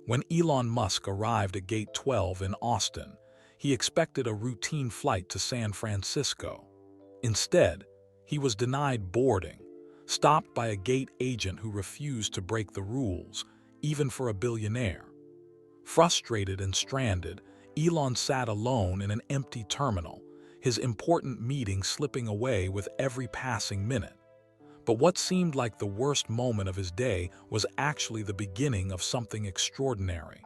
When Elon Musk arrived at Gate 12 in Austin, he expected a routine flight to San Francisco. Instead, he was denied boarding, stopped by a gate agent who refused to break the rules, even for a billionaire. Frustrated and stranded, Elon sat alone in an empty terminal, his important meeting slipping away with every passing minute. But what seemed like the worst moment of his day was actually the beginning of something extraordinary.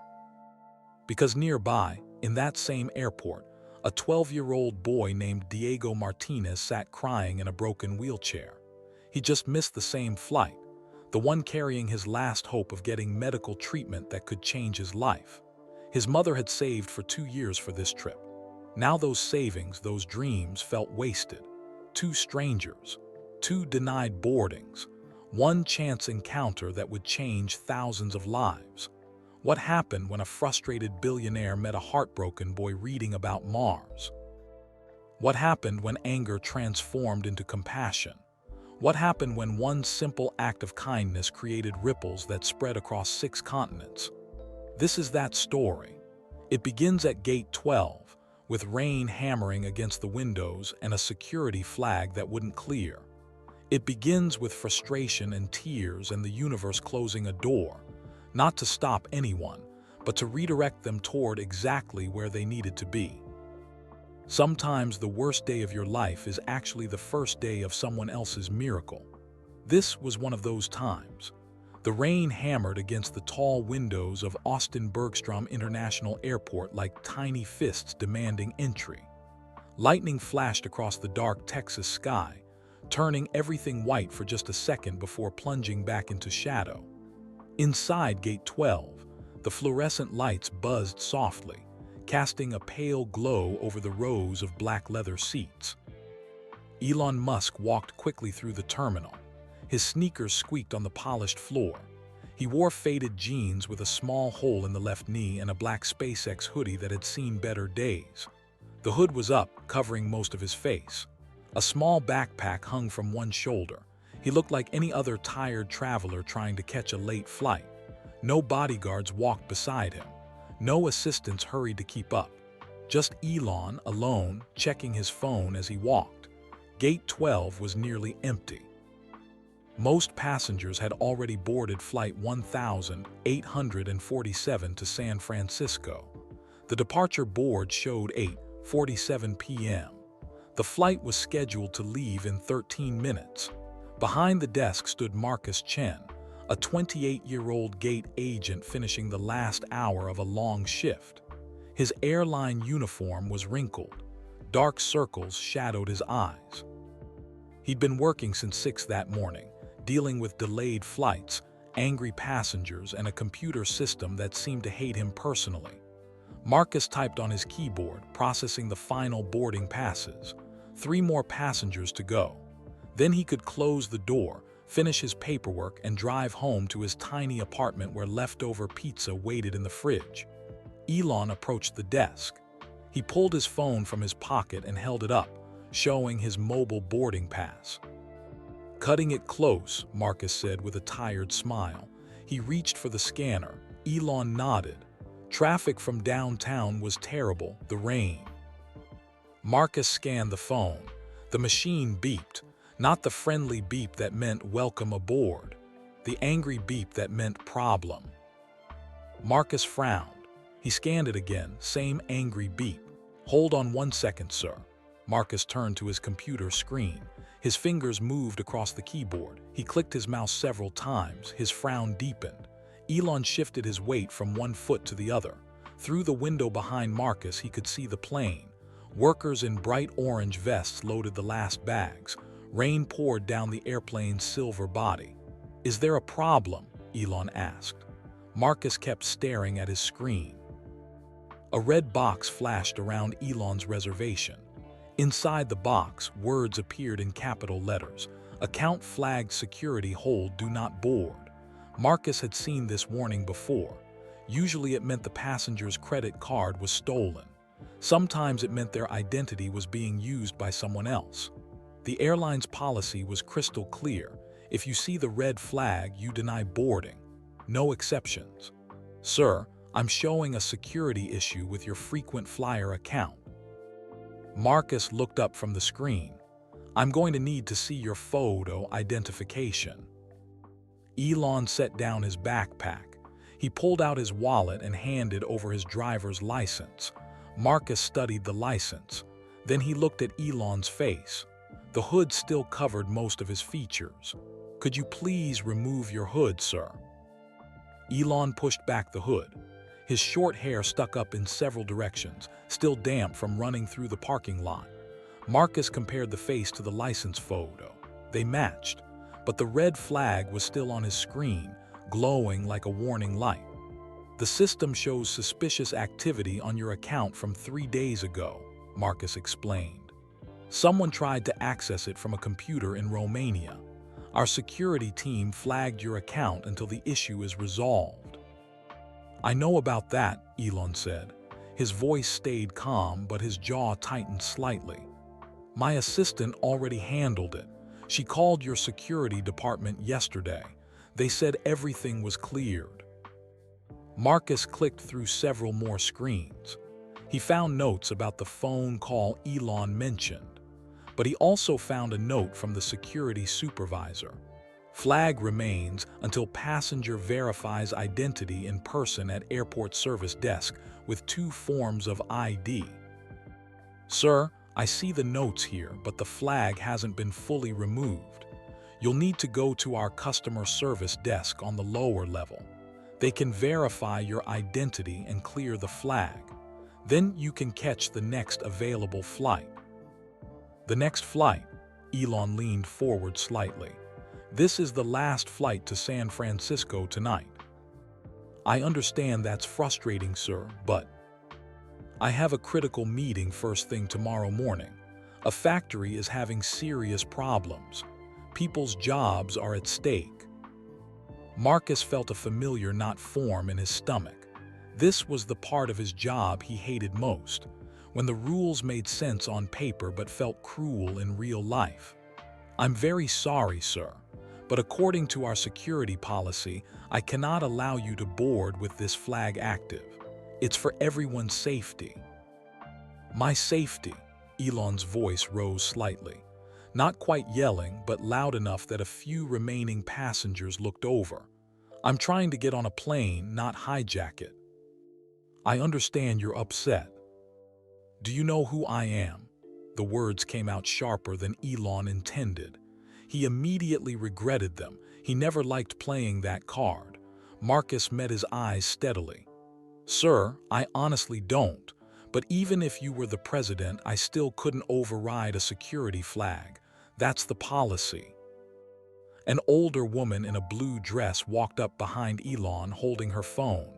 Because nearby, in that same airport, a 12-year-old boy named Diego Martinez sat crying in a broken wheelchair. He just missed the same flight, the one carrying his last hope of getting medical treatment that could change his life. His mother had saved for 2 years for this trip. Now those savings, those dreams, felt wasted. 2 strangers, 2 denied boardings, 1 chance encounter that would change thousands of lives. What happened when a frustrated billionaire met a heartbroken boy reading about Mars? What happened when anger transformed into compassion? What happened when one simple act of kindness created ripples that spread across 6 continents? This is that story. It begins at Gate 12, with rain hammering against the windows and a security flag that wouldn't clear. It begins with frustration and tears and the universe closing a door, not to stop anyone, but to redirect them toward exactly where they needed to be. Sometimes the worst day of your life is actually the first day of someone else's miracle. This was one of those times. The rain hammered against the tall windows of Austin Bergstrom International Airport like tiny fists demanding entry. Lightning flashed across the dark Texas sky, turning everything white for just a second before plunging back into shadow. Inside Gate 12, the fluorescent lights buzzed softly, casting a pale glow over the rows of black leather seats. Elon Musk walked quickly through the terminal. His sneakers squeaked on the polished floor. He wore faded jeans with a small hole in the left knee and a black SpaceX hoodie that had seen better days. The hood was up, covering most of his face. A small backpack hung from one shoulder. He looked like any other tired traveler trying to catch a late flight. No bodyguards walked beside him. No assistants hurried to keep up. Just Elon, alone, checking his phone as he walked. Gate 12 was nearly empty. Most passengers had already boarded Flight 1847 to San Francisco. The departure board showed 8:47 p.m. The flight was scheduled to leave in 13 minutes. Behind the desk stood Marcus Chen, a 28-year-old gate agent finishing the last hour of a long shift. His airline uniform was wrinkled. Dark circles shadowed his eyes. He'd been working since 6 that morning, dealing with delayed flights, angry passengers, and a computer system that seemed to hate him personally. Marcus typed on his keyboard, processing the final boarding passes. 3 more passengers to go. Then he could close the door, finish his paperwork, and drive home to his tiny apartment where leftover pizza waited in the fridge. Elon approached the desk. He pulled his phone from his pocket and held it up, showing his mobile boarding pass. "Cutting it close," Marcus said with a tired smile. He reached for the scanner. Elon nodded. Traffic from downtown was terrible, the rain. Marcus scanned the phone. The machine beeped. Not the friendly beep that meant welcome aboard. The angry beep that meant problem. Marcus frowned. He scanned it again, same angry beep. "Hold on 1 second, sir." Marcus turned to his computer screen. His fingers moved across the keyboard. He clicked his mouse several times. His frown deepened. Elon shifted his weight from one foot to the other. Through the window behind Marcus, he could see the plane. Workers in bright orange vests loaded the last bags. Rain poured down the airplane's silver body. "Is there a problem?" Elon asked. Marcus kept staring at his screen. A red box flashed around Elon's reservation. Inside the box, words appeared in capital letters. "Account flagged, security hold, do not board." Marcus had seen this warning before. Usually it meant the passenger's credit card was stolen. Sometimes it meant their identity was being used by someone else. The airline's policy was crystal clear. If you see the red flag, you deny boarding. No exceptions. "Sir, I'm showing a security issue with your frequent flyer account. Marcus looked up from the screen. I'm going to need to see your photo identification. Elon set down his backpack. He pulled out his wallet and handed over his driver's license. Marcus studied the license. Then he looked at Elon's face. The hood still covered most of his features. Could you please remove your hood, sir? Elon pushed back the hood. His short hair stuck up in several directions, still damp from running through the parking lot. Marcus compared the face to the license photo. They matched, but the red flag was still on his screen, glowing like a warning light. The system shows suspicious activity on your account from 3 days ago, Marcus explained. Someone tried to access it from a computer in Romania. Our security team flagged your account until the issue is resolved. I know about that, Elon said. His voice stayed calm, but his jaw tightened slightly. My assistant already handled it. She called your security department yesterday. They said everything was cleared. Marcus clicked through several more screens. He found notes about the phone call Elon mentioned, but he also found a note from the security supervisor. Flag remains until passenger verifies identity in person at airport service desk with 2 forms of ID. Sir, I see the notes here, but the flag hasn't been fully removed. You'll need to go to our customer service desk on the lower level. They can verify your identity and clear the flag. Then you can catch the next available flight. The next flight? Elon leaned forward slightly. This is the last flight to San Francisco tonight. I understand that's frustrating, sir, but I have a critical meeting first thing tomorrow morning. A factory is having serious problems. People's jobs are at stake. Marcus felt a familiar knot form in his stomach. This was the part of his job he hated most, when the rules made sense on paper but felt cruel in real life. I'm very sorry, sir, but according to our security policy, I cannot allow you to board with this flag active. It's for everyone's safety. My safety, Elon's voice rose slightly. Not quite yelling, but loud enough that a few remaining passengers looked over. I'm trying to get on a plane, not hijack it. I understand you're upset. Do you know who I am? The words came out sharper than Elon intended. He immediately regretted them. He never liked playing that card. Marcus met his eyes steadily. Sir, I honestly don't. But even if you were the president, I still couldn't override a security flag. That's the policy. An older woman in a blue dress walked up behind Elon holding her phone.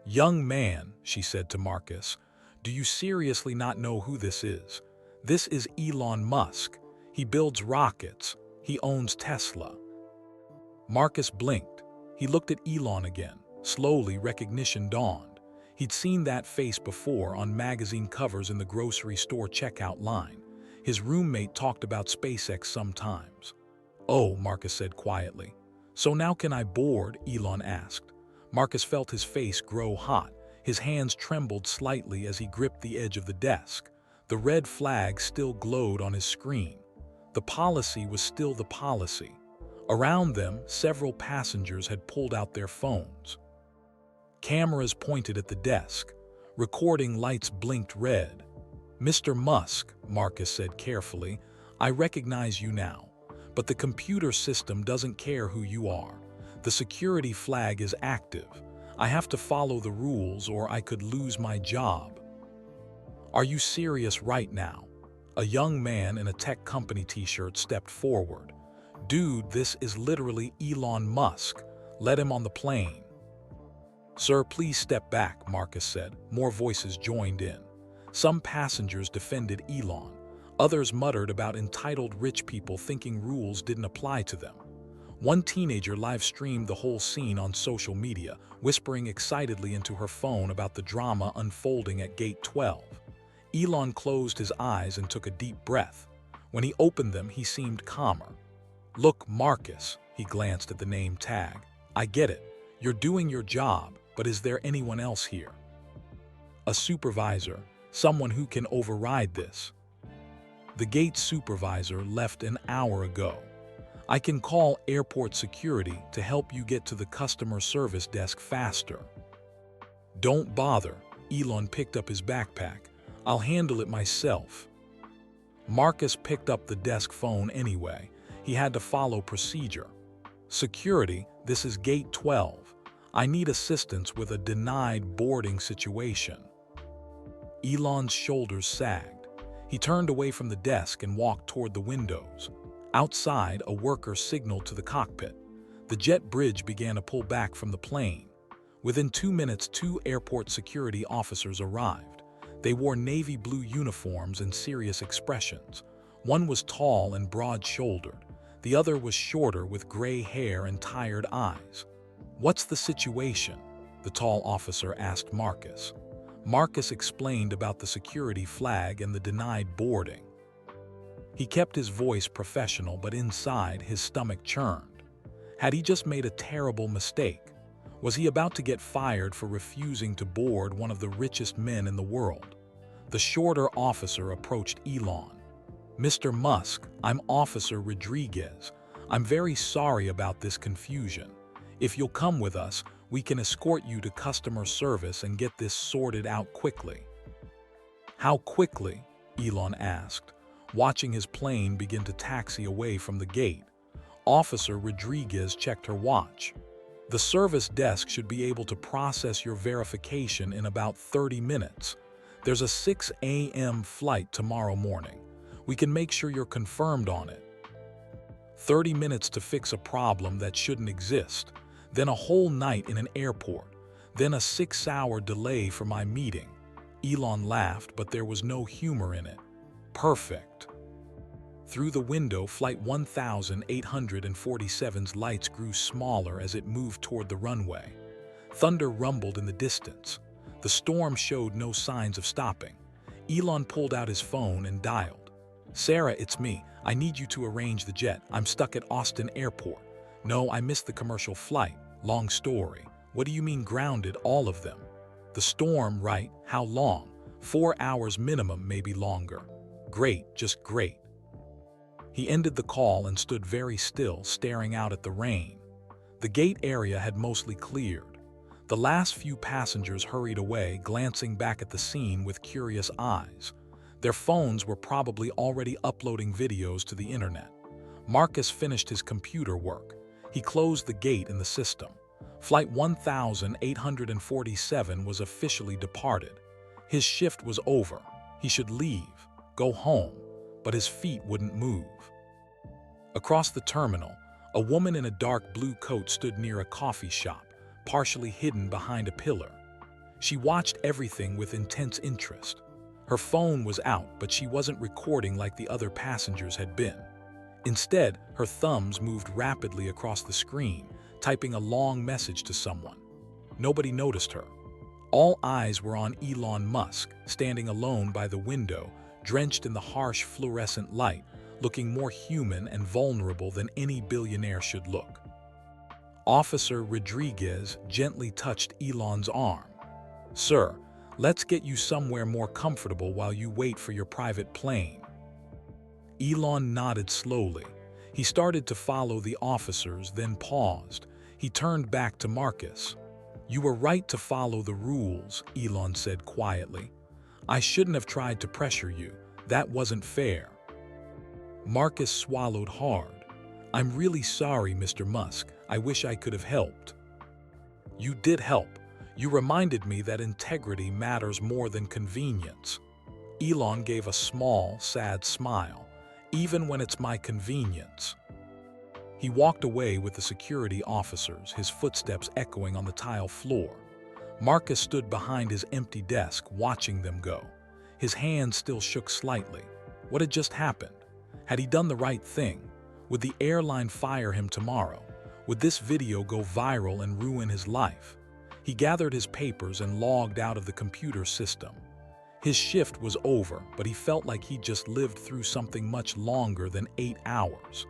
Young man, she said to Marcus, do you seriously not know who this is? This is Elon Musk. He builds rockets. He owns Tesla. Marcus blinked. He looked at Elon again. Slowly, recognition dawned. He'd seen that face before on magazine covers in the grocery store checkout line. His roommate talked about SpaceX sometimes. Oh, Marcus said quietly. So now can I board? Elon asked. Marcus felt his face grow hot. His hands trembled slightly as he gripped the edge of the desk. The red flag still glowed on his screen. The policy was still the policy. Around them, several passengers had pulled out their phones. Cameras pointed at the desk. Recording lights blinked red. Mr. Musk, Marcus said carefully, I recognize you now, but the computer system doesn't care who you are. The security flag is active. I have to follow the rules or I could lose my job. Are you serious right now? A young man in a tech company t-shirt stepped forward. Dude, this is literally Elon Musk. Let him on the plane. Sir, please step back, Marcus said. More voices joined in. Some passengers defended Elon. Others muttered about entitled rich people thinking rules didn't apply to them. One teenager live-streamed the whole scene on social media, whispering excitedly into her phone about the drama unfolding at Gate 12. Elon closed his eyes and took a deep breath. When he opened them, he seemed calmer. Look, Marcus, he glanced at the name tag. I get it. You're doing your job. but is there anyone else here? A supervisor, someone who can override this. The gate supervisor left an hour ago. I can call airport security to help you get to the customer service desk faster. Don't bother, Elon picked up his backpack. I'll handle it myself. Marcus picked up the desk phone anyway. He had to follow procedure. Security, this is gate 12. I need assistance with a denied boarding situation. Elon's shoulders sagged. He turned away from the desk and walked toward the windows. Outside, a worker signaled to the cockpit. The jet bridge began to pull back from the plane. Within 2 minutes, 2 airport security officers arrived. They wore navy blue uniforms and serious expressions. One was tall and broad-shouldered. The other was shorter with gray hair and tired eyes. "What's the situation?" the tall officer asked Marcus. Marcus explained about the security flag and the denied boarding. He kept his voice professional, but inside his stomach churned. Had he just made a terrible mistake? Was he about to get fired for refusing to board one of the richest men in the world? The shorter officer approached Elon. "Mr. Musk, I'm Officer Rodriguez. I'm very sorry about this confusion. If you'll come with us, we can escort you to customer service and get this sorted out quickly." "How quickly?" Elon asked, watching his plane begin to taxi away from the gate. Officer Rodriguez checked her watch. "The service desk should be able to process your verification in about 30 minutes. There's a 6 a.m. flight tomorrow morning. We can make sure you're confirmed on it." 30 minutes to fix a problem that shouldn't exist, then a whole night in an airport, then a 6-hour delay for my meeting. Elon laughed, but there was no humor in it. Perfect. Through the window, Flight 1847's lights grew smaller as it moved toward the runway. Thunder rumbled in the distance. The storm showed no signs of stopping. Elon pulled out his phone and dialed. "Sarah, it's me. I need you to arrange the jet. I'm stuck at Austin Airport. No, I missed the commercial flight. Long story. What do you mean grounded, all of them?" "The storm, right? How long?" 4 hours minimum, maybe longer." "Great, just great." He ended the call and stood very still, staring out at the rain. The gate area had mostly cleared. The last few passengers hurried away, glancing back at the scene with curious eyes. Their phones were probably already uploading videos to the internet. Marcus finished his computer work. He closed the gate in the system. Flight 1847 was officially departed. His shift was over. He should leave, go home, but his feet wouldn't move. Across the terminal, a woman in a dark blue coat stood near a coffee shop, partially hidden behind a pillar. She watched everything with intense interest. Her phone was out, but she wasn't recording like the other passengers had been. Instead, her thumbs moved rapidly across the screen, typing a long message to someone. Nobody noticed her. All eyes were on Elon Musk, standing alone by the window, drenched in the harsh fluorescent light, looking more human and vulnerable than any billionaire should look. Officer Rodriguez gently touched Elon's arm. "Sir, let's get you somewhere more comfortable while you wait for your private plane." Elon nodded slowly. He started to follow the officers, then paused. He turned back to Marcus. "You were right to follow the rules," Elon said quietly. "I shouldn't have tried to pressure you. That wasn't fair." Marcus swallowed hard. "I'm really sorry, Mr. Musk. I wish I could have helped." "You did help. You reminded me that integrity matters more than convenience." Elon gave a small, sad smile. "Even when it's my convenience." He walked away with the security officers, his footsteps echoing on the tile floor. Marcus stood behind his empty desk, watching them go. His hand still shook slightly. What had just happened? Had he done the right thing? Would the airline fire him tomorrow? Would this video go viral and ruin his life? He gathered his papers and logged out of the computer system. His shift was over, but he felt like he'd just lived through something much longer than 8 hours.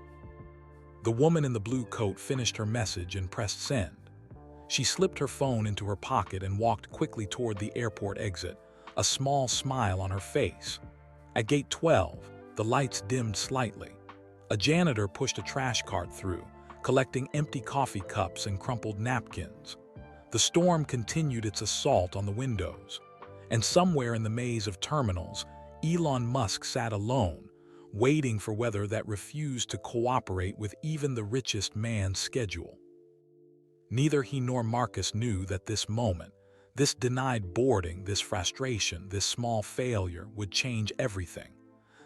The woman in the blue coat finished her message and pressed send. She slipped her phone into her pocket and walked quickly toward the airport exit, a small smile on her face. At gate 12, the lights dimmed slightly. A janitor pushed a trash cart through, collecting empty coffee cups and crumpled napkins. The storm continued its assault on the windows. And somewhere in the maze of terminals, Elon Musk sat alone, waiting for weather that refused to cooperate with even the richest man's schedule. Neither he nor Marcus knew that this moment, this denied boarding, this frustration, this small failure would change everything.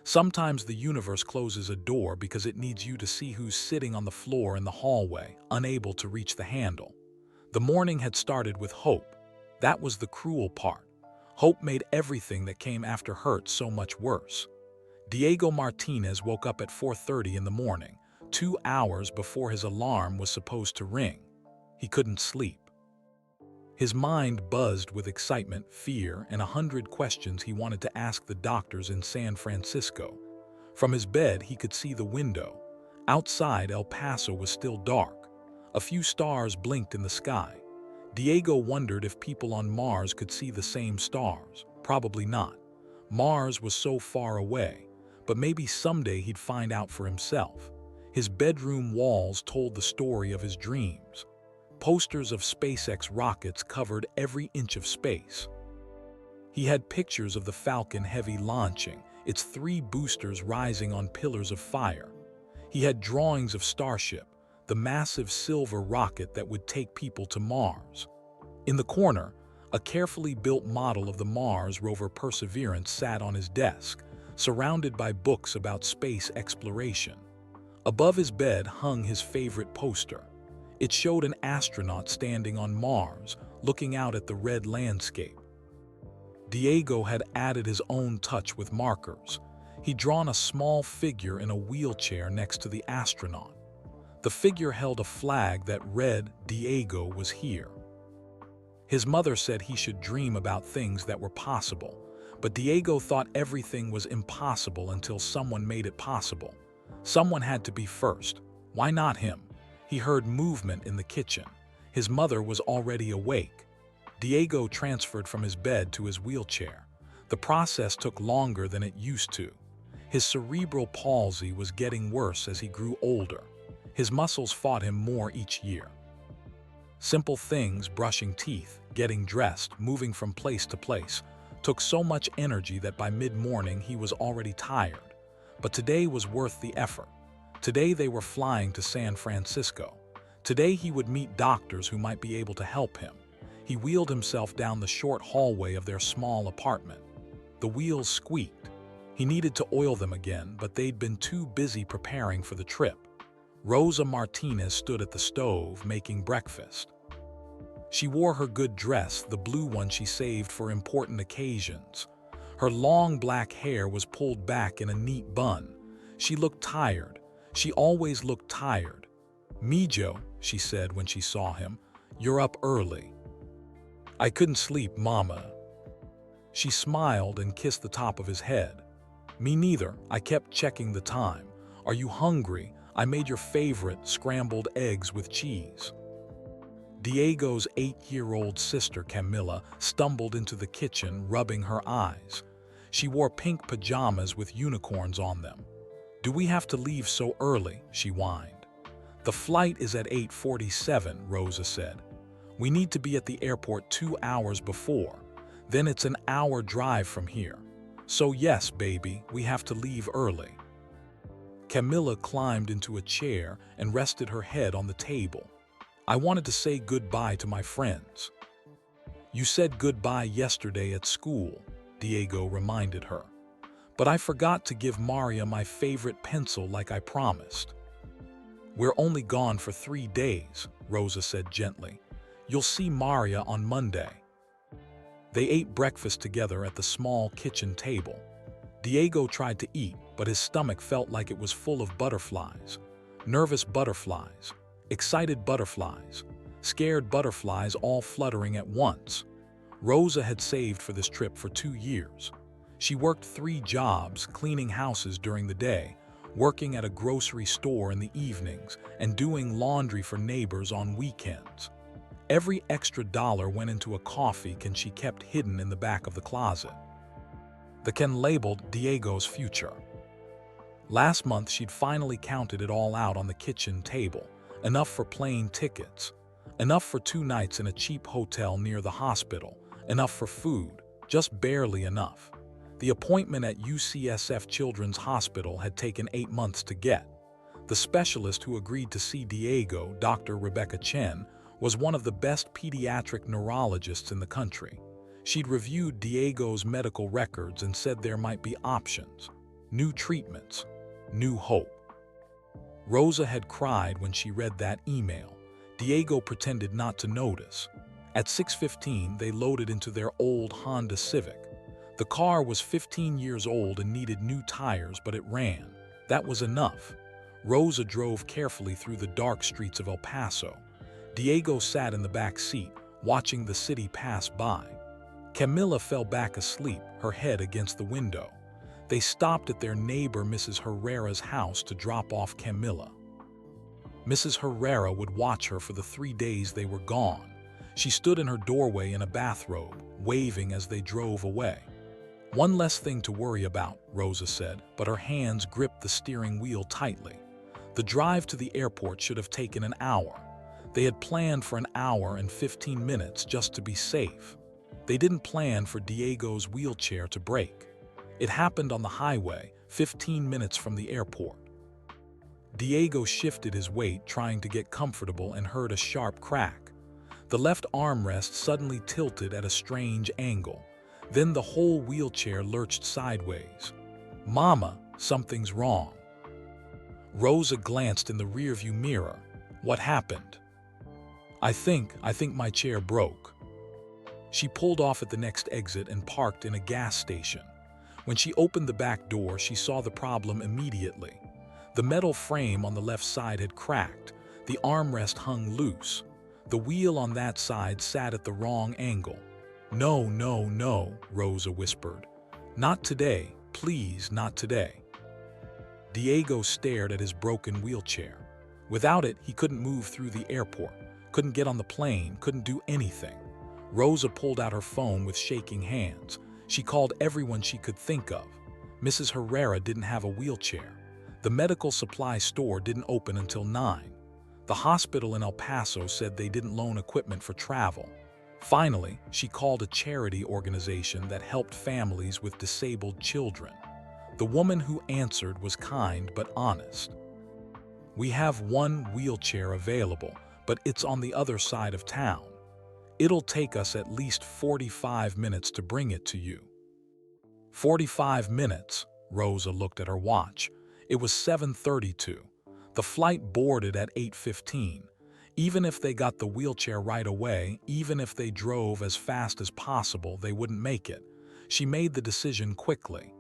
Sometimes the universe closes a door because it needs you to see who's sitting on the floor in the hallway, unable to reach the handle. The morning had started with hope. That was the cruel part. Hope made everything that came after hurt so much worse. Diego Martinez woke up at 4:30 in the morning, 2 hours before his alarm was supposed to ring. He couldn't sleep. His mind buzzed with excitement, fear, and 100 questions he wanted to ask the doctors in San Francisco. From his bed, he could see the window. Outside, El Paso was still dark. A few stars blinked in the sky. Diego wondered if people on Mars could see the same stars. Probably not. Mars was so far away, but maybe someday he'd find out for himself. His bedroom walls told the story of his dreams. Posters of SpaceX rockets covered every inch of space. He had pictures of the Falcon Heavy launching, its 3 boosters rising on pillars of fire. He had drawings of Starship, the massive silver rocket that would take people to Mars. In the corner, a carefully built model of the Mars rover Perseverance sat on his desk, surrounded by books about space exploration. Above his bed hung his favorite poster. It showed an astronaut standing on Mars, looking out at the red landscape. Diego had added his own touch with markers. He'd drawn a small figure in a wheelchair next to the astronaut. The figure held a flag that read, "Diego was here." His mother said he should dream about things that were possible, but Diego thought everything was impossible until someone made it possible. Someone had to be first. Why not him? He heard movement in the kitchen. His mother was already awake. Diego transferred from his bed to his wheelchair. The process took longer than it used to. His cerebral palsy was getting worse as he grew older. His muscles fought him more each year. Simple things, brushing teeth, getting dressed, moving from place to place, took so much energy that by mid-morning he was already tired. But today was worth the effort. Today they were flying to San Francisco. Today he would meet doctors who might be able to help him. He wheeled himself down the short hallway of their small apartment. The wheels squeaked. He needed to oil them again, but they'd been too busy preparing for the trip. Rosa Martinez stood at the stove making breakfast. She wore her good dress, the blue one she saved for important occasions. Her long black hair was pulled back in a neat bun. She looked tired. She always looked tired. "Mijo," she said when she saw him, "you're up early." "I couldn't sleep, Mama." She smiled and kissed the top of his head. "Me neither. I kept checking the time. Are you hungry? I made your favorite, scrambled eggs with cheese." Diego's 8-year-old sister, Camilla, stumbled into the kitchen, rubbing her eyes. She wore pink pajamas with unicorns on them. "Do we have to leave so early?" she whined. "The flight is at 8:47, Rosa said. "We need to be at the airport 2 hours before. Then it's an hour drive from here. So yes, baby, we have to leave early." Camilla climbed into a chair and rested her head on the table. "I wanted to say goodbye to my friends." "You said goodbye yesterday at school," Diego reminded her. "But I forgot to give Maria my favorite pencil like I promised." "We're only gone for 3 days," Rosa said gently. "You'll see Maria on Monday." They ate breakfast together at the small kitchen table. Diego tried to eat, but his stomach felt like it was full of butterflies. Nervous butterflies, excited butterflies, scared butterflies all fluttering at once. Rosa had saved for this trip for 2 years. She worked 3 jobs, cleaning houses during the day, working at a grocery store in the evenings, and doing laundry for neighbors on weekends. Every extra dollar went into a coffee can she kept hidden in the back of the closet. The can labeled Diego's future. Last month, she'd finally counted it all out on the kitchen table. Enough for plane tickets. Enough for 2 nights in a cheap hotel near the hospital. Enough for food. Just barely enough. The appointment at UCSF Children's Hospital had taken 8 months to get. The specialist who agreed to see Diego, Dr. Rebecca Chen, was one of the best pediatric neurologists in the country. She'd reviewed Diego's medical records and said there might be options, new treatments, new hope. Rosa had cried when she read that email. Diego pretended not to notice. At 6:15, they loaded into their old Honda Civic. The car was 15 years old and needed new tires, but it ran. That was enough. Rosa drove carefully through the dark streets of El Paso. Diego sat in the back seat, watching the city pass by. Camila fell back asleep, her head against the window. They stopped at their neighbor Mrs. Herrera's house to drop off Camila. Mrs. Herrera would watch her for the 3 days they were gone. She stood in her doorway in a bathrobe, waving as they drove away. "One less thing to worry about," Rosa said, but her hands gripped the steering wheel tightly. The drive to the airport should have taken an hour. They had planned for an hour and 15 minutes just to be safe. They didn't plan for Diego's wheelchair to break. It happened on the highway, 15 minutes from the airport. Diego shifted his weight, trying to get comfortable, and heard a sharp crack. The left armrest suddenly tilted at a strange angle. Then the whole wheelchair lurched sideways. "Mama, something's wrong." Rosa glanced in the rearview mirror. "What happened?" I think my chair broke." She pulled off at the next exit and parked in a gas station. When she opened the back door, she saw the problem immediately. The metal frame on the left side had cracked. The armrest hung loose. The wheel on that side sat at the wrong angle. "No, no, no," Rosa whispered. "Not today, please, not today." Diego stared at his broken wheelchair. Without it, he couldn't move through the airport, couldn't get on the plane, couldn't do anything. Rosa pulled out her phone with shaking hands. She called everyone she could think of. Mrs. Herrera didn't have a wheelchair. The medical supply store didn't open until 9. The hospital in El Paso said they didn't loan equipment for travel. Finally, she called a charity organization that helped families with disabled children. The woman who answered was kind but honest. "We have one wheelchair available, but it's on the other side of town. It'll take us at least 45 minutes to bring it to you." 45 minutes, Rosa looked at her watch. It was 7:32. The flight boarded at 8:15. Even if they got the wheelchair right away, even if they drove as fast as possible, they wouldn't make it. She made the decision quickly.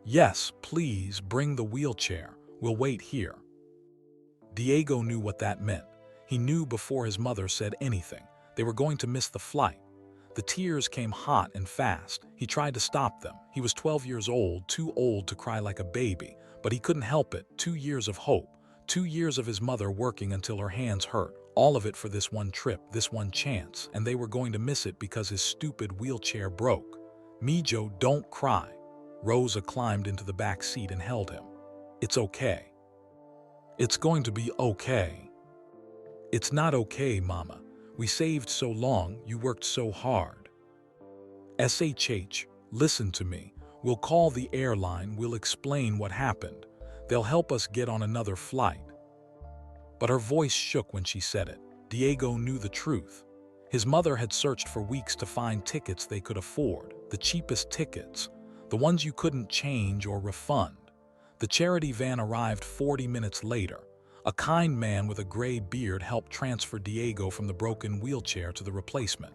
"Yes, please, bring the wheelchair. We'll wait here." Diego knew what that meant. He knew before his mother said anything. They were going to miss the flight. The tears came hot and fast. He tried to stop them. He was 12 years old, too old to cry like a baby, but he couldn't help it. 2 years of hope. 2 years of his mother working until her hands hurt. All of it for this one trip, this one chance, and they were going to miss it because his stupid wheelchair broke. "Mijo, don't cry." Rosa climbed into the back seat and held him. "It's okay. It's going to be okay." "It's not okay, Mama. We saved so long, you worked so hard." "SHH, listen to me. We'll call the airline, we'll explain what happened. They'll help us get on another flight." But her voice shook when she said it. Diego knew the truth. His mother had searched for weeks to find tickets they could afford, the cheapest tickets, the ones you couldn't change or refund. The charity van arrived 40 minutes later. A kind man with a gray beard helped transfer Diego from the broken wheelchair to the replacement.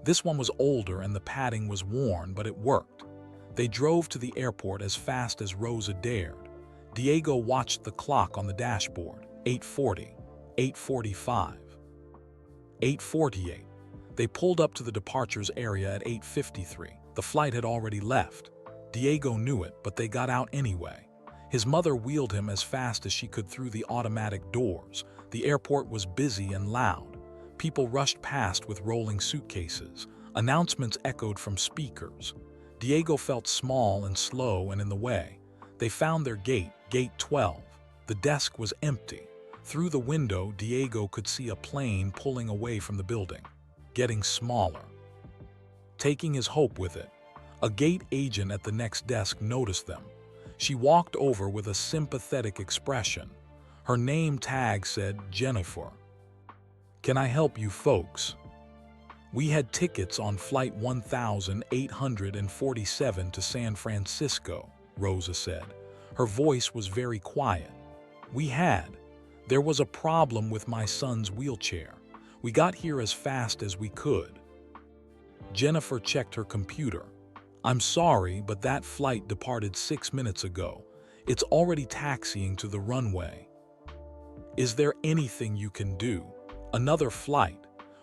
This one was older and the padding was worn, but it worked. They drove to the airport as fast as Rosa dared. Diego watched the clock on the dashboard. 8:40, 8:45, 8:48. They pulled up to the departures area at 8:53. The flight had already left. Diego knew it, but they got out anyway. His mother wheeled him as fast as she could through the automatic doors. The airport was busy and loud. People rushed past with rolling suitcases. Announcements echoed from speakers. Diego felt small and slow and in the way. They found their gate, Gate 12. The desk was empty. Through the window, Diego could see a plane pulling away from the building, getting smaller, taking his hope with it. A gate agent at the next desk noticed them. She walked over with a sympathetic expression. Her name tag said Jennifer. "Can I help you folks? We had tickets on flight 1847 to San Francisco," Rosa said. Her voice was very quiet. "We had. There was a problem with my son's wheelchair. We got here as fast as we could." Jennifer checked her computer. "I'm sorry, but that flight departed 6 minutes ago. It's already taxiing to the runway. Is there anything you can do? Another flight.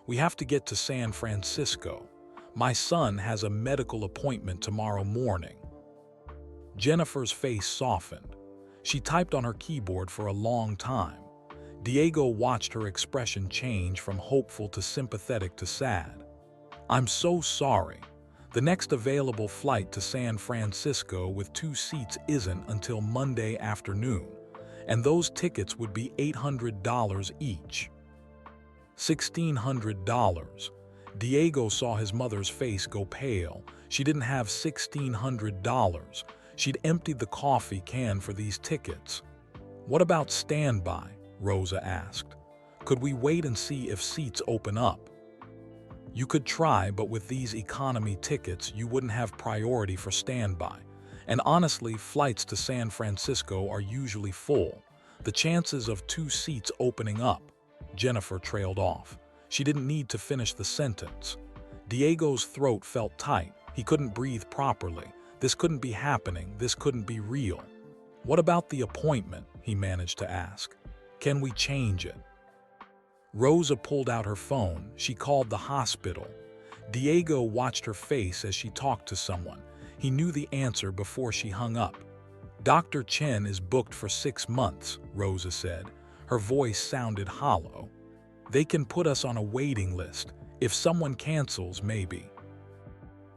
We have to get to San Francisco. My son has a medical appointment tomorrow morning." Jennifer's face softened. She typed on her keyboard for a long time. Diego watched her expression change from hopeful to sympathetic to sad. "I'm so sorry. The next available flight to San Francisco with 2 seats isn't until Monday afternoon, and those tickets would be $800 each." $1,600. Diego saw his mother's face go pale. She didn't have $1,600. She'd emptied the coffee can for these tickets. "What about standby?" Rosa asked. "Could we wait and see if seats open up?" "You could try, but with these economy tickets, you wouldn't have priority for standby. And honestly, flights to San Francisco are usually full. The chances of 2 seats opening up—" Jennifer trailed off. She didn't need to finish the sentence. Diego's throat felt tight. He couldn't breathe properly. This couldn't be happening. This couldn't be real. "What about the appointment?" he managed to ask. "Can we change it?" Rosa pulled out her phone. She called the hospital. Diego watched her face as she talked to someone. He knew the answer before she hung up. "Dr. Chen is booked for 6 months, Rosa said. Her voice sounded hollow. "They can put us on a waiting list. If someone cancels, maybe."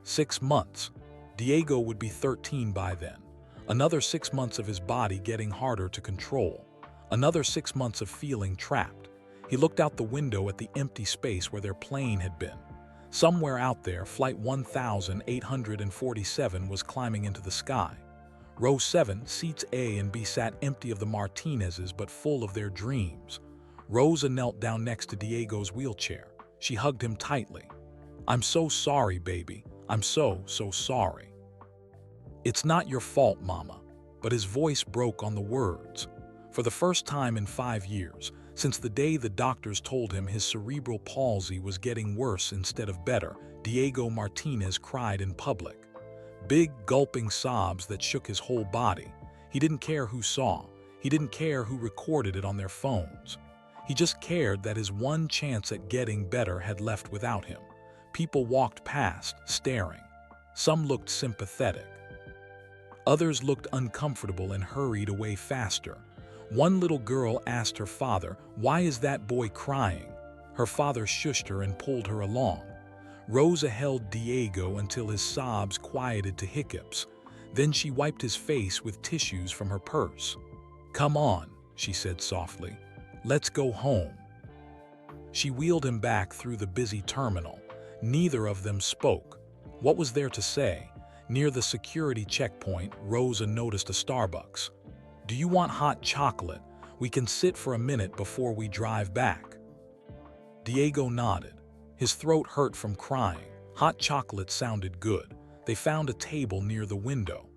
6 months. Diego would be 13 by then. Another 6 months of his body getting harder to control. Another 6 months of feeling trapped. He looked out the window at the empty space where their plane had been. Somewhere out there, flight 1847 was climbing into the sky. Row 7, seats A and B sat empty of the Martinezes but full of their dreams. Rosa knelt down next to Diego's wheelchair. She hugged him tightly. "I'm so sorry, baby. I'm so sorry." "It's not your fault, Mama." But his voice broke on the words. For the first time in 5 years, since the day the doctors told him his cerebral palsy was getting worse instead of better, Diego Martinez cried in public. Big, gulping sobs that shook his whole body. He didn't care who saw. He didn't care who recorded it on their phones. He just cared that his one chance at getting better had left without him. People walked past, staring. Some looked sympathetic. Others looked uncomfortable and hurried away faster. One little girl asked her father, "Why is that boy crying?" Her father shushed her and pulled her along. Rosa held Diego until his sobs quieted to hiccups. Then she wiped his face with tissues from her purse. "Come on," she said softly. "Let's go home." She wheeled him back through the busy terminal. Neither of them spoke. What was there to say? Near the security checkpoint, Rosa noticed a Starbucks. "Do you want hot chocolate? We can sit for a minute before we drive back." Diego nodded. His throat hurt from crying. Hot chocolate sounded good. They found a table near the window.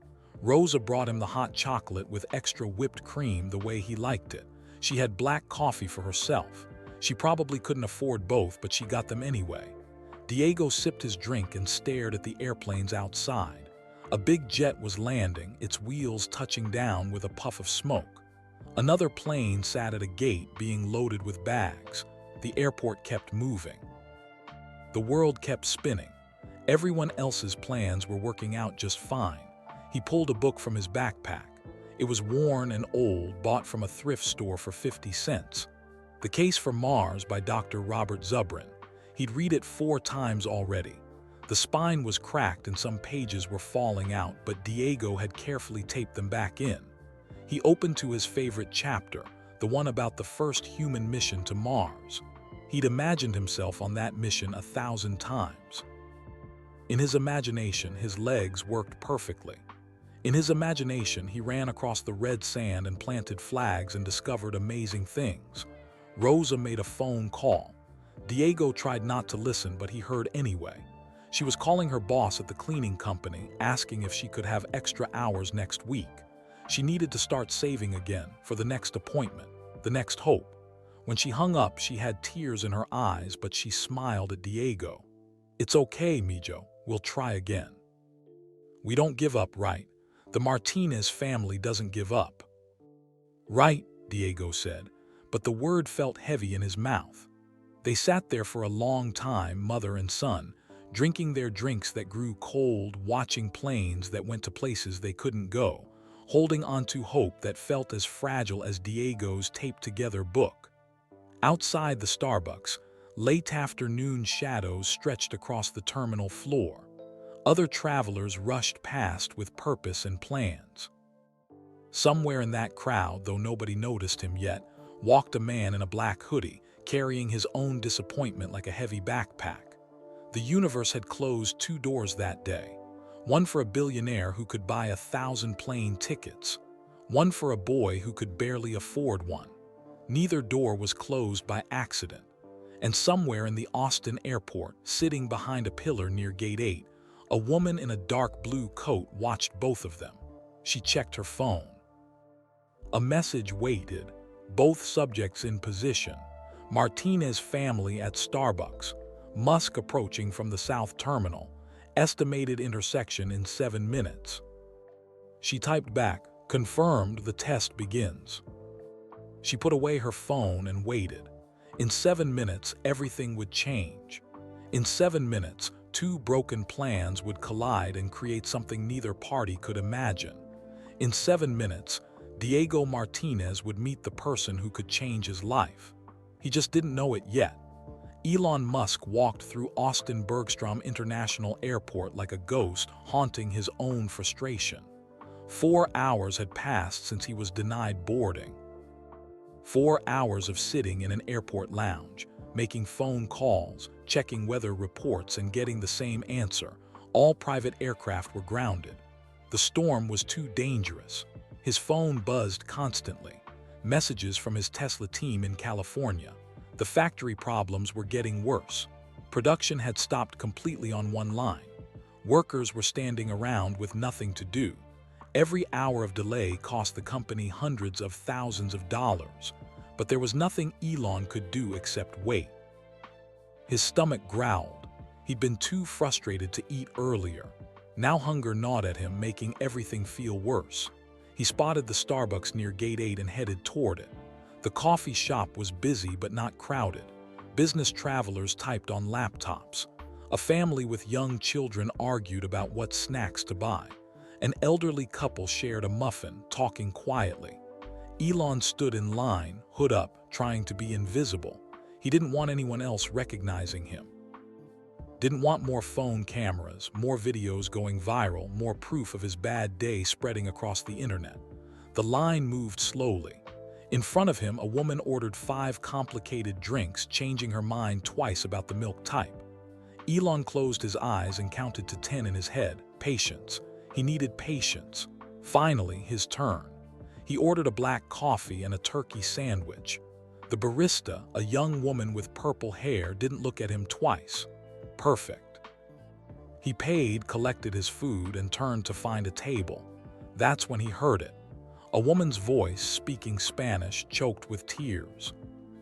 Rosa brought him the hot chocolate with extra whipped cream the way he liked it. She had black coffee for herself. She probably couldn't afford both, but she got them anyway. Diego sipped his drink and stared at the airplanes outside. A big jet was landing, its wheels touching down with a puff of smoke. Another plane sat at a gate being loaded with bags. The airport kept moving. The world kept spinning. Everyone else's plans were working out just fine. He pulled a book from his backpack. It was worn and old, bought from a thrift store for 50 cents. The Case for Mars by Dr. Robert Zubrin. He'd read it 4 times already. The spine was cracked and some pages were falling out, but Diego had carefully taped them back in. He opened to his favorite chapter, the one about the first human mission to Mars. He'd imagined himself on that mission 1,000 times. In his imagination, his legs worked perfectly. In his imagination, he ran across the red sand and planted flags and discovered amazing things. Rosa made a phone call. Diego tried not to listen, but he heard anyway. She was calling her boss at the cleaning company, asking if she could have extra hours next week. She needed to start saving again for the next appointment, the next hope. When she hung up, she had tears in her eyes, but she smiled at Diego. "It's okay, Mijo. We'll try again. We don't give up, right? The Martinez family doesn't give up." "Right," Diego said, but the word felt heavy in his mouth. They sat there for a long time, mother and son, drinking their drinks that grew cold, watching planes that went to places they couldn't go, holding on to hope that felt as fragile as Diego's taped-together book. Outside the Starbucks, late afternoon shadows stretched across the terminal floor. Other travelers rushed past with purpose and plans. Somewhere in that crowd, though nobody noticed him yet, walked a man in a black hoodie, carrying his own disappointment like a heavy backpack. The universe had closed 2 doors that day. One for a billionaire who could buy 1,000 plane tickets. One for a boy who could barely afford one. Neither door was closed by accident. And somewhere in the Austin airport, sitting behind a pillar near Gate 8, a woman in a dark blue coat watched both of them. She checked her phone. A message waited, both subjects in position. Martinez family at Starbucks. Musk approaching from the south terminal. Estimated intersection in 7 minutes. She typed back, "Confirmed, the test begins." She put away her phone and waited. In 7 minutes, everything would change. In 7 minutes, 2 broken plans would collide and create something neither party could imagine. In 7 minutes, Diego Martinez would meet the person who could change his life. He just didn't know it yet. Elon Musk walked through Austin Bergstrom International Airport like a ghost, haunting his own frustration. 4 hours had passed since he was denied boarding. 4 hours of sitting in an airport lounge, making phone calls, checking weather reports, and getting the same answer. All private aircraft were grounded. The storm was too dangerous. His phone buzzed constantly. Messages from his Tesla team in California. The factory problems were getting worse. Production had stopped completely on one line. Workers were standing around with nothing to do. Every hour of delay cost the company hundreds of thousands of dollars. But there was nothing Elon could do except wait. His stomach growled. He'd been too frustrated to eat earlier. Now hunger gnawed at him, making everything feel worse. He spotted the Starbucks near Gate 8 and headed toward it. The coffee shop was busy but not crowded. Business travelers typed on laptops. A family with young children argued about what snacks to buy. An elderly couple shared a muffin, talking quietly. Elon stood in line, hood up, trying to be invisible. He didn't want anyone else recognizing him. Didn't want more phone cameras, more videos going viral, more proof of his bad day spreading across the internet. The line moved slowly. In front of him, a woman ordered 5 complicated drinks, changing her mind twice about the milk type. Elon closed his eyes and counted to 10 in his head. Patience. He needed patience. Finally, his turn. He ordered a black coffee and a turkey sandwich. The barista, a young woman with purple hair, didn't look at him twice. Perfect. He paid, collected his food, and turned to find a table. That's when he heard it. A woman's voice, speaking Spanish, choked with tears.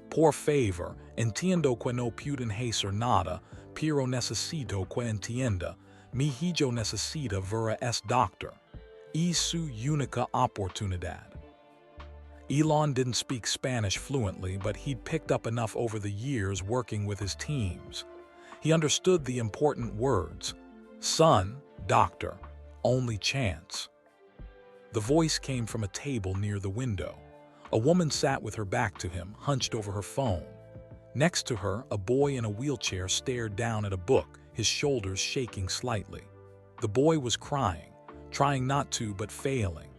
"Por favor, entiendo que no pueden hacer nada, pero necesito que entienda. Mi hijo necesita ver a doctor. Es su única oportunidad." Elon didn't speak Spanish fluently, but he'd picked up enough over the years working with his teams. He understood the important words. Son, doctor, only chance. The voice came from a table near the window. A woman sat with her back to him, hunched over her phone. Next to her, a boy in a wheelchair stared down at a book, his shoulders shaking slightly. The boy was crying, trying not to but failing.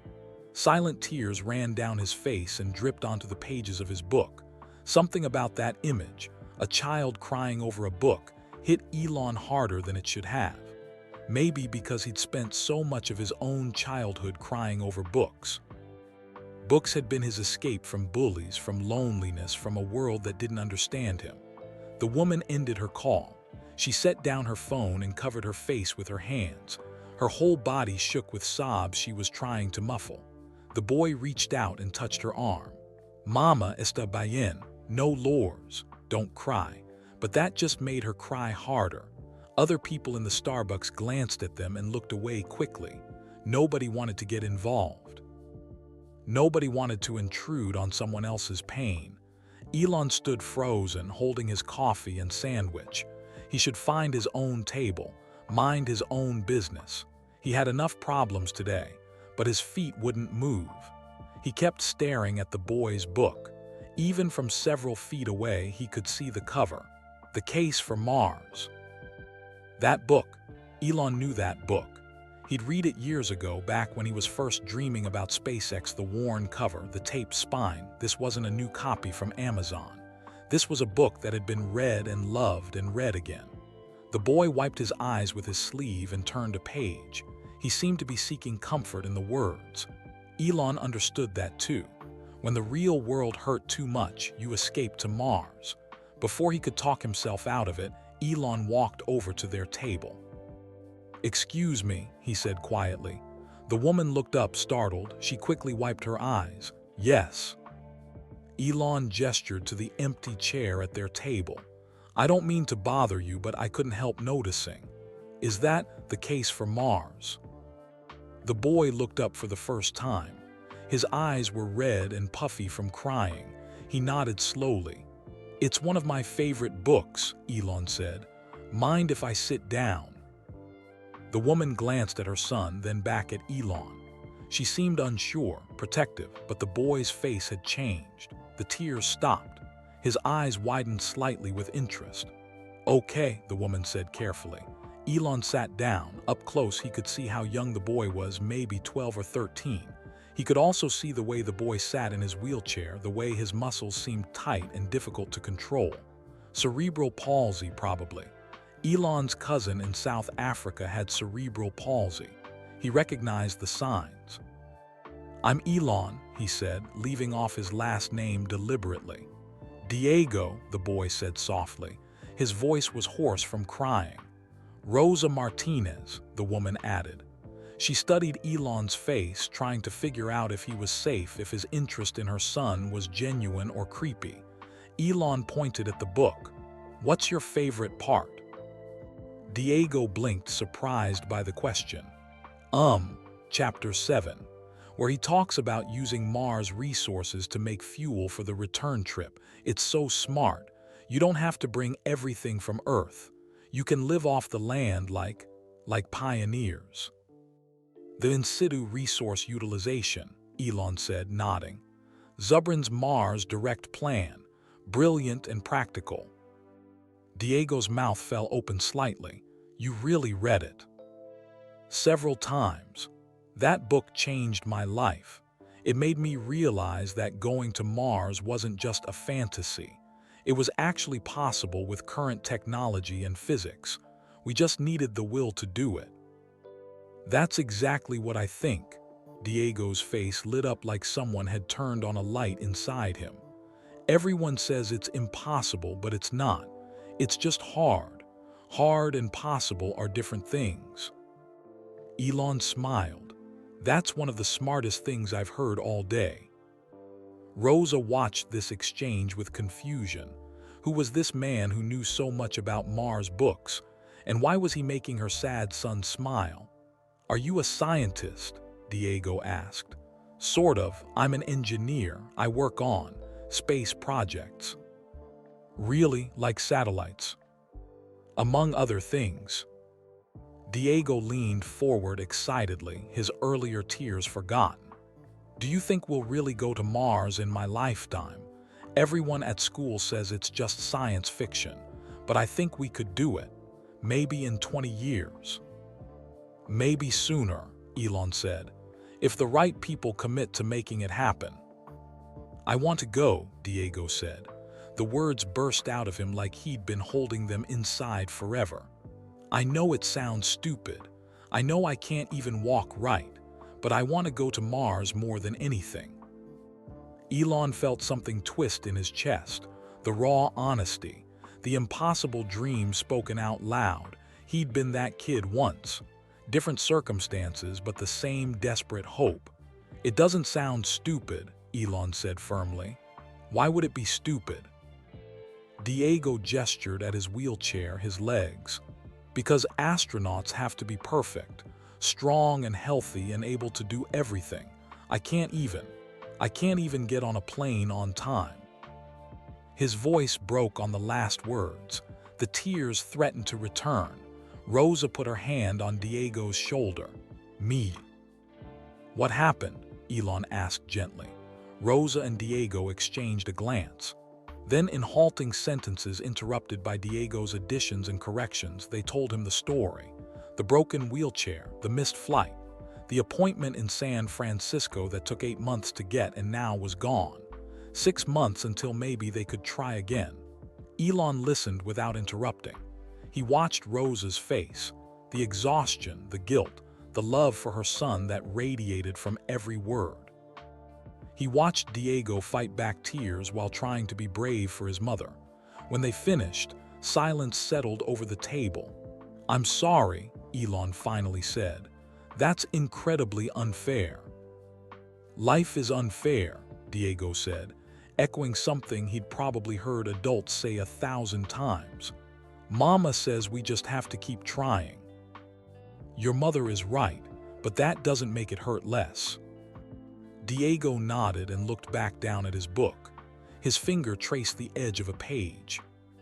Silent tears ran down his face and dripped onto the pages of his book. Something about that image, a child crying over a book, hit Elon harder than it should have. Maybe because he'd spent so much of his own childhood crying over books. Books had been his escape from bullies, from loneliness, from a world that didn't understand him. The woman ended her call. She set down her phone and covered her face with her hands. Her whole body shook with sobs she was trying to muffle. The boy reached out and touched her arm. "Mama está bien, no lors, don't cry." But that just made her cry harder. Other people in the Starbucks glanced at them and looked away quickly. Nobody wanted to get involved. Nobody wanted to intrude on someone else's pain. Elon stood frozen, holding his coffee and sandwich. He should find his own table, mind his own business. He had enough problems today, but his feet wouldn't move. He kept staring at the boy's book. Even from several feet away, he could see the cover. The Case for Mars. That book. Elon knew that book. He'd read it years ago, back when he was first dreaming about SpaceX. The worn cover, the taped spine. This wasn't a new copy from Amazon. This was a book that had been read and loved and read again. The boy wiped his eyes with his sleeve and turned a page. He seemed to be seeking comfort in the words. Elon understood that too. When the real world hurt too much, you escape to Mars. Before he could talk himself out of it, Elon walked over to their table. "Excuse me," he said quietly. The woman looked up, startled. She quickly wiped her eyes. "Yes." Elon gestured to the empty chair at their table. "I don't mean to bother you, but I couldn't help noticing. Is that The Case for Mars?" The boy looked up for the first time. His eyes were red and puffy from crying. He nodded slowly. "It's one of my favorite books," Elon said. "Mind if I sit down?" The woman glanced at her son, then back at Elon. She seemed unsure, protective, but the boy's face had changed. The tears stopped. His eyes widened slightly with interest. "Okay," the woman said carefully. Elon sat down. Up close, he could see how young the boy was, maybe 12 or 13. He could also see the way the boy sat in his wheelchair, the way his muscles seemed tight and difficult to control. Cerebral palsy, probably. Elon's cousin in South Africa had cerebral palsy. He recognized the signs. "I'm Elon," he said, leaving off his last name deliberately. "Diego," the boy said softly. His voice was hoarse from crying. "Rosa Martinez," the woman added. She studied Elon's face, trying to figure out if he was safe, if his interest in her son was genuine or creepy. Elon pointed at the book. "What's your favorite part?" Diego blinked, surprised by the question. Chapter 7, where he talks about using Mars resources to make fuel for the return trip. It's so smart. You don't have to bring everything from Earth. You can live off the land like pioneers. "The in situ resource utilization," Elon said, nodding. "Zubrin's Mars direct plan. Brilliant and practical." Diego's mouth fell open slightly. "You really read it?" "Several times. That book changed my life. It made me realize that going to Mars wasn't just a fantasy. It was actually possible with current technology and physics. We just needed the will to do it." "That's exactly what I think." Diego's face lit up like someone had turned on a light inside him. "Everyone says it's impossible, but it's not. It's just hard. Hard and possible are different things." Elon smiled. "That's one of the smartest things I've heard all day." Rosa watched this exchange with confusion. Who was this man who knew so much about Mars books? And why was he making her sad son smile? "Are you a scientist?" Diego asked. "Sort of. I'm an engineer. I work on space projects." "Really? Like satellites?" "Among other things." Diego leaned forward excitedly, his earlier tears forgotten. Do you think we'll really go to Mars in my lifetime? Everyone at school says it's just science fiction, but I think we could do it. Maybe in 20 years. Maybe sooner, Elon said, if the right people commit to making it happen. I want to go, Diego said. The words burst out of him like he'd been holding them inside forever. I know it sounds stupid. I know I can't even walk right, but I want to go to Mars more than anything. Elon felt something twist in his chest, the raw honesty, the impossible dream spoken out loud. He'd been that kid once. Different circumstances, but the same desperate hope. It doesn't sound stupid, Elon said firmly. Why would it be stupid? Diego gestured at his wheelchair, his legs. Because astronauts have to be perfect, strong and healthy and able to do everything. I can't even get on a plane on time. His voice broke on the last words. The tears threatened to return. Rosa put her hand on Diego's shoulder. Me. What happened? Elon asked gently. Rosa and Diego exchanged a glance. Then, in halting sentences interrupted by Diego's additions and corrections, they told him the story. The broken wheelchair, the missed flight, the appointment in San Francisco that took 8 months to get and now was gone. 6 months until maybe they could try again. Elon listened without interrupting. He watched Rosa's face, the exhaustion, the guilt, the love for her son that radiated from every word. He watched Diego fight back tears while trying to be brave for his mother. When they finished, silence settled over the table. I'm sorry, Elon finally said. That's incredibly unfair. Life is unfair, Diego said, echoing something he'd probably heard adults say 1,000 times. Mama says we just have to keep trying. Your mother is right, but that doesn't make it hurt less. Diego nodded and looked back down at his book. His finger traced the edge of a page.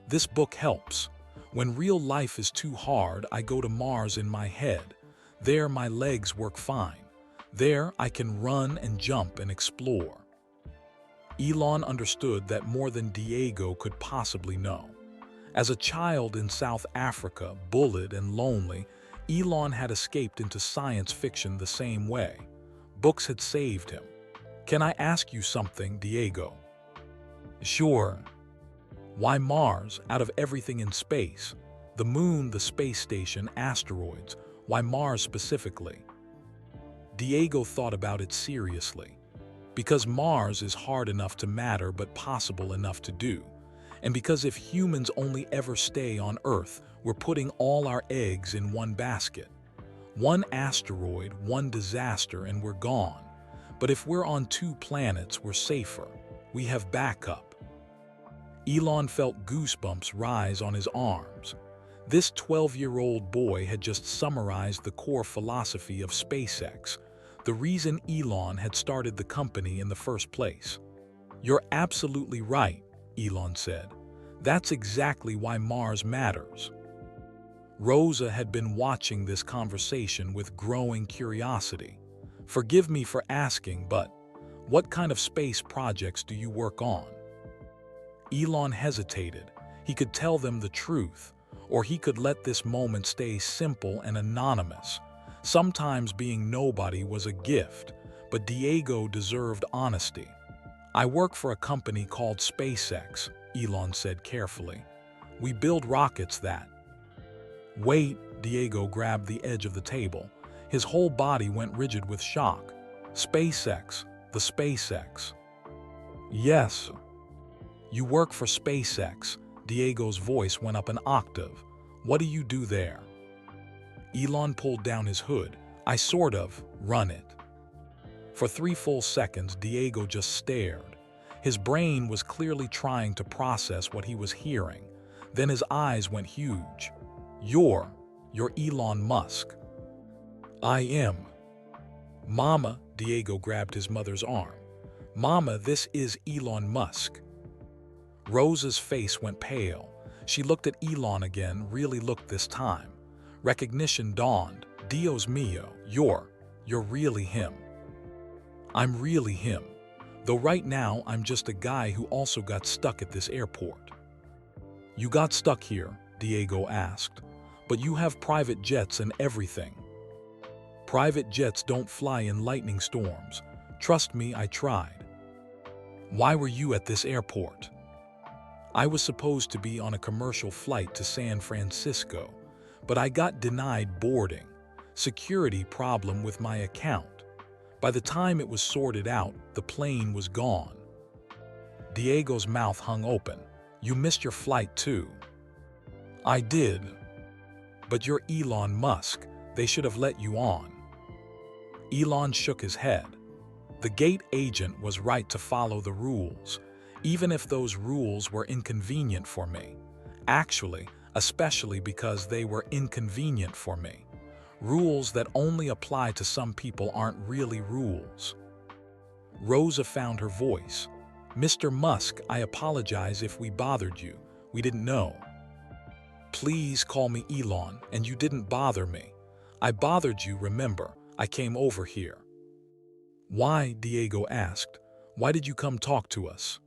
This book helps. When real life is too hard, I go to Mars in my head. There my legs work fine. There I can run and jump and explore. Elon understood that more than Diego could possibly know. As a child in South Africa, bullied and lonely, Elon had escaped into science fiction the same way. Books had saved him. Can I ask you something, Diego? Sure. Why Mars, out of everything in space? The moon, the space station, asteroids. Why Mars specifically? Diego thought about it seriously. Because Mars is hard enough to matter but possible enough to do. And because if humans only ever stay on Earth, we're putting all our eggs in one basket. One asteroid, one disaster, and we're gone. But if we're on 2 planets, we're safer. We have backup. Elon felt goosebumps rise on his arms. This 12-year-old boy had just summarized the core philosophy of SpaceX, the reason Elon had started the company in the first place. You're absolutely right, Elon said. That's exactly why Mars matters. Rosa had been watching this conversation with growing curiosity. Forgive me for asking, but what kind of space projects do you work on? Elon hesitated. He could tell them the truth, or he could let this moment stay simple and anonymous. Sometimes being nobody was a gift, but Diego deserved honesty. I work for a company called SpaceX, Elon said carefully. We build rockets that... Wait, Diego grabbed the edge of the table. His whole body went rigid with shock. SpaceX, the SpaceX. Yes. You work for SpaceX. Diego's voice went up an octave. What do you do there? Elon pulled down his hood. I sort of run it. For 3 full seconds, Diego just stared. His brain was clearly trying to process what he was hearing. Then his eyes went huge. You're Elon Musk. I am. Mama, Diego grabbed his mother's arm. Mama, this is Elon Musk. Rosa's face went pale. She looked at Elon again, really looked this time. Recognition dawned. Dios mío, you're really him. I'm really him. Though right now I'm just a guy who also got stuck at this airport. You got stuck here, Diego asked, but you have private jets and everything. Private jets don't fly in lightning storms. Trust me, I tried. Why were you at this airport? I was supposed to be on a commercial flight to San Francisco, but I got denied boarding. Security problem with my account. By the time it was sorted out, the plane was gone. Diego's mouth hung open. You missed your flight too. I did. But you're Elon Musk. They should have let you on. Elon shook his head. The gate agent was right to follow the rules, even if those rules were inconvenient for me. Actually, especially because they were inconvenient for me. Rules that only apply to some people aren't really rules. Rosa found her voice. Mr. Musk, I apologize if we bothered you. We didn't know. Please call me Elon, and you didn't bother me. I bothered you, remember. I came over here. Why? Diego asked. Why did you come talk to us?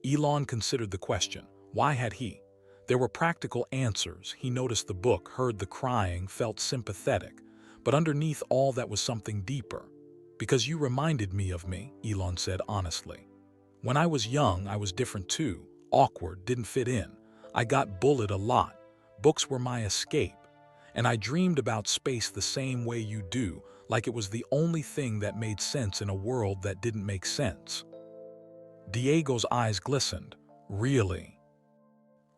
Elon considered the question. Why had he? There were practical answers. He noticed the book, heard the crying, felt sympathetic. But underneath all that was something deeper. Because you reminded me of me, Elon said honestly. When I was young, I was different too. Awkward, didn't fit in. I got bullied a lot. Books were my escape. And I dreamed about space the same way you do, like it was the only thing that made sense in a world that didn't make sense. Diego's eyes glistened. Really?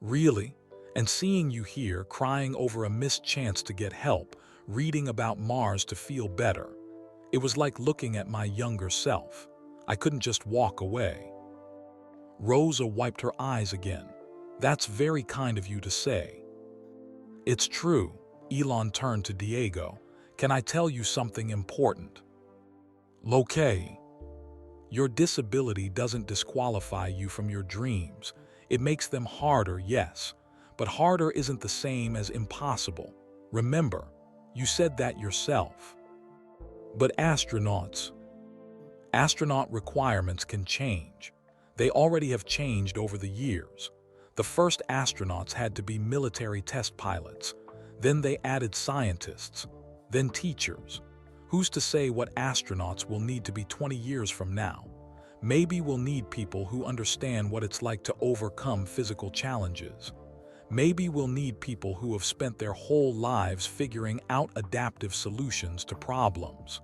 Really? And seeing you here, crying over a missed chance to get help, reading about Mars to feel better. It was like looking at my younger self. I couldn't just walk away. Rosa wiped her eyes again. That's very kind of you to say. It's true. Elon turned to Diego. Can I tell you something important? Okay. Your disability doesn't disqualify you from your dreams. It makes them harder, yes, but harder isn't the same as impossible. Remember, you said that yourself. But astronaut requirements can change. They already have changed over the years. The first astronauts had to be military test pilots. Then they added scientists, then teachers. Who's to say what astronauts will need to be 20 years from now? Maybe we'll need people who understand what it's like to overcome physical challenges. Maybe we'll need people who have spent their whole lives figuring out adaptive solutions to problems.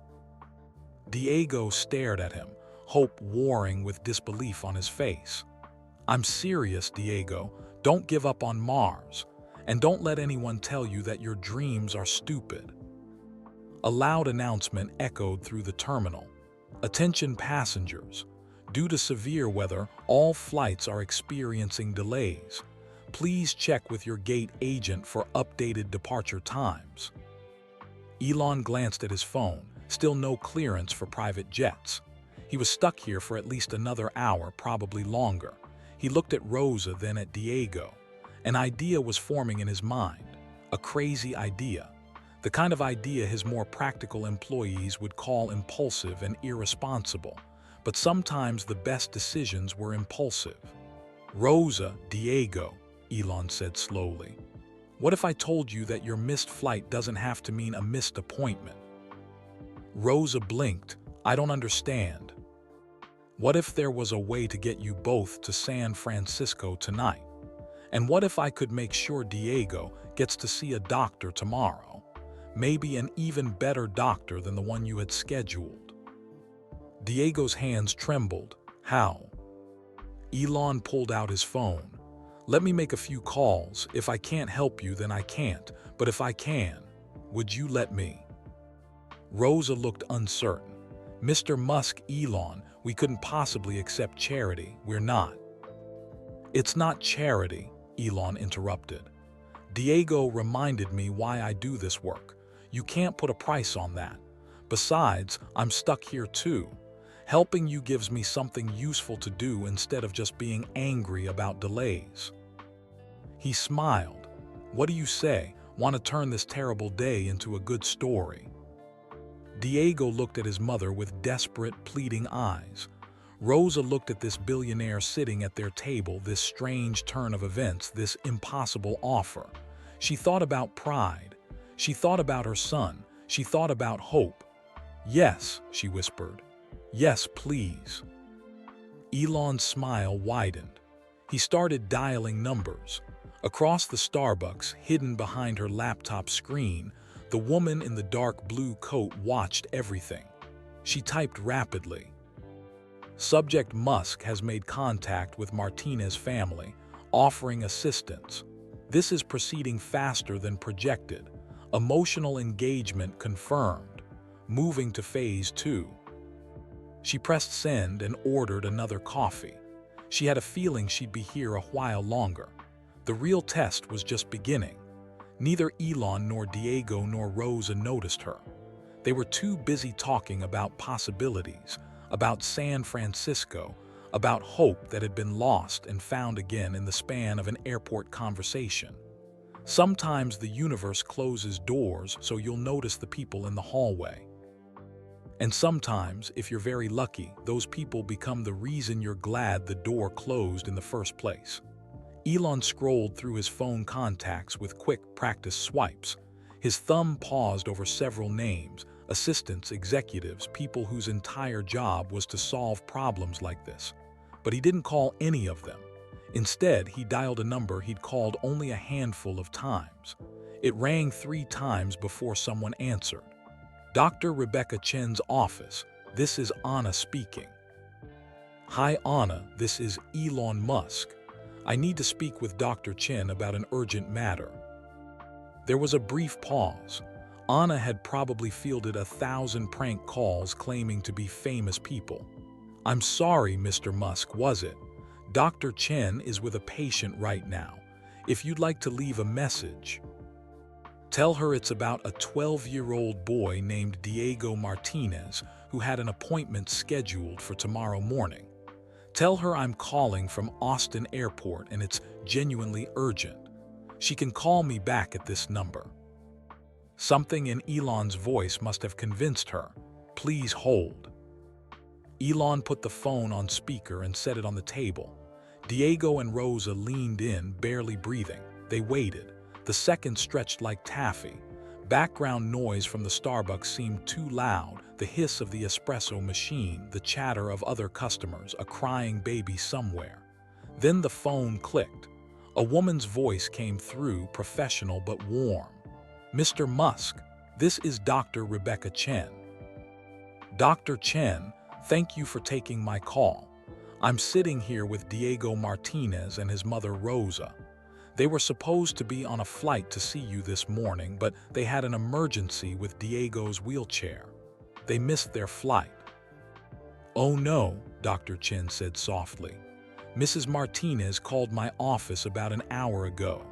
Diego stared at him, hope warring with disbelief on his face. I'm serious, Diego. Don't give up on Mars. And don't let anyone tell you that your dreams are stupid. A loud announcement echoed through the terminal. Attention passengers. Due to severe weather, all flights are experiencing delays. Please check with your gate agent for updated departure times. Elon glanced at his phone. Still no clearance for private jets. He was stuck here for at least another hour, probably longer. He looked at Rosa, then at Diego. An idea was forming in his mind. A crazy idea. The kind of idea his more practical employees would call impulsive and irresponsible. But sometimes the best decisions were impulsive. Rosa, Diego, Elon said slowly. What if I told you that your missed flight doesn't have to mean a missed appointment? Rosa blinked. I don't understand. What if there was a way to get you both to San Francisco tonight? And what if I could make sure Diego gets to see a doctor tomorrow? Maybe an even better doctor than the one you had scheduled. Diego's hands trembled. How? Elon pulled out his phone. Let me make a few calls. If I can't help you, then I can't. But if I can, would you let me? Rosa looked uncertain. Mr. Musk, Elon, we couldn't possibly accept charity. We're not. It's not charity, Elon interrupted. Diego reminded me why I do this work. You can't put a price on that. Besides, I'm stuck here too. Helping you gives me something useful to do instead of just being angry about delays. He smiled. What do you say? Want to turn this terrible day into a good story? Diego looked at his mother with desperate, pleading eyes. Rosa looked at this billionaire sitting at their table, this strange turn of events, this impossible offer. She thought about pride. She thought about her son. She thought about hope. "Yes," she whispered. "Yes, please." Elon's smile widened. He started dialing numbers. Across the Starbucks, hidden behind her laptop screen, the woman in the dark blue coat watched everything. She typed rapidly. "Subject Musk has made contact with Martinez family, offering assistance. This is proceeding faster than projected. Emotional engagement confirmed. Moving to phase 2. She pressed send and ordered another coffee. She had a feeling she'd be here a while longer. The real test was just beginning. Neither Elon nor Diego nor Rosa noticed her. They were too busy talking about possibilities, about San Francisco, about hope that had been lost and found again in the span of an airport conversation. Sometimes the universe closes doors so you'll notice the people in the hallway. And sometimes, if you're very lucky, those people become the reason you're glad the door closed in the first place. Elon scrolled through his phone contacts with quick practice swipes. His thumb paused over several names, assistants, executives, people whose entire job was to solve problems like this. But he didn't call any of them. Instead, he dialed a number he'd called only a handful of times. It rang 3 times before someone answered. Dr. Rebecca Chen's office. This is Anna speaking. "Hi Anna, this is Elon Musk. I need to speak with Dr. Chen about an urgent matter." There was a brief pause. Anna had probably fielded 1,000 prank calls claiming to be famous people. "I'm sorry, Mr. Musk, was it? Dr. Chen is with a patient right now. If you'd like to leave a message, tell her it's about a 12-year-old boy named Diego Martinez who had an appointment scheduled for tomorrow morning. Tell her I'm calling from Austin Airport and it's genuinely urgent. She can call me back at this number." Something in Elon's voice must have convinced her. "Please hold." Elon put the phone on speaker and set it on the table. Diego and Rosa leaned in, barely breathing. They waited. The seconds stretched like taffy. Background noise from the Starbucks seemed too loud, the hiss of the espresso machine, the chatter of other customers, a crying baby somewhere. Then the phone clicked. A woman's voice came through, professional but warm. "Mr. Musk, this is Dr. Rebecca Chen." "Dr. Chen, thank you for taking my call. I'm sitting here with Diego Martinez and his mother Rosa. They were supposed to be on a flight to see you this morning, but they had an emergency with Diego's wheelchair. They missed their flight." "Oh no," Dr. Chen said softly. "Mrs. Martinez called my office about an hour ago.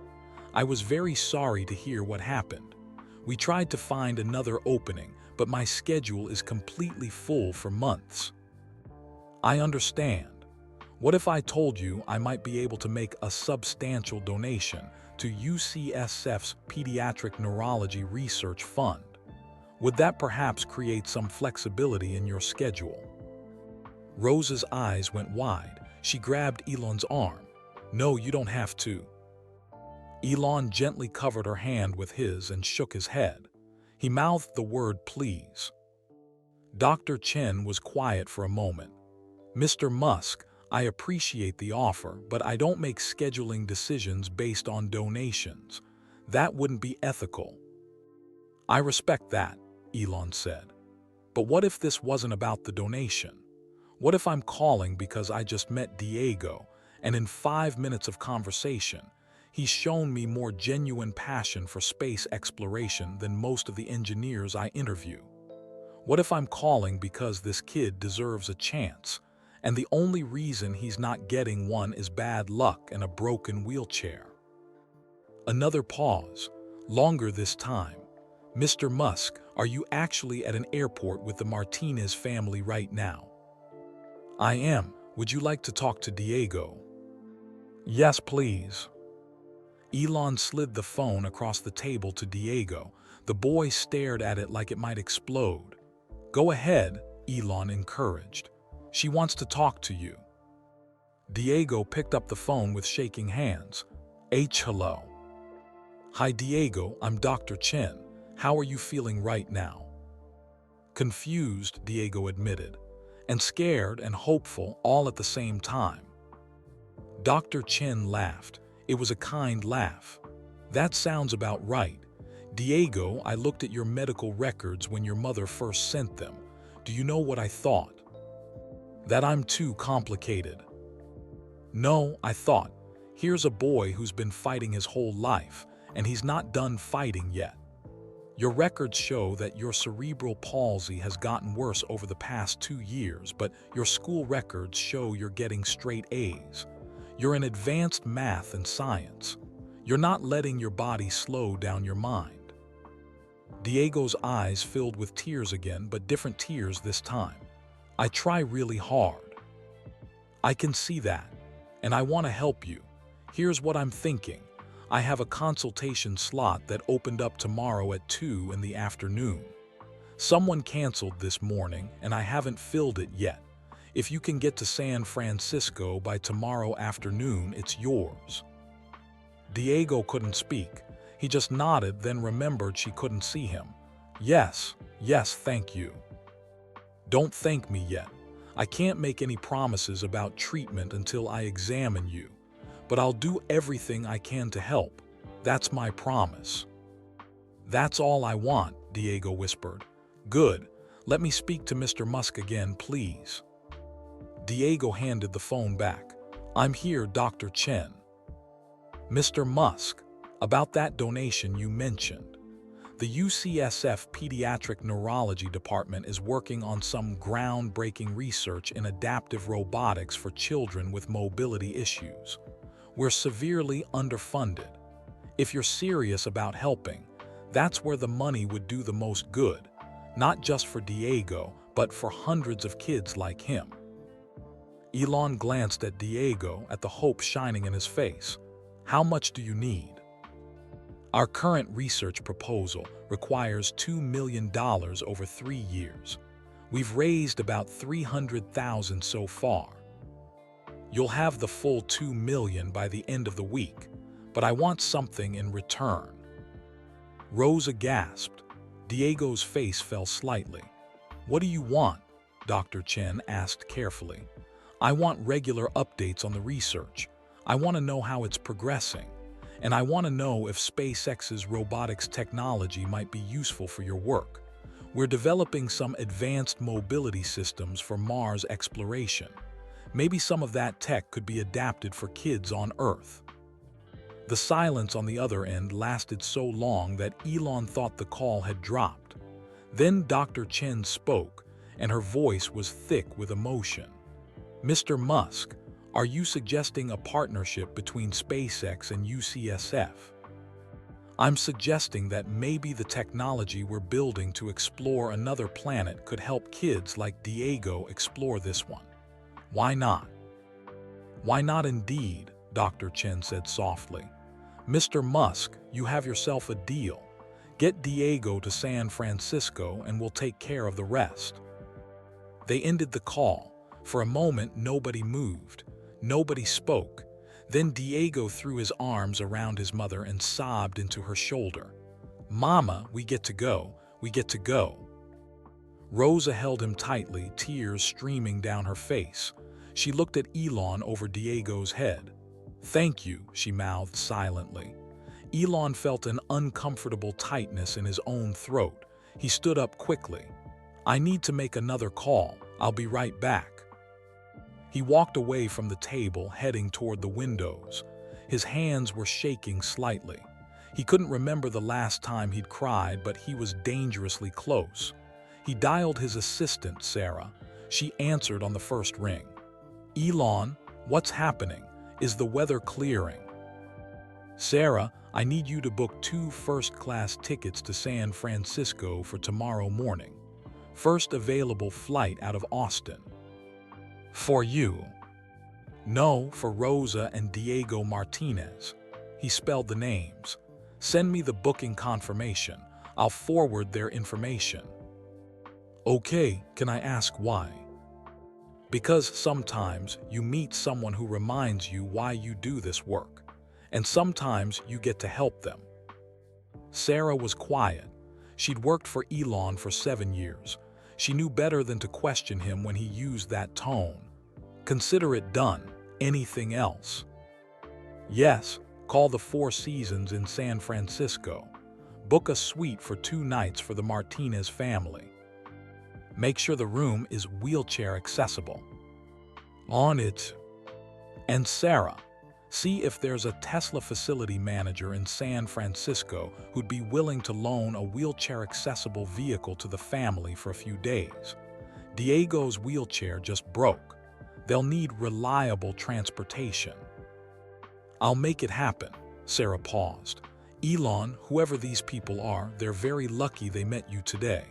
I was very sorry to hear what happened. We tried to find another opening, but my schedule is completely full for months." "I understand. What if I told you I might be able to make a substantial donation to UCSF's Pediatric Neurology Research Fund? Would that perhaps create some flexibility in your schedule?" Rosa's eyes went wide. She grabbed Elon's arm. "No, you don't have to." Elon gently covered her hand with his and shook his head. He mouthed the word "please." Dr. Chen was quiet for a moment. "Mr. Musk, I appreciate the offer, but I don't make scheduling decisions based on donations. That wouldn't be ethical." "I respect that," Elon said. "But what if this wasn't about the donation? What if I'm calling because I just met Diego, and in 5 minutes of conversation, he's shown me more genuine passion for space exploration than most of the engineers I interview? What if I'm calling because this kid deserves a chance, and the only reason he's not getting one is bad luck and a broken wheelchair?" Another pause, longer this time. "Mr. Musk, are you actually at an airport with the Martinez family right now?" "I am. Would you like to talk to Diego?" "Yes, please." Elon slid the phone across the table to Diego. The boy stared at it like it might explode. Go ahead, Elon encouraged. She wants to talk to you. Diego picked up the phone with shaking hands. Hello. Hi Diego, I'm Dr. Chen. How are you feeling right now? Confused, Diego admitted, and scared and hopeful all at the same time. Dr. Chen laughed. It was a kind laugh. That sounds about right. Diego, I looked at your medical records when your mother first sent them. Do you know what I thought? That I'm too complicated. No, I thought, here's a boy who's been fighting his whole life, and he's not done fighting yet. Your records show that your cerebral palsy has gotten worse over the past 2 years, but your school records show you're getting straight A's. You're in advanced math and science. You're not letting your body slow down your mind. Diego's eyes filled with tears again, but different tears this time. I try really hard. I can see that, and I want to help you. Here's what I'm thinking. I have a consultation slot that opened up tomorrow at 2 in the afternoon. Someone canceled this morning, and I haven't filled it yet. If you can get to San Francisco by tomorrow afternoon, it's yours. Diego couldn't speak. He just nodded, then remembered she couldn't see him. Yes, thank you. Don't thank me yet. I can't make any promises about treatment until I examine you, but I'll do everything I can to help. That's my promise. That's all I want, Diego whispered. Good. Let me speak to Mr. Musk again, please. Diego handed the phone back. I'm here, Dr. Chen. Mr. Musk, about that donation you mentioned. The UCSF Pediatric Neurology Department is working on some groundbreaking research in adaptive robotics for children with mobility issues. We're severely underfunded. If you're serious about helping, that's where the money would do the most good, not just for Diego, but for hundreds of kids like him. Elon glanced at Diego, at the hope shining in his face. How much do you need? Our current research proposal requires $2 million over 3 years. We've raised about $300,000 so far. You'll have the full $2 million by the end of the week, but I want something in return. Rosa gasped. Diego's face fell slightly. What do you want? Dr. Chen asked carefully. I want regular updates on the research. I want to know how it's progressing. And I want to know if SpaceX's robotics technology might be useful for your work. We're developing some advanced mobility systems for Mars exploration. Maybe some of that tech could be adapted for kids on Earth. The silence on the other end lasted so long that Elon thought the call had dropped. Then Dr. Chen spoke, and her voice was thick with emotion. Mr. Musk, are you suggesting a partnership between SpaceX and UCSF? I'm suggesting that maybe the technology we're building to explore another planet could help kids like Diego explore this one. Why not? Why not indeed, Dr. Chen said softly. Mr. Musk, you have yourself a deal. Get Diego to San Francisco and we'll take care of the rest. They ended the call. For a moment, nobody moved. Nobody spoke. Then Diego threw his arms around his mother and sobbed into her shoulder. Mama, we get to go. We get to go. Rosa held him tightly, tears streaming down her face. She looked at Elon over Diego's head. Thank you, she mouthed silently. Elon felt an uncomfortable tightness in his own throat. He stood up quickly. I need to make another call. I'll be right back. He walked away from the table, heading toward the windows. His hands were shaking slightly. He couldn't remember the last time he'd cried, but he was dangerously close. He dialed his assistant, Sarah. She answered on the first ring. Elon, what's happening? Is the weather clearing? Sarah, I need you to book 2 first-class tickets to San Francisco for tomorrow morning. First available flight out of Austin. For you. No, for Rosa and Diego Martinez. He spelled the names. Send me the booking confirmation. I'll forward their information. Okay, can I ask why? Because sometimes you meet someone who reminds you why you do this work, and sometimes you get to help them. Sarah was quiet. She'd worked for Elon for 7 years. She knew better than to question him when he used that tone. Consider it done. Anything else? Yes, call the Four Seasons in San Francisco. Book a suite for 2 nights for the Martinez family. Make sure the room is wheelchair accessible. On it. And Sarah, see if there's a Tesla facility manager in San Francisco who'd be willing to loan a wheelchair-accessible vehicle to the family for a few days. Diego's wheelchair just broke. They'll need reliable transportation. I'll make it happen, Sarah paused. Elon, whoever these people are, they're very lucky they met you today.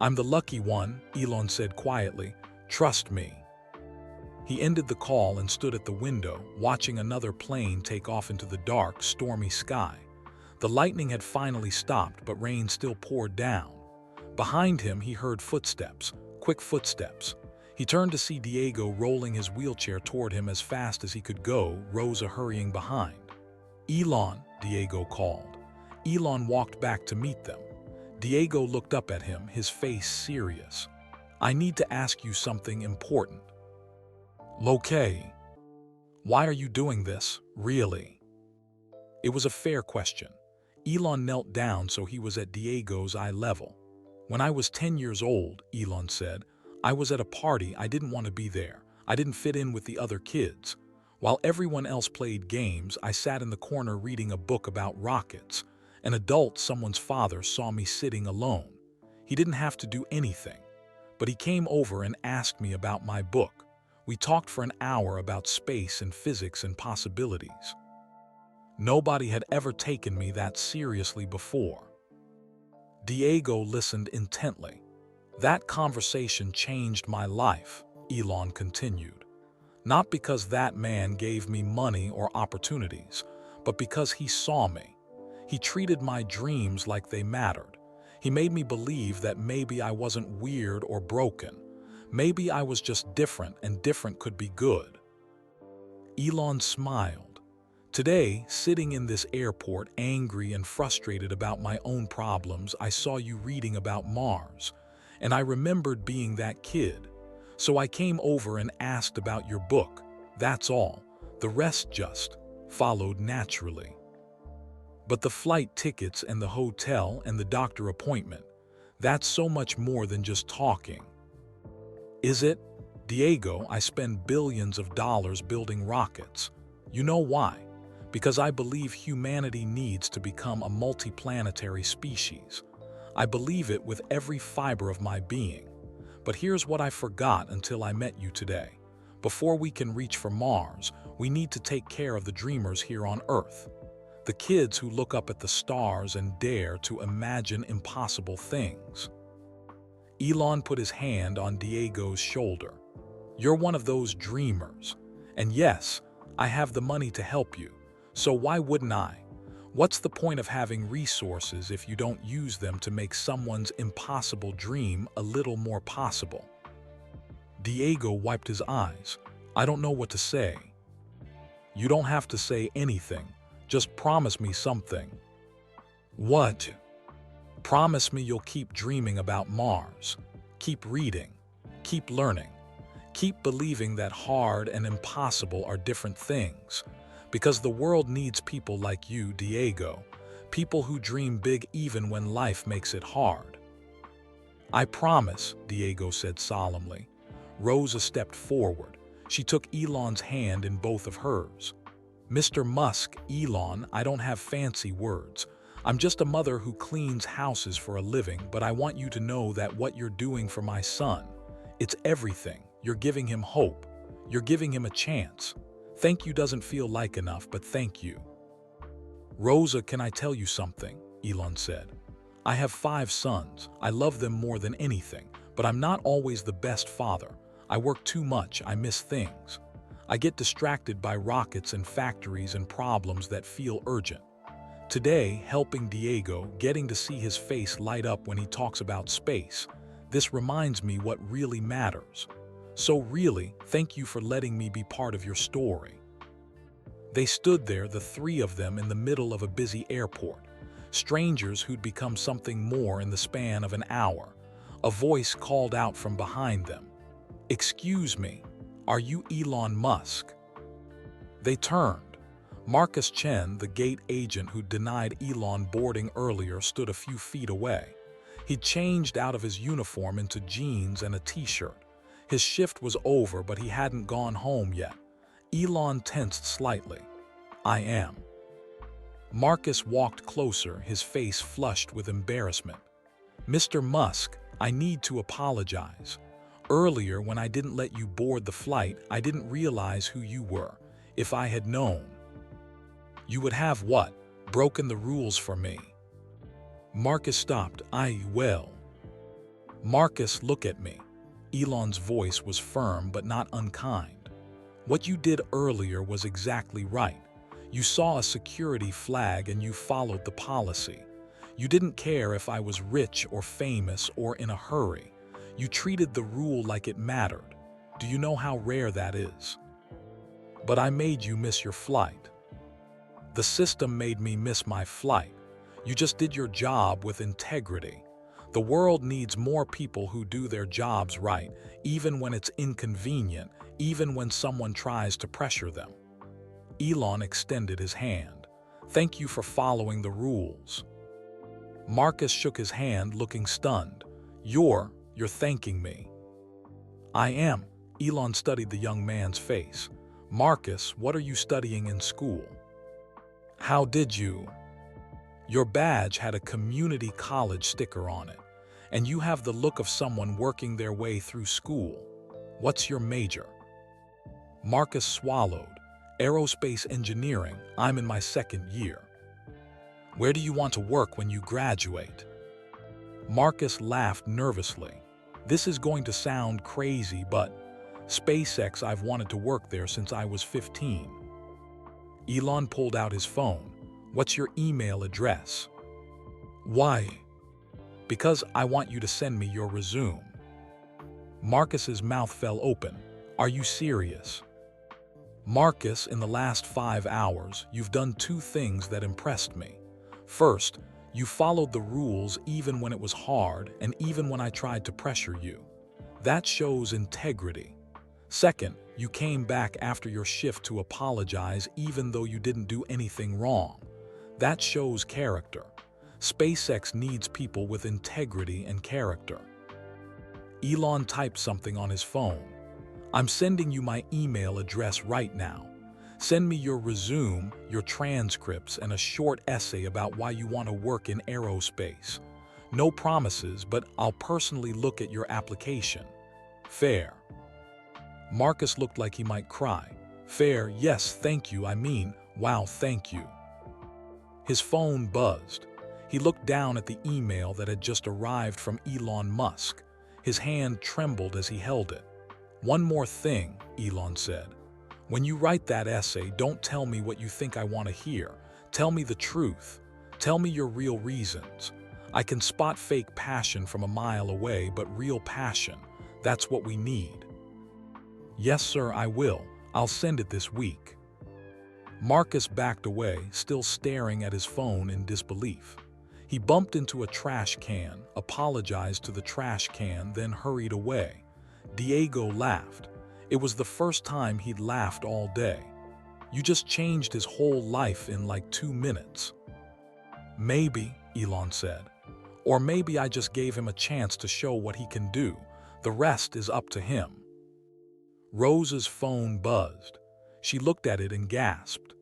I'm the lucky one, Elon said quietly. Trust me. He ended the call and stood at the window, watching another plane take off into the dark, stormy sky. The lightning had finally stopped, but rain still poured down. Behind him, he heard footsteps, quick footsteps. He turned to see Diego rolling his wheelchair toward him as fast as he could go, Rosa hurrying behind. Elon, Diego called. Elon walked back to meet them. Diego looked up at him, his face serious. I need to ask you something important. Okay. Why are you doing this, really? It was a fair question. Elon knelt down so he was at Diego's eye level. When I was 10 years old, Elon said, I was at a party. I didn't want to be there. I didn't fit in with the other kids. While everyone else played games, I sat in the corner reading a book about rockets. An adult, someone's father, saw me sitting alone. He didn't have to do anything, but he came over and asked me about my book. We talked for an hour about space and physics and possibilities. Nobody had ever taken me that seriously before. Diego listened intently. That conversation changed my life, Elon continued. Not because that man gave me money or opportunities, but because he saw me. He treated my dreams like they mattered. He made me believe that maybe I wasn't weird or broken. Maybe I was just different, and different could be good. Elon smiled. Today, sitting in this airport, angry and frustrated about my own problems, I saw you reading about Mars, and I remembered being that kid. So I came over and asked about your book. That's all. The rest just followed naturally. But the flight tickets and the hotel and the doctor appointment, that's so much more than just talking. Is it? Diego, I spend billions of dollars building rockets. You know why? Because I believe humanity needs to become a multiplanetary species. I believe it with every fiber of my being. But here's what I forgot until I met you today. Before we can reach for Mars, we need to take care of the dreamers here on Earth. The kids who look up at the stars and dare to imagine impossible things. Elon put his hand on Diego's shoulder. You're one of those dreamers. And yes, I have the money to help you. So why wouldn't I? What's the point of having resources if you don't use them to make someone's impossible dream a little more possible? Diego wiped his eyes. I don't know what to say. You don't have to say anything. Just promise me something. What? Promise me you'll keep dreaming about Mars. Keep reading. Keep learning. Keep believing that hard and impossible are different things. Because the world needs people like you, Diego. People who dream big even when life makes it hard. I promise, Diego said solemnly. Rosa stepped forward. She took Elon's hand in both of hers. Mr. Musk, Elon, I don't have fancy words. I'm just a mother who cleans houses for a living, but I want you to know that what you're doing for my son, it's everything. You're giving him hope. You're giving him a chance. Thank you doesn't feel like enough, but thank you. Rosa, can I tell you something? Elon said. I have 5 sons. I love them more than anything, but I'm not always the best father. I work too much. I miss things. I get distracted by rockets and factories and problems that feel urgent. Today, helping Diego, getting to see his face light up when he talks about space, This reminds me what really matters. So really, thank you for letting me be part of your story." They stood there, the three of them, in the middle of a busy airport, strangers who'd become something more in the span of an hour. A voice called out from behind them, "Excuse me, are you Elon Musk?" They turned. Marcus Chen, the gate agent who denied Elon boarding earlier, stood a few feet away. He'd changed out of his uniform into jeans and a t-shirt. His shift was over, but he hadn't gone home yet. Elon tensed slightly. "I am." Marcus walked closer, his face flushed with embarrassment. "Mr. Musk, I need to apologize. Earlier, when I didn't let you board the flight, I didn't realize who you were. If I had known." "You would have what? Broken the rules for me?" Marcus stopped. Well. "Marcus, look at me." Elon's voice was firm but not unkind. "What you did earlier was exactly right. You saw a security flag and you followed the policy. You didn't care if I was rich or famous or in a hurry. You treated the rule like it mattered. Do you know how rare that is? But I made you miss your flight." "The system made me miss my flight. You just did your job with integrity. The world needs more people who do their jobs right, even when it's inconvenient, even when someone tries to pressure them." Elon extended his hand. "Thank you for following the rules." Marcus shook his hand, looking stunned. You're thanking me." "I am." Elon studied the young man's face. "Marcus, what are you studying in school?" "How did you?" "Your badge had a community college sticker on it, and you have the look of someone working their way through school. What's your major?" Marcus swallowed. "Aerospace engineering. I'm in my second year." "Where do you want to work when you graduate?" Marcus laughed nervously. "This is going to sound crazy, but SpaceX. I've wanted to work there since I was 15. Elon pulled out his phone. "What's your email address?" "Why?" "Because I want you to send me your resume." Marcus's mouth fell open. "Are you serious?" "Marcus, in the last 5 hours, you've done 2 things that impressed me. First, you followed the rules even when it was hard and even when I tried to pressure you. That shows integrity. Second, you came back after your shift to apologize even though you didn't do anything wrong. That shows character. SpaceX needs people with integrity and character." Elon typed something on his phone. "I'm sending you my email address right now. Send me your resume, your transcripts, and a short essay about why you want to work in aerospace. No promises, but I'll personally look at your application. Fair?" Marcus looked like he might cry. "Fair, yes, thank you. Wow, thank you." His phone buzzed. He looked down at the email that had just arrived from Elon Musk. His hand trembled as he held it. "One more thing," Elon said. "When you write that essay, don't tell me what you think I want to hear. Tell me the truth. Tell me your real reasons. I can spot fake passion from a mile away, but real passion, that's what we need." "Yes, sir, I will. I'll send it this week." Marcus backed away, still staring at his phone in disbelief. He bumped into a trash can, apologized to the trash can, then hurried away. Diego laughed. It was the first time he'd laughed all day. "You just changed his whole life in like 2 minutes." "Maybe," Elon said. "Or maybe I just gave him a chance to show what he can do. The rest is up to him." Rose's phone buzzed. She looked at it and gasped.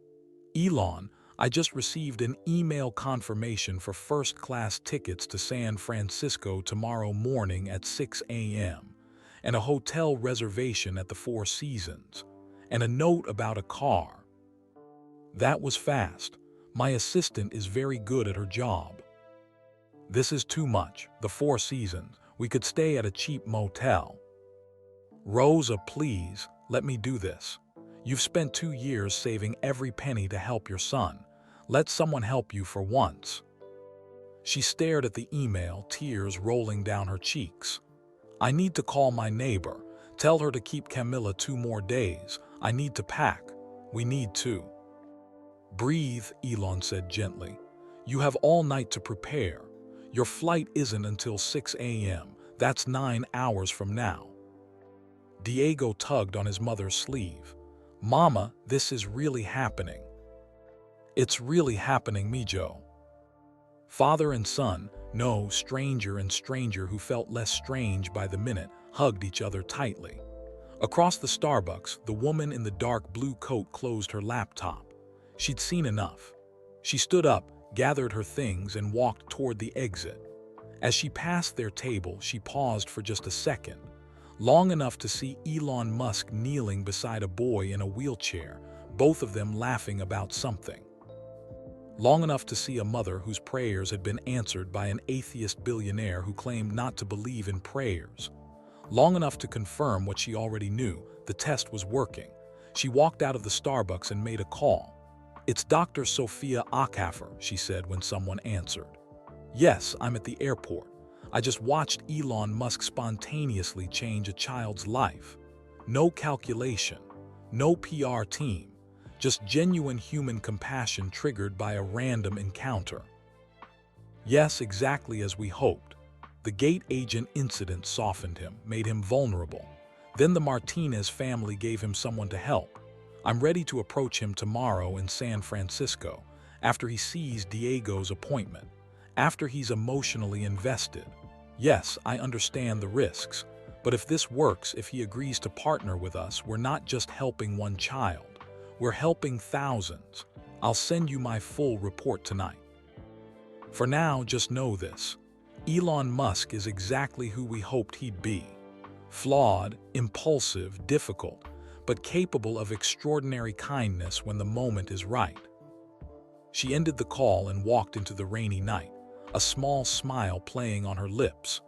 "Elon, I just received an email confirmation for first-class tickets to San Francisco tomorrow morning at 6 a.m., and a hotel reservation at the Four Seasons, and a note about a car." That was fast. "My assistant is very good at her job." "This is too much. The Four Seasons. We could stay at a cheap motel." "Rosa, please, let me do this. You've spent 2 years saving every penny to help your son. Let someone help you for once." She stared at the email, tears rolling down her cheeks. I need to call my neighbor. Tell her to keep Camilla 2 more days. I need to pack. We need to. Breathe, Elon said gently. You have all night to prepare. Your flight isn't until 6 a.m. That's 9 hours from now. Diego tugged on his mother's sleeve. Mama, this is really happening. It's really happening, Mijo. Father and son, no, stranger and stranger who felt less strange by the minute, hugged each other tightly. Across the Starbucks, the woman in the dark blue coat closed her laptop. She'd seen enough. She stood up, gathered her things, and walked toward the exit. As she passed their table, she paused for just a second, long enough to see Elon Musk kneeling beside a boy in a wheelchair, both of them laughing about something. Long enough to see a mother whose prayers had been answered by an atheist billionaire who claimed not to believe in prayers. Long enough to confirm what she already knew, the test was working. She walked out of the Starbucks and made a call. It's Dr. Sophia Ackafer, she said when someone answered. Yes, I'm at the airport. I just watched Elon Musk spontaneously change a child's life. No calculation, no PR team, just genuine human compassion triggered by a random encounter. Yes, exactly as we hoped. The gate agent incident softened him, made him vulnerable. Then the Martinez family gave him someone to help. I'm ready to approach him tomorrow in San Francisco, after he sees Diego's appointment, after he's emotionally invested. Yes, I understand the risks, but if this works, if he agrees to partner with us, we're not just helping one child. We're helping thousands. I'll send you my full report tonight. For now, just know this. Elon Musk is exactly who we hoped he'd be. Flawed, impulsive, difficult, but capable of extraordinary kindness when the moment is right. She ended the call and walked into the rainy night, a small smile playing on her lips.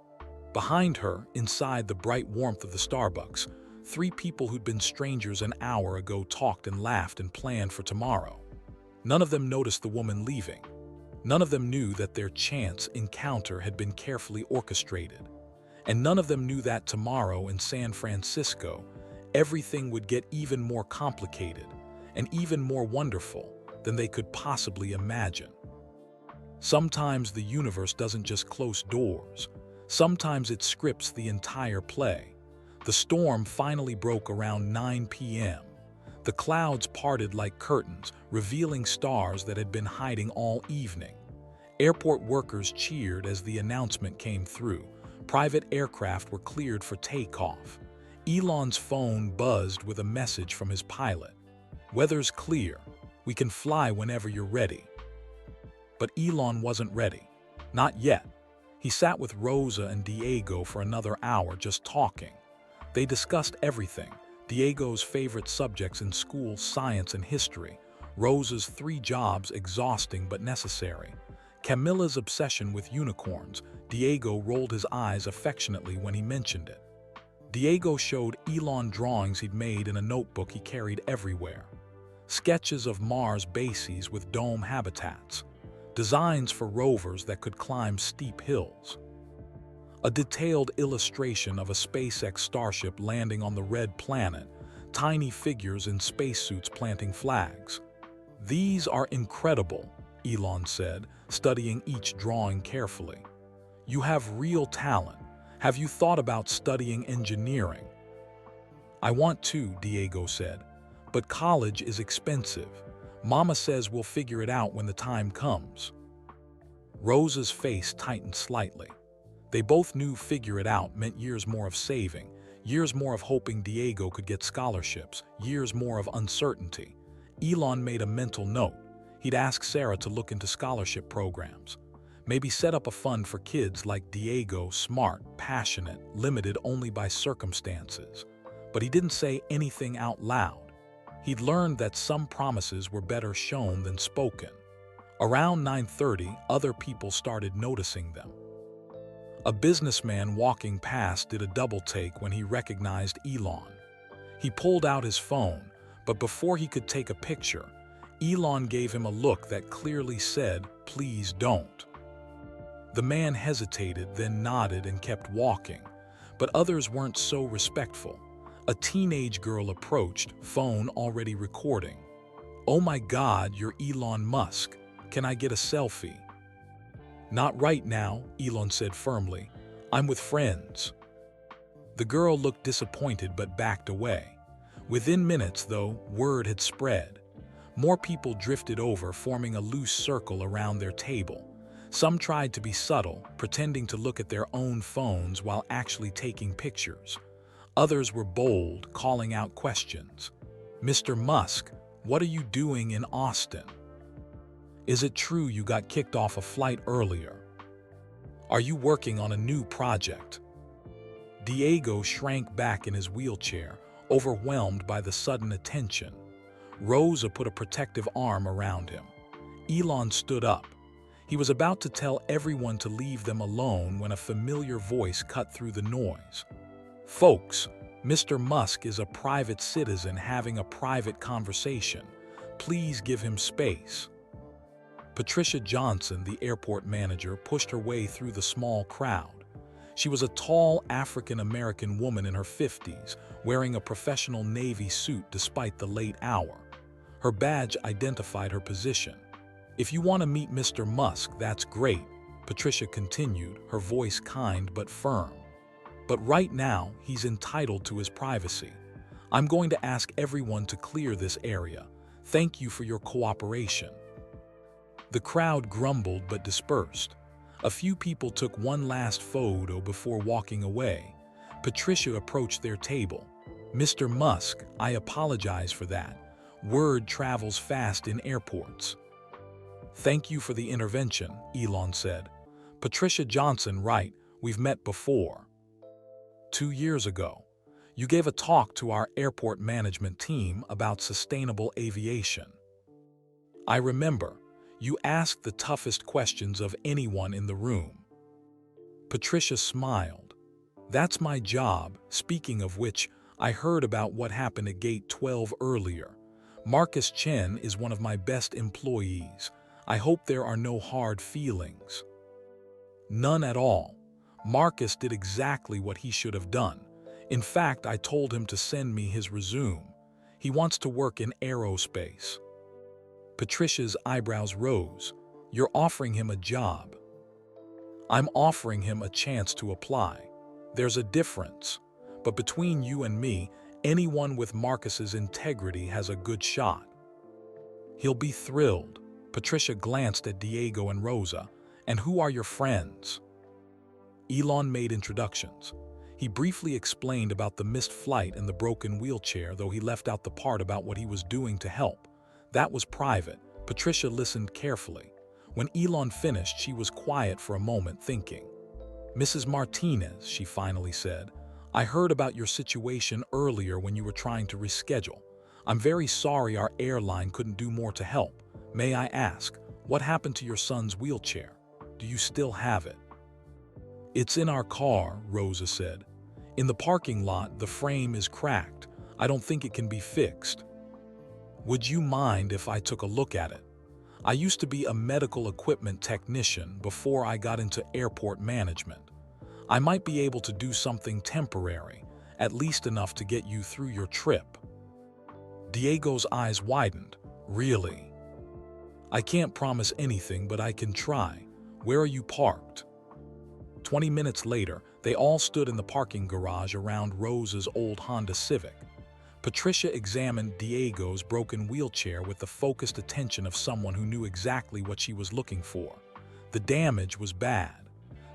Behind her, inside the bright warmth of the Starbucks, 3 people who'd been strangers an hour ago talked and laughed and planned for tomorrow. None of them noticed the woman leaving. None of them knew that their chance encounter had been carefully orchestrated. And none of them knew that tomorrow in San Francisco, everything would get even more complicated and even more wonderful than they could possibly imagine. Sometimes the universe doesn't just close doors. Sometimes it scripts the entire play. The storm finally broke around 9 p.m. The clouds parted like curtains, revealing stars that had been hiding all evening. Airport workers cheered as the announcement came through. Private aircraft were cleared for takeoff. Elon's phone buzzed with a message from his pilot. Weather's clear. We can fly whenever you're ready. But Elon wasn't ready. Not yet. He sat with Rosa and Diego for another hour just talking. They discussed everything. Diego's favorite subjects in school, science and history. Rosa's 3 jobs, exhausting but necessary. Camilla's obsession with unicorns. Diego rolled his eyes affectionately when he mentioned it. Diego showed Elon drawings he'd made in a notebook he carried everywhere. Sketches of Mars bases with dome habitats. Designs for rovers that could climb steep hills. A detailed illustration of a SpaceX Starship landing on the red planet, tiny figures in spacesuits planting flags. These are incredible, Elon said, studying each drawing carefully. You have real talent. Have you thought about studying engineering? I want to, Diego said, but college is expensive. Mama says we'll figure it out when the time comes. Rosa's face tightened slightly. They both knew figure it out meant years more of saving, years more of hoping Diego could get scholarships, years more of uncertainty. Elon made a mental note. He'd ask Sarah to look into scholarship programs. Maybe set up a fund for kids like Diego, smart, passionate, limited only by circumstances. But he didn't say anything out loud. He'd learned that some promises were better shown than spoken. Around 9:30, other people started noticing them. A businessman walking past did a double take when he recognized Elon. He pulled out his phone, but before he could take a picture, Elon gave him a look that clearly said, "Please don't." The man hesitated, then nodded and kept walking. but others weren't so respectful. A teenage girl approached, phone already recording. "Oh my God, you're Elon Musk. Can I get a selfie?" "Not right now," Elon said firmly. "I'm with friends." The girl looked disappointed but backed away. Within minutes, though, word had spread. More people drifted over, forming a loose circle around their table. Some tried to be subtle, pretending to look at their own phones while actually taking pictures. Others were bold, calling out questions. "Mr. Musk, what are you doing in Austin? Is it true you got kicked off a flight earlier? Are you working on a new project?" Diego shrank back in his wheelchair, overwhelmed by the sudden attention. Rosa put a protective arm around him. Elon stood up. He was about to tell everyone to leave them alone when a familiar voice cut through the noise. "Folks, Mr. Musk is a private citizen having a private conversation. Please give him space." Patricia Johnson, the airport manager, pushed her way through the small crowd. She was a tall African-American woman in her 50s, wearing a professional Navy suit despite the late hour. Her badge identified her position. "If you want to meet Mr. Musk, that's great," Patricia continued, her voice kind but firm. "But right now, he's entitled to his privacy. I'm going to ask everyone to clear this area. Thank you for your cooperation." The crowd grumbled but dispersed. A few people took one last photo before walking away. Patricia approached their table. "Mr. Musk, I apologize for that. Word travels fast in airports." "Thank you for the intervention," Elon said. "Patricia Johnson, right, we've met before. 2 years ago, you gave a talk to our airport management team about sustainable aviation. I remember, you asked the toughest questions of anyone in the room." Patricia smiled. "That's my job. Speaking of which, I heard about what happened at Gate 12 earlier. Marcus Chen is one of my best employees. I hope there are no hard feelings." "None at all. Marcus did exactly what he should have done. In fact, I told him to send me his resume. He wants to work in aerospace." Patricia's eyebrows rose. "You're offering him a job." "I'm offering him a chance to apply. There's a difference. But between you and me, anyone with Marcus's integrity has a good shot." "He'll be thrilled." Patricia glanced at Diego and Rosa. "And who are your friends?" Elon made introductions. He briefly explained about the missed flight and the broken wheelchair, though he left out the part about what he was doing to help. That was private. Patricia listened carefully. When Elon finished, she was quiet for a moment, thinking. "Mrs. Martinez," she finally said, "I heard about your situation earlier when you were trying to reschedule. I'm very sorry our airline couldn't do more to help. May I ask, what happened to your son's wheelchair? Do you still have it?" "It's in our car," Rosa said. "In the parking lot, the frame is cracked. I don't think it can be fixed. Would you mind if I took a look at it? I used to be a medical equipment technician before I got into airport management. I might be able to do something temporary, at least enough to get you through your trip." Diego's eyes widened. "Really? I can't promise anything, but I can try. Where are you parked?" 20 minutes later, they all stood in the parking garage around Rosa's old Honda Civic. Patricia examined Diego's broken wheelchair with the focused attention of someone who knew exactly what she was looking for. The damage was bad.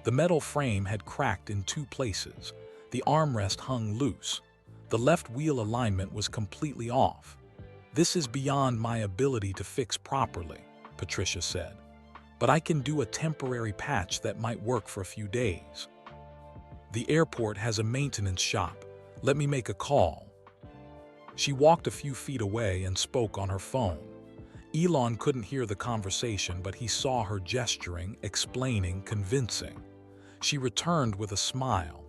The metal frame had cracked in 2 places. The armrest hung loose. The left wheel alignment was completely off. "This is beyond my ability to fix properly," Patricia said. "But I can do a temporary patch that might work for a few days. The airport has a maintenance shop. Let me make a call." She walked a few feet away and spoke on her phone. Elon couldn't hear the conversation, but he saw her gesturing, explaining, convincing. She returned with a smile.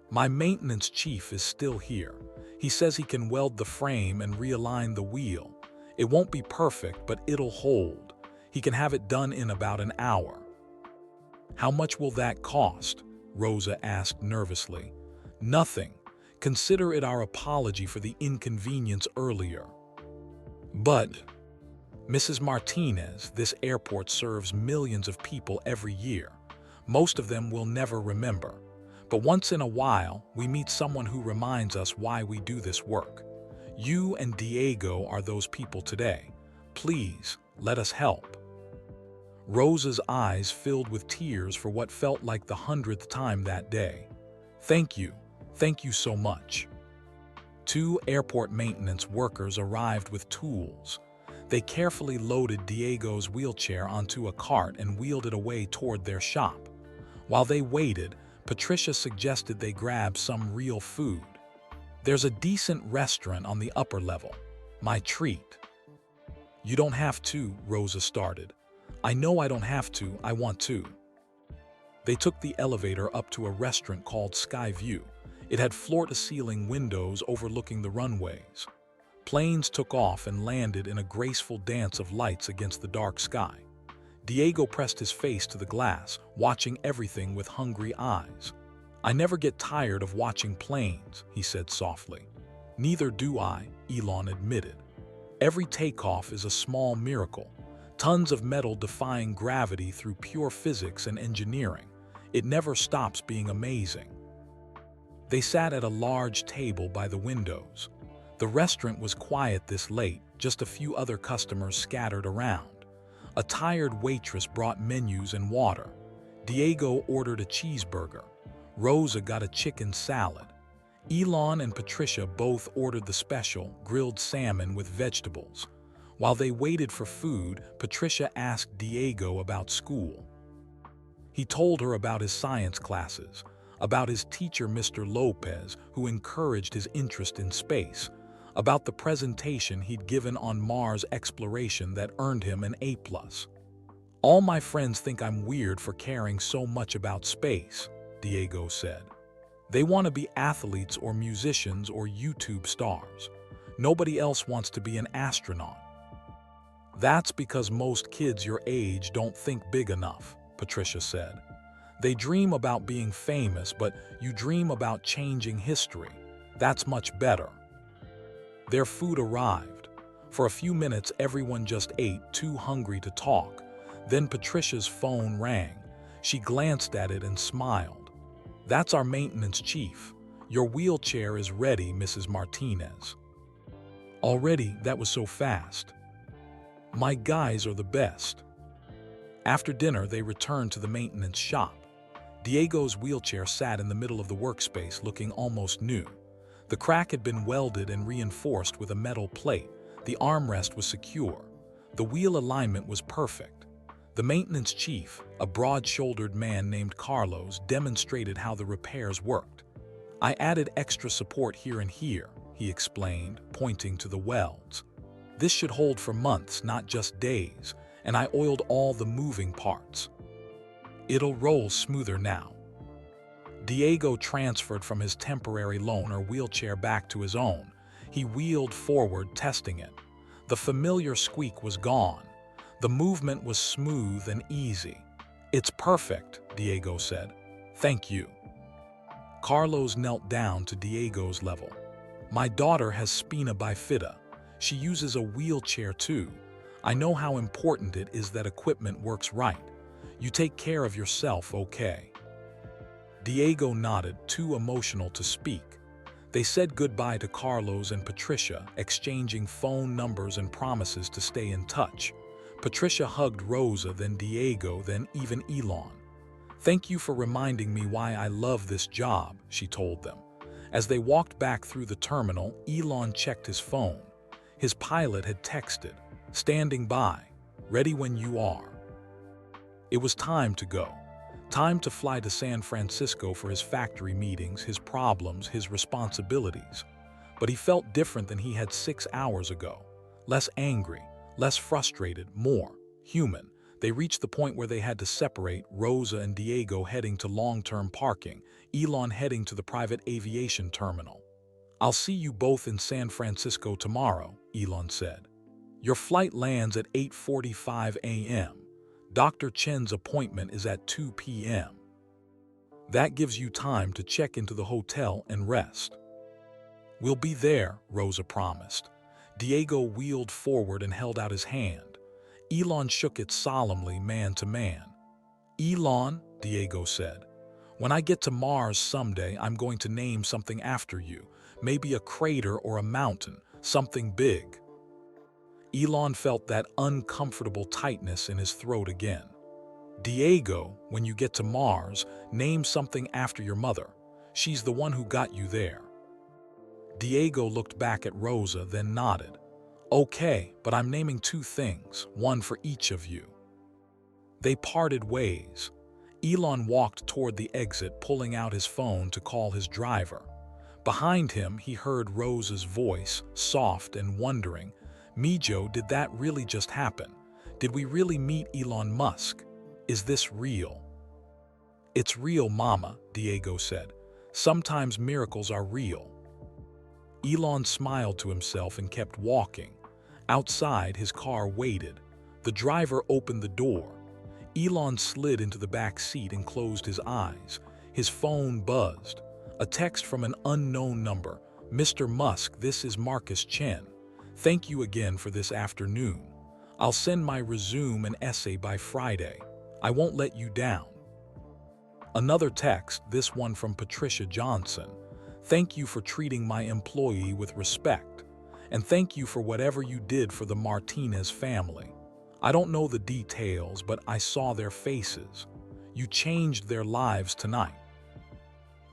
"My maintenance chief is still here. He says he can weld the frame and realign the wheel. It won't be perfect, but it'll hold. He can have it done in about an hour." "How much will that cost?" Rosa asked nervously. Nothing. Consider it our apology for the inconvenience earlier. But, Mrs. Martinez, this airport serves millions of people every year. Most of them will never remember. But once in a while, we meet someone who reminds us why we do this work. You and Diego are those people today. Please, let us help. Rosa's eyes filled with tears for what felt like the 100th time that day. Thank you so much. Two airport maintenance workers arrived with tools. They carefully loaded Diego's wheelchair onto a cart and wheeled it away toward their shop. While they waited, Patricia suggested they grab some real food. There's a decent restaurant on the upper level. My treat. You don't have to, Rosa started. I know I don't have to, I want to. They took the elevator up to a restaurant called Skyview. It had floor-to-ceiling windows overlooking the runways. Planes took off and landed in a graceful dance of lights against the dark sky. Diego pressed his face to the glass, watching everything with hungry eyes. I never get tired of watching planes, he said softly. Neither do I, Elon admitted. Every takeoff is a small miracle. Tons of metal defying gravity through pure physics and engineering. It never stops being amazing. They sat at a large table by the windows. The restaurant was quiet this late, just a few other customers scattered around. A tired waitress brought menus and water. Diego ordered a cheeseburger. Rosa got a chicken salad. Elon and Patricia both ordered the special, grilled salmon with vegetables. While they waited for food, Patricia asked Diego about school. He told her about his science classes, about his teacher Mr. Lopez, who encouraged his interest in space, about the presentation he'd given on Mars exploration that earned him an A+. All my friends think I'm weird for caring so much about space, Diego said. They want to be athletes or musicians or YouTube stars. Nobody else wants to be an astronaut. That's because most kids your age don't think big enough, Patricia said. They dream about being famous, but you dream about changing history. That's much better. Their food arrived. For a few minutes, everyone just ate, too hungry to talk. Then Patricia's phone rang. She glanced at it and smiled. That's our maintenance chief. Your wheelchair is ready, Mrs. Martinez. Already, that was so fast. My guys are the best. After dinner, they returned to the maintenance shop. Diego's wheelchair sat in the middle of the workspace, looking almost new. The crack had been welded and reinforced with a metal plate. The armrest was secure. The wheel alignment was perfect. The maintenance chief, a broad-shouldered man named Carlos, demonstrated how the repairs worked. I added extra support here and here, he explained, pointing to the welds. This should hold for months, not just days, and I oiled all the moving parts. It'll roll smoother now. Diego transferred from his temporary loaner wheelchair back to his own. He wheeled forward, testing it. The familiar squeak was gone. The movement was smooth and easy. It's perfect, Diego said. Thank you. Carlos knelt down to Diego's level. My daughter has spina bifida. She uses a wheelchair too. I know how important it is that equipment works right. You take care of yourself, okay? Diego nodded, too emotional to speak. They said goodbye to Carlos and Patricia, exchanging phone numbers and promises to stay in touch. Patricia hugged Rosa, then Diego, then even Elon. Thank you for reminding me why I love this job, she told them. As they walked back through the terminal, Elon checked his phone. His pilot had texted, standing by, ready when you are. It was time to go. Time to fly to San Francisco for his factory meetings, his problems, his responsibilities. But he felt different than he had 6 hours ago. Less angry, less frustrated, more human. They reached the point where they had to separate, Rosa and Diego heading to long-term parking, Elon heading to the private aviation terminal. I'll see you both in San Francisco tomorrow, Elon said. Your flight lands at 8:45 a.m. Dr. Chen's appointment is at 2 p.m. That gives you time to check into the hotel and rest." "We'll be there," Rosa promised. Diego wheeled forward and held out his hand. Elon shook it solemnly, man to man. "Elon," Diego said, "when I get to Mars someday, I'm going to name something after you. Maybe a crater or a mountain, something big." Elon felt that uncomfortable tightness in his throat again. "Diego, when you get to Mars, name something after your mother. She's the one who got you there." Diego looked back at Rosa, then nodded. "Okay, but I'm naming 2 things, one for each of you." They parted ways. Elon walked toward the exit, pulling out his phone to call his driver. Behind him, he heard Rosa's voice, soft and wondering. "Mijo, did that really just happen? Did we really meet Elon Musk? Is this real?" "It's real, Mama," Diego said. "Sometimes miracles are real." Elon smiled to himself and kept walking. Outside, his car waited. The driver opened the door. Elon slid into the back seat and closed his eyes. His phone buzzed. A text from an unknown number. "Mr. Musk, this is Marcus Chen. Thank you again for this afternoon. I'll send my resume and essay by Friday. I won't let you down." Another text, this one from Patricia Johnson. "Thank you for treating my employee with respect. And thank you for whatever you did for the Martinez family. I don't know the details, but I saw their faces. You changed their lives tonight."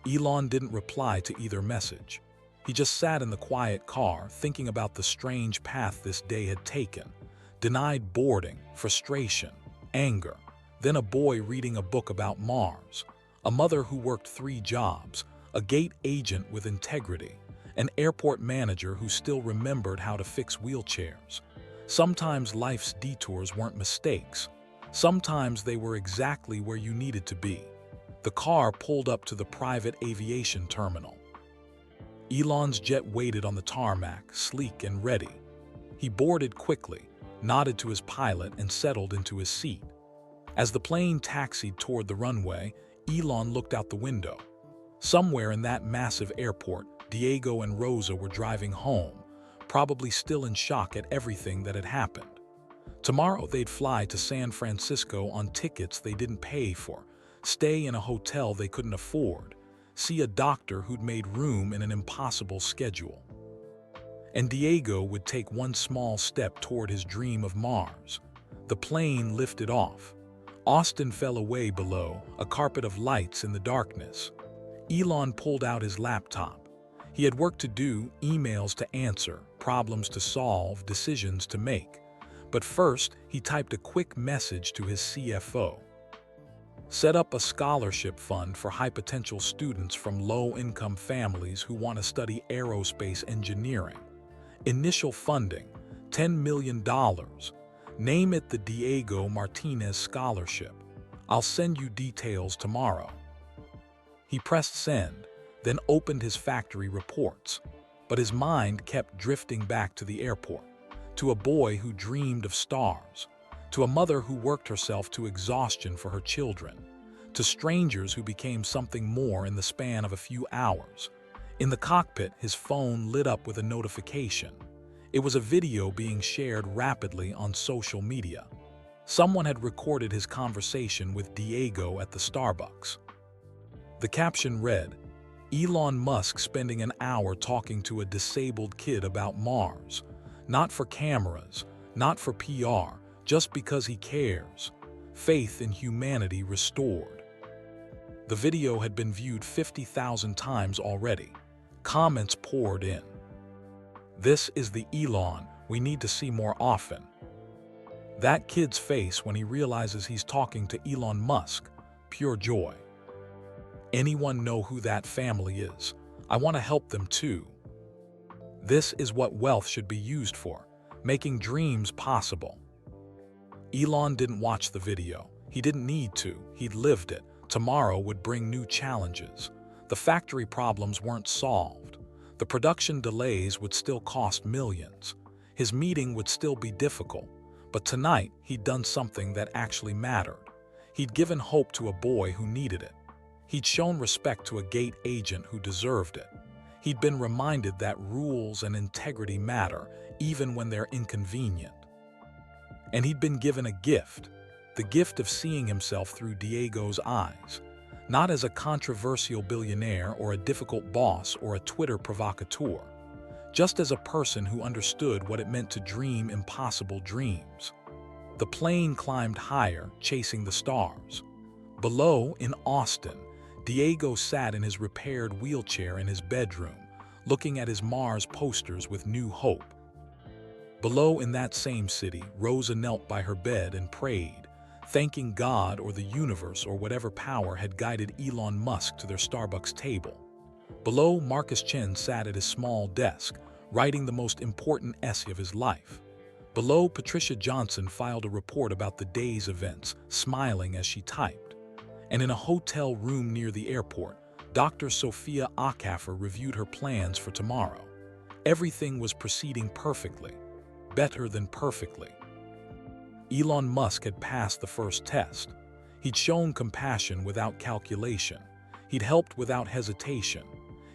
Elon didn't reply to either message. He just sat in the quiet car, thinking about the strange path this day had taken. Denied boarding, frustration, anger. Then a boy reading a book about Mars. A mother who worked 3 jobs. A gate agent with integrity. An airport manager who still remembered how to fix wheelchairs. Sometimes life's detours weren't mistakes. Sometimes they were exactly where you needed to be. The car pulled up to the private aviation terminal. Elon's jet waited on the tarmac, sleek and ready. He boarded quickly, nodded to his pilot, and settled into his seat. As the plane taxied toward the runway, Elon looked out the window. Somewhere in that massive airport, Diego and Rosa were driving home, probably still in shock at everything that had happened. Tomorrow they'd fly to San Francisco on tickets they didn't pay for, stay in a hotel they couldn't afford, see a doctor who'd made room in an impossible schedule. And Diego would take one small step toward his dream of Mars. The plane lifted off. Austin fell away below, a carpet of lights in the darkness. Elon pulled out his laptop. He had work to do, emails to answer, problems to solve, decisions to make. But first, he typed a quick message to his CFO. "Set up a scholarship fund for high-potential students from low-income families who want to study aerospace engineering. Initial funding, $10 million. Name it the Diego Martinez Scholarship. I'll send you details tomorrow." He pressed send, then opened his factory reports. But his mind kept drifting back to the airport, to a boy who dreamed of stars, to a mother who worked herself to exhaustion for her children, to strangers who became something more in the span of a few hours. In the cockpit, his phone lit up with a notification. It was a video being shared rapidly on social media. Someone had recorded his conversation with Diego at the Starbucks. The caption read, "Elon Musk spending an hour talking to a disabled kid about Mars. Not for cameras, not for PR, just because he cares. Faith in humanity restored." The video had been viewed 50,000 times already. Comments poured in. "This is the Elon we need to see more often." That kid's face when he realizes he's talking to Elon Musk, pure joy. "Anyone know who that family is? I want to help them too." This is what wealth should be used for, making dreams possible. Elon didn't watch the video. He didn't need to. He'd lived it. Tomorrow would bring new challenges. The factory problems weren't solved. The production delays would still cost millions. His meeting would still be difficult. But tonight, he'd done something that actually mattered. He'd given hope to a boy who needed it. He'd shown respect to a gate agent who deserved it. He'd been reminded that rules and integrity matter, even when they're inconvenient. And he'd been given a gift, the gift of seeing himself through Diego's eyes, not as a controversial billionaire or a difficult boss or a Twitter provocateur, just as a person who understood what it meant to dream impossible dreams. The plane climbed higher, chasing the stars. Below, in Austin, Diego sat in his repaired wheelchair in his bedroom, looking at his Mars posters with new hope. Below in that same city, Rosa knelt by her bed and prayed, thanking God or the universe or whatever power had guided Elon Musk to their Starbucks table. Below, Marcus Chen sat at his small desk, writing the most important essay of his life. Below, Patricia Johnson filed a report about the day's events, smiling as she typed. And in a hotel room near the airport, Dr. Sophia Acaffer reviewed her plans for tomorrow. Everything was proceeding perfectly, better than perfectly. Elon Musk had passed the first test. He'd shown compassion without calculation. He'd helped without hesitation.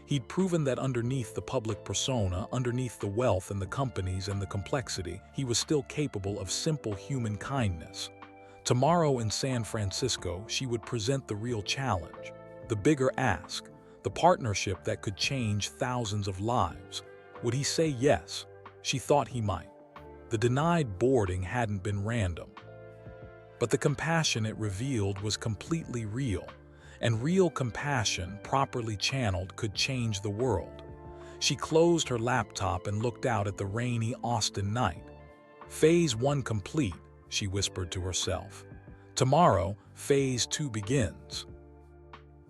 He'd proven that underneath the public persona, underneath the wealth and the companies and the complexity, he was still capable of simple human kindness. Tomorrow in San Francisco, she would present the real challenge, the bigger ask, the partnership that could change thousands of lives. Would he say yes? She thought he might. The denied boarding hadn't been random. But the compassion it revealed was completely real, and real compassion, properly channeled, could change the world. She closed her laptop and looked out at the rainy Austin night. Phase 1 complete, she whispered to herself. Tomorrow, Phase 2 begins.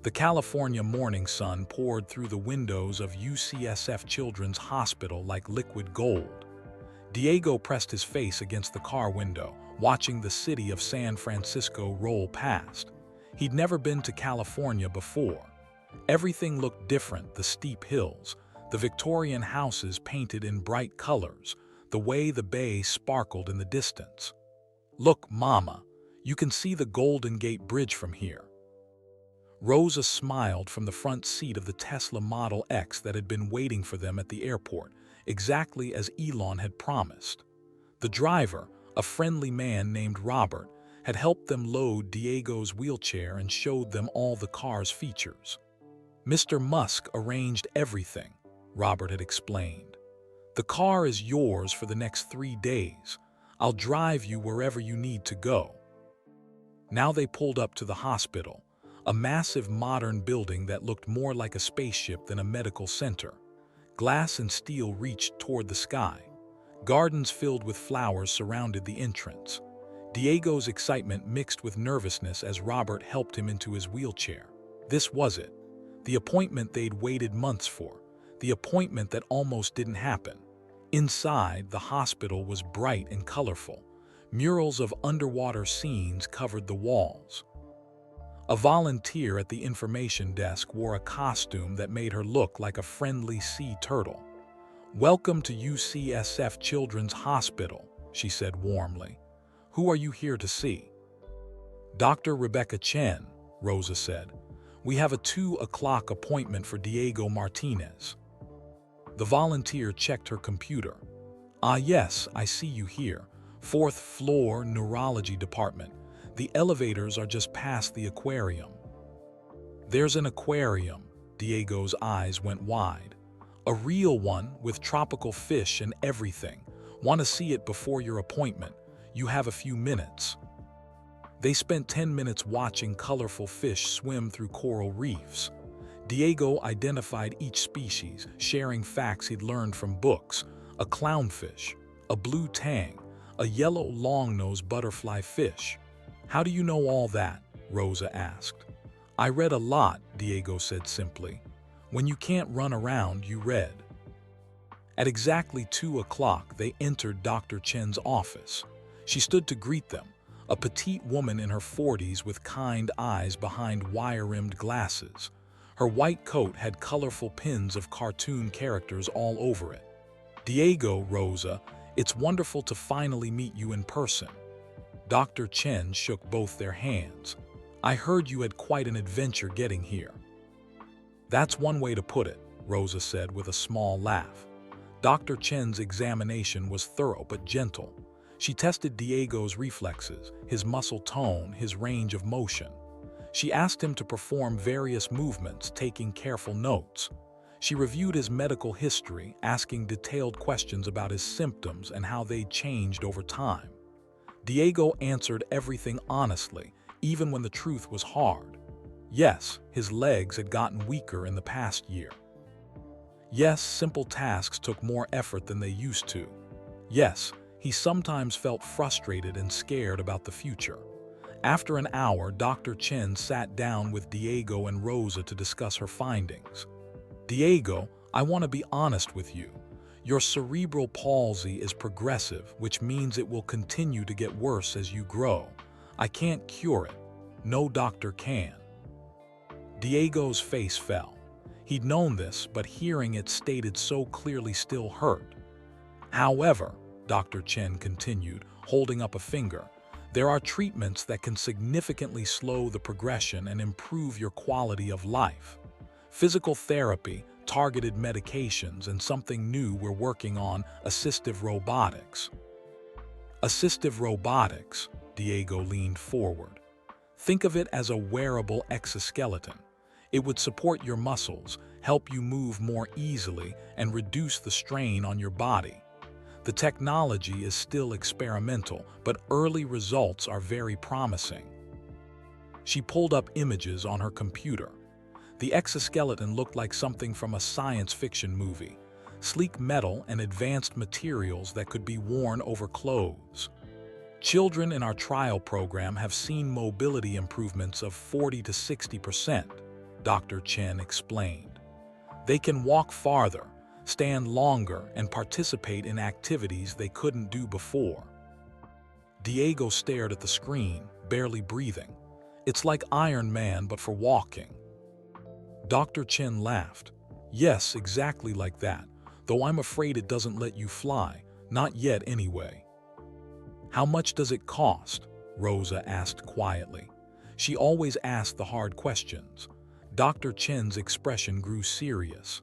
The California morning sun poured through the windows of UCSF Children's Hospital like liquid gold. Diego pressed his face against the car window, watching the city of San Francisco roll past. He'd never been to California before. Everything looked different: the steep hills, the Victorian houses painted in bright colors, the way the bay sparkled in the distance. "Look, Mama, you can see the Golden Gate Bridge from here." Rosa smiled from the front seat of the Tesla Model X that had been waiting for them at the airport, exactly as Elon had promised. The driver, a friendly man named Robert, had helped them load Diego's wheelchair and showed them all the car's features. "Mr. Musk arranged everything," Robert had explained. "The car is yours for the next 3 days. I'll drive you wherever you need to go." Now they pulled up to the hospital, a massive modern building that looked more like a spaceship than a medical center. Glass and steel reached toward the sky. Gardens filled with flowers surrounded the entrance. Diego's excitement mixed with nervousness as Robert helped him into his wheelchair. This was it. The appointment they'd waited months for. The appointment that almost didn't happen. Inside, the hospital was bright and colorful. Murals of underwater scenes covered the walls. A volunteer at the information desk wore a costume that made her look like a friendly sea turtle. "Welcome to UCSF Children's Hospital," she said warmly. "Who are you here to see?" "Dr. Rebecca Chen," Rosa said. "We have a 2 o'clock appointment for Diego Martinez." The volunteer checked her computer. "Ah yes, I see you here. 4th floor, neurology department. The elevators are just past the aquarium." "There's an aquarium." Diego's eyes went wide. "A real one with tropical fish and everything. Want to see it before your appointment? You have a few minutes." They spent 10 minutes watching colorful fish swim through coral reefs. Diego identified each species, sharing facts he'd learned from books: a clownfish, a blue tang, a yellow long-nosed butterfly fish. "How do you know all that?" Rosa asked. "I read a lot," Diego said simply. "When you can't run around, you read." At exactly 2 o'clock, they entered Dr. Chen's office. She stood to greet them, a petite woman in her 40s with kind eyes behind wire-rimmed glasses. Her white coat had colorful pins of cartoon characters all over it. "Diego, Rosa, it's wonderful to finally meet you in person." Dr. Chen shook both their hands. I heard you had quite an adventure getting here. That's one way to put it, Rosa said with a small laugh. Dr. Chen's examination was thorough but gentle. She tested Diego's reflexes, his muscle tone, his range of motion. She asked him to perform various movements, taking careful notes. She reviewed his medical history, asking detailed questions about his symptoms and how they'd changed over time. Diego answered everything honestly, even when the truth was hard. Yes, his legs had gotten weaker in the past year. Yes, simple tasks took more effort than they used to. Yes, he sometimes felt frustrated and scared about the future. After an hour, Dr. Chen sat down with Diego and Rosa to discuss her findings. Diego, I want to be honest with you. Your cerebral palsy is progressive, which means it will continue to get worse as you grow. I can't cure it. No doctor can. Diego's face fell. He'd known this, but hearing it stated so clearly still hurt. However, Dr. Chen continued, holding up a finger, there are treatments that can significantly slow the progression and improve your quality of life. Physical therapy, targeted medications, and something new we're working on, assistive robotics. Assistive robotics, Diego leaned forward. Think of it as a wearable exoskeleton. It would support your muscles, help you move more easily, and reduce the strain on your body. The technology is still experimental, but early results are very promising. She pulled up images on her computer. The exoskeleton looked like something from a science fiction movie. Sleek metal and advanced materials that could be worn over clothes. Children in our trial program have seen mobility improvements of 40 to 60%, Dr. Chen explained. They can walk farther, stand longer, and participate in activities they couldn't do before. Diego stared at the screen, barely breathing. It's like Iron Man, but for walking. Dr. Chen laughed. Yes, exactly like that, though I'm afraid it doesn't let you fly, not yet anyway. How much does it cost? Rosa asked quietly. She always asked the hard questions. Dr. Chen's expression grew serious.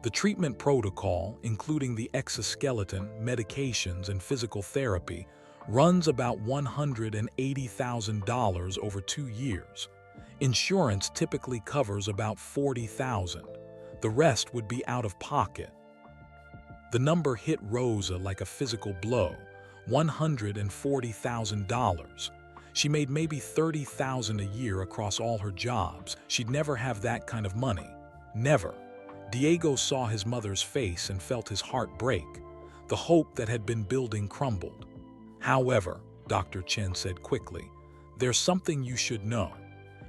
The treatment protocol, including the exoskeleton, medications, and physical therapy, runs about $180,000 over 2 years. Insurance typically covers about $40,000. The rest would be out of pocket. The number hit Rosa like a physical blow, $140,000. She made maybe $30,000 a year across all her jobs. She'd never have that kind of money. Never. Diego saw his mother's face and felt his heart break. The hope that had been building crumbled. However, Dr. Chen said quickly, there's something you should know.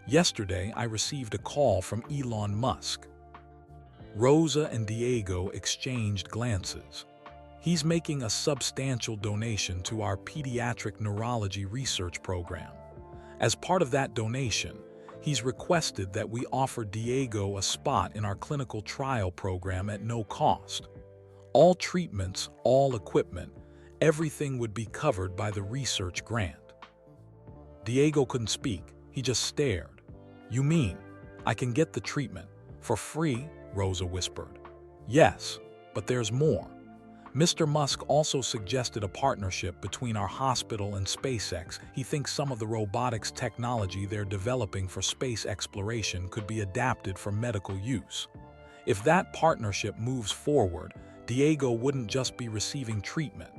Yesterday, I received a call from Elon Musk. Rosa and Diego exchanged glances. He's making a substantial donation to our pediatric neurology research program. As part of that donation, he's requested that we offer Diego a spot in our clinical trial program at no cost. All treatments, all equipment, everything would be covered by the research grant. Diego couldn't speak, he just stared. You mean, I can get the treatment for free? Rosa whispered. Yes, but there's more. Mr. Musk also suggested a partnership between our hospital and SpaceX. He thinks some of the robotics technology they're developing for space exploration could be adapted for medical use. If that partnership moves forward, Diego wouldn't just be receiving treatment.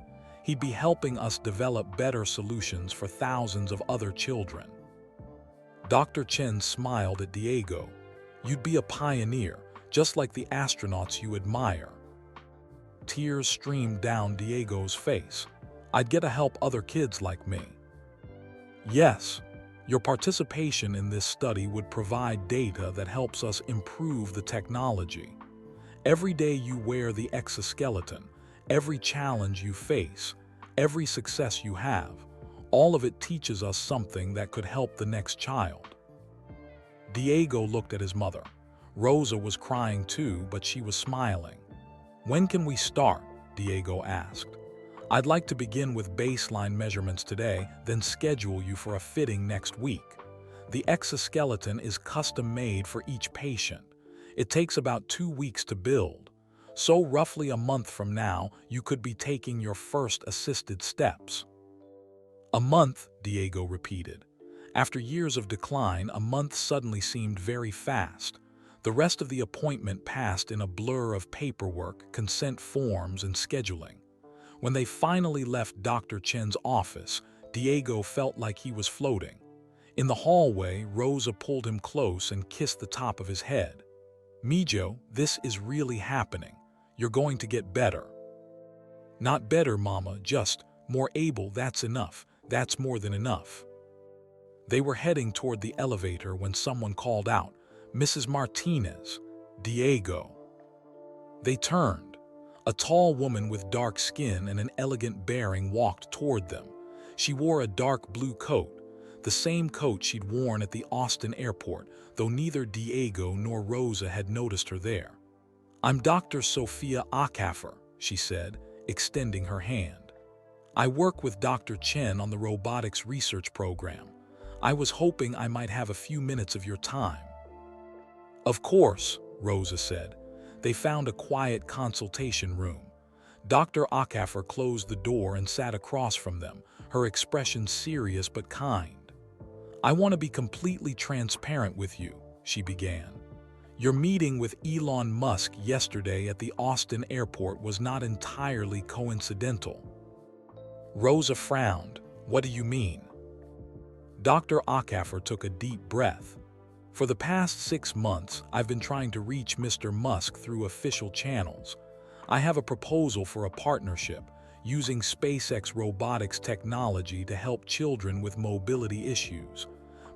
He'd be helping us develop better solutions for thousands of other children. Dr. Chen smiled at Diego. You'd be a pioneer, just like the astronauts you admire. Tears streamed down Diego's face. I'd get to help other kids like me. Yes, your participation in this study would provide data that helps us improve the technology. Every day you wear the exoskeleton, every challenge you face, every success you have, all of it teaches us something that could help the next child. Diego looked at his mother. Rosa was crying too, but she was smiling. When can we start? Diego asked. I'd like to begin with baseline measurements today, then schedule you for a fitting next week. The exoskeleton is custom-made for each patient. It takes about 2 weeks to build. So roughly a month from now, you could be taking your first assisted steps. A month, Diego repeated. After years of decline, a month suddenly seemed very fast. The rest of the appointment passed in a blur of paperwork, consent forms, and scheduling. When they finally left Dr. Chen's office, Diego felt like he was floating. In the hallway, Rosa pulled him close and kissed the top of his head. "Mijo, this is really happening. You're going to get better." "Not better, Mama, just more able. That's enough. That's more than enough." They were heading toward the elevator when someone called out, "Mrs. Martinez, Diego." They turned. A tall woman with dark skin and an elegant bearing walked toward them. She wore a dark blue coat, the same coat she'd worn at the Austin airport, though neither Diego nor Rosa had noticed her there. "I'm Dr. Sophia Acaffer," she said, extending her hand. "I work with Dr. Chen on the robotics research program. I was hoping I might have a few minutes of your time." "Of course," Rosa said. They found a quiet consultation room. Dr. Acaffer closed the door and sat across from them, her expression serious but kind. "I want to be completely transparent with you," she began. "Your meeting with Elon Musk yesterday at the Austin airport was not entirely coincidental." Rosa frowned. "What do you mean?" Dr. Acaffer took a deep breath. "For the past 6 months, I've been trying to reach Mr. Musk through official channels. I have a proposal for a partnership using SpaceX robotics technology to help children with mobility issues.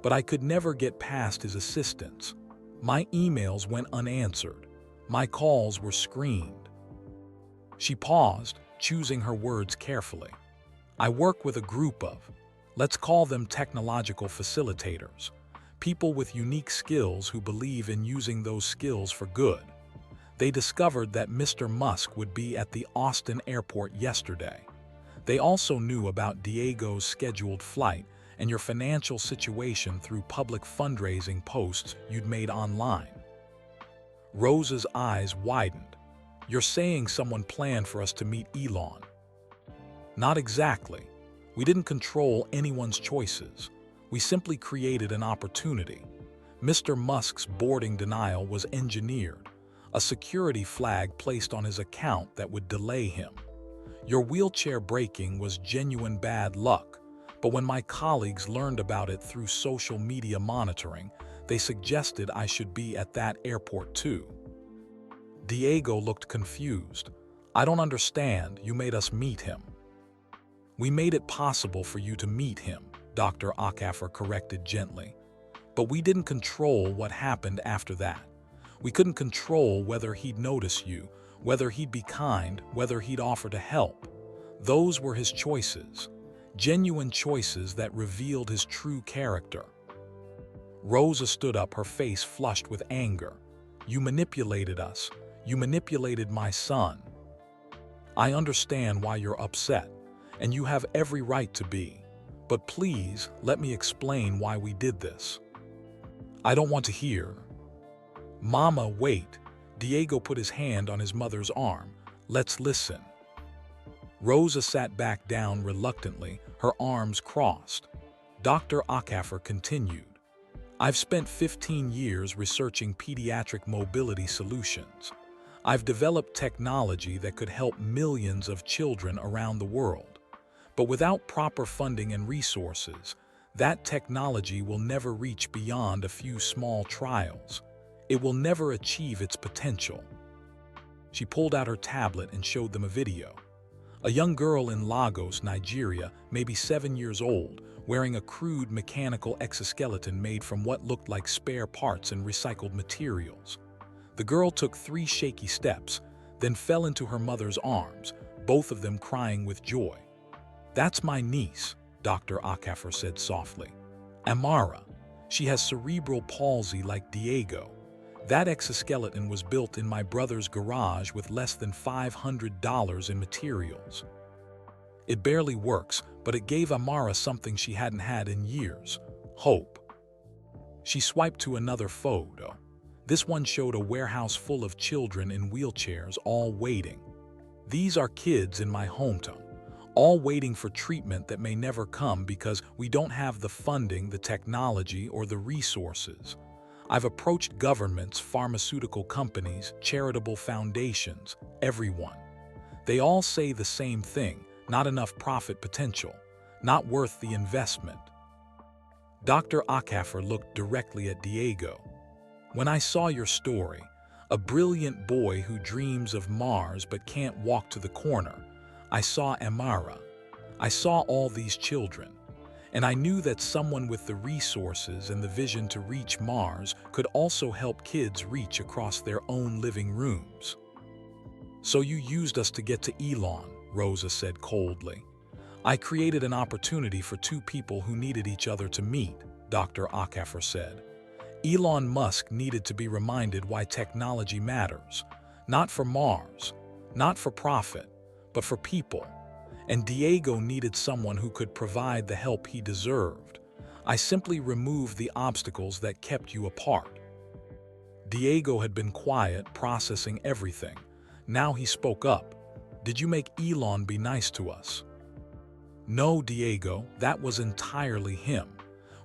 But I could never get past his assistants. My emails went unanswered. My calls were screened." She paused, choosing her words carefully. "I work with a group of, let's call them technological facilitators, people with unique skills who believe in using those skills for good. They discovered that Mr. Musk would be at the Austin airport yesterday. They also knew about Diego's scheduled flight and your financial situation through public fundraising posts you'd made online." Rosa's eyes widened. "You're saying someone planned for us to meet Elon?" "Not exactly. We didn't control anyone's choices. We simply created an opportunity. Mr. Musk's boarding denial was engineered, a security flag placed on his account that would delay him. Your wheelchair breaking was genuine bad luck, but when my colleagues learned about it through social media monitoring, they suggested I should be at that airport too." Diego looked confused. "I don't understand. You made us meet him." "We made it possible for you to meet him," Dr. Acaffer corrected gently. "But we didn't control what happened after that. We couldn't control whether he'd notice you, whether he'd be kind, whether he'd offer to help. Those were his choices, genuine choices that revealed his true character." Rosa stood up, her face flushed with anger. "You manipulated us. You manipulated my son. I understand why you're upset, and you have every right to be. But please, let me explain why we did this." "I don't want to hear." "Mama, wait." Diego put his hand on his mother's arm. "Let's listen." Rosa sat back down reluctantly, her arms crossed. Dr. Acaffer continued. "I've spent 15 years researching pediatric mobility solutions. I've developed technology that could help millions of children around the world. But without proper funding and resources, that technology will never reach beyond a few small trials. It will never achieve its potential." She pulled out her tablet and showed them a video. A young girl in Lagos, Nigeria, maybe 7 years old, wearing a crude mechanical exoskeleton made from what looked like spare parts and recycled materials. The girl took 3 shaky steps, then fell into her mother's arms, both of them crying with joy. "That's my niece," Dr. Acaffer said softly. "Amara. She has cerebral palsy like Diego. That exoskeleton was built in my brother's garage with less than $500 in materials. It barely works, but it gave Amara something she hadn't had in years: hope." She swiped to another photo. This one showed a warehouse full of children in wheelchairs, all waiting. These are kids in my hometown, all waiting for treatment that may never come because we don't have the funding, the technology, or the resources. I've approached governments, pharmaceutical companies, charitable foundations, everyone. They all say the same thing: not enough profit potential, not worth the investment. Dr. Acaffer looked directly at Diego. When I saw your story, a brilliant boy who dreams of Mars but can't walk to the corner, I saw Amara. I saw all these children. And I knew that someone with the resources and the vision to reach Mars could also help kids reach across their own living rooms. So you used us to get to Elon, Rosa said coldly. I created an opportunity for two people who needed each other to meet, Dr. Acaffer said. Elon Musk needed to be reminded why technology matters, not for Mars, not for profit, but for people. And Diego needed someone who could provide the help he deserved. I simply removed the obstacles that kept you apart. Diego had been quiet, processing everything. Now he spoke up. Did you make Elon be nice to us? No, Diego, that was entirely him.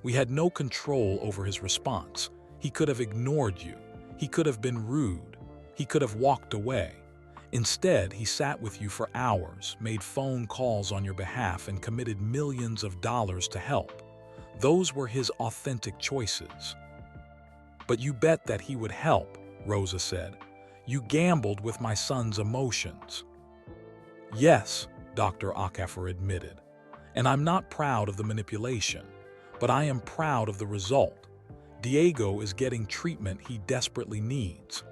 We had no control over his response. He could have ignored you. He could have been rude. He could have walked away. Instead, he sat with you for hours, made phone calls on your behalf, and committed millions of dollars to help. Those were his authentic choices. But you bet that he would help, Rosa said. You gambled with my son's emotions. Yes, Dr. Acaffer admitted. And I'm not proud of the manipulation, but I am proud of the result. Diego is getting treatment he desperately needs.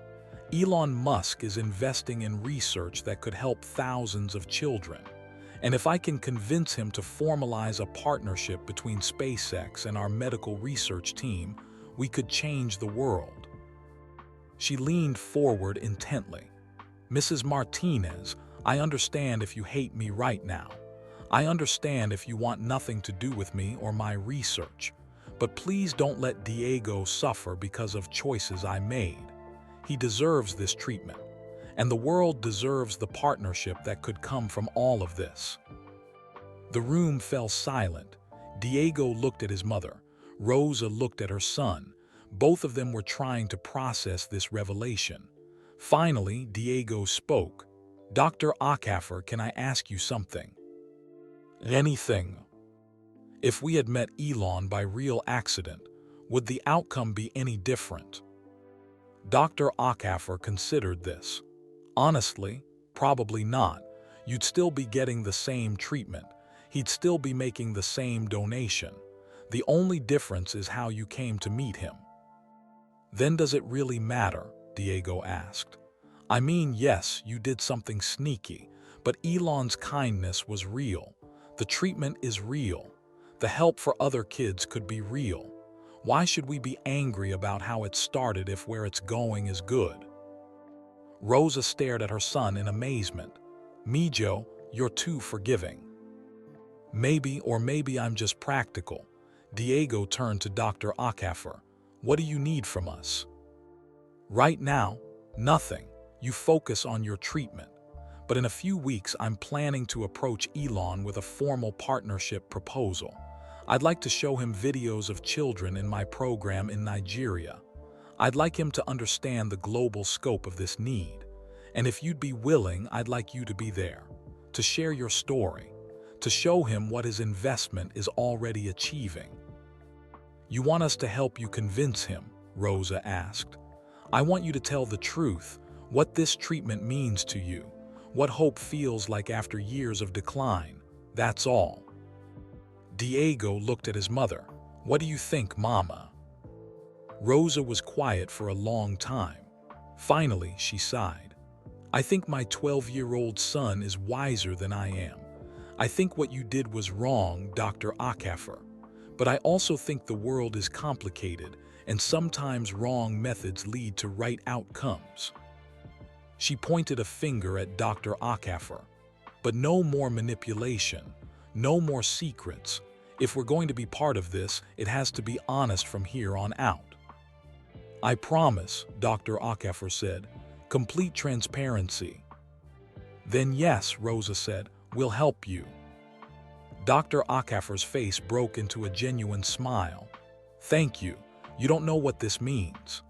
Elon Musk is investing in research that could help thousands of children. And if I can convince him to formalize a partnership between SpaceX and our medical research team, we could change the world. She leaned forward intently. Mrs. Martinez, I understand if you hate me right now. I understand if you want nothing to do with me or my research. But please don't let Diego suffer because of choices I made. He deserves this treatment, and the world deserves the partnership that could come from all of this. The room fell silent. Diego looked at his mother. Rosa looked at her son. Both of them were trying to process this revelation. Finally, Diego spoke. Dr. Acaffer, can I ask you something? Anything. If we had met Elon by real accident, would the outcome be any different? Dr. Acaffer considered this. Honestly, probably not. You'd still be getting the same treatment. He'd still be making the same donation. The only difference is how you came to meet him. Then does it really matter? Diego asked. I mean, yes, you did something sneaky, but Elon's kindness was real. The treatment is real. The help for other kids could be real. Why should we be angry about how it started if where it's going is good? Rosa stared at her son in amazement. Mijo, you're too forgiving. Maybe, or maybe I'm just practical. Diego turned to Dr. Acaffer. What do you need from us? Right now, nothing. You focus on your treatment. But in a few weeks, I'm planning to approach Elon with a formal partnership proposal. I'd like to show him videos of children in my program in Nigeria. I'd like him to understand the global scope of this need. And if you'd be willing, I'd like you to be there, to share your story, to show him what his investment is already achieving. You want us to help you convince him? Rosa asked. I want you to tell the truth, what this treatment means to you. What hope feels like after years of decline. That's all. Diego looked at his mother. What do you think, Mama? Rosa was quiet for a long time. Finally, she sighed. I think my 12-year-old son is wiser than I am. I think what you did was wrong, Dr. Acaffer. But I also think the world is complicated, and sometimes wrong methods lead to right outcomes. She pointed a finger at Dr. Acaffer. But no more manipulation, no more secrets. If we're going to be part of this, it has to be honest from here on out. I promise, Dr. Ackefer said. Complete transparency. Then yes, Rosa said, we'll help you. Dr. Ackefer's face broke into a genuine smile. Thank you. You don't know what this means.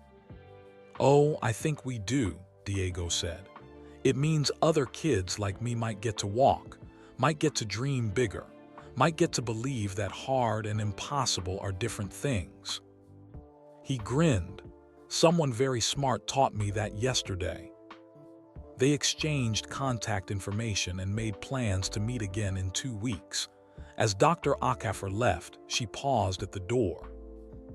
Oh, I think we do, Diego said. It means other kids like me might get to walk, might get to dream bigger, might get to believe that hard and impossible are different things. He grinned. Someone very smart taught me that yesterday. They exchanged contact information and made plans to meet again in 2 weeks. As Dr. Ackefer left, she paused at the door.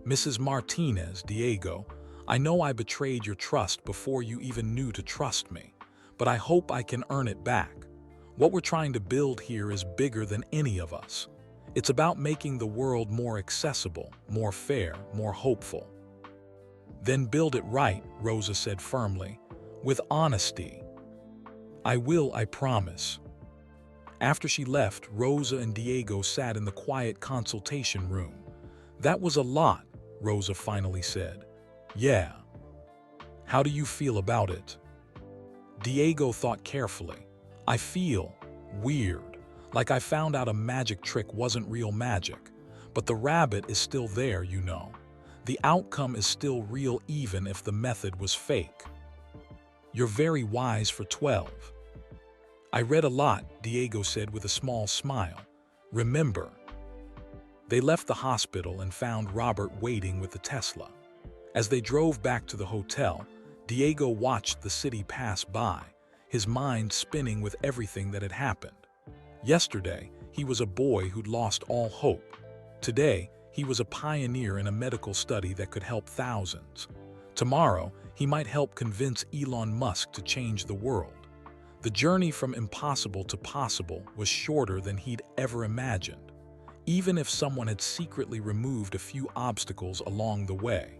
Mrs. Martinez, Diego, I know I betrayed your trust before you even knew to trust me, but I hope I can earn it back. What we're trying to build here is bigger than any of us. It's about making the world more accessible, more fair, more hopeful. Then build it right, Rosa said firmly, with honesty. I will, I promise. After she left, Rosa and Diego sat in the quiet consultation room. That was a lot, Rosa finally said. Yeah. How do you feel about it? Diego thought carefully. I feel weird, like I found out a magic trick wasn't real magic, but the rabbit is still there, you know. The outcome is still real even if the method was fake. You're very wise for 12. I read a lot, Diego said with a small smile. Remember. They left the hospital and found Robert waiting with the Tesla. As they drove back to the hotel, Diego watched the city pass by, his mind spinning with everything that had happened. Yesterday, he was a boy who'd lost all hope. Today, he was a pioneer in a medical study that could help thousands. Tomorrow, he might help convince Elon Musk to change the world. The journey from impossible to possible was shorter than he'd ever imagined, even if someone had secretly removed a few obstacles along the way.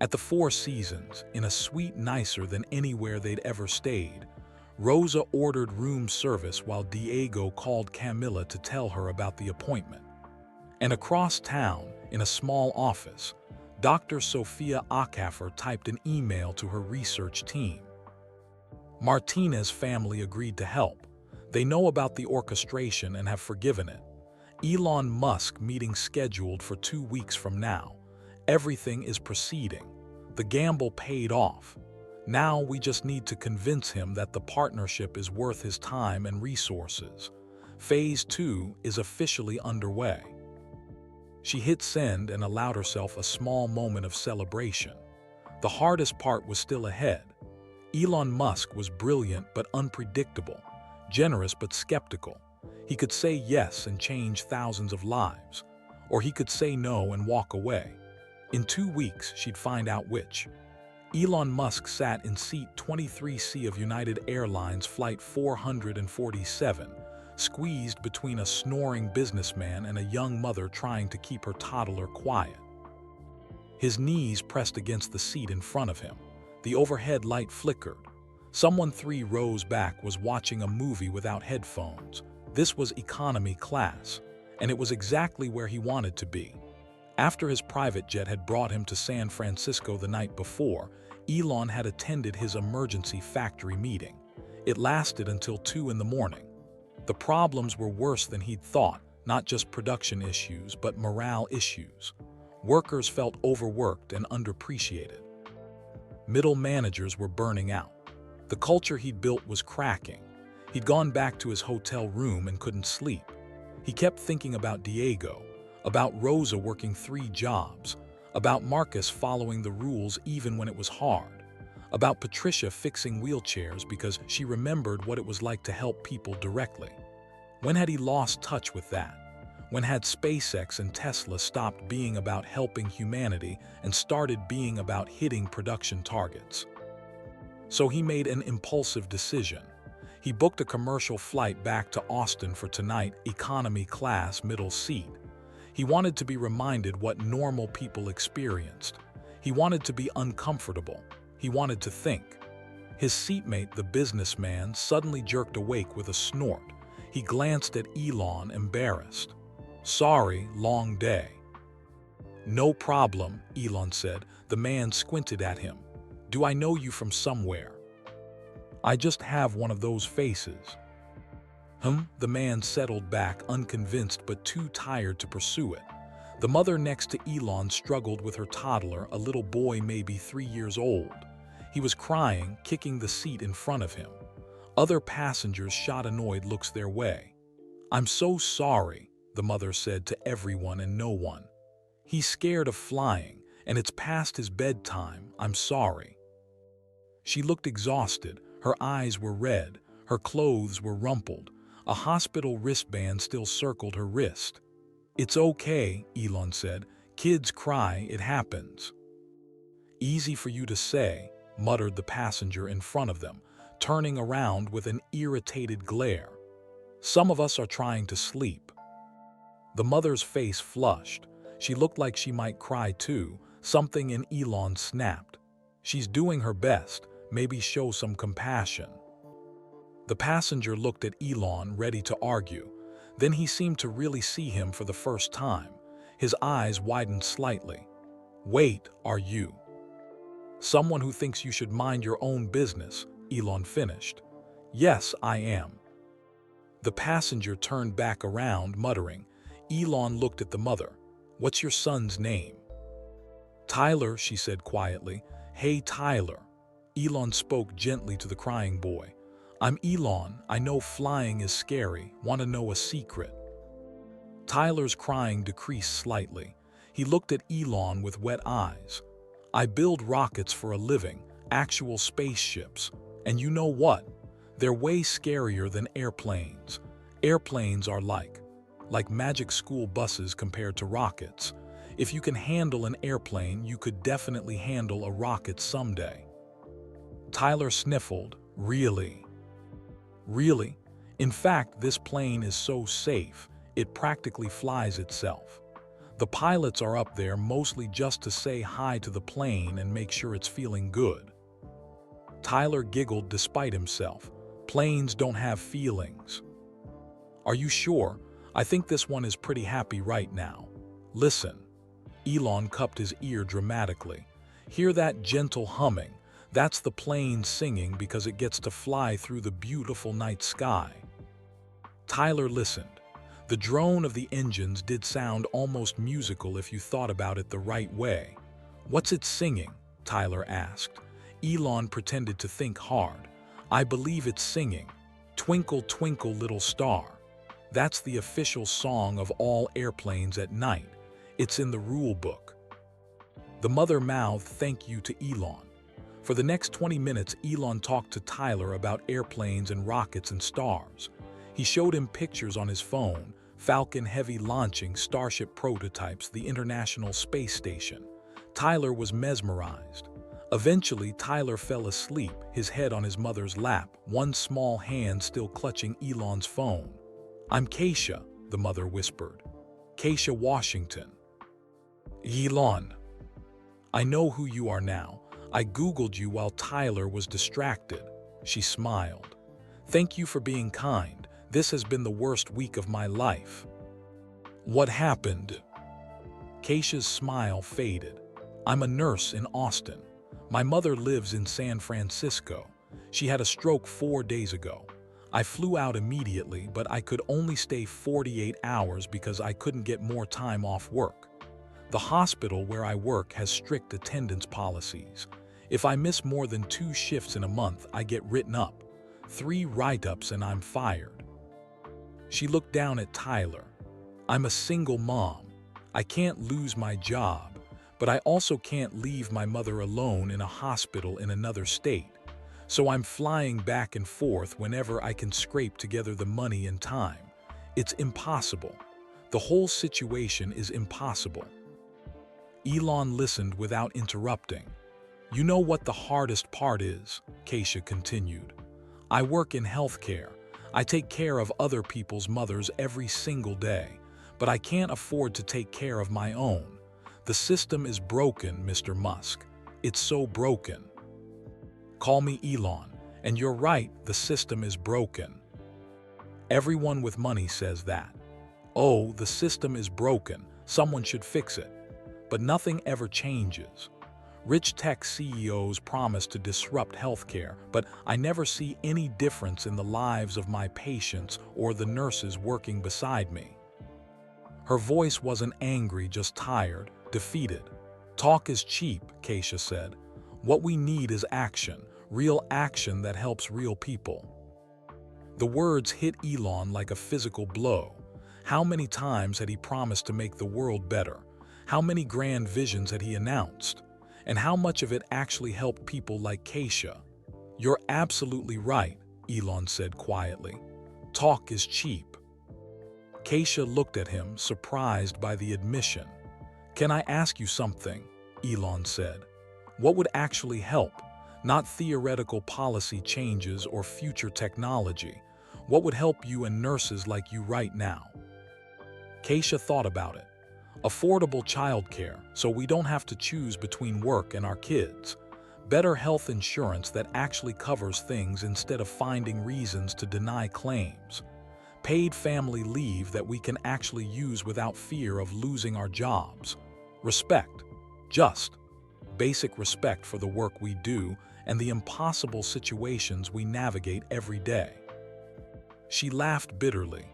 At the Four Seasons, in a suite nicer than anywhere they'd ever stayed, Rosa ordered room service while Diego called Camilla to tell her about the appointment. And across town, in a small office, Dr. Sofia Ackefer typed an email to her research team. Martinez family agreed to help. They know about the orchestration and have forgiven it. Elon Musk meeting scheduled for 2 weeks from now. Everything is proceeding. The gamble paid off. Now we just need to convince him that the partnership is worth his time and resources. Phase 2 is officially underway. She hit send and allowed herself a small moment of celebration. The hardest part was still ahead. Elon Musk was brilliant but unpredictable, generous but skeptical. He could say yes and change thousands of lives, or he could say no and walk away. In 2 weeks, she'd find out which. Elon Musk sat in seat 23C of United Airlines Flight 447, squeezed between a snoring businessman and a young mother trying to keep her toddler quiet. His knees pressed against the seat in front of him. The overhead light flickered. Someone 3 rows back was watching a movie without headphones. This was economy class, and it was exactly where he wanted to be. After his private jet had brought him to San Francisco the night before, Elon had attended his emergency factory meeting. It lasted until 2 in the morning. The problems were worse than he'd thought, not just production issues, but morale issues. Workers felt overworked and underappreciated. Middle managers were burning out. The culture he'd built was cracking. He'd gone back to his hotel room and couldn't sleep. He kept thinking about Diego, about Rosa working 3 jobs, about Marcus following the rules even when it was hard, about Patricia fixing wheelchairs because she remembered what it was like to help people directly. When had he lost touch with that? When had SpaceX and Tesla stopped being about helping humanity and started being about hitting production targets? So he made an impulsive decision. He booked a commercial flight back to Austin for tonight, economy class, middle seat. He wanted to be reminded what normal people experienced. He wanted to be uncomfortable. He wanted to think. His seatmate, the businessman, suddenly jerked awake with a snort. He glanced at Elon, embarrassed. Sorry, long day. No problem, Elon said. The man squinted at him. Do I know you from somewhere? I just have one of those faces. The man settled back, unconvinced but too tired to pursue it. The mother next to Elon struggled with her toddler, a little boy maybe 3 years old. He was crying, kicking the seat in front of him. Other passengers shot annoyed looks their way. I'm so sorry, the mother said to everyone and no one. He's scared of flying, and it's past his bedtime. I'm sorry. She looked exhausted. Her eyes were red. Her clothes were rumpled. A hospital wristband still circled her wrist. It's okay, Elon said. Kids cry, it happens. Easy for you to say, muttered the passenger in front of them, turning around with an irritated glare. Some of us are trying to sleep. The mother's face flushed. She looked like she might cry too. Something in Elon snapped. She's doing her best. Maybe show some compassion. The passenger looked at Elon, ready to argue. Then he seemed to really see him for the first time. His eyes widened slightly. Wait, are you? Someone who thinks you should mind your own business, Elon finished. Yes, I am. The passenger turned back around, muttering. Elon looked at the mother. What's your son's name? Tyler, she said quietly. Hey, Tyler. Elon spoke gently to the crying boy. I'm Elon. I know flying is scary. Want to know a secret? Tyler's crying decreased slightly. He looked at Elon with wet eyes. I build rockets for a living, actual spaceships. And you know what? They're way scarier than airplanes. Airplanes are like magic school buses compared to rockets. If you can handle an airplane, you could definitely handle a rocket someday. Tyler sniffled. Really? Really? In fact, this plane is so safe, it practically flies itself. The pilots are up there mostly just to say hi to the plane and make sure it's feeling good. Tyler giggled despite himself. Planes don't have feelings. Are you sure? I think this one is pretty happy right now. Listen. Elon cupped his ear dramatically. Hear that gentle humming? That's the plane singing because it gets to fly through the beautiful night sky. Tyler listened. The drone of the engines did sound almost musical if you thought about it the right way. What's it singing? Tyler asked. Elon pretended to think hard. I believe it's singing, Twinkle, Twinkle, Little Star. That's the official song of all airplanes at night. It's in the rule book. The mother mouthed thank you to Elon. For the next 20 minutes, Elon talked to Tyler about airplanes and rockets and stars. He showed him pictures on his phone, Falcon Heavy launching, Starship prototypes, the International Space Station. Tyler was mesmerized. Eventually, Tyler fell asleep, his head on his mother's lap, one small hand still clutching Elon's phone. I'm Keisha, the mother whispered. Keisha Washington. Elon. I know who you are now. I Googled you while Tyler was distracted. She smiled. Thank you for being kind. This has been the worst week of my life. What happened? Keisha's smile faded. I'm a nurse in Austin. My mother lives in San Francisco. She had a stroke 4 days ago. I flew out immediately, but I could only stay 48 hours because I couldn't get more time off work. The hospital where I work has strict attendance policies. If I miss more than 2 shifts in a month, I get written up. 3 write-ups and I'm fired. She looked down at Tyler. I'm a single mom. I can't lose my job, but I also can't leave my mother alone in a hospital in another state. So I'm flying back and forth whenever I can scrape together the money and time. It's impossible. The whole situation is impossible. Elon listened without interrupting. You know what the hardest part is, Keisha continued. I work in healthcare. I take care of other people's mothers every single day, but I can't afford to take care of my own. The system is broken, Mr. Musk. It's so broken. Call me Elon, and you're right, the system is broken. Everyone with money says that. Oh, the system is broken, someone should fix it. But nothing ever changes. Rich tech CEOs promise to disrupt healthcare, but I never see any difference in the lives of my patients or the nurses working beside me. Her voice wasn't angry, just tired, defeated. Talk is cheap, Keisha said. What we need is action, real action that helps real people. The words hit Elon like a physical blow. How many times had he promised to make the world better? How many grand visions had he announced? And how much of it actually helped people like Keisha? You're absolutely right, Elon said quietly. Talk is cheap. Keisha looked at him, surprised by the admission. Can I ask you something? Elon said. What would actually help? Not theoretical policy changes or future technology. What would help you and nurses like you right now? Keisha thought about it. Affordable childcare, so we don't have to choose between work and our kids. Better health insurance that actually covers things instead of finding reasons to deny claims. Paid family leave that we can actually use without fear of losing our jobs. Respect. Just. Basic respect for the work we do and the impossible situations we navigate every day. She laughed bitterly.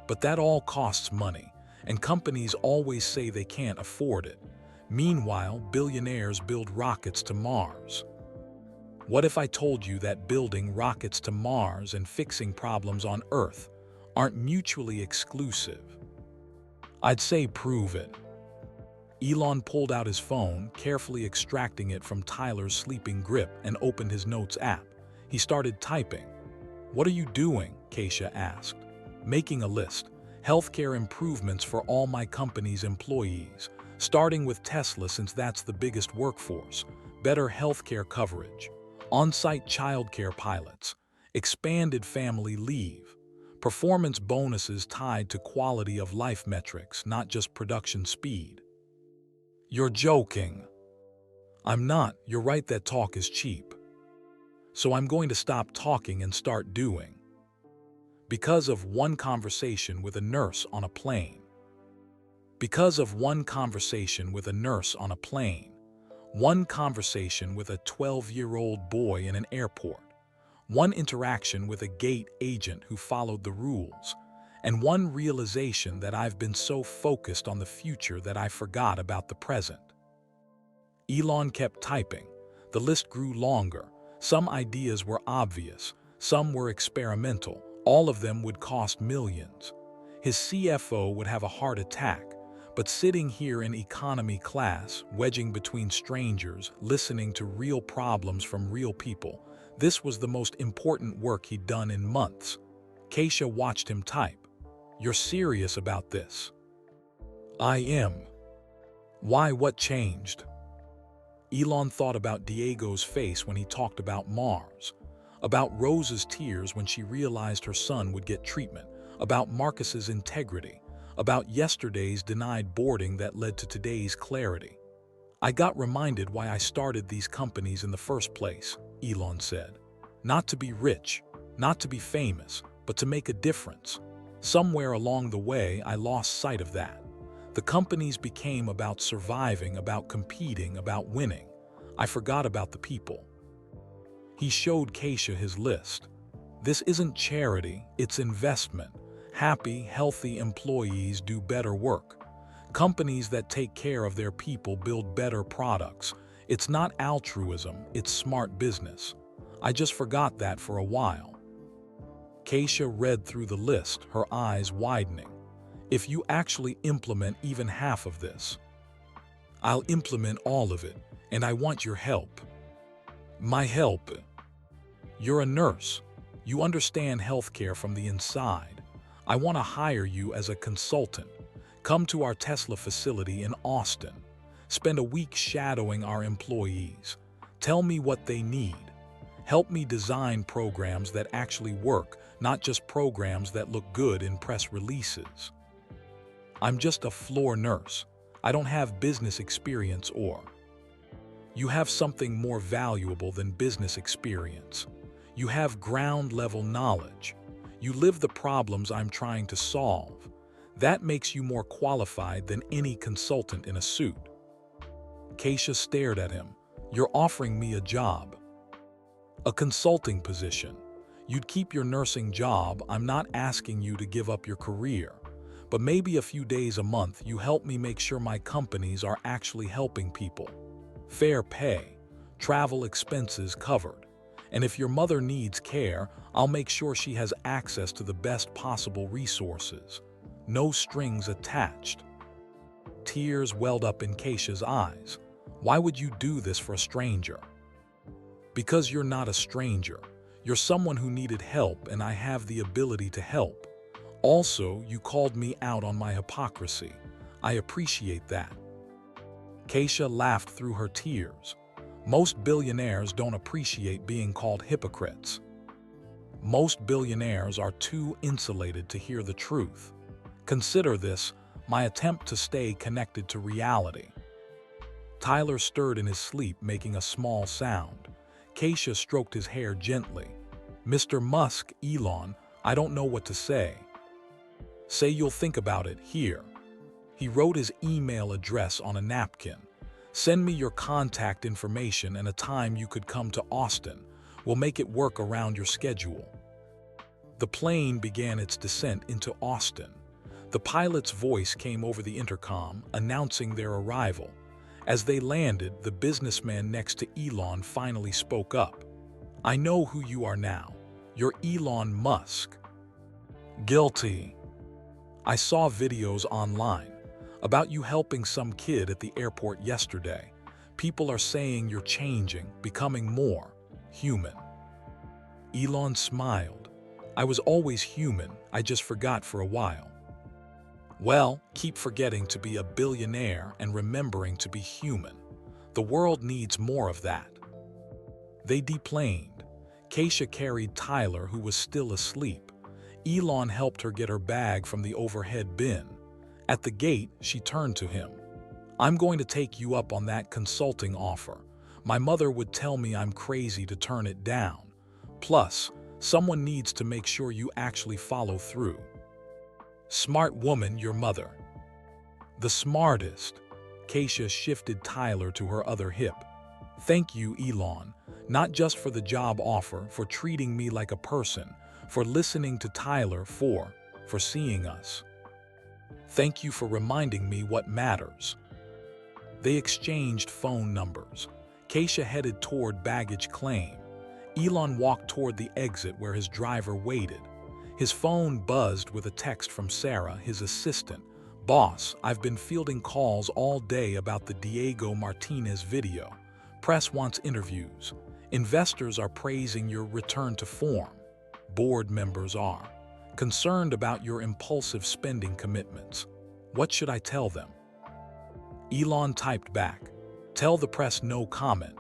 But that all costs money, and companies always say they can't afford it. Meanwhile, billionaires build rockets to Mars. What if I told you that building rockets to Mars and fixing problems on Earth aren't mutually exclusive? I'd say prove it. Elon pulled out his phone, carefully extracting it from Tyler's sleeping grip, and opened his Notes app. He started typing. What are you doing? Keisha asked. Making a list. Healthcare improvements for all my company's employees, starting with Tesla since that's the biggest workforce. Better healthcare coverage. On-site childcare pilots. Expanded family leave. Performance bonuses tied to quality of life metrics, not just production speed. You're joking. I'm not. You're right that talk is cheap. So I'm going to stop talking and start doing. Because of one conversation with a nurse on a plane. Because of one conversation with a nurse on a plane. One conversation with a 12-year-old boy in an airport. One interaction with a gate agent who followed the rules. And one realization that I've been so focused on the future that I forgot about the present. Elon kept typing. The list grew longer. Some ideas were obvious. Some were experimental. All of them would cost millions. His CFO would have a heart attack, but sitting here in economy class, wedging between strangers, listening to real problems from real people, this was the most important work he'd done in months. Keisha watched him type. You're serious about this? I am. Why? What changed? Elon thought about Diego's face when he talked about Mars. About Rose's tears when she realized her son would get treatment, about Marcus's integrity, about yesterday's denied boarding that led to today's clarity. I got reminded why I started these companies in the first place, Elon said. Not to be rich, not to be famous, but to make a difference. Somewhere along the way, I lost sight of that. The companies became about surviving, about competing, about winning. I forgot about the people. He showed Keisha his list. This isn't charity, it's investment. Happy, healthy employees do better work. Companies that take care of their people build better products. It's not altruism, it's smart business. I just forgot that for a while. Keisha read through the list, her eyes widening. If you actually implement even half of this, I'll implement all of it, and I want your help. My help? You're a nurse. You understand healthcare from the inside. I want to hire you as a consultant. Come to our Tesla facility in Austin. Spend a week shadowing our employees. Tell me what they need. Help me design programs that actually work, not just programs that look good in press releases. I'm just a floor nurse. I don't have business experience or... You have something more valuable than business experience. You have ground-level knowledge. You live the problems I'm trying to solve. That makes you more qualified than any consultant in a suit. Keisha stared at him. You're offering me a job. A consulting position. You'd keep your nursing job. I'm not asking you to give up your career. But maybe a few days a month you help me make sure my companies are actually helping people. Fair pay, travel expenses covered. And if your mother needs care, I'll make sure she has access to the best possible resources. No strings attached. Tears welled up in Keisha's eyes. Why would you do this for a stranger? Because you're not a stranger. You're someone who needed help, and I have the ability to help. Also, you called me out on my hypocrisy. I appreciate that. Keisha laughed through her tears. Most billionaires don't appreciate being called hypocrites. Most billionaires are too insulated to hear the truth. Consider this, my attempt to stay connected to reality. Tyler stirred in his sleep, making a small sound. Keisha stroked his hair gently. Mr. Musk, Elon, I don't know what to say. Say you'll think about it here. He wrote his email address on a napkin. Send me your contact information and a time you could come to Austin. We'll make it work around your schedule. The plane began its descent into Austin. The pilot's voice came over the intercom, announcing their arrival. As they landed, the businessman next to Elon finally spoke up. I know who you are now. You're Elon Musk. Guilty. I saw videos online about you helping some kid at the airport yesterday. People are saying you're changing, becoming more human. Elon smiled. I was always human, I just forgot for a while. Well, keep forgetting to be a billionaire and remembering to be human. The world needs more of that. They deplaned. Keisha carried Tyler, who was still asleep. Elon helped her get her bag from the overhead bin. At the gate, she turned to him. I'm going to take you up on that consulting offer. My mother would tell me I'm crazy to turn it down. Plus, someone needs to make sure you actually follow through. Smart woman, your mother. The smartest. Keisha shifted Tyler to her other hip. Thank you, Elon, not just for the job offer, for treating me like a person, for listening to Tyler, for seeing us. Thank you for reminding me what matters. They exchanged phone numbers. Keisha headed toward baggage claim. Elon walked toward the exit where his driver waited. His phone buzzed with a text from Sarah, his assistant. Boss, I've been fielding calls all day about the Diego Martinez video. Press wants interviews. Investors are praising your return to form. Board members are concerned about your impulsive spending commitments. What should I tell them? Elon typed back. Tell the press no comment.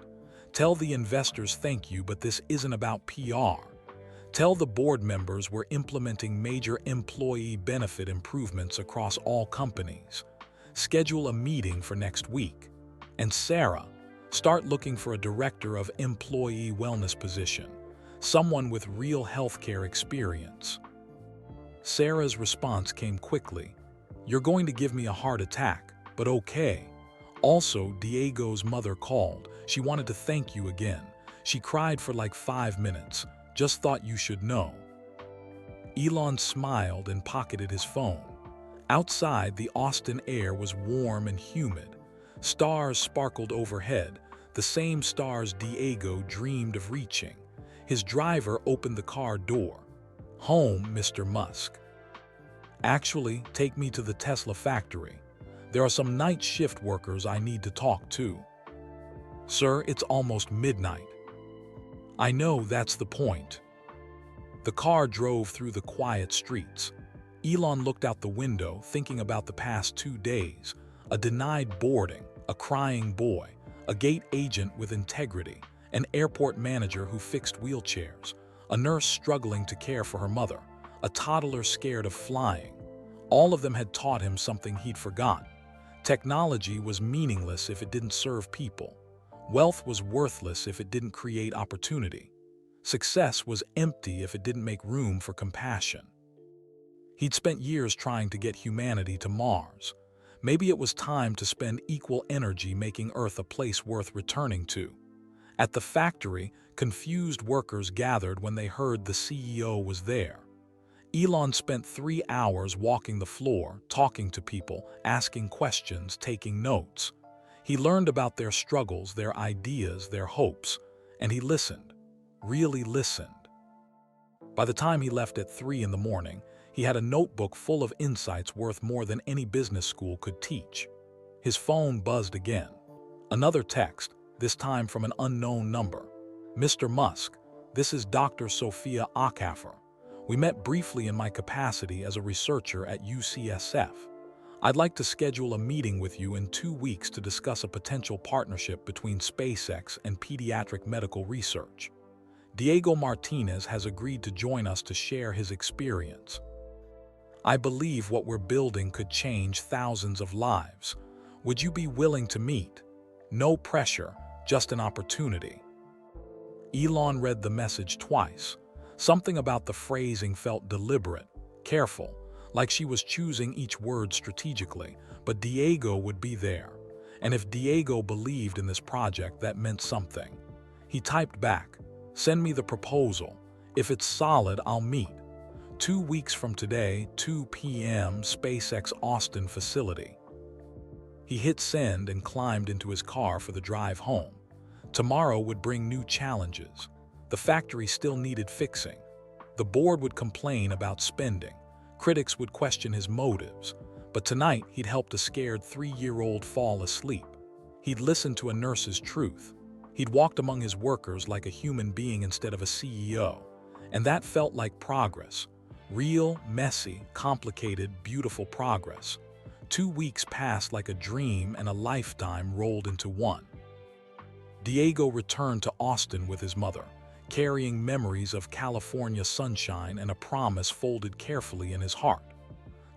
Tell the investors thank you, but this isn't about PR. Tell the board members we're implementing major employee benefit improvements across all companies. Schedule a meeting for next week. And Sarah, start looking for a director of employee wellness position, someone with real healthcare experience. Sarah's response came quickly. You're going to give me a heart attack, but okay. Also, Diego's mother called. She wanted to thank you again. She cried for like 5 minutes. Just thought you should know. Elon smiled and pocketed his phone. Outside, the Austin air was warm and humid. Stars sparkled overhead, the same stars Diego dreamed of reaching. His driver opened the car door. Home, Mr. Musk. Actually, take me to the Tesla factory. There are some night shift workers I need to talk to. Sir, it's almost midnight. I know, that's the point. The car drove through the quiet streets. Elon looked out the window, thinking about the past 2 days. A denied boarding, a crying boy, a gate agent with integrity, an airport manager who fixed wheelchairs, a nurse struggling to care for her mother, a toddler scared of flying. All of them had taught him something he'd forgotten. Technology was meaningless if it didn't serve people. Wealth was worthless if it didn't create opportunity. Success was empty if it didn't make room for compassion. He'd spent years trying to get humanity to Mars. Maybe it was time to spend equal energy making Earth a place worth returning to. At the factory, confused workers gathered when they heard the CEO was there. Elon spent 3 hours walking the floor, talking to people, asking questions, taking notes. He learned about their struggles, their ideas, their hopes, and he listened, really listened. By the time he left at 3 in the morning, he had a notebook full of insights worth more than any business school could teach. His phone buzzed again. Another text, this time from an unknown number. "Mr. Musk, this is Dr. Sophia Ackafer. We met briefly in my capacity as a researcher at UCSF. I'd like to schedule a meeting with you in 2 weeks to discuss a potential partnership between SpaceX and pediatric medical research. Diego Martinez has agreed to join us to share his experience. I believe what we're building could change thousands of lives. Would you be willing to meet? No pressure, just an opportunity." Elon read the message twice. Something about the phrasing felt deliberate, careful, like she was choosing each word strategically, but Diego would be there. And if Diego believed in this project, that meant something. He typed back, "Send me the proposal. If it's solid, I'll meet. 2 weeks from today, 2 p.m., SpaceX Austin facility." He hit send and climbed into his car for the drive home. Tomorrow would bring new challenges. The factory still needed fixing. The board would complain about spending. Critics would question his motives. But tonight, he'd helped a scared 3-year-old fall asleep. He'd listened to a nurse's truth. He'd walked among his workers like a human being instead of a CEO. And that felt like progress. Real, messy, complicated, beautiful progress. 2 weeks passed like a dream and a lifetime rolled into one. Diego returned to Austin with his mother, carrying memories of California sunshine and a promise folded carefully in his heart.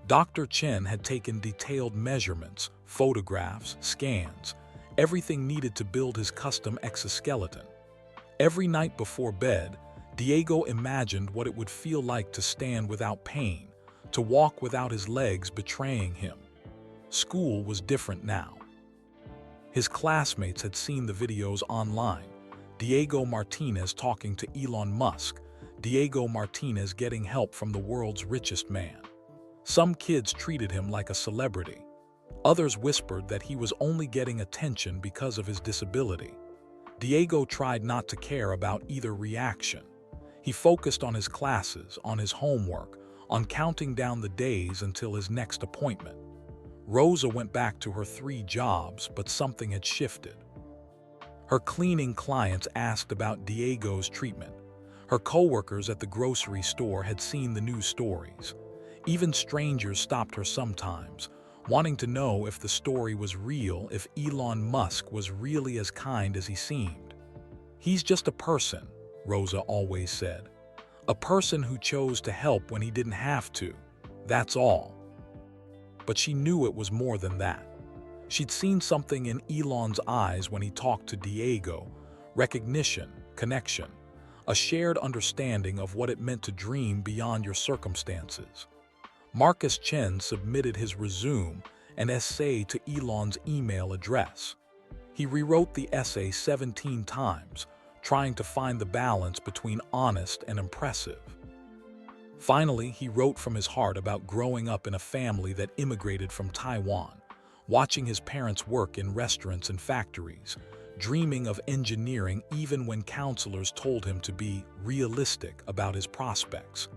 Dr. Chen had taken detailed measurements, photographs, scans, everything needed to build his custom exoskeleton. Every night before bed, Diego imagined what it would feel like to stand without pain, to walk without his legs betraying him. School was different now. His classmates had seen the videos online. Diego Martinez talking to Elon Musk, Diego Martinez getting help from the world's richest man. Some kids treated him like a celebrity. Others whispered that he was only getting attention because of his disability. Diego tried not to care about either reaction. He focused on his classes, on his homework, on counting down the days until his next appointment. Rosa went back to her 3 jobs, but something had shifted. Her cleaning clients asked about Diego's treatment. Her coworkers at the grocery store had seen the news stories. Even strangers stopped her sometimes, wanting to know if the story was real, if Elon Musk was really as kind as he seemed. "He's just a person," Rosa always said. "A person who chose to help when he didn't have to. That's all." But she knew it was more than that. She'd seen something in Elon's eyes when he talked to Diego: recognition, connection, a shared understanding of what it meant to dream beyond your circumstances. Marcus Chen submitted his resume, an essay, to Elon's email address. He rewrote the essay 17 times, trying to find the balance between honest and impressive. Finally, he wrote from his heart about growing up in a family that immigrated from Taiwan, watching his parents work in restaurants and factories, dreaming of engineering even when counselors told him to be realistic about his prospects.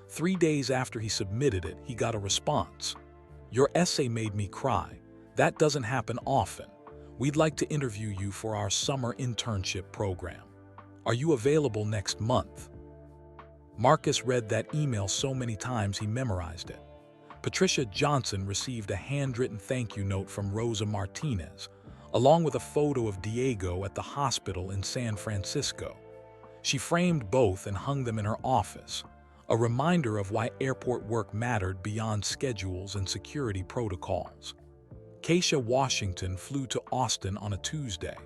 3 days after he submitted it, he got a response. "Your essay made me cry. That doesn't happen often. We'd like to interview you for our summer internship program. Are you available next month?" Marcus read that email so many times he memorized it. Patricia Johnson received a handwritten thank you note from Rosa Martinez, along with a photo of Diego at the hospital in San Francisco. She framed both and hung them in her office, a reminder of why airport work mattered beyond schedules and security protocols. Keisha Washington flew to Austin on a Tuesday.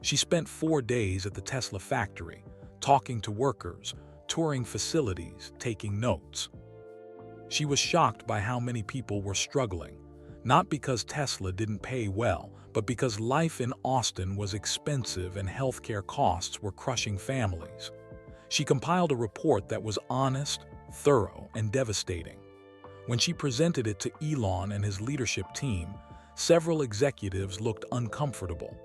She spent 4 days at the Tesla factory, talking to workers, touring facilities, taking notes. She was shocked by how many people were struggling, not because Tesla didn't pay well, but because life in Austin was expensive and healthcare costs were crushing families. She compiled a report that was honest, thorough, and devastating. When she presented it to Elon and his leadership team, several executives looked uncomfortable.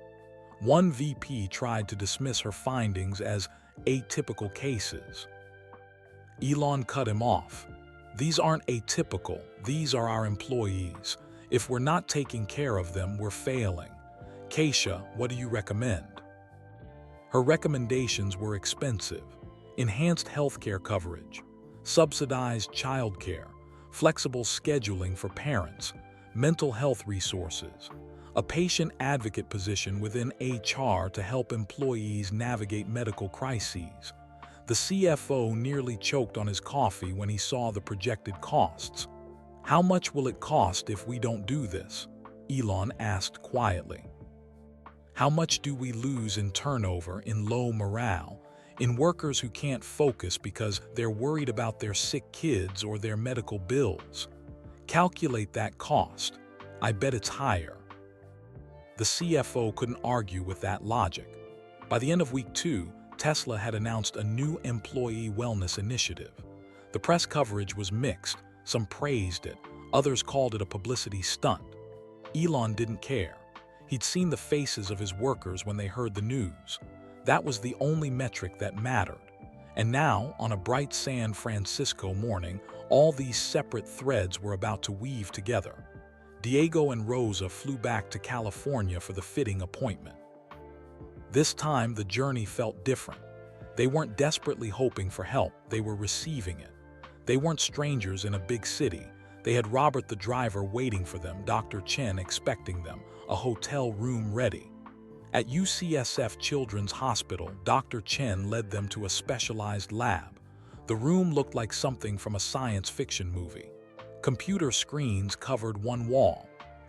One VP tried to dismiss her findings as atypical cases. Elon cut him off. "These aren't atypical, these are our employees. If we're not taking care of them, we're failing. Keisha, what do you recommend?" Her recommendations were expensive: enhanced healthcare coverage, subsidized childcare, flexible scheduling for parents, mental health resources, a patient advocate position within HR to help employees navigate medical crises. The CFO nearly choked on his coffee when he saw the projected costs. "How much will it cost if we don't do this?" Elon asked quietly. "How much do we lose in turnover, in low morale, in workers who can't focus because they're worried about their sick kids or their medical bills? Calculate that cost. I bet it's higher." The CFO couldn't argue with that logic. By the end of week 2, Tesla had announced a new employee wellness initiative. The press coverage was mixed. Some praised it, others called it a publicity stunt. Elon didn't care. He'd seen the faces of his workers when they heard the news. That was the only metric that mattered. And now, on a bright San Francisco morning, all these separate threads were about to weave together. Diego and Rosa flew back to California for the fitting appointment. This time, the journey felt different. They weren't desperately hoping for help, they were receiving it. They weren't strangers in a big city. They had Robert the driver waiting for them, Dr. Chen expecting them, a hotel room ready. At UCSF Children's Hospital, Dr. Chen led them to a specialized lab. The room looked like something from a science fiction movie. Computer screens covered one wall.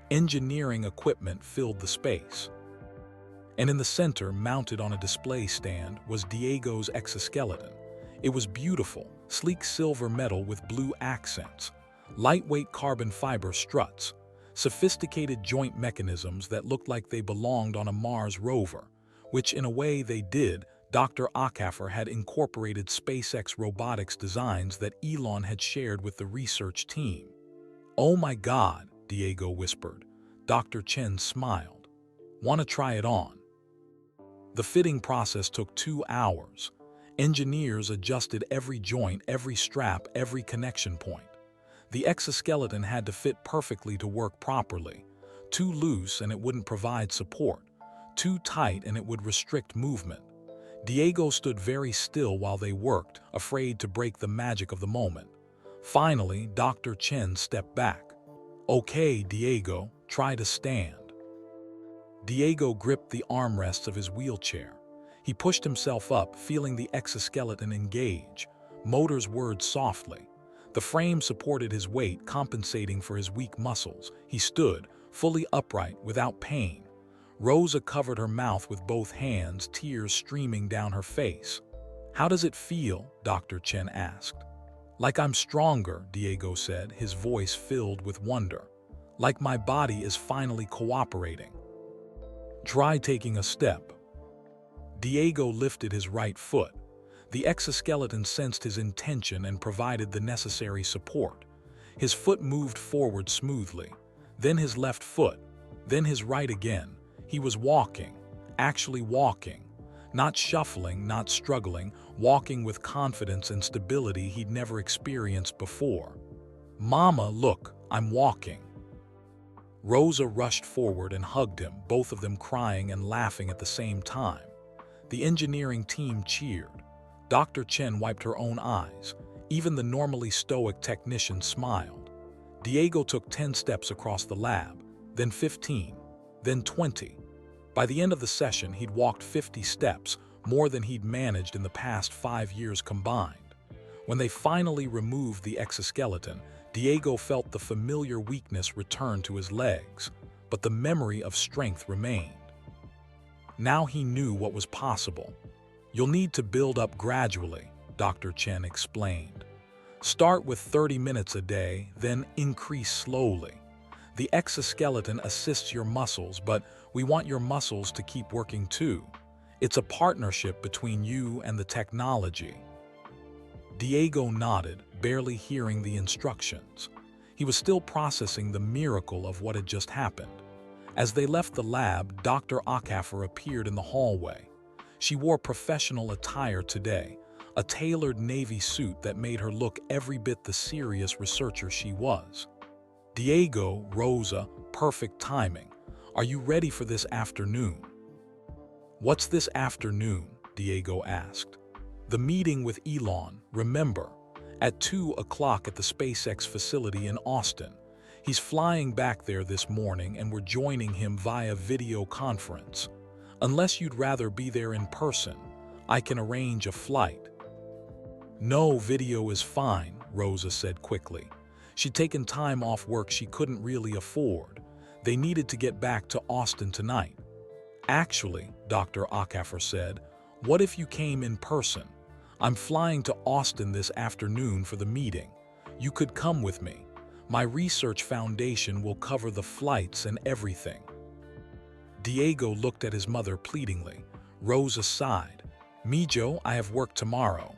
Engineering equipment filled the space. And in the center, mounted on a display stand, was Diego's exoskeleton. It was beautiful, sleek silver metal with blue accents, lightweight carbon fiber struts, sophisticated joint mechanisms that looked like they belonged on a Mars rover, which in a way they did. Dr. Acaffer had incorporated SpaceX robotics designs that Elon had shared with the research team. "Oh my God," Diego whispered. Dr. Chen smiled. "Want to try it on?" The fitting process took 2 hours. Engineers adjusted every joint, every strap, every connection point. The exoskeleton had to fit perfectly to work properly. Too loose and it wouldn't provide support. Too tight and it would restrict movement. Diego stood very still while they worked, afraid to break the magic of the moment. Finally, Dr. Chen stepped back. "Okay, Diego, try to stand." Diego gripped the armrests of his wheelchair. He pushed himself up, feeling the exoskeleton engage. Motors whirred softly. The frame supported his weight, compensating for his weak muscles. He stood, fully upright, without pain. Rosa covered her mouth with both hands, tears streaming down her face. "How does it feel?" Dr. Chen asked. "Like I'm stronger," Diego said, his voice filled with wonder. "Like my body is finally cooperating." "Try taking a step." Diego lifted his right foot. The exoskeleton sensed his intention and provided the necessary support. His foot moved forward smoothly, then his left foot, then his right again. He was walking, actually walking, not shuffling, not struggling, walking with confidence and stability he'd never experienced before. "Mama, look, I'm walking." Rosa rushed forward and hugged him, both of them crying and laughing at the same time. The engineering team cheered. Dr. Chen wiped her own eyes. Even the normally stoic technician smiled. Diego took 10 steps across the lab, then 15, then 20. By the end of the session, he'd walked 50 steps, more than he'd managed in the past 5 years combined. When they finally removed the exoskeleton, Diego felt the familiar weakness return to his legs, but the memory of strength remained. Now he knew what was possible. "You'll need to build up gradually," Dr. Chen explained. Start with 30 minutes a day, then increase slowly. The exoskeleton assists your muscles, but we want your muscles to keep working too. It's a partnership between you and the technology. Diego nodded, barely hearing the instructions. He was still processing the miracle of what had just happened. As they left the lab, Dr. Acaffer appeared in the hallway. She wore professional attire today, a tailored navy suit that made her look every bit the serious researcher she was. Diego, Rosa, perfect timing. Are you ready for this afternoon? What's this afternoon? Diego asked. The meeting with Elon, remember, at 2 o'clock at the SpaceX facility in Austin. He's flying back there this morning and we're joining him via video conference. Unless you'd rather be there in person, I can arrange a flight. No, video is fine, Rosa said quickly. She'd taken time off work she couldn't really afford. They needed to get back to Austin tonight. Actually, Dr. Acaffer said, what if you came in person? I'm flying to Austin this afternoon for the meeting. You could come with me. My research foundation will cover the flights and everything. Diego looked at his mother pleadingly. Rosa sighed. Mijo, I have work tomorrow.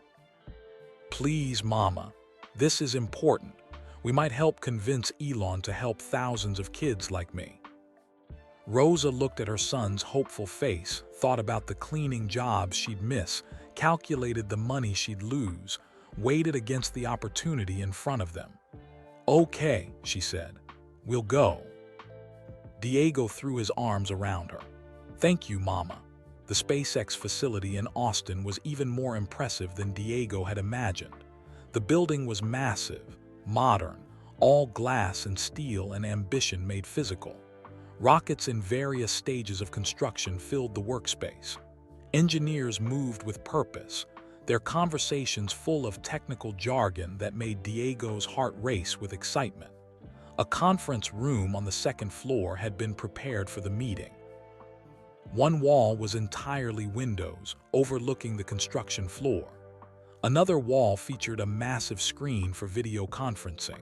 Please, Mama. This is important. We might help convince Elon to help thousands of kids like me. Rosa looked at her son's hopeful face, thought about the cleaning jobs she'd miss, calculated the money she'd lose, weighed it against the opportunity in front of them. Okay, she said. We'll go. Diego threw his arms around her. Thank you, Mama. The SpaceX facility in Austin was even more impressive than Diego had imagined. The building was massive, modern, all glass and steel and ambition made physical. Rockets in various stages of construction filled the workspace. Engineers moved with purpose, their conversations full of technical jargon that made Diego's heart race with excitement. A conference room on the second floor had been prepared for the meeting. One wall was entirely windows, overlooking the construction floor. Another wall featured a massive screen for video conferencing.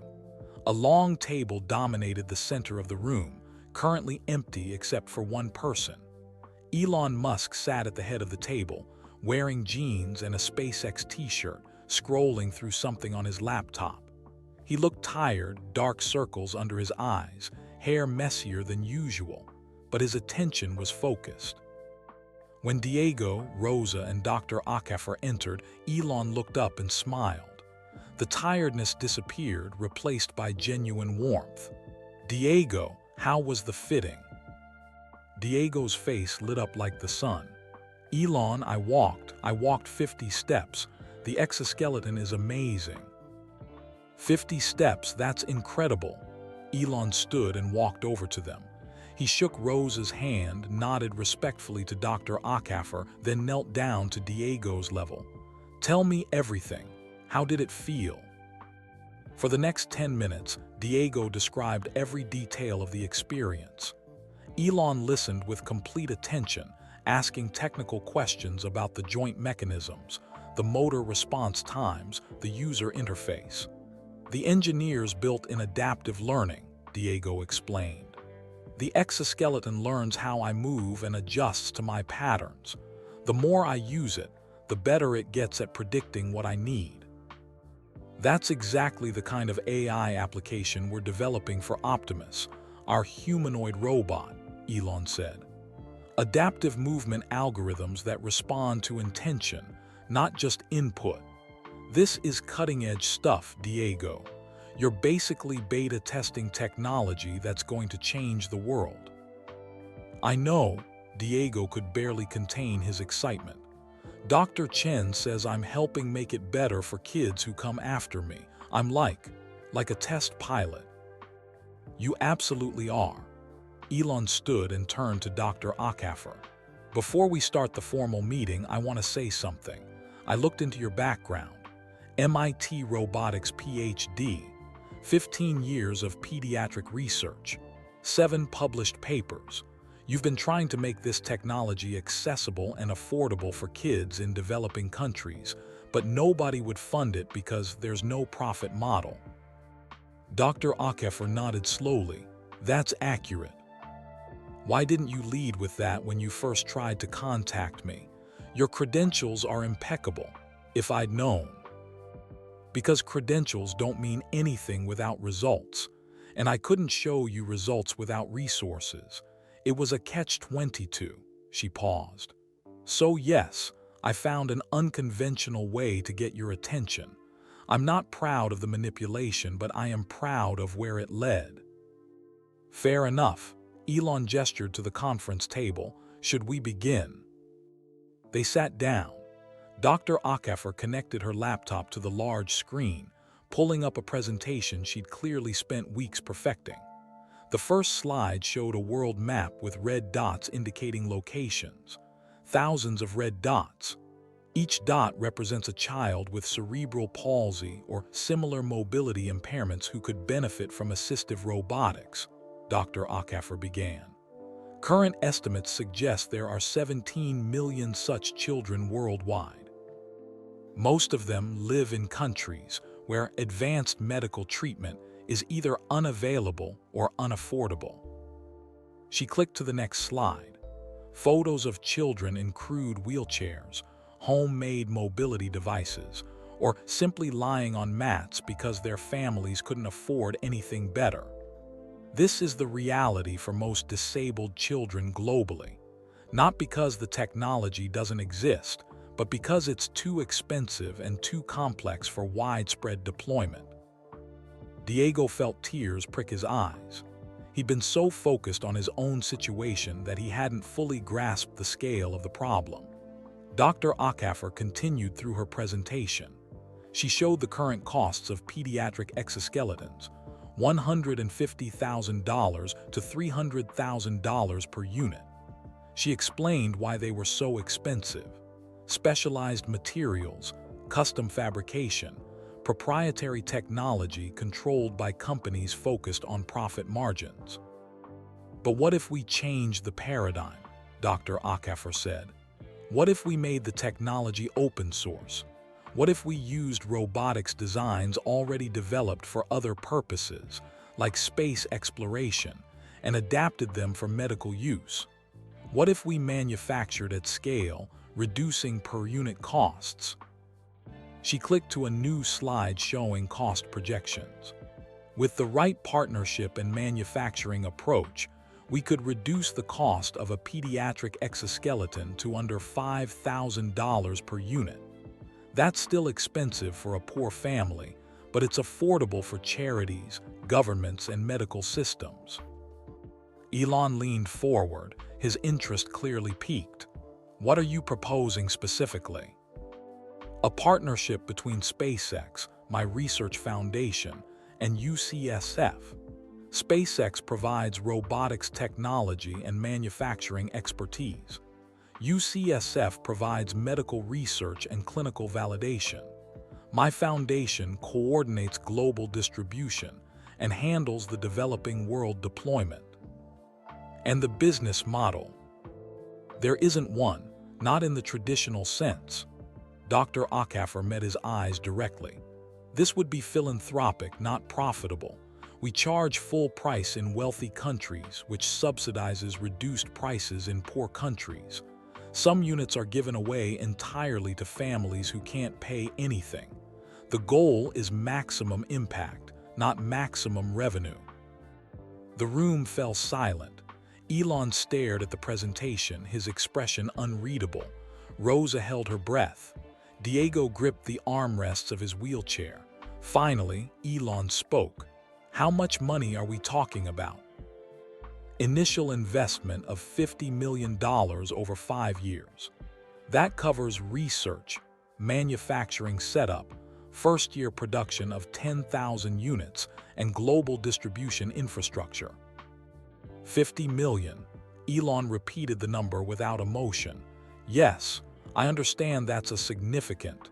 A long table dominated the center of the room, currently empty except for one person. Elon Musk sat at the head of the table, wearing jeans and a SpaceX t-shirt, scrolling through something on his laptop. He looked tired, dark circles under his eyes, hair messier than usual, but his attention was focused. When Diego, Rosa, and Dr. Acaffer entered, Elon looked up and smiled. The tiredness disappeared, replaced by genuine warmth. Diego, how was the fitting? Diego's face lit up like the sun. Elon, I walked 50 steps. The exoskeleton is amazing. 50 steps, that's incredible. Elon stood and walked over to them. He shook Rosa's hand, nodded respectfully to Dr. Acaffer, then knelt down to Diego's level. Tell me everything. How did it feel? For the next 10 minutes, Diego described every detail of the experience. Elon listened with complete attention, asking technical questions about the joint mechanisms, the motor response times, the user interface. The engineers built in adaptive learning, Diego explained. The exoskeleton learns how I move and adjusts to my patterns. The more I use it, the better it gets at predicting what I need. That's exactly the kind of AI application we're developing for Optimus, our humanoid robot, Elon said. Adaptive movement algorithms that respond to intention, not just input. This is cutting-edge stuff, Diego. You're basically beta testing technology that's going to change the world. I know, Diego could barely contain his excitement. Dr. Chen says I'm helping make it better for kids who come after me. I'm like a test pilot. You absolutely are. Elon stood and turned to Dr. Acaffer. Before we start the formal meeting, I want to say something. I looked into your background. MIT Robotics PhD, 15 years of pediatric research, 7 published papers. You've been trying to make this technology accessible and affordable for kids in developing countries, but nobody would fund it because there's no profit model. Dr. Akefer nodded slowly. That's accurate. Why didn't you lead with that when you first tried to contact me? Your credentials are impeccable. If I'd known. Because credentials don't mean anything without results, and I couldn't show you results without resources. It was a catch-22. She paused. So yes, I found an unconventional way to get your attention. I'm not proud of the manipulation, but I am proud of where it led. Fair enough. Elon gestured to the conference table. Should we begin? They sat down. Dr. Akefer connected her laptop to the large screen, pulling up a presentation she'd clearly spent weeks perfecting. The first slide showed a world map with red dots indicating locations. Thousands of red dots. Each dot represents a child with cerebral palsy or similar mobility impairments who could benefit from assistive robotics, Dr. Akefer began. Current estimates suggest there are 17 million such children worldwide. Most of them live in countries where advanced medical treatment is either unavailable or unaffordable. She clicked to the next slide. Photos of children in crude wheelchairs, homemade mobility devices, or simply lying on mats because their families couldn't afford anything better. This is the reality for most disabled children globally, not because the technology doesn't exist, but because it's too expensive and too complex for widespread deployment. Diego felt tears prick his eyes. He'd been so focused on his own situation that he hadn't fully grasped the scale of the problem. Dr. Akefer continued through her presentation. She showed the current costs of pediatric exoskeletons, $150,000 to $300,000 per unit. She explained why they were so expensive. Specialized materials, custom fabrication, proprietary technology controlled by companies focused on profit margins. But what if we change the paradigm? Dr. Akefer said. What if we made the technology open source? What if we used robotics designs already developed for other purposes, like space exploration, and adapted them for medical use? What if we manufactured at scale, reducing per-unit costs? She clicked to a new slide showing cost projections. With the right partnership and manufacturing approach, we could reduce the cost of a pediatric exoskeleton to under $5,000 per unit. That's still expensive for a poor family, but it's affordable for charities, governments, and medical systems. Elon leaned forward, his interest clearly piqued. What are you proposing specifically? A partnership between SpaceX, my research foundation, and UCSF. SpaceX provides robotics technology and manufacturing expertise. UCSF provides medical research and clinical validation. My foundation coordinates global distribution and handles the developing world deployment. And the business model? There isn't one, not in the traditional sense. Dr. Akefer met his eyes directly. This would be philanthropic, not profitable. We charge full price in wealthy countries, which subsidizes reduced prices in poor countries. Some units are given away entirely to families who can't pay anything. The goal is maximum impact, not maximum revenue. The room fell silent. Elon stared at the presentation, his expression unreadable. Rosa held her breath. Diego gripped the armrests of his wheelchair. Finally, Elon spoke. How much money are we talking about? Initial investment of $50 million over 5 years. That covers research, manufacturing setup, first-year production of 10,000 units, and global distribution infrastructure. 50 million. Elon repeated the number without emotion. Yes, I understand that's a significant.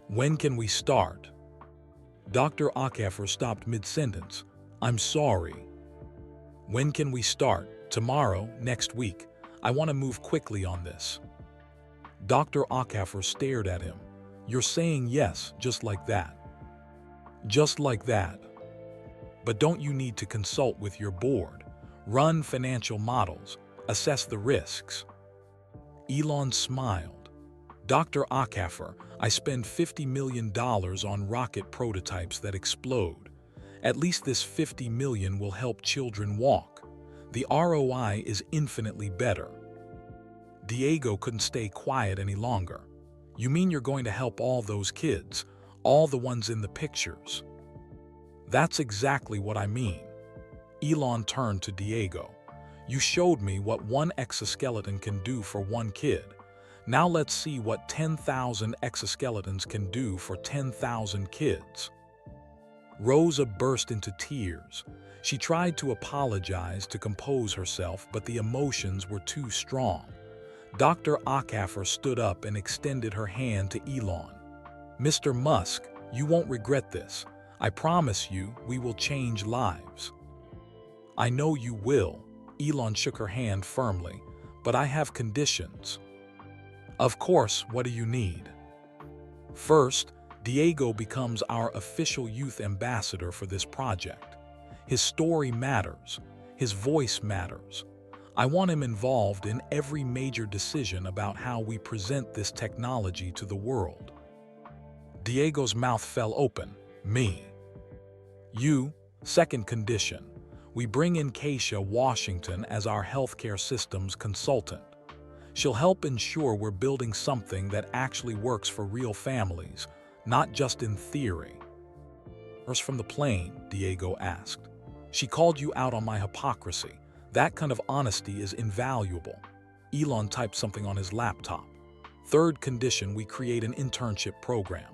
When can we start? Dr. Akefer stopped mid-sentence. I'm sorry. When can we start? Tomorrow, next week. I want to move quickly on this. Dr. Akefer stared at him. You're saying yes, just like that. Just like that. But don't you need to consult with your board, run financial models, assess the risks? Elon smiled. Dr. Ackafer, I spend $50 million on rocket prototypes that explode. At least this $50 million will help children walk. The ROI is infinitely better. Diego couldn't stay quiet any longer. You mean you're going to help all those kids, all the ones in the pictures? That's exactly what I mean. Elon turned to Diego. You showed me what one exoskeleton can do for one kid. Now let's see what 10,000 exoskeletons can do for 10,000 kids. Rosa burst into tears. She tried to apologize to compose herself, but the emotions were too strong. Dr. Ackafer stood up and extended her hand to Elon. Mr. Musk, you won't regret this. I promise you, we will change lives. I know you will. Elon shook her hand firmly. But I have conditions. Of course, what do you need? First, Diego becomes our official youth ambassador for this project. His story matters. His voice matters. I want him involved in every major decision about how we present this technology to the world. Diego's mouth fell open. Me. You, second condition. We bring in Keisha Washington as our healthcare systems consultant. She'll help ensure we're building something that actually works for real families, not just in theory. First from the plane, Diego asked. She called you out on my hypocrisy. That kind of honesty is invaluable. Elon typed something on his laptop. Third condition, we create an internship program.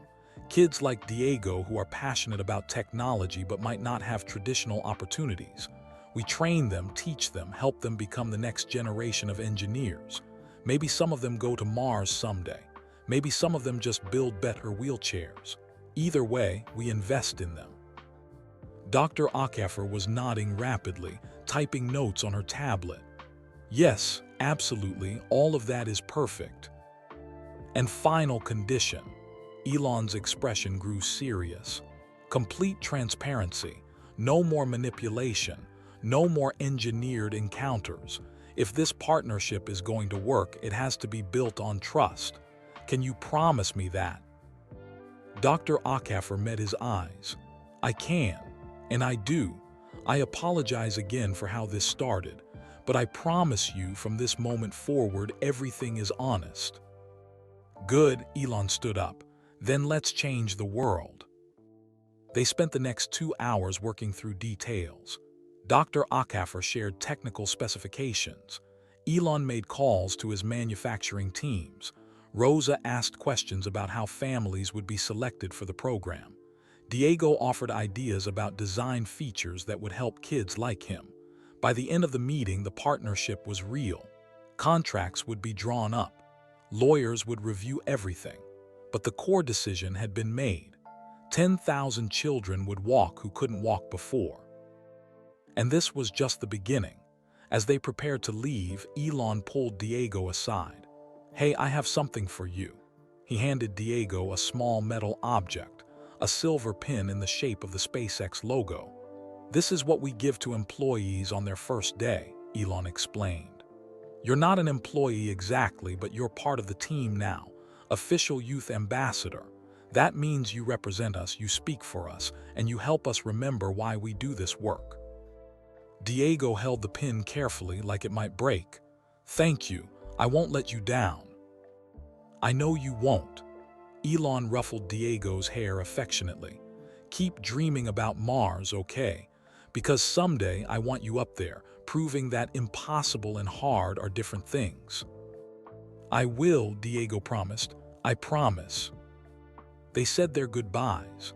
Kids like Diego who are passionate about technology but might not have traditional opportunities. We train them, teach them, help them become the next generation of engineers. Maybe some of them go to Mars someday. Maybe some of them just build better wheelchairs. Either way, we invest in them. Dr. Ackafer was nodding rapidly, typing notes on her tablet. Yes, absolutely, all of that is perfect. And final condition. Elon's expression grew serious. Complete transparency. No more manipulation. No more engineered encounters. If this partnership is going to work, it has to be built on trust. Can you promise me that? Dr. Ackafer met his eyes. I can, and I do. I apologize again for how this started, but I promise you from this moment forward, everything is honest. Good, Elon stood up. Then let's change the world. They spent the next 2 hours working through details. Dr. Ackafer shared technical specifications. Elon made calls to his manufacturing teams. Rosa asked questions about how families would be selected for the program. Diego offered ideas about design features that would help kids like him. By the end of the meeting, the partnership was real. Contracts would be drawn up. Lawyers would review everything. But the core decision had been made. 10,000 children would walk who couldn't walk before. And this was just the beginning. As they prepared to leave, Elon pulled Diego aside. Hey, I have something for you. He handed Diego a small metal object, a silver pin in the shape of the SpaceX logo. This is what we give to employees on their first day, Elon explained. You're not an employee exactly, but you're part of the team now. Official youth ambassador. That means you represent us, you speak for us, and you help us remember why we do this work. Diego held the pin carefully like it might break. Thank you. I won't let you down. I know you won't. Elon ruffled Diego's hair affectionately. Keep dreaming about Mars, okay? Because someday I want you up there, proving that impossible and hard are different things. I will, Diego promised. I promise. They said their goodbyes.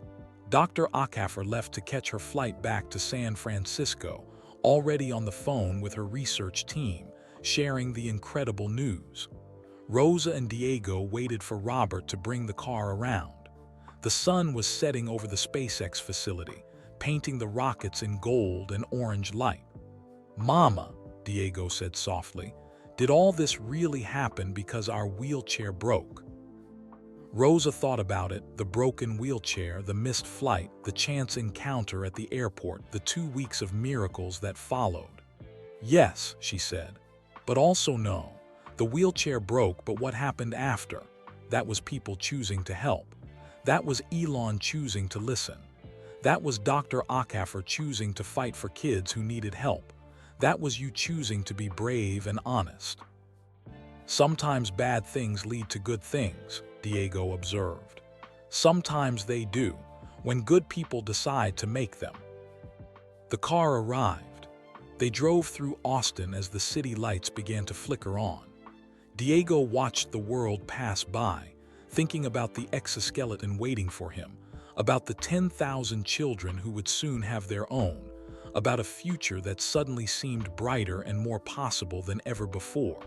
Dr. Ackafer left to catch her flight back to San Francisco, already on the phone with her research team, sharing the incredible news. Rosa and Diego waited for Robert to bring the car around. The sun was setting over the SpaceX facility, painting the rockets in gold and orange light. Mama, Diego said softly, did all this really happen because our wheelchair broke? Rosa thought about it, the broken wheelchair, the missed flight, the chance encounter at the airport, the 2 weeks of miracles that followed. Yes, she said, but also no. The wheelchair broke, but what happened after? That was people choosing to help. That was Elon choosing to listen. That was Dr. Acaffer choosing to fight for kids who needed help. That was you choosing to be brave and honest. Sometimes bad things lead to good things, Diego observed. Sometimes they do, when good people decide to make them. The car arrived. They drove through Austin as the city lights began to flicker on. Diego watched the world pass by, thinking about the exoskeleton waiting for him, about the 10,000 children who would soon have their own, about a future that suddenly seemed brighter and more possible than ever before.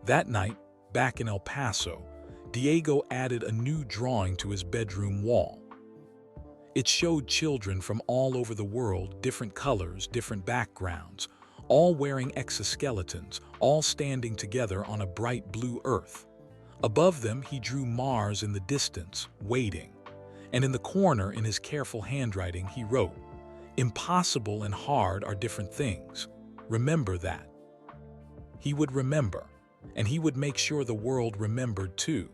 That night, back in El Paso, Diego added a new drawing to his bedroom wall. It showed children from all over the world, different colors, different backgrounds, all wearing exoskeletons, all standing together on a bright blue earth. Above them, he drew Mars in the distance, waiting. And in the corner, in his careful handwriting, he wrote, "Impossible and hard are different things. Remember that." He would remember, and he would make sure the world remembered too.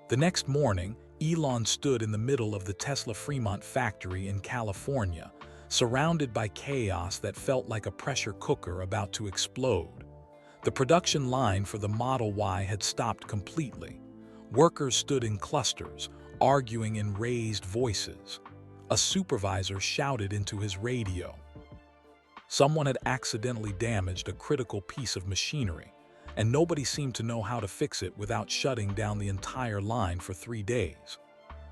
The next morning, Elon stood in the middle of the Tesla Fremont factory in California, surrounded by chaos that felt like a pressure cooker about to explode. The production line for the Model Y had stopped completely. Workers stood in clusters, arguing in raised voices. A supervisor shouted into his radio. Someone had accidentally damaged a critical piece of machinery, and nobody seemed to know how to fix it without shutting down the entire line for 3 days.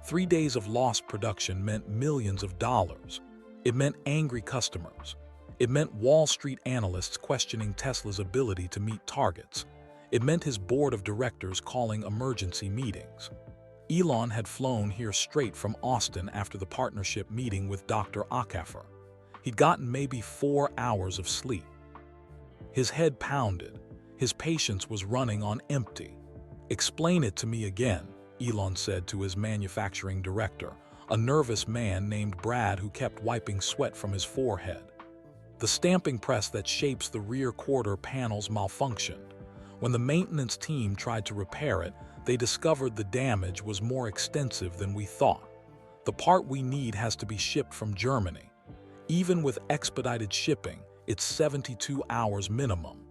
3 days of lost production meant millions of dollars. It meant angry customers. It meant Wall Street analysts questioning Tesla's ability to meet targets. It meant his board of directors calling emergency meetings. Elon had flown here straight from Austin after the partnership meeting with Dr. Acaffer. He'd gotten maybe 4 hours of sleep. His head pounded. His patience was running on empty. "Explain it to me again," Elon said to his manufacturing director, a nervous man named Brad who kept wiping sweat from his forehead. The stamping press that shapes the rear quarter panels malfunctioned. When the maintenance team tried to repair it, they discovered the damage was more extensive than we thought. The part we need has to be shipped from Germany. Even with expedited shipping, it's 72 hours minimum.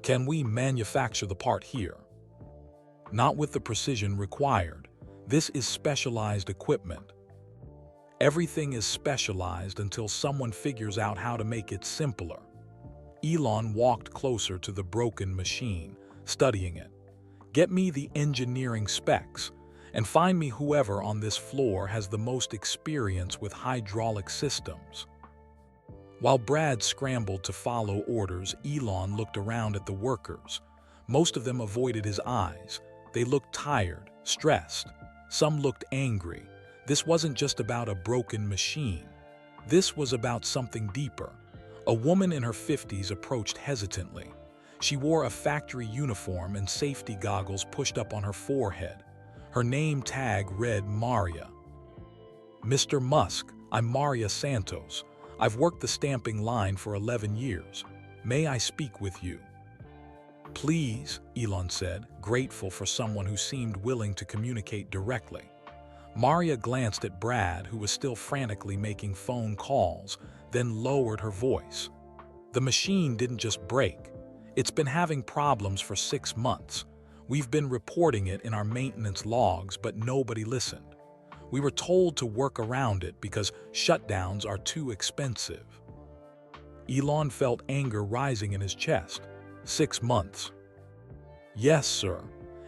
Can we manufacture the part here? Not with the precision required. This is specialized equipment. Everything is specialized until someone figures out how to make it simpler. Elon walked closer to the broken machine, studying it. "Get me the engineering specs, and find me whoever on this floor has the most experience with hydraulic systems." While Brad scrambled to follow orders, Elon looked around at the workers. Most of them avoided his eyes. They looked tired, stressed. Some looked angry. This wasn't just about a broken machine. This was about something deeper. A woman in her 50s approached hesitantly. She wore a factory uniform and safety goggles pushed up on her forehead. Her name tag read Maria. "Mr. Musk, I'm Maria Santos. I've worked the stamping line for 11 years. May I speak with you?" "Please," Elon said, grateful for someone who seemed willing to communicate directly. Maria glanced at Brad, who was still frantically making phone calls, then lowered her voice. "The machine didn't just break. It's been having problems for 6 months. We've been reporting it in our maintenance logs, but nobody listened. We were told to work around it because shutdowns are too expensive." Elon felt anger rising in his chest. 6 months. "Yes, sir.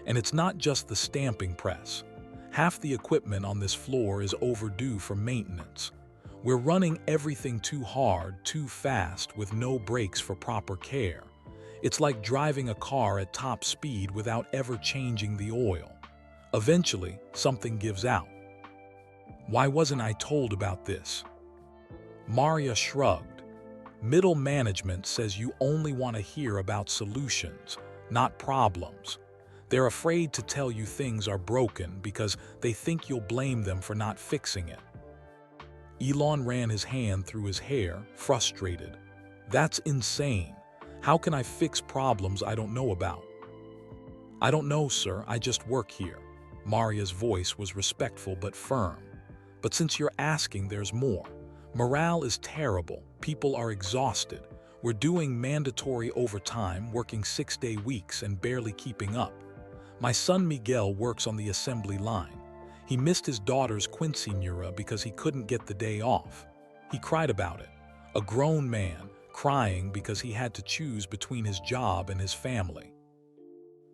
And it's not just the stamping press. Half the equipment on this floor is overdue for maintenance. We're running everything too hard, too fast, with no breaks for proper care. It's like driving a car at top speed without ever changing the oil. Eventually, something gives out." "Why wasn't I told about this?" Maria shrugged. "Middle management says you only want to hear about solutions, not problems. They're afraid to tell you things are broken because they think you'll blame them for not fixing it. Elon ran his hand through his hair, frustrated. That's insane. How can I fix problems I don't know about? I don't know, sir. I just work here. Maria's voice was respectful but firm. But since you're asking, there's more. Morale is terrible. People are exhausted. We're doing mandatory overtime, working 6-day weeks and barely keeping up. My son Miguel works on the assembly line. He missed his daughter's quinceañera because he couldn't get the day off. He cried about it. A grown man, crying because he had to choose between his job and his family.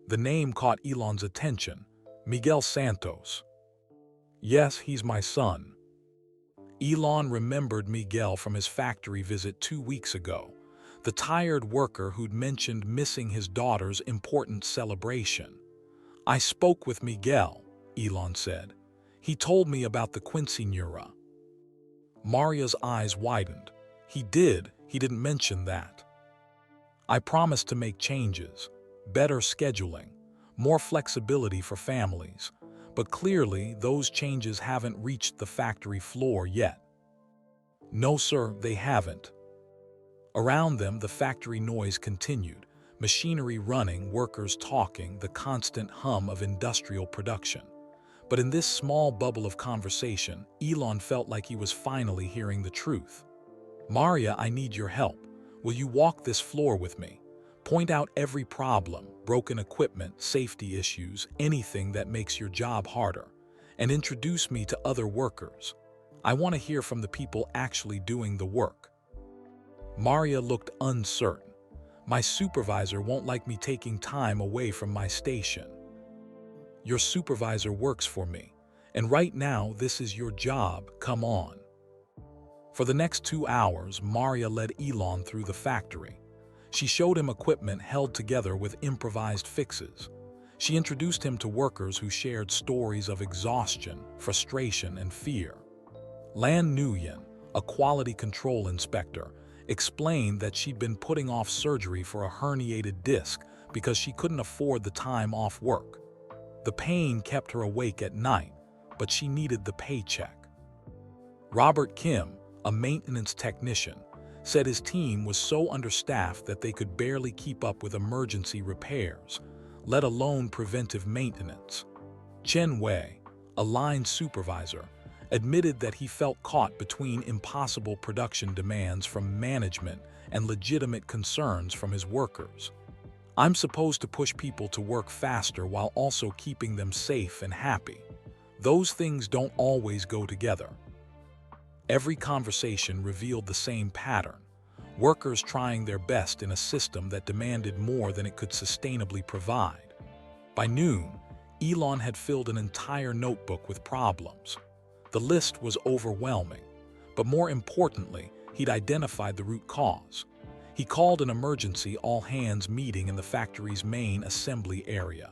The name caught Elon's attention. Miguel Santos. Yes, he's my son. Elon remembered Miguel from his factory visit 2 weeks ago, the tired worker who'd mentioned missing his daughter's important celebration. I spoke with Miguel, Elon said. He told me about the quinceañera. Maria's eyes widened. He didn't mention that. I promised to make changes, better scheduling, more flexibility for families. But clearly, those changes haven't reached the factory floor yet. No, sir, they haven't. Around them, the factory noise continued, machinery running, workers talking, the constant hum of industrial production. But in this small bubble of conversation, Elon felt like he was finally hearing the truth. Maria, I need your help. Will you walk this floor with me? Point out every problem, broken equipment, safety issues, anything that makes your job harder, and introduce me to other workers. I want to hear from the people actually doing the work. Maria looked uncertain. My supervisor won't like me taking time away from my station. Your supervisor works for me, and right now this is your job, come on. For the next 2 hours, Maria led Elon through the factory. She showed him equipment held together with improvised fixes. She introduced him to workers who shared stories of exhaustion, frustration, and fear. Lan Nguyen, a quality control inspector, explained that she'd been putting off surgery for a herniated disc because she couldn't afford the time off work. The pain kept her awake at night, but she needed the paycheck. Robert Kim, a maintenance technician, said his team was so understaffed that they could barely keep up with emergency repairs, let alone preventive maintenance. Chen Wei, a line supervisor, admitted that he felt caught between impossible production demands from management and legitimate concerns from his workers. I'm supposed to push people to work faster while also keeping them safe and happy. Those things don't always go together. Every conversation revealed the same pattern. Workers trying their best in a system that demanded more than it could sustainably provide. By noon, Elon had filled an entire notebook with problems. The list was overwhelming, but more importantly, he'd identified the root cause. He called an emergency all-hands meeting in the factory's main assembly area.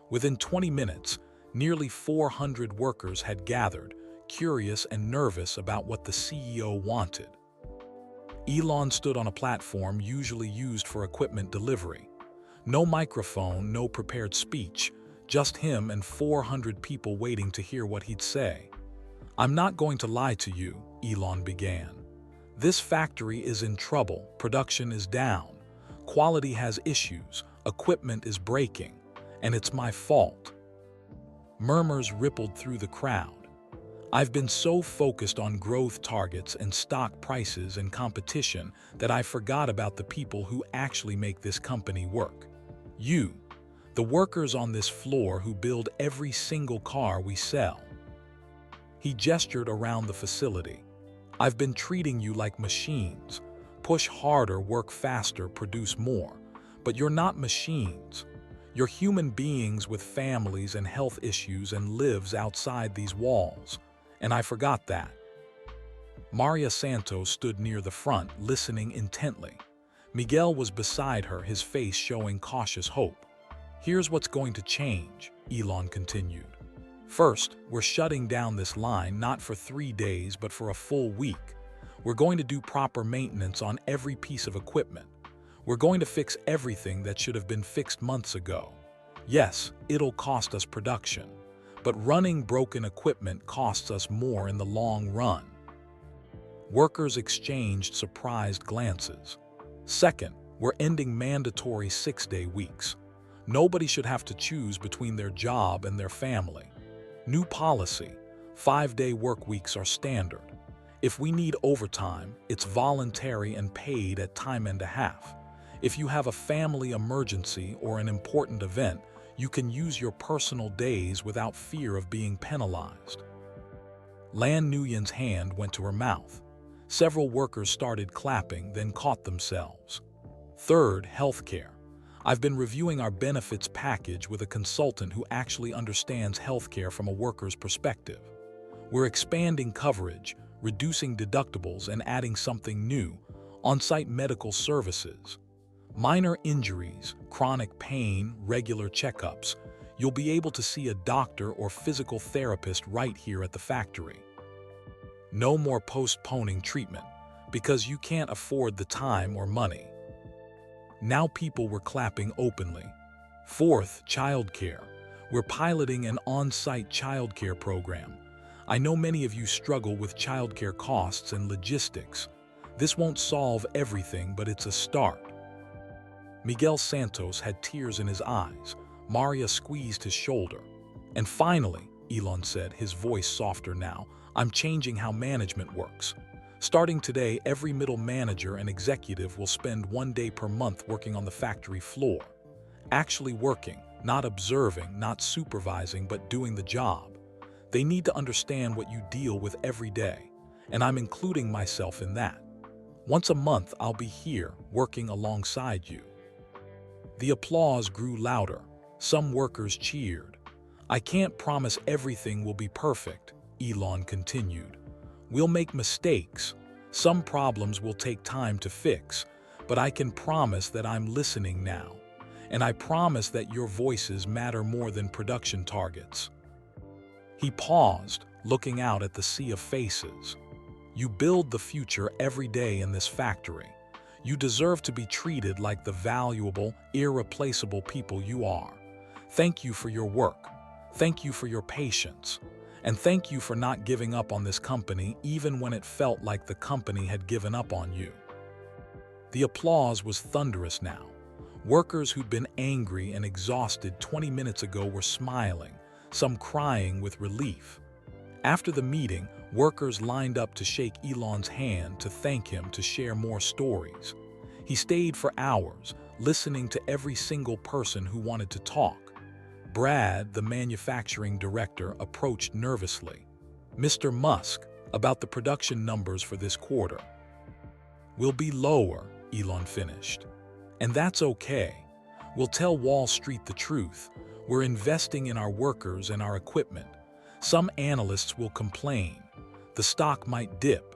Within 20 minutes, nearly 400 workers had gathered, curious and nervous about what the CEO wanted. Elon stood on a platform usually used for equipment delivery. No microphone, no prepared speech, just him and 400 people waiting to hear what he'd say. I'm not going to lie to you, Elon began. This factory is in trouble, production is down, quality has issues, equipment is breaking, and it's my fault. Murmurs rippled through the crowd. I've been so focused on growth targets and stock prices and competition that I forgot about the people who actually make this company work. You, the workers on this floor who build every single car we sell. He gestured around the facility. I've been treating you like machines. Push harder, work faster, produce more. But you're not machines. You're human beings with families and health issues and lives outside these walls. And I forgot that. Maria Santos stood near the front, listening intently. Miguel was beside her, his face showing cautious hope. Here's what's going to change, Elon continued. First, we're shutting down this line not for 3 days, but for a full week. We're going to do proper maintenance on every piece of equipment. We're going to fix everything that should have been fixed months ago. Yes, it'll cost us production, but running broken equipment costs us more in the long run. Workers exchanged surprised glances. Second, we're ending mandatory 6-day weeks. Nobody should have to choose between their job and their family. New policy: 5-day work weeks are standard. If we need overtime, it's voluntary and paid at time and a half. If you have a family emergency or an important event, you can use your personal days without fear of being penalized. Lan Nguyen's hand went to her mouth. Several workers started clapping, then caught themselves. Third, healthcare. I've been reviewing our benefits package with a consultant who actually understands healthcare from a worker's perspective. We're expanding coverage, reducing deductibles, and adding something new: on-site medical services. Minor injuries, chronic pain, regular checkups. You'll be able to see a doctor or physical therapist right here at the factory. No more postponing treatment, because you can't afford the time or money. Now people were clapping openly. Fourth, childcare. We're piloting an on-site childcare program. I know many of you struggle with childcare costs and logistics. This won't solve everything, but it's a start. Miguel Santos had tears in his eyes. Maria squeezed his shoulder. And finally, Elon said, his voice softer now, I'm changing how management works. Starting today, every middle manager and executive will spend 1 day per month working on the factory floor. Actually working, not observing, not supervising, but doing the job. They need to understand what you deal with every day, and I'm including myself in that. Once a month, I'll be here, working alongside you. The applause grew louder. Some workers cheered. I can't promise everything will be perfect, Elon continued. We'll make mistakes. Some problems will take time to fix, but I can promise that I'm listening now. And I promise that your voices matter more than production targets. He paused, looking out at the sea of faces. You build the future every day in this factory. You deserve to be treated like the valuable, irreplaceable people you are. Thank you for your work. Thank you for your patience. And thank you for not giving up on this company even when it felt like the company had given up on you. The applause was thunderous now. Workers who'd been angry and exhausted 20 minutes ago were smiling, some crying with relief. After the meeting, workers lined up to shake Elon's hand, to thank him, to share more stories. He stayed for hours, listening to every single person who wanted to talk. Brad, the manufacturing director, approached nervously. Mr. Musk, about the production numbers for this quarter. Will be lower, Elon finished. And that's okay. We'll tell Wall Street the truth. We're investing in our workers and our equipment. Some analysts will complain. The stock might dip.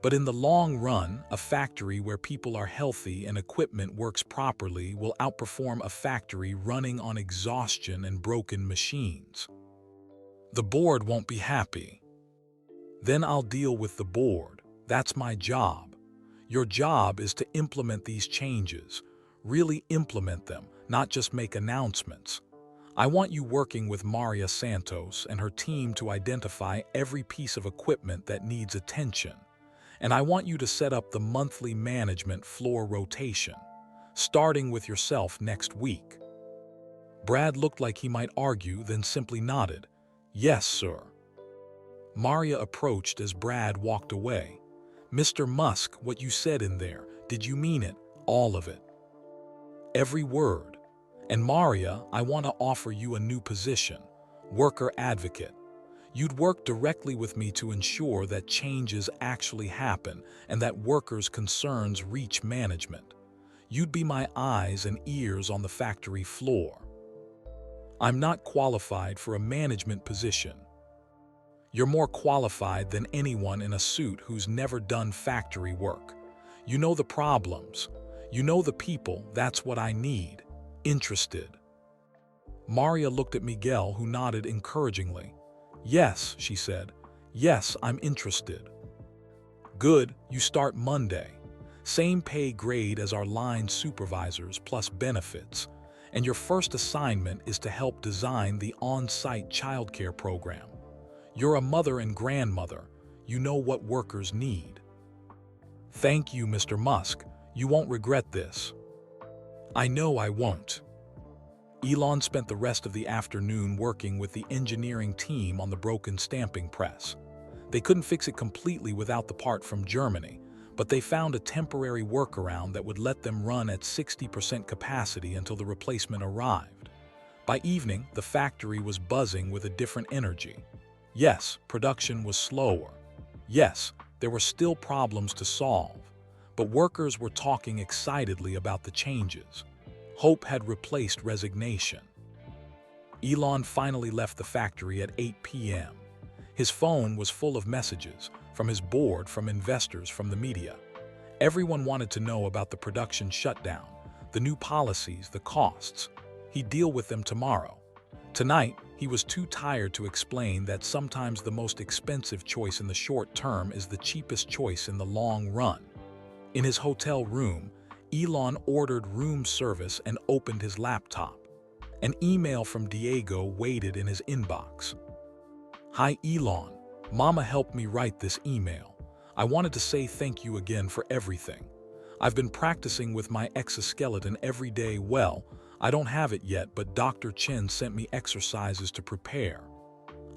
But in the long run, a factory where people are healthy and equipment works properly will outperform a factory running on exhaustion and broken machines. The board won't be happy. Then I'll deal with the board. That's my job. Your job is to implement these changes. Really implement them, not just make announcements. I want you working with Maria Santos and her team to identify every piece of equipment that needs attention. And I want you to set up the monthly management floor rotation, starting with yourself next week. Brad looked like he might argue, then simply nodded. Yes, sir. Maria approached as Brad walked away. Mr. Musk, what you said in there, did you mean it? All of it? Every word. And Maria, I want to offer you a new position, worker advocate. You'd work directly with me to ensure that changes actually happen and that workers' concerns reach management. You'd be my eyes and ears on the factory floor. I'm not qualified for a management position. You're more qualified than anyone in a suit who's never done factory work. You know the problems. You know the people. That's what I need. Interested. Maria looked at Miguel, who nodded encouragingly. Yes, she said. Yes, I'm interested. Good, you start Monday. Same pay grade as our line supervisors plus benefits. and your first assignment is to help design the on-site childcare program. You're a mother and grandmother. You know what workers need. Thank you, Mr. Musk. You won't regret this. I know I won't. Elon spent the rest of the afternoon working with the engineering team on the broken stamping press. They couldn't fix it completely without the part from Germany, but they found a temporary workaround that would let them run at 60% capacity until the replacement arrived. By evening, the factory was buzzing with a different energy. Yes, production was slower. Yes, there were still problems to solve, but workers were talking excitedly about the changes. Hope had replaced resignation. Elon finally left the factory at 8 p.m. His phone was full of messages, from his board, from investors, from the media. Everyone wanted to know about the production shutdown, the new policies, the costs. He'd deal with them tomorrow. Tonight, he was too tired to explain that sometimes the most expensive choice in the short term is the cheapest choice in the long run. In his hotel room, Elon ordered room service and opened his laptop. An email from Diego waited in his inbox. Hi Elon, Mama helped me write this email. I wanted to say thank you again for everything. I've been practicing with my exoskeleton every day. Well, I don't have it yet, but Dr. Chen sent me exercises to prepare.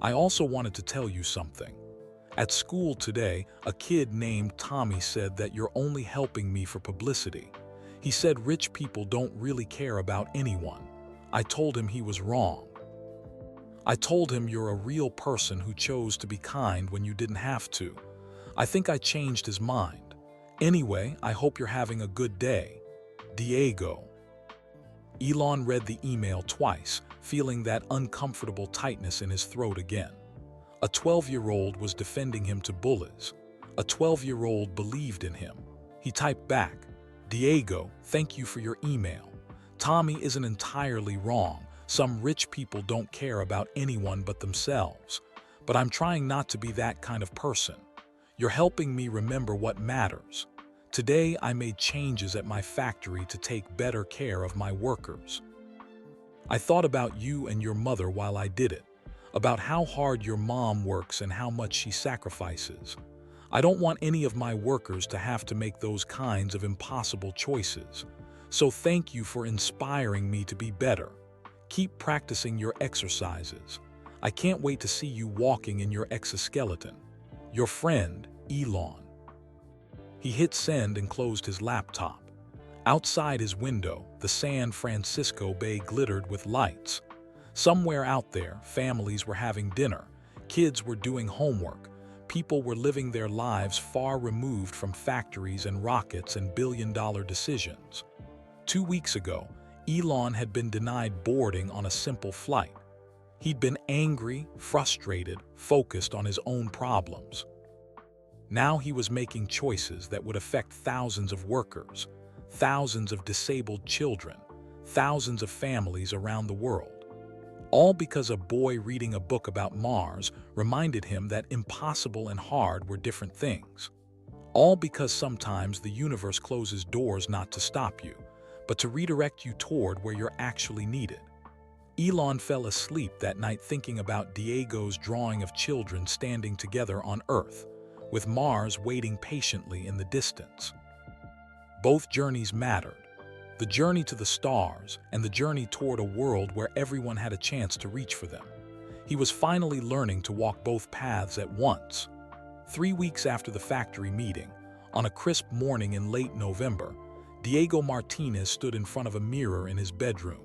I also wanted to tell you something. At school today, a kid named Tommy said that you're only helping me for publicity. He said rich people don't really care about anyone. I told him he was wrong. I told him you're a real person who chose to be kind when you didn't have to. I think I changed his mind. Anyway, I hope you're having a good day. Diego. Elon read the email twice, feeling that uncomfortable tightness in his throat again. A 12-year-old was defending him to bullies. A 12-year-old believed in him. He typed back, Diego, thank you for your email. Tommy isn't entirely wrong. Some rich people don't care about anyone but themselves. But I'm trying not to be that kind of person. You're helping me remember what matters. Today, I made changes at my factory to take better care of my workers. I thought about you and your mother while I did it, about how hard your mom works and how much she sacrifices. I don't want any of my workers to have to make those kinds of impossible choices. So thank you for inspiring me to be better. Keep practicing your exercises. I can't wait to see you walking in your exoskeleton. Your friend, Elon. He hit send and closed his laptop. Outside his window, the San Francisco Bay glittered with lights. Somewhere out there, families were having dinner, kids were doing homework, people were living their lives far removed from factories and rockets and billion-dollar decisions. 2 weeks ago, Elon had been denied boarding on a simple flight. He'd been angry, frustrated, focused on his own problems. Now he was making choices that would affect thousands of workers, thousands of disabled children, thousands of families around the world. All because a boy reading a book about Mars reminded him that impossible and hard were different things. All because sometimes the universe closes doors not to stop you, but to redirect you toward where you're actually needed. Elon fell asleep that night thinking about Diego's drawing of children standing together on Earth, with Mars waiting patiently in the distance. Both journeys mattered. The journey to the stars and the journey toward a world where everyone had a chance to reach for them. He was finally learning to walk both paths at once. 3 weeks after the factory meeting, on a crisp morning in late November, Diego Martinez stood in front of a mirror in his bedroom,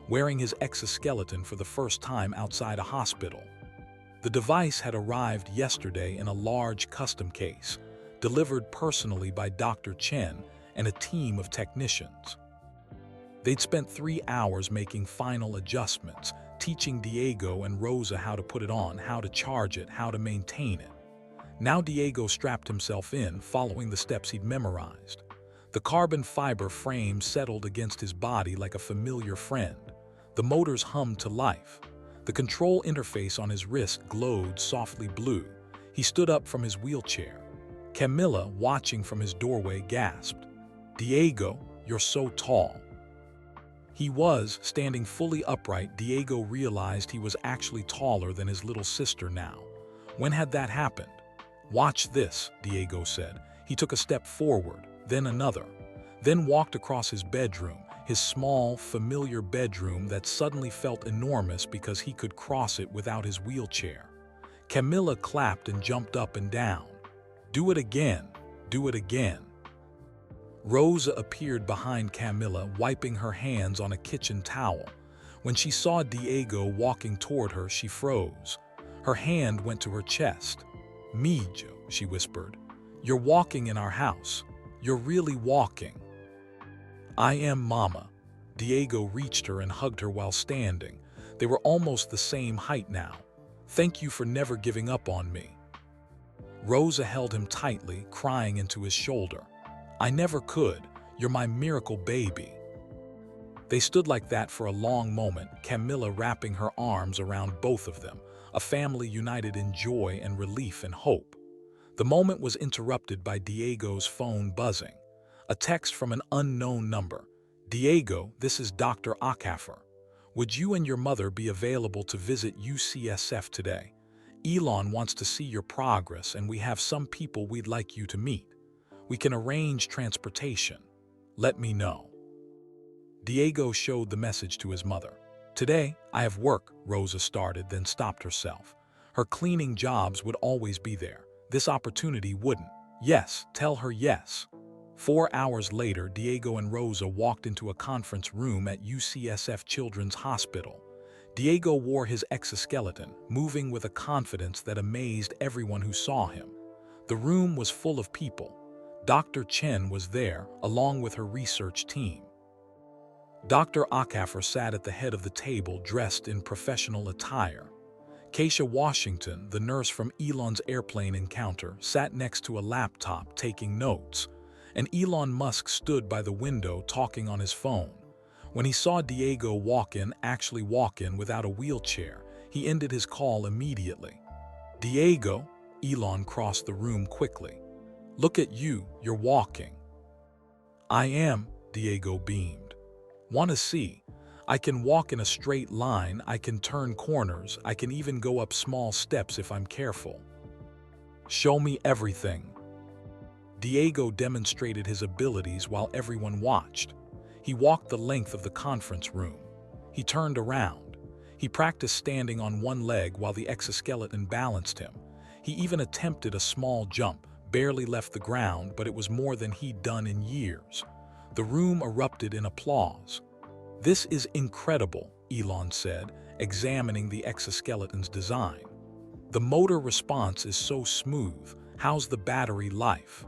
wearing his exoskeleton for the first time outside a hospital. The device had arrived yesterday in a large custom case, delivered personally by Dr. Chen and a team of technicians. They'd spent 3 hours making final adjustments, teaching Diego and Rosa how to put it on, how to charge it, how to maintain it. Now Diego strapped himself in, following the steps he'd memorized. The carbon fiber frame settled against his body like a familiar friend. The motors hummed to life. The control interface on his wrist glowed softly blue. He stood up from his wheelchair. Camilla, watching from his doorway, gasped, Diego, you're so tall. He was standing fully upright. Diego realized he was actually taller than his little sister now. When had that happened? "Watch this," Diego said. He took a step forward, then another, then walked across his bedroom, his small, familiar bedroom that suddenly felt enormous because he could cross it without his wheelchair. Camilla clapped and jumped up and down. "Do it again, do it again." Rosa appeared behind Camilla, wiping her hands on a kitchen towel. When she saw Diego walking toward her, she froze. Her hand went to her chest. "Mijo," she whispered. "You're walking in our house. You're really walking." "I am, Mama." Diego reached her and hugged her while standing. They were almost the same height now. "Thank you for never giving up on me." Rosa held him tightly, crying into his shoulder. "I never could. You're my miracle baby." They stood like that for a long moment, Camilla wrapping her arms around both of them, a family united in joy and relief and hope. The moment was interrupted by Diego's phone buzzing. A text from an unknown number. "Diego, this is Dr. Akafer. Would you and your mother be available to visit UCSF today? Elon wants to see your progress and we have some people we'd like you to meet. We can arrange transportation. Let me know." Diego showed the message to his mother. "Today, I have work," Rosa started, then stopped herself. Her cleaning jobs would always be there. This opportunity wouldn't. "Yes, tell her yes." 4 hours later, Diego and Rosa walked into a conference room at UCSF Children's Hospital. Diego wore his exoskeleton, moving with a confidence that amazed everyone who saw him. The room was full of people. Dr. Chen was there, along with her research team. Dr. Akafer sat at the head of the table dressed in professional attire. Keisha Washington, the nurse from Elon's airplane encounter, sat next to a laptop taking notes, and Elon Musk stood by the window talking on his phone. When he saw Diego actually walk in without a wheelchair, he ended his call immediately. "Diego," Elon crossed the room quickly. "Look at you, you're walking." "I am," Diego beamed. "Want to see? I can walk in a straight line, I can turn corners, I can even go up small steps if I'm careful." "Show me everything." Diego demonstrated his abilities while everyone watched. He walked the length of the conference room. He turned around. He practiced standing on one leg while the exoskeleton balanced him. He even attempted a small jump, barely left the ground, but it was more than he'd done in years. The room erupted in applause. "This is incredible," Elon said, examining the exoskeleton's design. "The motor response is so smooth. How's the battery life?"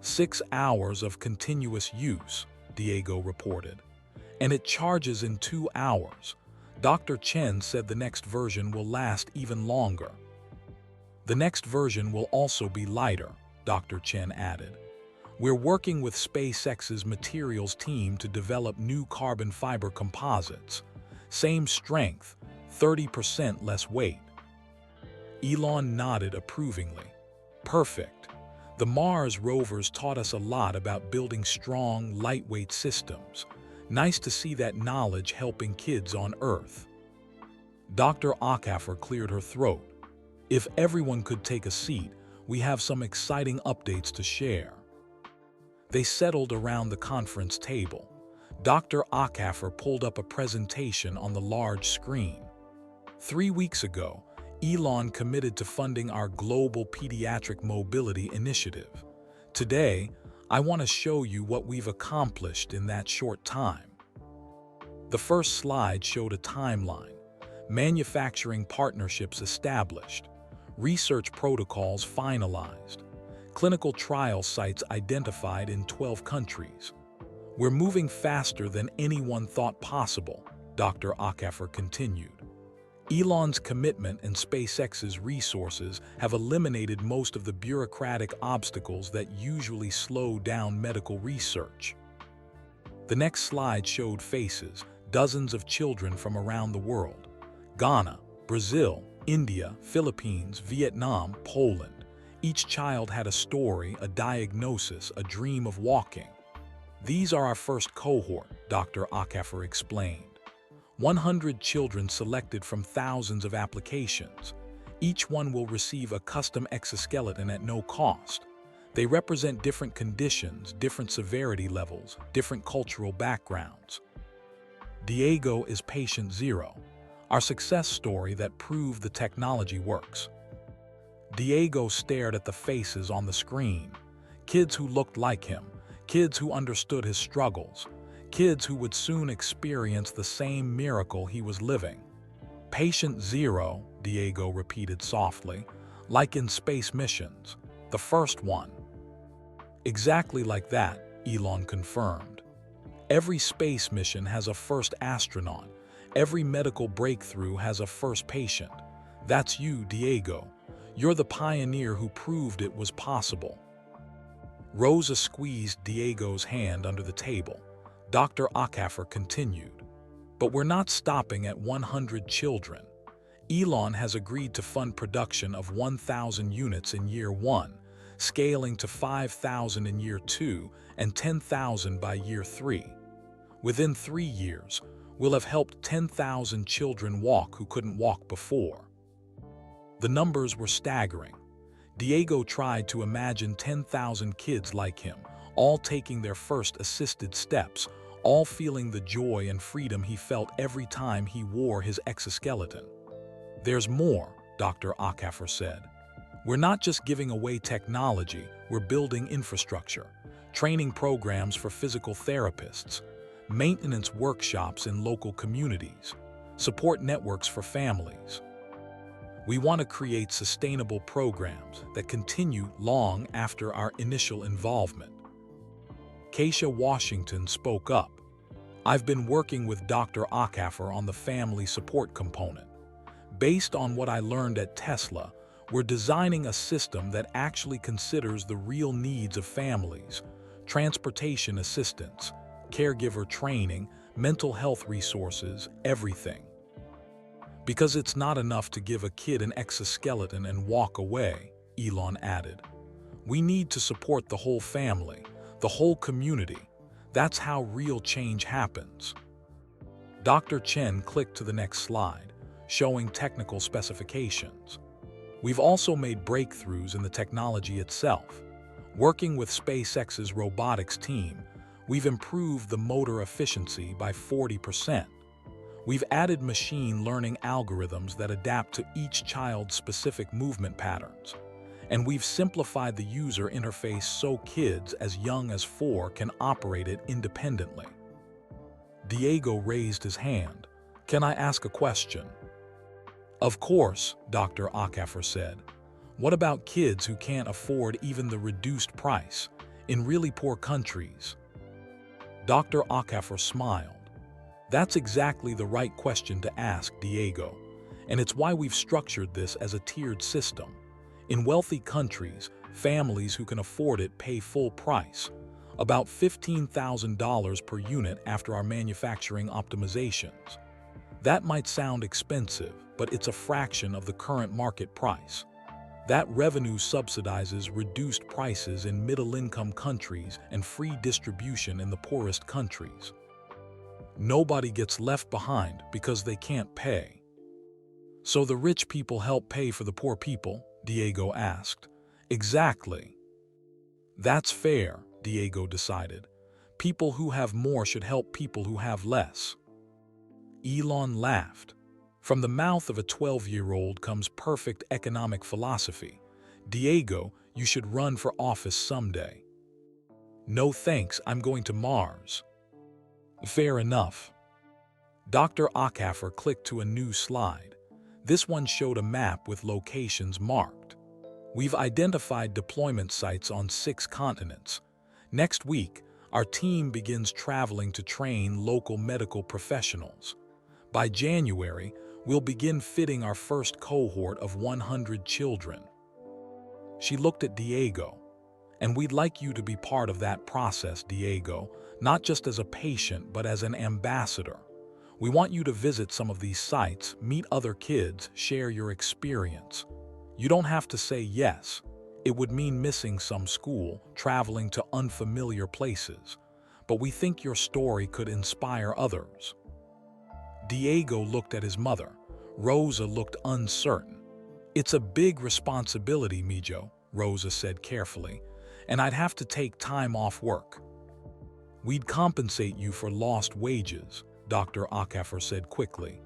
6 hours of continuous use, Diego reported. "And it charges in 2 hours. Dr. Chen said the next version will last even longer." "The next version will also be lighter," Dr. Chen added. "We're working with SpaceX's materials team to develop new carbon fiber composites. Same strength, 30% less weight." Elon nodded approvingly. "Perfect. The Mars rovers taught us a lot about building strong, lightweight systems. Nice to see that knowledge helping kids on Earth." Dr. Akafer cleared her throat. "If everyone could take a seat, we have some exciting updates to share." They settled around the conference table. Dr. Akafer pulled up a presentation on the large screen. 3 weeks ago, Elon committed to funding our global pediatric mobility initiative. Today, I want to show you what we've accomplished in that short time. The first slide showed a timeline. Manufacturing partnerships established. Research protocols finalized. Clinical trial sites identified in 12 countries. "We're moving faster than anyone thought possible," Dr. Akafer continued. "Elon's commitment and SpaceX's resources have eliminated most of the bureaucratic obstacles that usually slow down medical research." The next slide showed faces, dozens of children from around the world. Ghana, Brazil, India, Philippines, Vietnam, Poland. Each child had a story, a diagnosis, a dream of walking. These are our first cohort, Dr. Akafer explained. 100 children selected from thousands of applications. Each one will receive a custom exoskeleton at no cost. They represent different conditions, different severity levels, different cultural backgrounds. Diego is patient zero, our success story that proved the technology works. Diego stared at the faces on the screen. Kids who looked like him, kids who understood his struggles, kids who would soon experience the same miracle he was living. Patient zero, Diego repeated softly, like in space missions, the first one. Exactly like that, Elon confirmed. Every space mission has a first astronaut. Every medical breakthrough has a first patient. That's you, Diego. You're the pioneer who proved it was possible. Rosa squeezed Diego's hand under the table. Dr. Akafer continued. But we're not stopping at 100 children. Elon has agreed to fund production of 1,000 units in year 1, scaling to 5,000 in year 2 and 10,000 by year 3. Within 3 years, we'll have helped 10,000 children walk who couldn't walk before. The numbers were staggering. Diego tried to imagine 10,000 kids like him, all taking their first assisted steps, all feeling the joy and freedom he felt every time he wore his exoskeleton. There's more, Dr. Akafer said. We're not just giving away technology, we're building infrastructure, training programs for physical therapists, maintenance workshops in local communities, support networks for families. We want to create sustainable programs that continue long after our initial involvement. Keisha Washington spoke up. I've been working with Dr. Akafer on the family support component. Based on what I learned at Tesla, we're designing a system that actually considers the real needs of families, transportation assistance, caregiver training, mental health resources, everything. Because it's not enough to give a kid an exoskeleton and walk away, Elon added. We need to support the whole family, the whole community. That's how real change happens. Dr. Chen clicked to the next slide, showing technical specifications. We've also made breakthroughs in the technology itself. Working with SpaceX's robotics team, we've improved the motor efficiency by 40%. We've added machine learning algorithms that adapt to each child's specific movement patterns. And we've simplified the user interface so kids as young as 4 can operate it independently. Diego raised his hand. Can I ask a question? Of course, Dr. Akafer said. What about kids who can't afford even the reduced price in really poor countries? Dr. Akafer smiled. That's exactly the right question to ask, Diego, and it's why we've structured this as a tiered system. In wealthy countries, families who can afford it pay full price, about $15,000 per unit after our manufacturing optimizations. That might sound expensive, but it's a fraction of the current market price. That revenue subsidizes reduced prices in middle-income countries and free distribution in the poorest countries. Nobody gets left behind because they can't pay. So the rich people help pay for the poor people? Diego asked. Exactly. That's fair, Diego decided. People who have more should help people who have less. Elon laughed. From the mouth of a 12-year-old comes perfect economic philosophy. Diego, you should run for office someday. No thanks, I'm going to Mars. Fair enough. Dr. Akafer clicked to a new slide. This one showed a map with locations marked. We've identified deployment sites on 6 continents. Next week, our team begins traveling to train local medical professionals. By January, we'll begin fitting our first cohort of 100 children. She looked at Diego. And we'd like you to be part of that process, Diego, not just as a patient, but as an ambassador. We want you to visit some of these sites, meet other kids, share your experience. You don't have to say yes. It would mean missing some school, traveling to unfamiliar places. but we think your story could inspire others." Diego looked at his mother. Rosa looked uncertain. "It's a big responsibility, Mijo," Rosa said carefully, "and I'd have to take time off work." "We'd compensate you for lost wages," Dr. Akafer said quickly,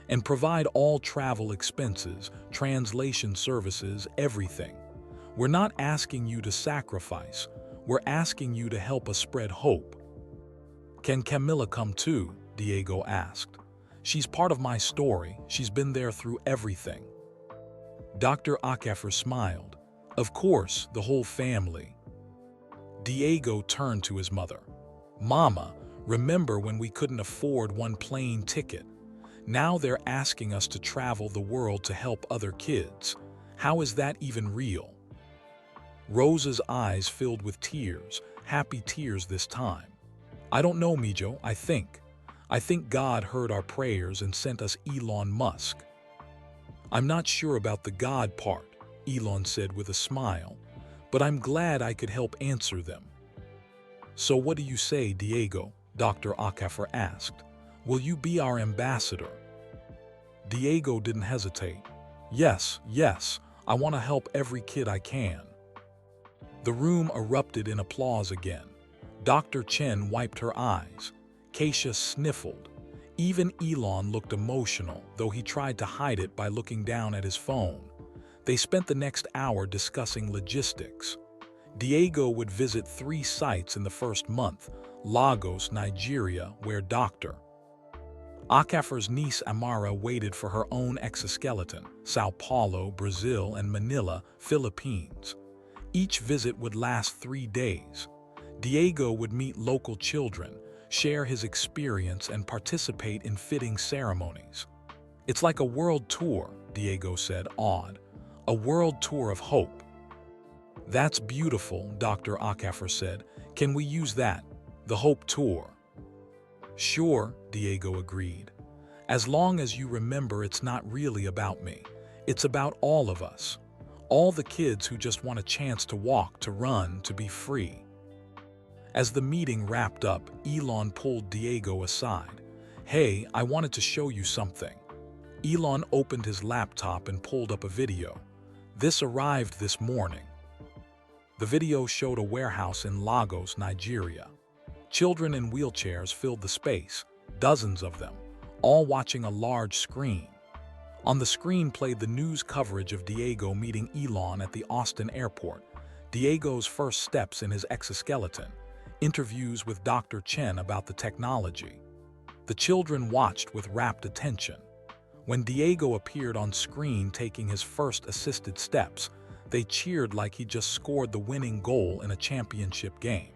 "and provide all travel expenses, translation services, everything. We're not asking you to sacrifice, we're asking you to help us spread hope." "Can Camilla come too?" Diego asked. "She's part of my story, she's been there through everything." Dr. Akafer smiled. "Of course, the whole family." Diego turned to his mother. "Mama, remember when we couldn't afford one plane ticket? Now they're asking us to travel the world to help other kids. How is that even real?" Rosa's eyes filled with tears, happy tears this time. "I don't know, Mijo, I think God heard our prayers and sent us Elon Musk." "I'm not sure about the God part," Elon said with a smile, "but I'm glad I could help answer them." "So what do you say, Diego?" Dr. Akafer asked. "Will you be our ambassador?" Diego didn't hesitate. Yes, I want to help every kid I can." The room erupted in applause again. Dr. Chen wiped her eyes. Keisha sniffled. Even Elon looked emotional, though he tried to hide it by looking down at his phone. They spent the next hour discussing logistics. Diego would visit 3 sites in the first month: Lagos, Nigeria, where Dr. Akafer's niece Amara waited for her own exoskeleton, Sao Paulo, Brazil, and Manila, Philippines. Each visit would last 3 days. Diego would meet local children, share his experience, and participate in fitting ceremonies. "It's like a world tour," Diego said, awed. "A world tour of hope." "That's beautiful," Dr. Akafer said. "Can we use that? The Hope Tour?" "Sure," Diego agreed. "As long as you remember it's not really about me. It's about all of us. All the kids who just want a chance to walk, to run, to be free." As the meeting wrapped up, Elon pulled Diego aside. "Hey, I wanted to show you something." Elon opened his laptop and pulled up a video. "This arrived this morning." The video showed a warehouse in Lagos, Nigeria. Children in wheelchairs filled the space, dozens of them, all watching a large screen. On the screen played the news coverage of Diego meeting Elon at the Austin airport, Diego's first steps in his exoskeleton, interviews with Dr. Chen about the technology. The children watched with rapt attention. When Diego appeared on screen taking his first assisted steps, they cheered like he just scored the winning goal in a championship game.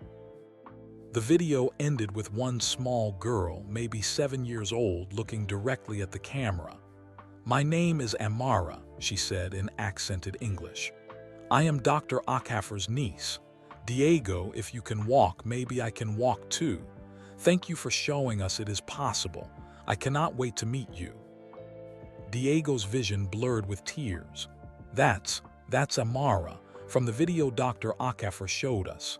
The video ended with one small girl, maybe 7 years old, looking directly at the camera. "My name is Amara," she said in accented English. "I am Dr. Akafer's niece. Diego, if you can walk, maybe I can walk too. Thank you for showing us it is possible. I cannot wait to meet you." Diego's vision blurred with tears. That's Amara, from the video Dr. Akafer showed us.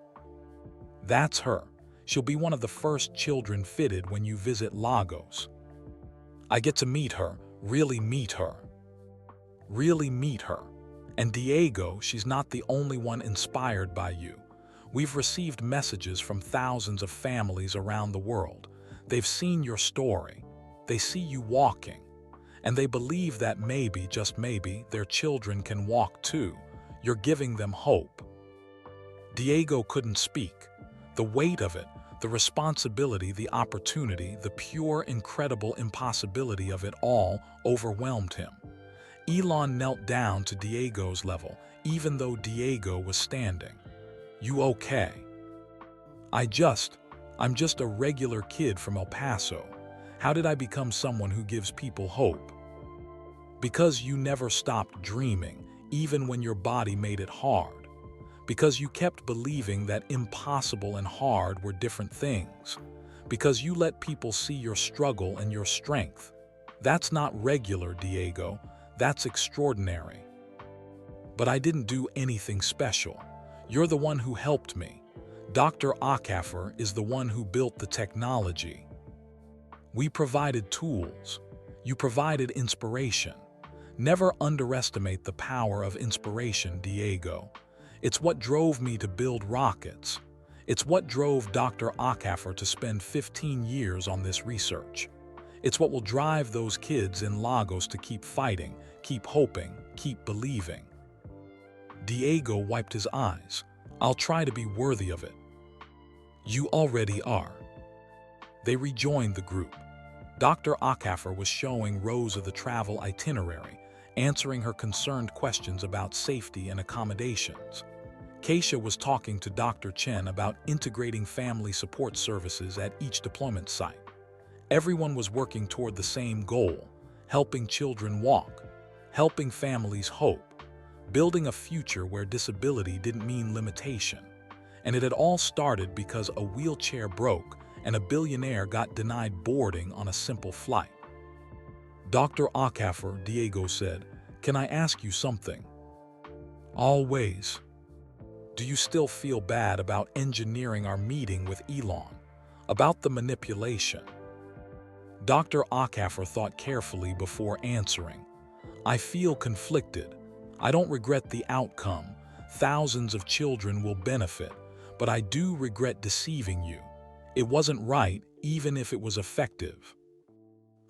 "That's her. She'll be one of the first children fitted when you visit Lagos. I get to meet her, really meet her. Really meet her. And Diego, she's not the only one inspired by you. We've received messages from thousands of families around the world. They've seen your story. They see you walking. And they believe that maybe, just maybe, their children can walk too. You're giving them hope." Diego couldn't speak. The weight of it, the responsibility, the opportunity, the pure, incredible impossibility of it all overwhelmed him. Elon knelt down to Diego's level, even though Diego was standing. "You okay?" I'm just a regular kid from El Paso. How did I become someone who gives people hope?" "Because you never stopped dreaming, even when your body made it hard. Because you kept believing that impossible and hard were different things. Because you let people see your struggle and your strength. That's not regular, Diego. That's extraordinary. But I didn't do anything special. You're the one who helped me. Dr. Acaffer is the one who built the technology. We provided tools. You provided inspiration. Never underestimate the power of inspiration, Diego. It's what drove me to build rockets. It's what drove Dr. Acaffer to spend 15 years on this research. It's what will drive those kids in Lagos to keep fighting, keep hoping, keep believing. Diego wiped his eyes. I'll try to be worthy of it. You already are. They rejoined the group. Dr. Acaffer was showing Rosa the travel itinerary, answering her concerned questions about safety and accommodations. Keisha was talking to Dr. Chen about integrating family support services at each deployment site. Everyone was working toward the same goal: helping children walk, helping families hope, building a future where disability didn't mean limitation. And it had all started because a wheelchair broke and a billionaire got denied boarding on a simple flight. Dr. Acaffer, Diego said, "Can I ask you something?" "Always." "Do you still feel bad about engineering our meeting with Elon? About the manipulation?" Dr. Acaffer thought carefully before answering. "I feel conflicted. I don't regret the outcome. Thousands of children will benefit. But I do regret deceiving you. It wasn't right, even if it was effective."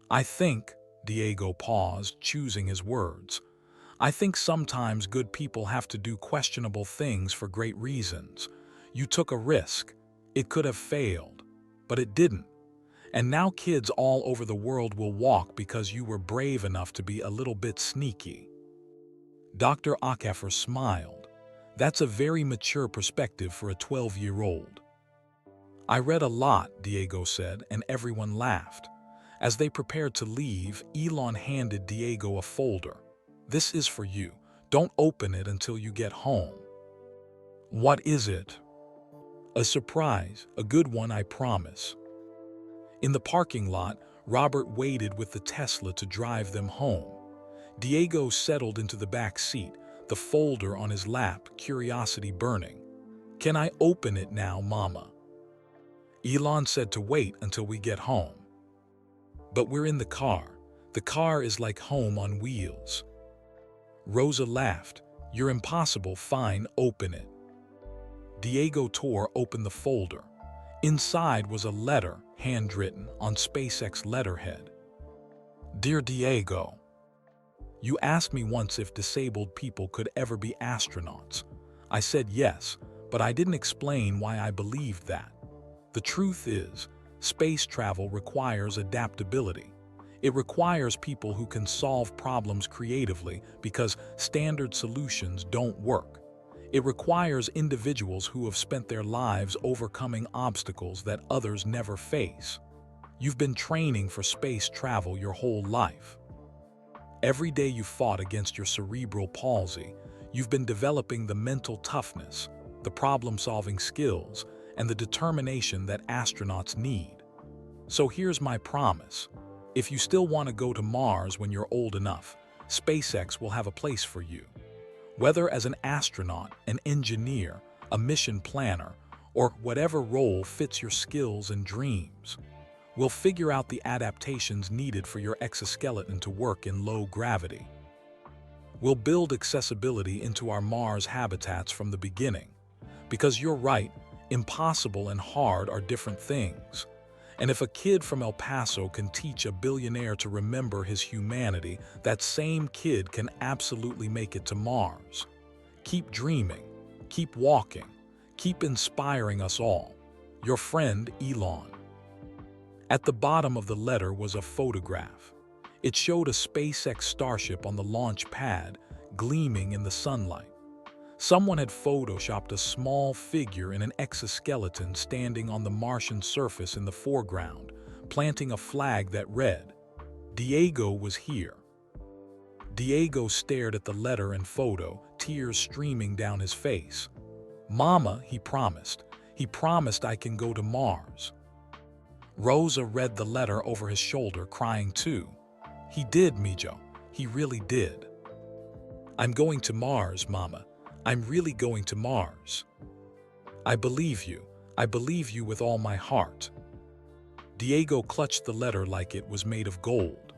"I think," Diego paused, choosing his words, "I think sometimes good people have to do questionable things for great reasons. You took a risk. It could have failed. But it didn't. And now kids all over the world will walk because you were brave enough to be a little bit sneaky." Dr. Acaffer smiled. "That's a very mature perspective for a 12-year-old. "I read a lot," Diego said, and everyone laughed. As they prepared to leave, Elon handed Diego a folder. "This is for you. Don't open it until you get home." "What is it?" "A surprise, a good one, I promise." In the parking lot, Robert waited with the Tesla to drive them home. Diego settled into the back seat, the folder on his lap, curiosity burning. "Can I open it now, Mama?" Elon said to wait until we get home. "But we're in the car. The car is like home on wheels." Rosa laughed. "You're impossible. Fine, open it." Diego tore open the folder. Inside was a letter, handwritten on SpaceX letterhead. "Dear Diego, you asked me once if disabled people could ever be astronauts. I said yes, but I didn't explain why I believed that. The truth is, space travel requires adaptability. It requires people who can solve problems creatively because standard solutions don't work. It requires individuals who have spent their lives overcoming obstacles that others never face. You've been training for space travel your whole life. Every day you fought against your cerebral palsy, you've been developing the mental toughness, the problem-solving skills, and the determination that astronauts need. So here's my promise. If you still want to go to Mars when you're old enough, SpaceX will have a place for you. Whether as an astronaut, an engineer, a mission planner, or whatever role fits your skills and dreams. We'll figure out the adaptations needed for your exoskeleton to work in low gravity. We'll build accessibility into our Mars habitats from the beginning. Because you're right, impossible and hard are different things. And if a kid from El Paso can teach a billionaire to remember his humanity, that same kid can absolutely make it to Mars. Keep dreaming, keep walking, keep inspiring us all. Your friend, Elon." At the bottom of the letter was a photograph. It showed a SpaceX Starship on the launch pad, gleaming in the sunlight. Someone had photoshopped a small figure in an exoskeleton standing on the Martian surface in the foreground, planting a flag that read, "Diego was here." Diego stared at the letter and photo, tears streaming down his face. "Mama," he promised I can go to Mars." Rosa read the letter over his shoulder, crying too. "He did, Mijo. He really did." "I'm going to Mars, Mama. I'm really going to Mars." I believe you. I believe you with all my heart." Diego clutched the letter like it was made of gold.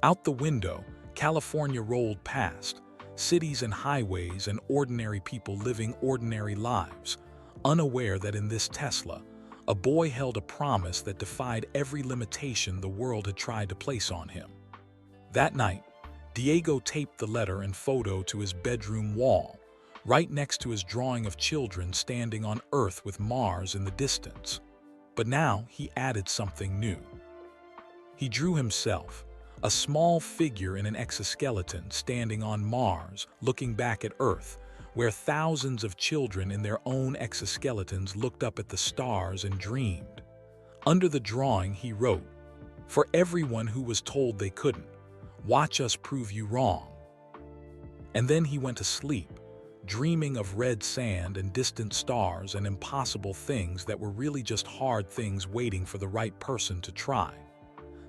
Out the window, California rolled past, cities and highways and ordinary people living ordinary lives, unaware that in this Tesla, a boy held a promise that defied every limitation the world had tried to place on him. That night, Diego taped the letter and photo to his bedroom wall, right next to his drawing of children standing on Earth with Mars in the distance. But now he added something new. He drew himself, a small figure in an exoskeleton standing on Mars, looking back at Earth, where thousands of children in their own exoskeletons looked up at the stars and dreamed. Under the drawing, he wrote, "For everyone who was told they couldn't, watch us prove you wrong." And then he went to sleep, dreaming of red sand and distant stars and impossible things that were really just hard things waiting for the right person to try.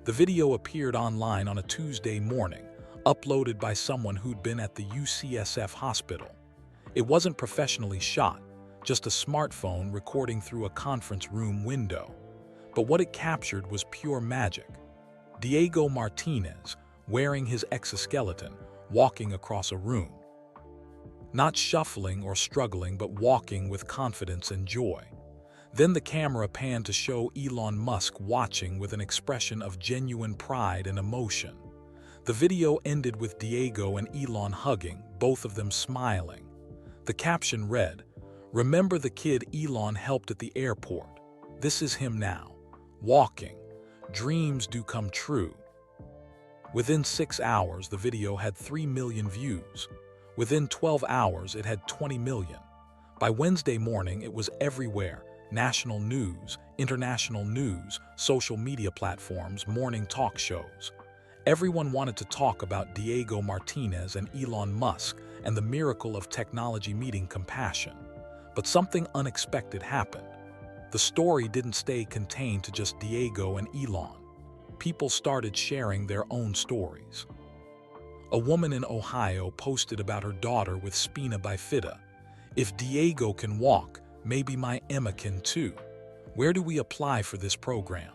The video appeared online on a Tuesday morning, uploaded by someone who'd been at the UCSF hospital. It wasn't professionally shot, just a smartphone recording through a conference room window. But what it captured was pure magic. Diego Martinez, wearing his exoskeleton, walking across a room. Not shuffling or struggling, but walking with confidence and joy. Then the camera panned to show Elon Musk watching with an expression of genuine pride and emotion. The video ended with Diego and Elon hugging, both of them smiling. The caption read, "Remember the kid Elon helped at the airport? This is him now. Walking. Dreams do come true." Within 6 hours, the video had 3 million views. Within 12 hours, it had 20 million. By Wednesday morning, it was everywhere. National news, international news, social media platforms, morning talk shows. Everyone wanted to talk about Diego Martinez and Elon Musk and the miracle of technology meeting compassion. But something unexpected happened. The story didn't stay contained to just Diego and Elon. People started sharing their own stories. A woman in Ohio posted about her daughter with spina bifida. "If Diego can walk, maybe my Emma can too. Where do we apply for this program?"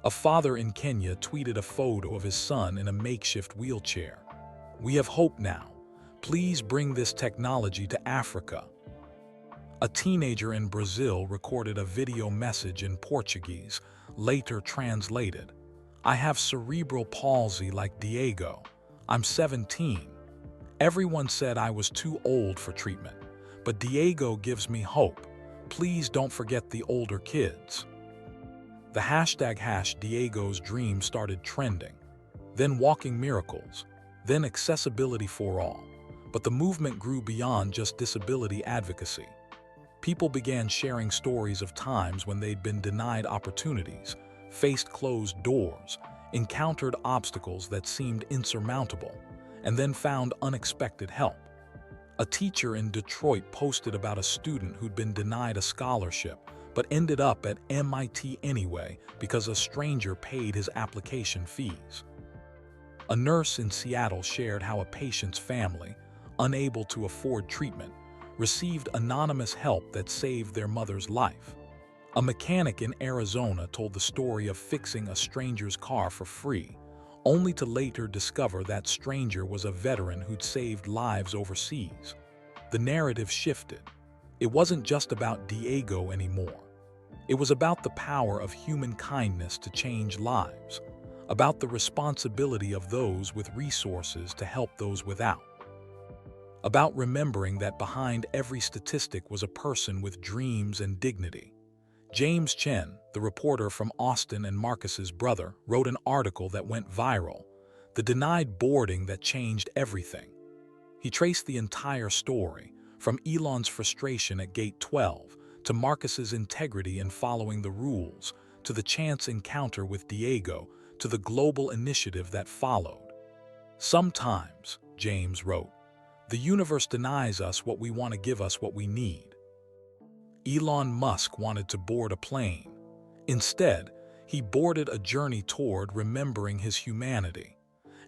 A father in Kenya tweeted a photo of his son in a makeshift wheelchair. "We have hope now. Please bring this technology to Africa." A teenager in Brazil recorded a video message in Portuguese, later translated. "I have cerebral palsy like Diego. I'm 17. Everyone said I was too old for treatment, but Diego gives me hope. Please don't forget the older kids." The hashtag Diego's dream started trending, then walking miracles, then accessibility for all. But the movement grew beyond just disability advocacy. People began sharing stories of times when they'd been denied opportunities, faced closed doors, encountered obstacles that seemed insurmountable, and then found unexpected help. A teacher in Detroit posted about a student who'd been denied a scholarship but ended up at MIT anyway because a stranger paid his application fees. A nurse in Seattle shared how a patient's family, unable to afford treatment, received anonymous help that saved their mother's life. A mechanic in Arizona told the story of fixing a stranger's car for free, only to later discover that stranger was a veteran who'd saved lives overseas. The narrative shifted. It wasn't just about Diego anymore. It was about the power of human kindness to change lives, about the responsibility of those with resources to help those without, about remembering that behind every statistic was a person with dreams and dignity. James Chen, the reporter from Austin and Marcus's brother, wrote an article that went viral, "The Denied Boarding That Changed Everything." He traced the entire story, from Elon's frustration at Gate 12, to Marcus's integrity in following the rules, to the chance encounter with Diego, to the global initiative that followed. "Sometimes," James wrote, "the universe denies us what we want to give us what we need." Elon Musk wanted to board a plane. Instead, he boarded a journey toward remembering his humanity.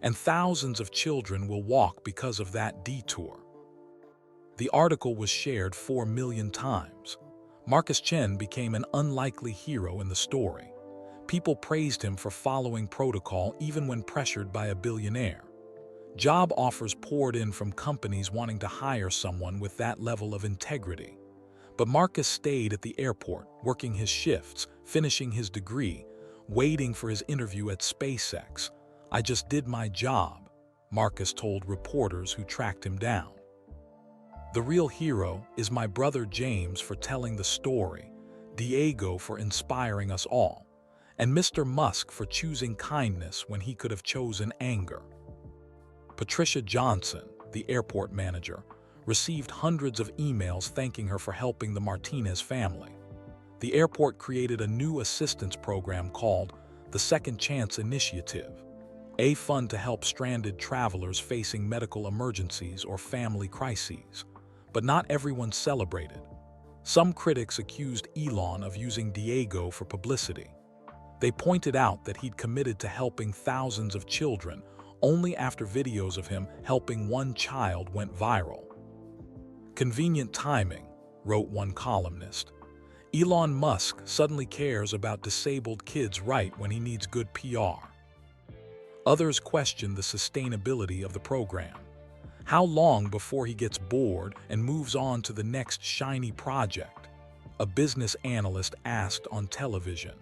And thousands of children will walk because of that detour. The article was shared 4 million times. Marcus Chen became an unlikely hero in the story. People praised him for following protocol even when pressured by a billionaire. Job offers poured in from companies wanting to hire someone with that level of integrity. But Marcus stayed at the airport, working his shifts, finishing his degree, waiting for his interview at SpaceX. "I just did my job," Marcus told reporters who tracked him down. The real hero is my brother James for telling the story, Diego for inspiring us all, and Mr. Musk for choosing kindness when he could have chosen anger. Patricia Johnson, the airport manager, received hundreds of emails thanking her for helping the Martinez family. The airport created a new assistance program called the Second Chance Initiative, a fund to help stranded travelers facing medical emergencies or family crises. But not everyone celebrated. Some critics accused Elon of using Diego for publicity. They pointed out that he'd committed to helping thousands of children only after videos of him helping one child went viral. "Convenient timing," wrote one columnist. Elon Musk suddenly cares about disabled kids right when he needs good PR. Others question the sustainability of the program. How long before he gets bored and moves on to the next shiny project? A business analyst asked on television.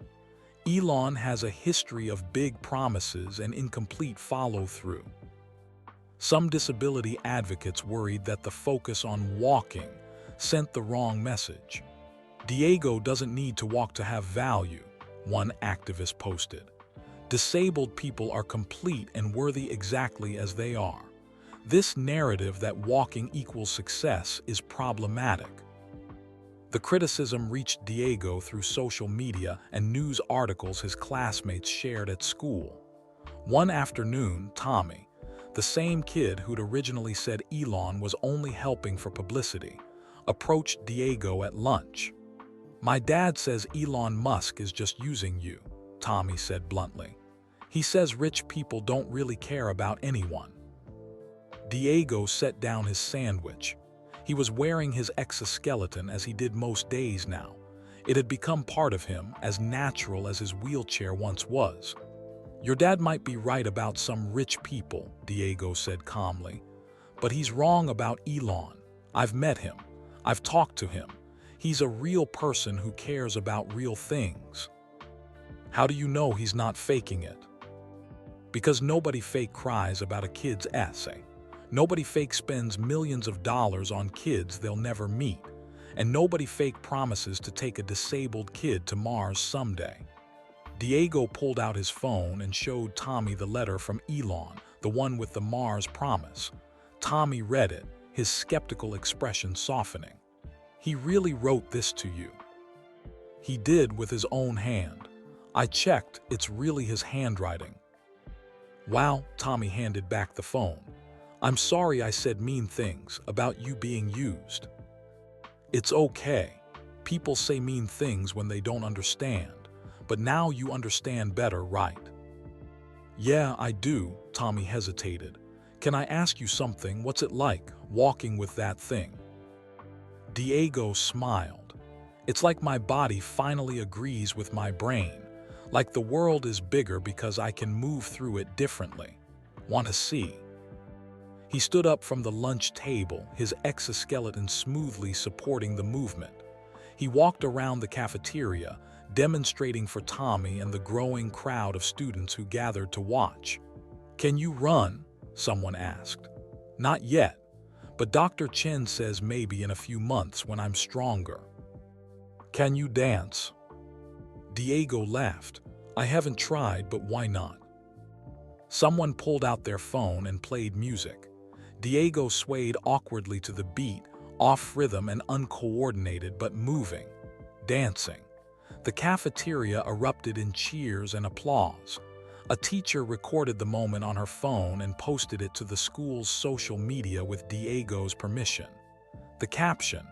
Elon has a history of big promises and incomplete follow-through. Some disability advocates worried that the focus on walking sent the wrong message. "Diego doesn't need to walk to have value," one activist posted. "Disabled people are complete and worthy exactly as they are." This narrative that walking equals success is problematic. The criticism reached Diego through social media and news articles his classmates shared at school. One afternoon, Tommy, the same kid who'd originally said Elon was only helping for publicity, approached Diego at lunch. "My dad says Elon Musk is just using you," Tommy said bluntly. "He says rich people don't really care about anyone." Diego set down his sandwich. He was wearing his exoskeleton as he did most days now. It had become part of him, as natural as his wheelchair once was. "Your dad might be right about some rich people," Diego said calmly. "But he's wrong about Elon. I've met him. I've talked to him. He's a real person who cares about real things." "How do you know he's not faking it?" "Because nobody fake cries about a kid's essay. Nobody fake spends millions of dollars on kids they'll never meet. And nobody fake promises to take a disabled kid to Mars someday." Diego pulled out his phone and showed Tommy the letter from Elon, the one with the Mars promise. Tommy read it, his skeptical expression softening. "He really wrote this to you?" "He did with his own hand. I checked, it's really his handwriting." "Wow," Tommy handed back the phone. "I'm sorry I said mean things about you being used." "It's okay. People say mean things when they don't understand. But now you understand better, right?" "Yeah, I do," Tommy hesitated. "Can I ask you something? What's it like, walking with that thing?" Diego smiled. "It's like my body finally agrees with my brain. Like the world is bigger because I can move through it differently. Want to see?" He stood up from the lunch table, his exoskeleton smoothly supporting the movement. He walked around the cafeteria, demonstrating for Tommy and the growing crowd of students who gathered to watch. "Can you run?" someone asked. "Not yet, but Dr. Chen says maybe in a few months when I'm stronger." "Can you dance?" Diego laughed. "I haven't tried, but why not?" Someone pulled out their phone and played music. Diego swayed awkwardly to the beat, off rhythm and uncoordinated but moving, dancing. The cafeteria erupted in cheers and applause. A teacher recorded the moment on her phone and posted it to the school's social media with Diego's permission. The caption,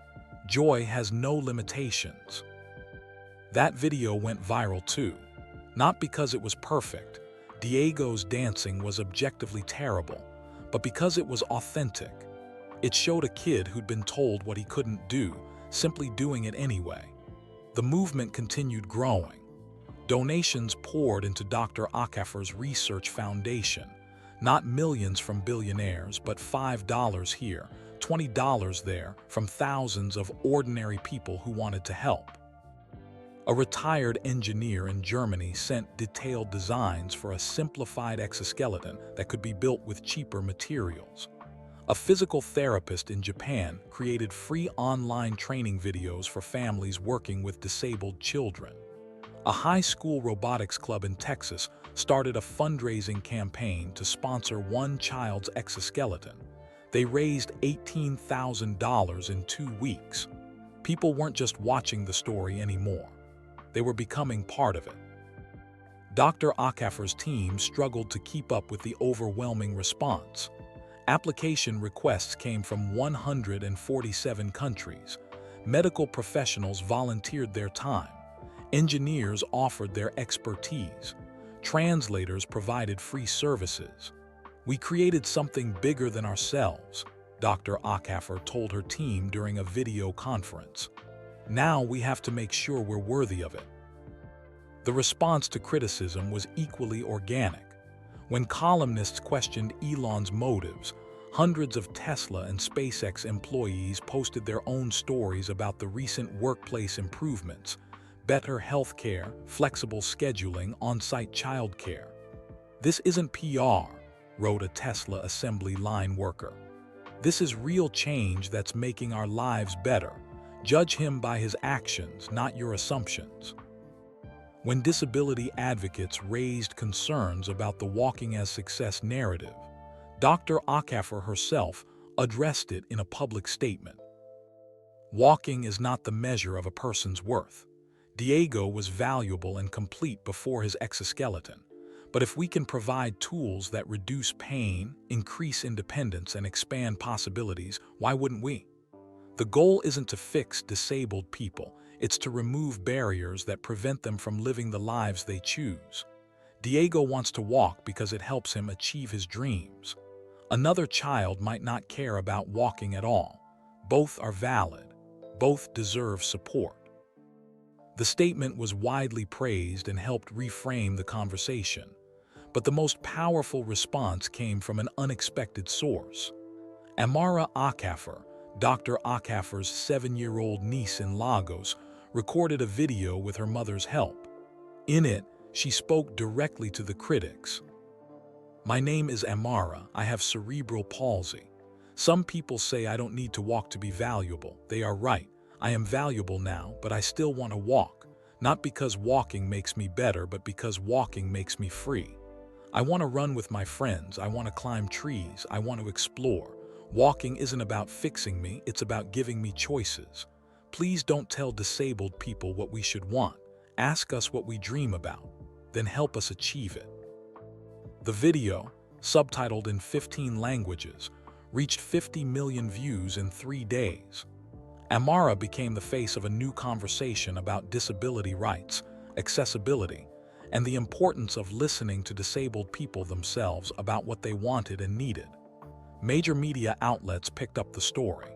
"Joy has no limitations." That video went viral too. Not because it was perfect. Diego's dancing was objectively terrible, but because it was authentic. It showed a kid who'd been told what he couldn't do, simply doing it anyway. The movement continued growing. Donations poured into Dr. Akafer's research foundation. Not millions from billionaires, but $5 here, $20 there, from thousands of ordinary people who wanted to help. A retired engineer in Germany sent detailed designs for a simplified exoskeleton that could be built with cheaper materials. A physical therapist in Japan created free online training videos for families working with disabled children. A high school robotics club in Texas started a fundraising campaign to sponsor one child's exoskeleton. They raised $18,000 in 2 weeks. People weren't just watching the story anymore. They were becoming part of it. Dr. Akafer's team struggled to keep up with the overwhelming response. Application requests came from 147 countries. Medical professionals volunteered their time. Engineers offered their expertise. Translators provided free services. "We created something bigger than ourselves," Dr. Akafer told her team during a video conference. "Now we have to make sure we're worthy of it." The response to criticism was equally organic. When columnists questioned Elon's motives, hundreds of Tesla and SpaceX employees posted their own stories about the recent workplace improvements: better health care, flexible scheduling, on-site childcare. "This isn't PR," wrote a Tesla assembly line worker. "This is real change that's making our lives better. Judge him by his actions, not your assumptions." When disability advocates raised concerns about the walking as success narrative, Dr. Akafer herself addressed it in a public statement. "Walking is not the measure of a person's worth. Diego was valuable and complete before his exoskeleton. But if we can provide tools that reduce pain, increase independence, and expand possibilities, why wouldn't we?" The goal isn't to fix disabled people, it's to remove barriers that prevent them from living the lives they choose. Diego wants to walk because it helps him achieve his dreams. Another child might not care about walking at all. Both are valid. Both deserve support. The statement was widely praised and helped reframe the conversation. But the most powerful response came from an unexpected source. Amara Akafer, Dr. Akafer's 7-year-old niece in Lagos, recorded a video with her mother's help. In it, she spoke directly to the critics. "My name is Amara. I have cerebral palsy. Some people say I don't need to walk to be valuable. They are right. I am valuable now, but I still want to walk. Not because walking makes me better, but because walking makes me free. I want to run with my friends. I want to climb trees. I want to explore. Walking isn't about fixing me, it's about giving me choices. Please don't tell disabled people what we should want. Ask us what we dream about, then help us achieve it." The video, subtitled in 15 languages, reached 50 million views in 3 days. Amara became the face of a new conversation about disability rights, accessibility, and the importance of listening to disabled people themselves about what they wanted and needed. Major media outlets picked up the story.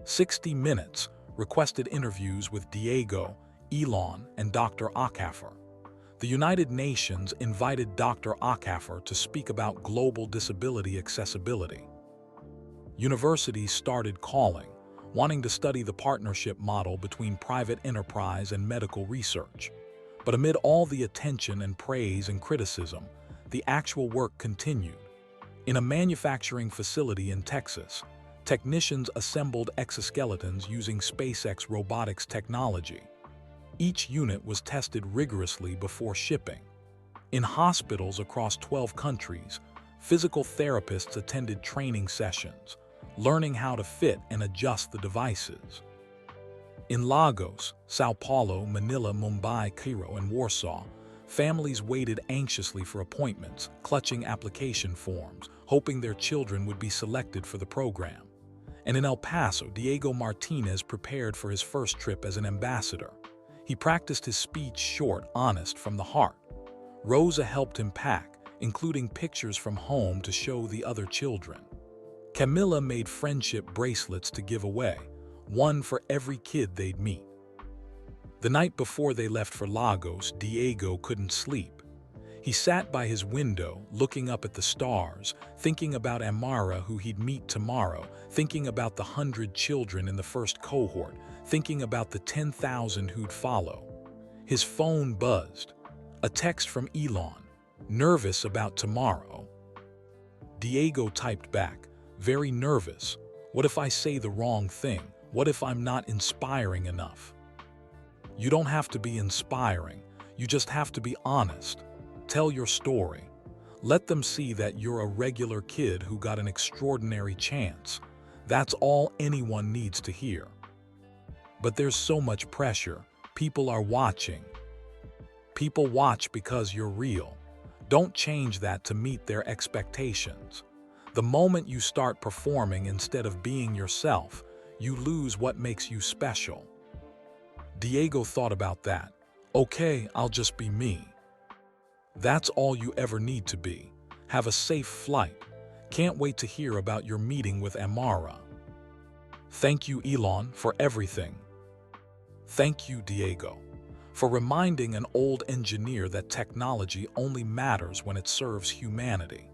60 Minutes requested interviews with Diego, Elon, and Dr. Akafer. The United Nations invited Dr. Akafer to speak about global disability accessibility. Universities started calling, wanting to study the partnership model between private enterprise and medical research. But amid all the attention and praise and criticism, the actual work continued. In a manufacturing facility in Texas, technicians assembled exoskeletons using SpaceX robotics technology. Each unit was tested rigorously before shipping. In hospitals across 12 countries, physical therapists attended training sessions, learning how to fit and adjust the devices. In Lagos, Sao Paulo, Manila, Mumbai, Cairo, and Warsaw, families waited anxiously for appointments, clutching application forms, hoping their children would be selected for the program. And in El Paso, Diego Martinez prepared for his first trip as an ambassador. He practiced his speech short, honest, from the heart. Rosa helped him pack, including pictures from home to show the other children. Camilla made friendship bracelets to give away, one for every kid they'd meet. The night before they left for Lagos, Diego couldn't sleep. He sat by his window, looking up at the stars, thinking about Amara, who he'd meet tomorrow, thinking about the 100 children in the first cohort, thinking about the 10,000 who'd follow. His phone buzzed. A text from Elon, nervous about tomorrow. Diego typed back, very nervous. What if I say the wrong thing? What if I'm not inspiring enough? You don't have to be inspiring. You just have to be honest. Tell your story. Let them see that you're a regular kid who got an extraordinary chance. That's all anyone needs to hear. But there's so much pressure. People are watching. People watch because you're real. Don't change that to meet their expectations. The moment you start performing instead of being yourself, you lose what makes you special. Diego thought about that. Okay, I'll just be me. That's all you ever need to be. Have a safe flight. Can't wait to hear about your meeting with Amara. Thank you, Elon, for everything. Thank you, Diego, for reminding an old engineer that technology only matters when it serves humanity.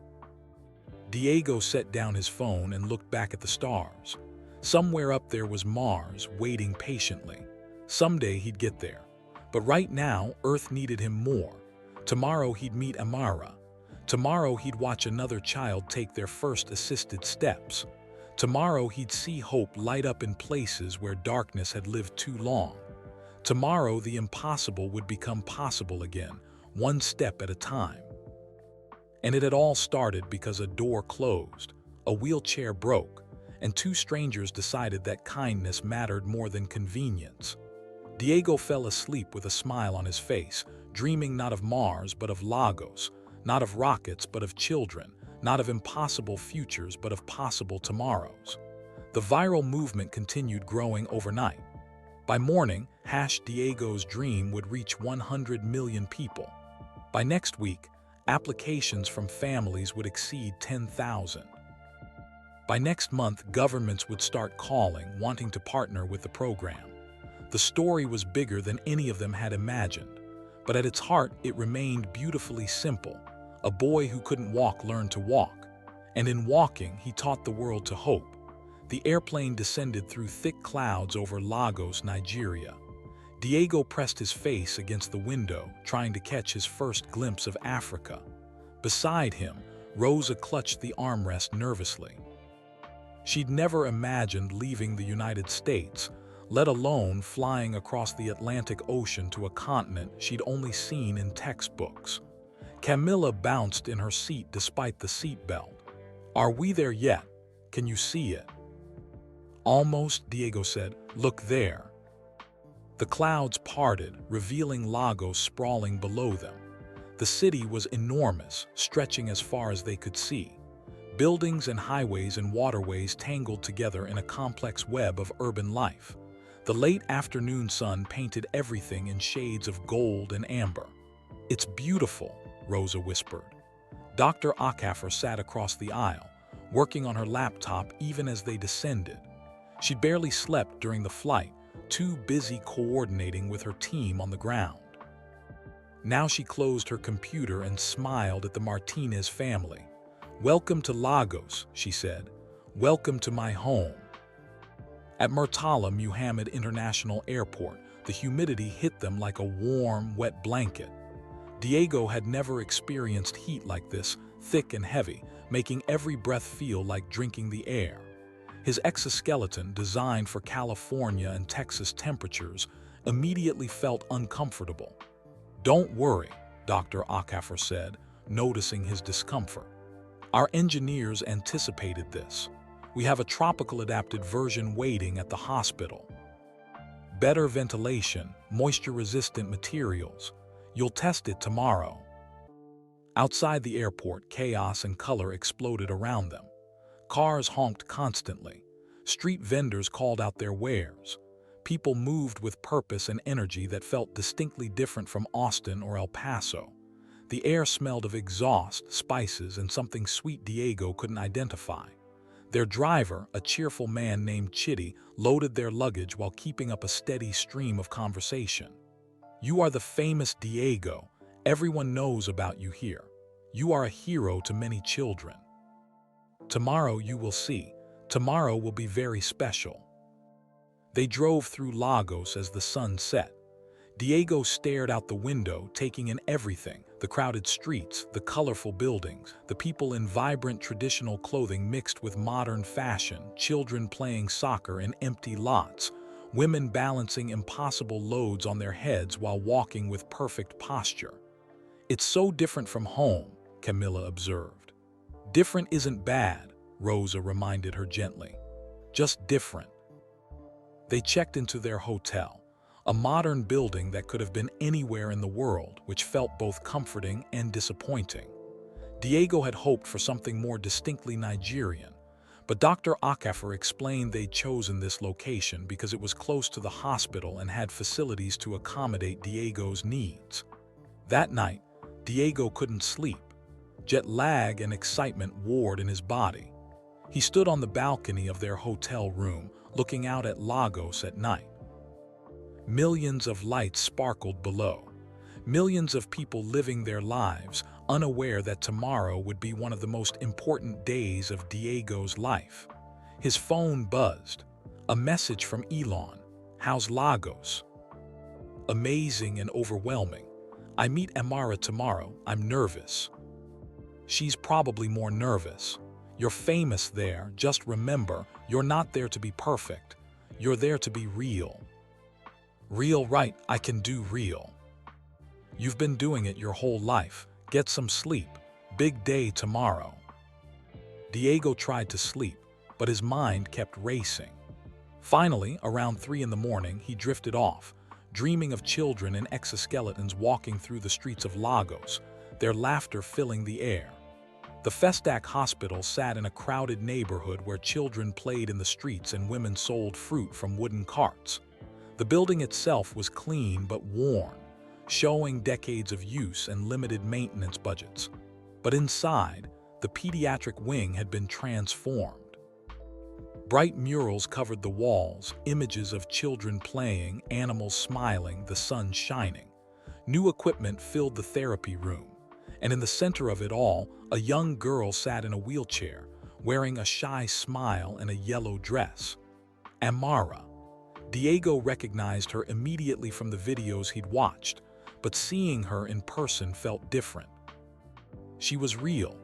Diego set down his phone and looked back at the stars. Somewhere up there was Mars, waiting patiently. Someday he'd get there. But right now, Earth needed him more. Tomorrow he'd meet Amara. Tomorrow he'd watch another child take their first assisted steps. Tomorrow he'd see hope light up in places where darkness had lived too long. Tomorrow the impossible would become possible again, one step at a time. And it had all started because a door closed, a wheelchair broke, and two strangers decided that kindness mattered more than convenience. Diego fell asleep with a smile on his face, dreaming not of Mars but of Lagos, not of rockets but of children, not of impossible futures but of possible tomorrows. The viral movement continued growing overnight. By morning, #Diego's dream would reach 100 million people. By next week, applications from families would exceed 10,000. By next month, governments would start calling, wanting to partner with the program. The story was bigger than any of them had imagined, but at its heart, it remained beautifully simple. A boy who couldn't walk learned to walk, and in walking, he taught the world to hope. The airplane descended through thick clouds over Lagos, Nigeria. Diego pressed his face against the window, trying to catch his first glimpse of Africa. Beside him, Rosa clutched the armrest nervously. She'd never imagined leaving the United States, let alone flying across the Atlantic Ocean to a continent she'd only seen in textbooks. Camilla bounced in her seat despite the seatbelt. Are we there yet? Can you see it? Almost, Diego said. Look there. The clouds parted, revealing Lagos sprawling below them. The city was enormous, stretching as far as they could see. Buildings and highways and waterways tangled together in a complex web of urban life. The late afternoon sun painted everything in shades of gold and amber. It's beautiful, Rosa whispered. Dr. Akafor sat across the aisle, working on her laptop even as they descended. She'd barely slept during the flight, too busy coordinating with her team on the ground. Now she closed her computer and smiled at the Martinez family. Welcome to Lagos, she said. Welcome to my home. At Murtala Muhammad International Airport, the humidity hit them like a warm, wet blanket. Diego had never experienced heat like this, thick and heavy, making every breath feel like drinking the air. His exoskeleton, designed for California and Texas temperatures, immediately felt uncomfortable. Don't worry, Dr. Akafor said, noticing his discomfort. Our engineers anticipated this. We have a tropical-adapted version waiting at the hospital. Better ventilation, moisture-resistant materials. You'll test it tomorrow. Outside the airport, chaos and color exploded around them. Cars honked constantly. Street vendors called out their wares. People moved with purpose and energy that felt distinctly different from Austin or El Paso. The air smelled of exhaust, spices, and something sweet Diego couldn't identify. Their driver, a cheerful man named Chitty, loaded their luggage while keeping up a steady stream of conversation. "You are the famous Diego. Everyone knows about you here. You are a hero to many children. Tomorrow you will see. Tomorrow will be very special." They drove through Lagos as the sun set. Diego stared out the window, taking in everything: the crowded streets, the colorful buildings, the people in vibrant traditional clothing mixed with modern fashion, children playing soccer in empty lots, women balancing impossible loads on their heads while walking with perfect posture. "It's so different from home," Camilla observed. "Different isn't bad," Rosa reminded her gently. "Just different." They checked into their hotel, a modern building that could have been anywhere in the world, which felt both comforting and disappointing. Diego had hoped for something more distinctly Nigerian, but Dr. Okafor explained they'd chosen this location because it was close to the hospital and had facilities to accommodate Diego's needs. That night, Diego couldn't sleep. Jet lag and excitement warred in his body. He stood on the balcony of their hotel room, looking out at Lagos at night. Millions of lights sparkled below. Millions of people living their lives, unaware that tomorrow would be one of the most important days of Diego's life. His phone buzzed. A message from Elon. "How's Lagos?" "Amazing and overwhelming. I meet Amara tomorrow. I'm nervous." "She's probably more nervous. You're famous there. Just remember, you're not there to be perfect. You're there to be real." "Real, right? I can do real." "You've been doing it your whole life. Get some sleep. Big day tomorrow." Diego tried to sleep, but his mind kept racing. Finally, around 3 in the morning, he drifted off, dreaming of children in exoskeletons walking through the streets of Lagos, their laughter filling the air. The Festac Hospital sat in a crowded neighborhood where children played in the streets and women sold fruit from wooden carts. The building itself was clean but worn, showing decades of use and limited maintenance budgets. But inside, the pediatric wing had been transformed. Bright murals covered the walls, images of children playing, animals smiling, the sun shining. New equipment filled the therapy room, and in the center of it all, a young girl sat in a wheelchair, wearing a shy smile and a yellow dress. Amara. Diego recognized her immediately from the videos he'd watched, but seeing her in person felt different. She was real,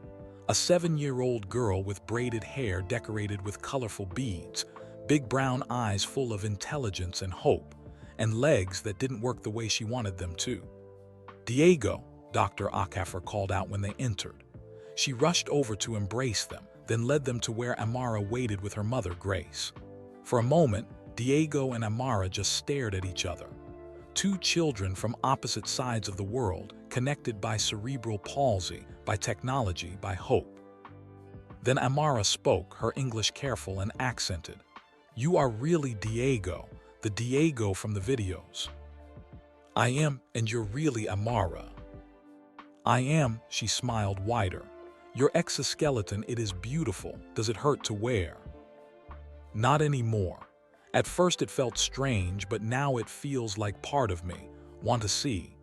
a 7-year-old girl with braided hair decorated with colorful beads, big brown eyes full of intelligence and hope, and legs that didn't work the way she wanted them to. "Diego," Dr. Okafor called out when they entered. She rushed over to embrace them, then led them to where Amara waited with her mother, Grace. For a moment, Diego and Amara just stared at each other. Two children from opposite sides of the world, connected by cerebral palsy, by technology, by hope. Then Amara spoke, her English careful and accented. "You are really Diego, the Diego from the videos." "I am, and you're really Amara." "I am," she smiled wider. "Your exoskeleton, it is beautiful. Does it hurt to wear?" "Not anymore. At first it felt strange, but now it feels like part of me. Want to see?"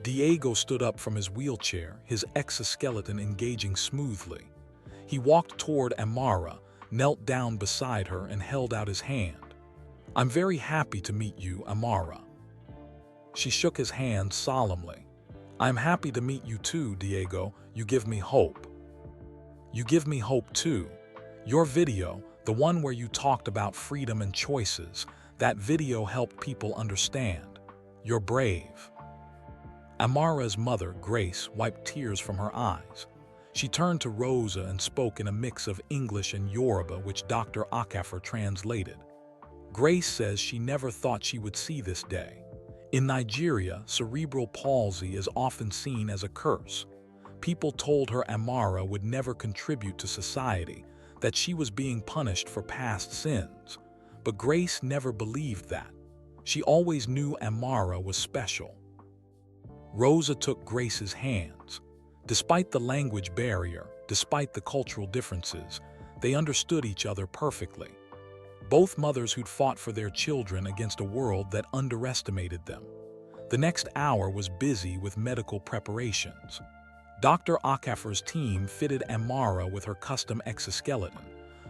Diego stood up from his wheelchair, his exoskeleton engaging smoothly. He walked toward Amara, knelt down beside her, and held out his hand. "I'm very happy to meet you, Amara." She shook his hand solemnly. "I'm happy to meet you too, Diego. You give me hope." "You give me hope too. Your video, the one where you talked about freedom and choices, that video helped people understand. You're brave." Amara's mother, Grace, wiped tears from her eyes. She turned to Rosa and spoke in a mix of English and Yoruba, which Dr. Okafor translated. Grace says she never thought she would see this day. In Nigeria, cerebral palsy is often seen as a curse. People told her Amara would never contribute to society, that she was being punished for past sins. But Grace never believed that. She always knew Amara was special. Rosa took Grace's hands. Despite the language barrier, despite the cultural differences, They understood each other perfectly. Both mothers who'd fought for their children against a world that underestimated them. The next hour was busy with medical preparations. Dr. Akafer's team fitted Amara with her custom exoskeleton,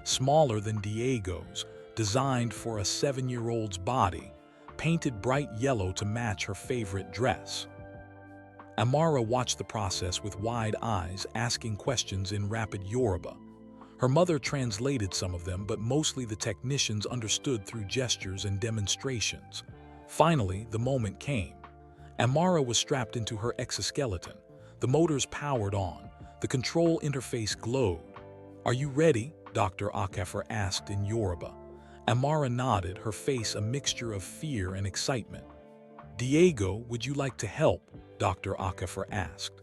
smaller than Diego's, designed for a 7-year-old's body, painted bright yellow to match her favorite dress. Amara watched the process with wide eyes, asking questions in rapid Yoruba. Her mother translated some of them, but mostly the technicians understood through gestures and demonstrations. Finally, the moment came. Amara was strapped into her exoskeleton. The motors powered on. The control interface glowed. "Are you ready?" Dr. Akafer asked in Yoruba. Amara nodded, her face a mixture of fear and excitement. "Diego, would you like to help?" Dr. Akafer asked.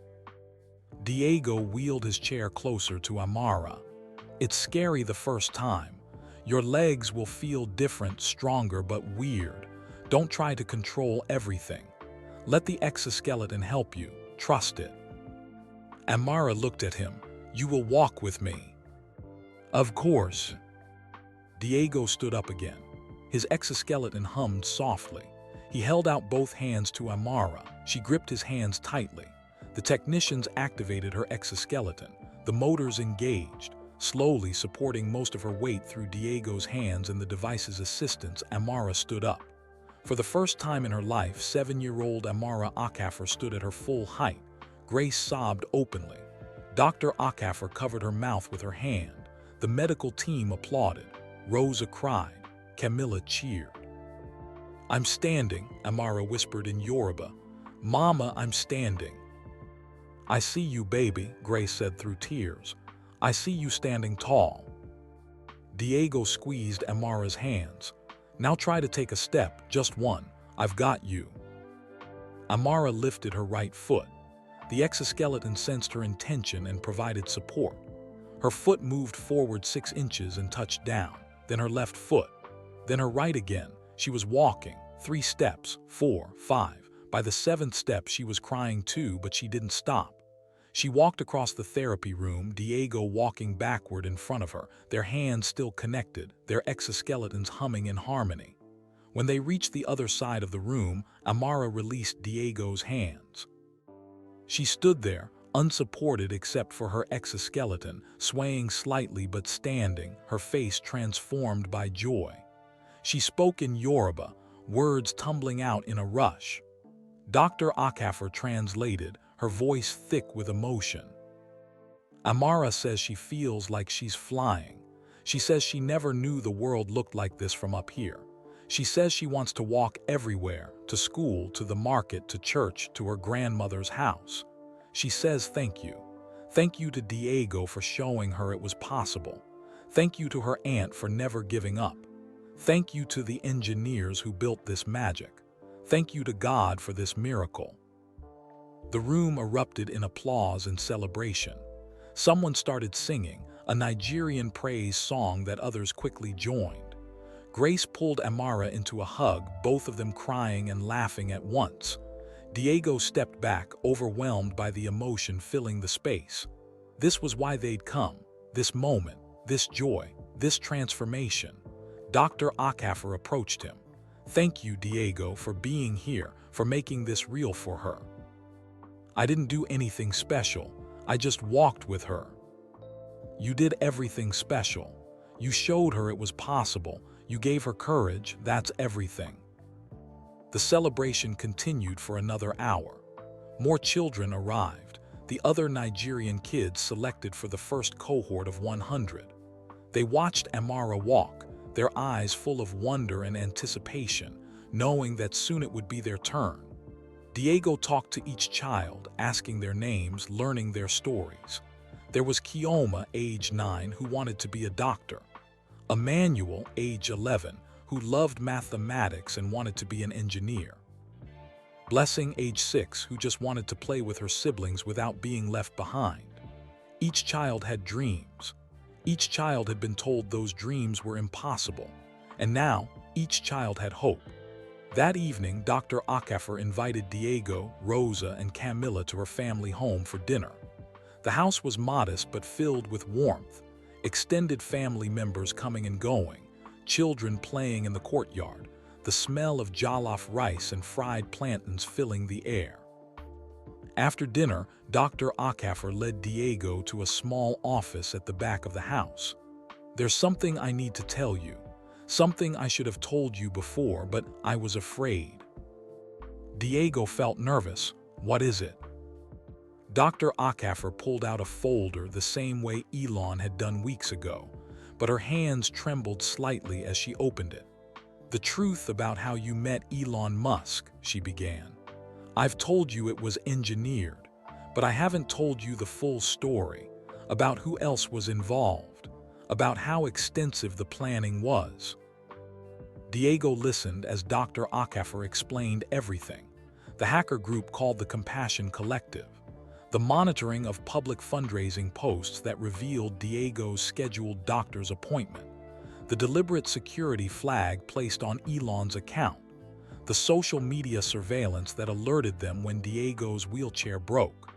Diego wheeled his chair closer to Amara. "It's scary the first time. Your legs will feel different, stronger, but weird. Don't try to control everything. Let the exoskeleton help you. Trust it." Amara looked at him. "You will walk with me." "Of course." Diego stood up again. His exoskeleton hummed softly. He held out both hands to Amara. She gripped his hands tightly. The technicians activated her exoskeleton. The motors engaged, slowly supporting most of her weight through Diego's hands and the device's assistance. Amara stood up. For the first time in her life, 7-year-old Amara Akafer stood at her full height. Grace sobbed openly. Dr. Akafer covered her mouth with her hand. The medical team applauded. Rosa cried. Camilla cheered. "I'm standing," Amara whispered in Yoruba. "Mama, I'm standing." "I see you, baby," Grace said through tears. "I see you standing tall." Diego squeezed Amara's hands. "Now try to take a step, just one. I've got you." Amara lifted her right foot. The exoskeleton sensed her intention and provided support. Her foot moved forward 6 inches and touched down, then her left foot, then her right again. She was walking, 3 steps, 4, 5. By the 7th step, she was crying too, but she didn't stop. She walked across the therapy room, Diego walking backward in front of her, their hands still connected, their exoskeletons humming in harmony. When they reached the other side of the room, Amara released Diego's hands. She stood there, unsupported except for her exoskeleton, swaying slightly but standing, her face transformed by joy. She spoke in Yoruba, words tumbling out in a rush. Dr. Akafer translated, her voice thick with emotion. Amara says she feels like she's flying. She says she never knew the world looked like this from up here. She says she wants to walk everywhere, to school, to the market, to church, to her grandmother's house. She says thank you. Thank you to Diego for showing her it was possible. Thank you to her aunt for never giving up. Thank you to the engineers who built this magic. Thank you to God for this miracle. The room erupted in applause and celebration. Someone started singing, a Nigerian praise song that others quickly joined. Grace pulled Amara into a hug, both of them crying and laughing at once. Diego stepped back, overwhelmed by the emotion filling the space. This was why they'd come. This moment, this joy, this transformation. Dr. Akafer approached him. "Thank you, Diego, for being here, for making this real for her." "I didn't do anything special. I just walked with her." "You did everything special. You showed her it was possible. You gave her courage. That's everything." The celebration continued for another hour. More children arrived, the other Nigerian kids selected for the first cohort of 100. They watched Amara walk, their eyes full of wonder and anticipation, knowing that soon it would be their turn. Diego talked to each child, asking their names, learning their stories. There was Kioma, age 9, who wanted to be a doctor. Emmanuel, age 11, who loved mathematics and wanted to be an engineer. Blessing, age 6, who just wanted to play with her siblings without being left behind. Each child had dreams. Each child had been told those dreams were impossible. And now, each child had hope. That evening, Dr. Akafer invited Diego, Rosa, and Camilla to her family home for dinner. The house was modest but filled with warmth. Extended family members coming and going, children playing in the courtyard, the smell of jollof rice and fried plantains filling the air. After dinner, Dr. Acaffer led Diego to a small office at the back of the house. "There's something I need to tell you. Something I should have told you before, but I was afraid." Diego felt nervous. "What is it?" Dr. Acaffer pulled out a folder the same way Elon had done weeks ago, but her hands trembled slightly as she opened it. "The truth about how you met Elon Musk," she began. "I've told you it was engineered, but I haven't told you the full story, about who else was involved, about how extensive the planning was." Diego listened as Dr. Acaffer explained everything. The hacker group called the Compassion Collective, the monitoring of public fundraising posts that revealed Diego's scheduled doctor's appointment, the deliberate security flag placed on Elon's account, the social media surveillance that alerted them when Diego's wheelchair broke.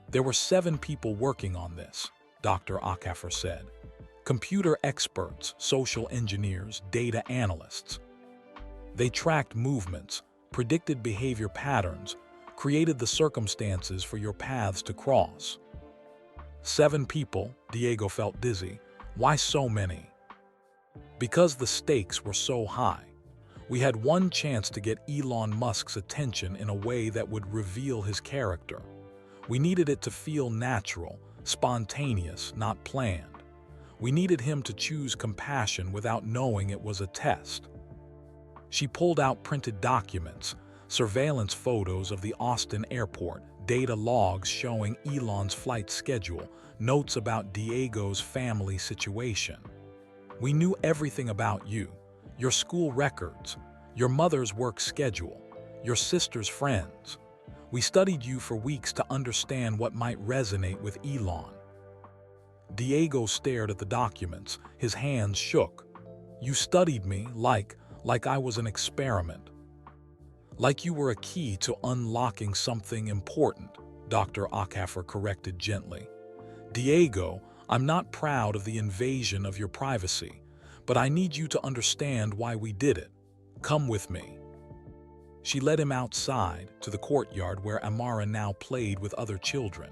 "There were 7 people working on this," Dr. Acaffer said. "Computer experts, social engineers, data analysts. They tracked movements, predicted behavior patterns, created the circumstances for your paths to cross." 7 people, Diego felt dizzy. Why so many? Because the stakes were so high. We had one chance to get Elon Musk's attention in a way that would reveal his character. We needed it to feel natural, spontaneous, not planned. We needed him to choose compassion without knowing it was a test. She pulled out printed documents, surveillance photos of the Austin airport, data logs showing Elon's flight schedule, notes about Diego's family situation. "We knew everything about you, your school records, your mother's work schedule, your sister's friends. We studied you for weeks to understand what might resonate with Elon." Diego stared at the documents, his hands shook. "You studied me like I was an experiment. Like you were a key to unlocking something important," Dr. Acaffer corrected gently. "Diego, I'm not proud of the invasion of your privacy, but I need you to understand why we did it. Come with me." She led him outside to the courtyard where Amara now played with other children.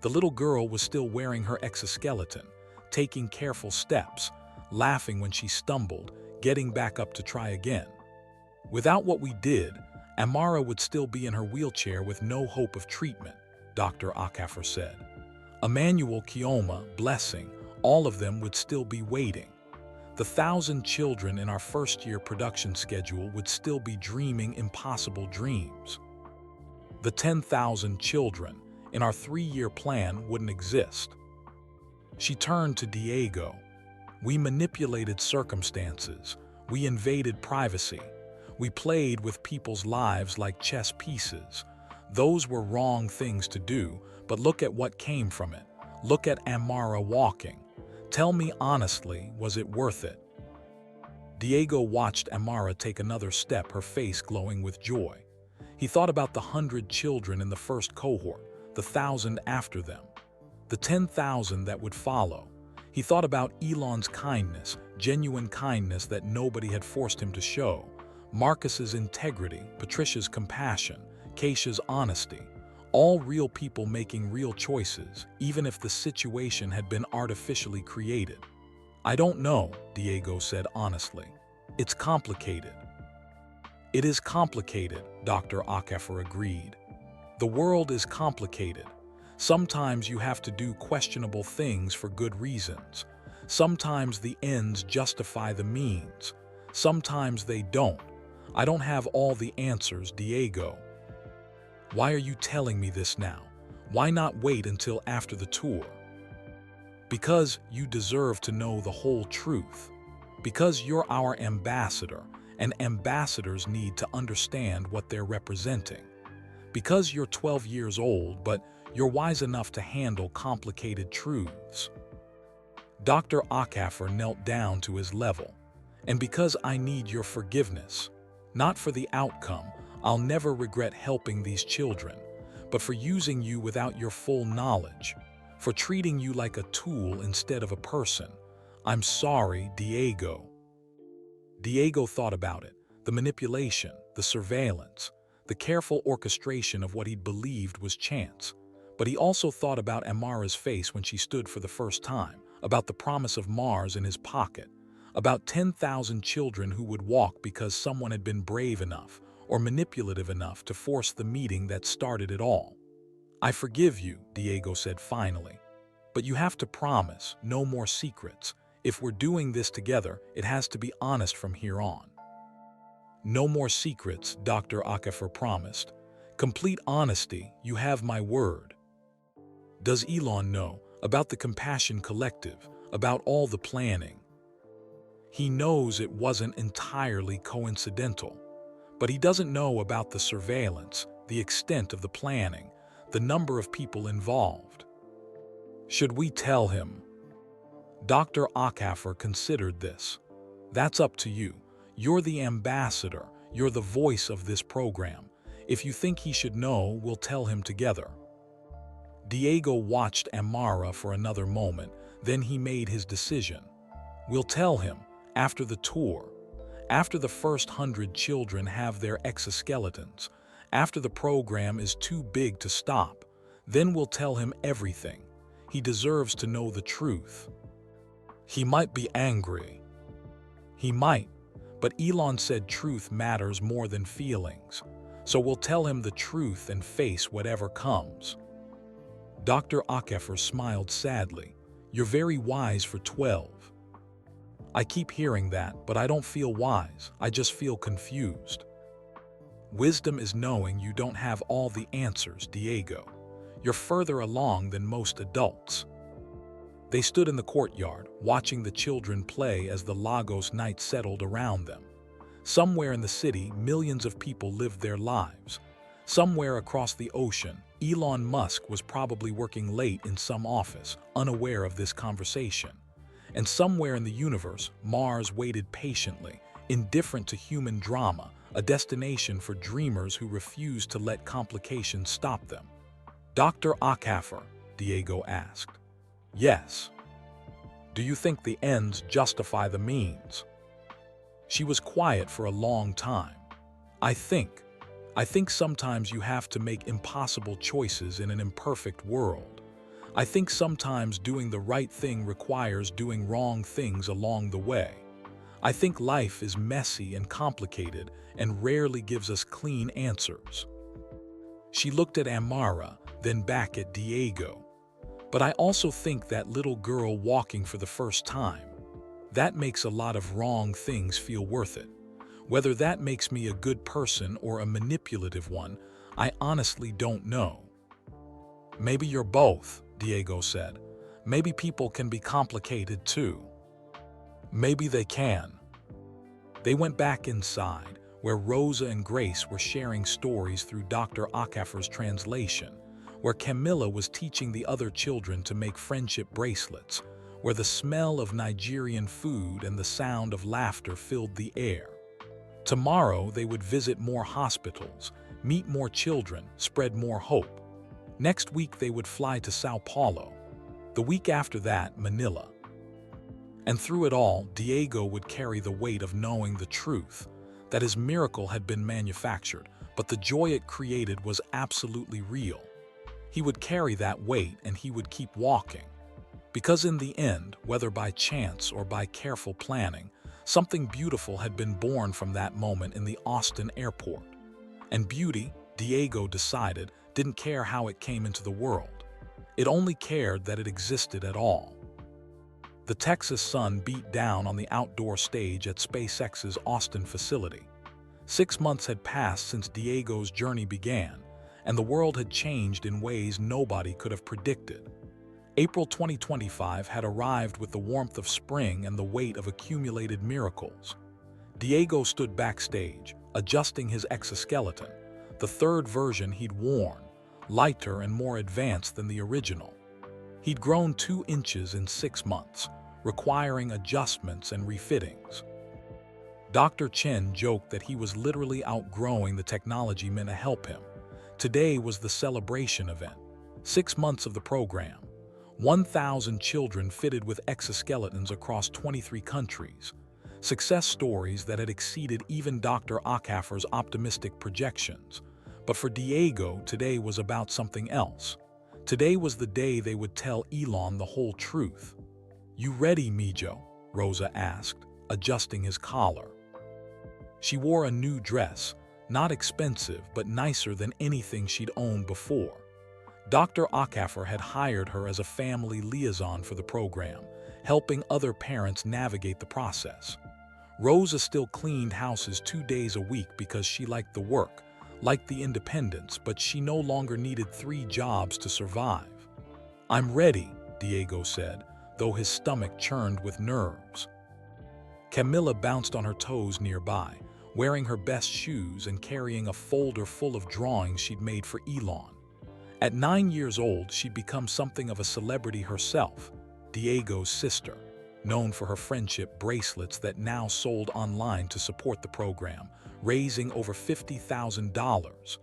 The little girl was still wearing her exoskeleton, taking careful steps, laughing when she stumbled, getting back up to try again. "Without what we did, Amara would still be in her wheelchair with no hope of treatment," Dr. Acaffer said. "Emmanuel, Kioma, Blessing, all of them would still be waiting. The 1,000 children in our first-year production schedule would still be dreaming impossible dreams. The 10,000 children in our 3-year plan wouldn't exist." She turned to Diego. "We manipulated circumstances. We invaded privacy. We played with people's lives like chess pieces. Those were wrong things to do, but look at what came from it. Look at Amara walking. Tell me honestly, was it worth it?" Diego watched Amara take another step, her face glowing with joy. He thought about the 100 children in the first cohort, the 1,000 after them, the 10,000 that would follow. He thought about Elon's kindness, genuine kindness that nobody had forced him to show, Marcus's integrity, Patricia's compassion, Keisha's honesty, all real people making real choices, even if the situation had been artificially created. "I don't know," Diego said honestly. "It's complicated." "It is complicated," Dr. Acaffer agreed. "The world is complicated. Sometimes you have to do questionable things for good reasons. Sometimes the ends justify the means. Sometimes they don't. I don't have all the answers, Diego." "Why are you telling me this now? Why not wait until after the tour?" "Because you deserve to know the whole truth. Because you're our ambassador, and ambassadors need to understand what they're representing. Because you're 12 years old, but you're wise enough to handle complicated truths." Dr. Acaffer knelt down to his level. "And because I need your forgiveness. Not for the outcome, I'll never regret helping these children, but for using you without your full knowledge. for treating you like a tool instead of a person. I'm sorry, Diego." Diego thought about it, the manipulation, the surveillance, the careful orchestration of what he'd believed was chance. But he also thought about Amara's face when she stood for the first time, about the promise of Mars in his pocket, about 10,000 children who would walk because someone had been brave enough or manipulative enough to force the meeting that started it all. "I forgive you," Diego said finally. "But you have to promise no more secrets. If we're doing this together, it has to be honest from here on." "No more secrets," Dr. Akafer promised. "Complete honesty, you have my word." Does Elon know about the Compassion Collective, about all the planning? He knows it wasn't entirely coincidental, but he doesn't know about the surveillance, the extent of the planning, the number of people involved. Should we tell him? Dr. Akafer considered this. "That's up to you. You're the ambassador, you're the voice of this program. If you think he should know, we'll tell him together." Diego watched Amara for another moment, then he made his decision. "We'll tell him, after the tour, after the first 100 children have their exoskeletons, after the program is too big to stop, then we'll tell him everything. He deserves to know the truth." He might be angry. He might, but Elon said truth matters more than feelings, so we'll tell him the truth and face whatever comes. Dr. Akafer smiled sadly. "You're very wise for 12. I keep hearing that, but I don't feel wise, I just feel confused." "Wisdom is knowing you don't have all the answers, Diego. You're further along than most adults." They stood in the courtyard, watching the children play as the Lagos night settled around them. Somewhere in the city, millions of people lived their lives. Somewhere across the ocean, Elon Musk was probably working late in some office, unaware of this conversation. And somewhere in the universe, Mars waited patiently, indifferent to human drama, a destination for dreamers who refuse to let complications stop them. "Dr. Akafer," Diego asked. "Yes. Do you think the ends justify the means?" She was quiet for a long time. I think sometimes you have to make impossible choices in an imperfect world. I think sometimes doing the right thing requires doing wrong things along the way. I think life is messy and complicated and rarely gives us clean answers." She looked at Amara, then back at Diego. "But I also think that little girl walking for the first time, that makes a lot of wrong things feel worth it. Whether that makes me a good person or a manipulative one, I honestly don't know." "Maybe you're both," Diego said. "Maybe people can be complicated too." "Maybe they can." They went back inside, where Rosa and Grace were sharing stories through Dr. Akafer's translation, where Camilla was teaching the other children to make friendship bracelets, where the smell of Nigerian food and the sound of laughter filled the air. Tomorrow they would visit more hospitals, meet more children, spread more hope. Next week they would fly to Sao Paulo. The week after that, Manila. And through it all, Diego would carry the weight of knowing the truth, that his miracle had been manufactured, but the joy it created was absolutely real. He would carry that weight and he would keep walking. Because in the end, whether by chance or by careful planning, something beautiful had been born from that moment in the Austin airport. And beauty, Diego decided, didn't care how it came into the world. It only cared that it existed at all. The Texas sun beat down on the outdoor stage at SpaceX's Austin facility. 6 months had passed since Diego's journey began, and the world had changed in ways nobody could have predicted. April 2025 had arrived with the warmth of spring and the weight of accumulated miracles. Diego stood backstage, adjusting his exoskeleton, the third version he'd worn, lighter and more advanced than the original. He'd grown 2 inches in 6 months, requiring adjustments and refittings. Dr. Chen joked that he was literally outgrowing the technology meant to help him. Today was the celebration event. 6 months of the program. 1,000 children fitted with exoskeletons across 23 countries. Success stories that had exceeded even Dr. Acker's optimistic projections. But for Diego, today was about something else. Today was the day they would tell Elon the whole truth. "You ready, Mijo?" Rosa asked, adjusting his collar. She wore a new dress, not expensive but nicer than anything she'd owned before. Dr. Acker had hired her as a family liaison for the program, helping other parents navigate the process. Rosa still cleaned houses 2 days a week because she liked the work, liked the independence, but she no longer needed 3 jobs to survive. "I'm ready," Diego said, though his stomach churned with nerves. Camilla bounced on her toes nearby, wearing her best shoes and carrying a folder full of drawings she'd made for Elon. At 9 years old, she'd become something of a celebrity herself, Diego's sister, known for her friendship bracelets that now sold online to support the program, raising over $50,000.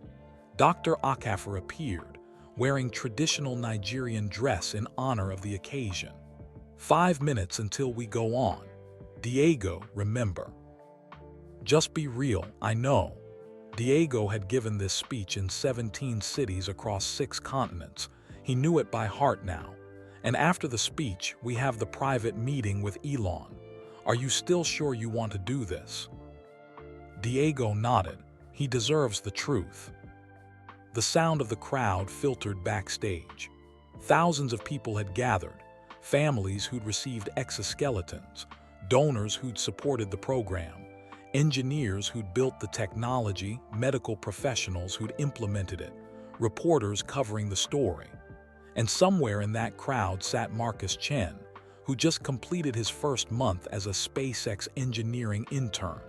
Dr. Acker appeared, wearing traditional Nigerian dress in honor of the occasion. "5 minutes until we go on. Diego, remember. Just be real, I know." Diego had given this speech in 17 cities across 6 continents. He knew it by heart now. "And after the speech, we have the private meeting with Elon. Are you still sure you want to do this?" Diego nodded. He deserves the truth. The sound of the crowd filtered backstage. Thousands of people had gathered, families who'd received exoskeletons, donors who'd supported the program, engineers who'd built the technology, medical professionals who'd implemented it, reporters covering the story. And somewhere in that crowd sat Marcus Chen, who just completed his first month as a SpaceX engineering intern.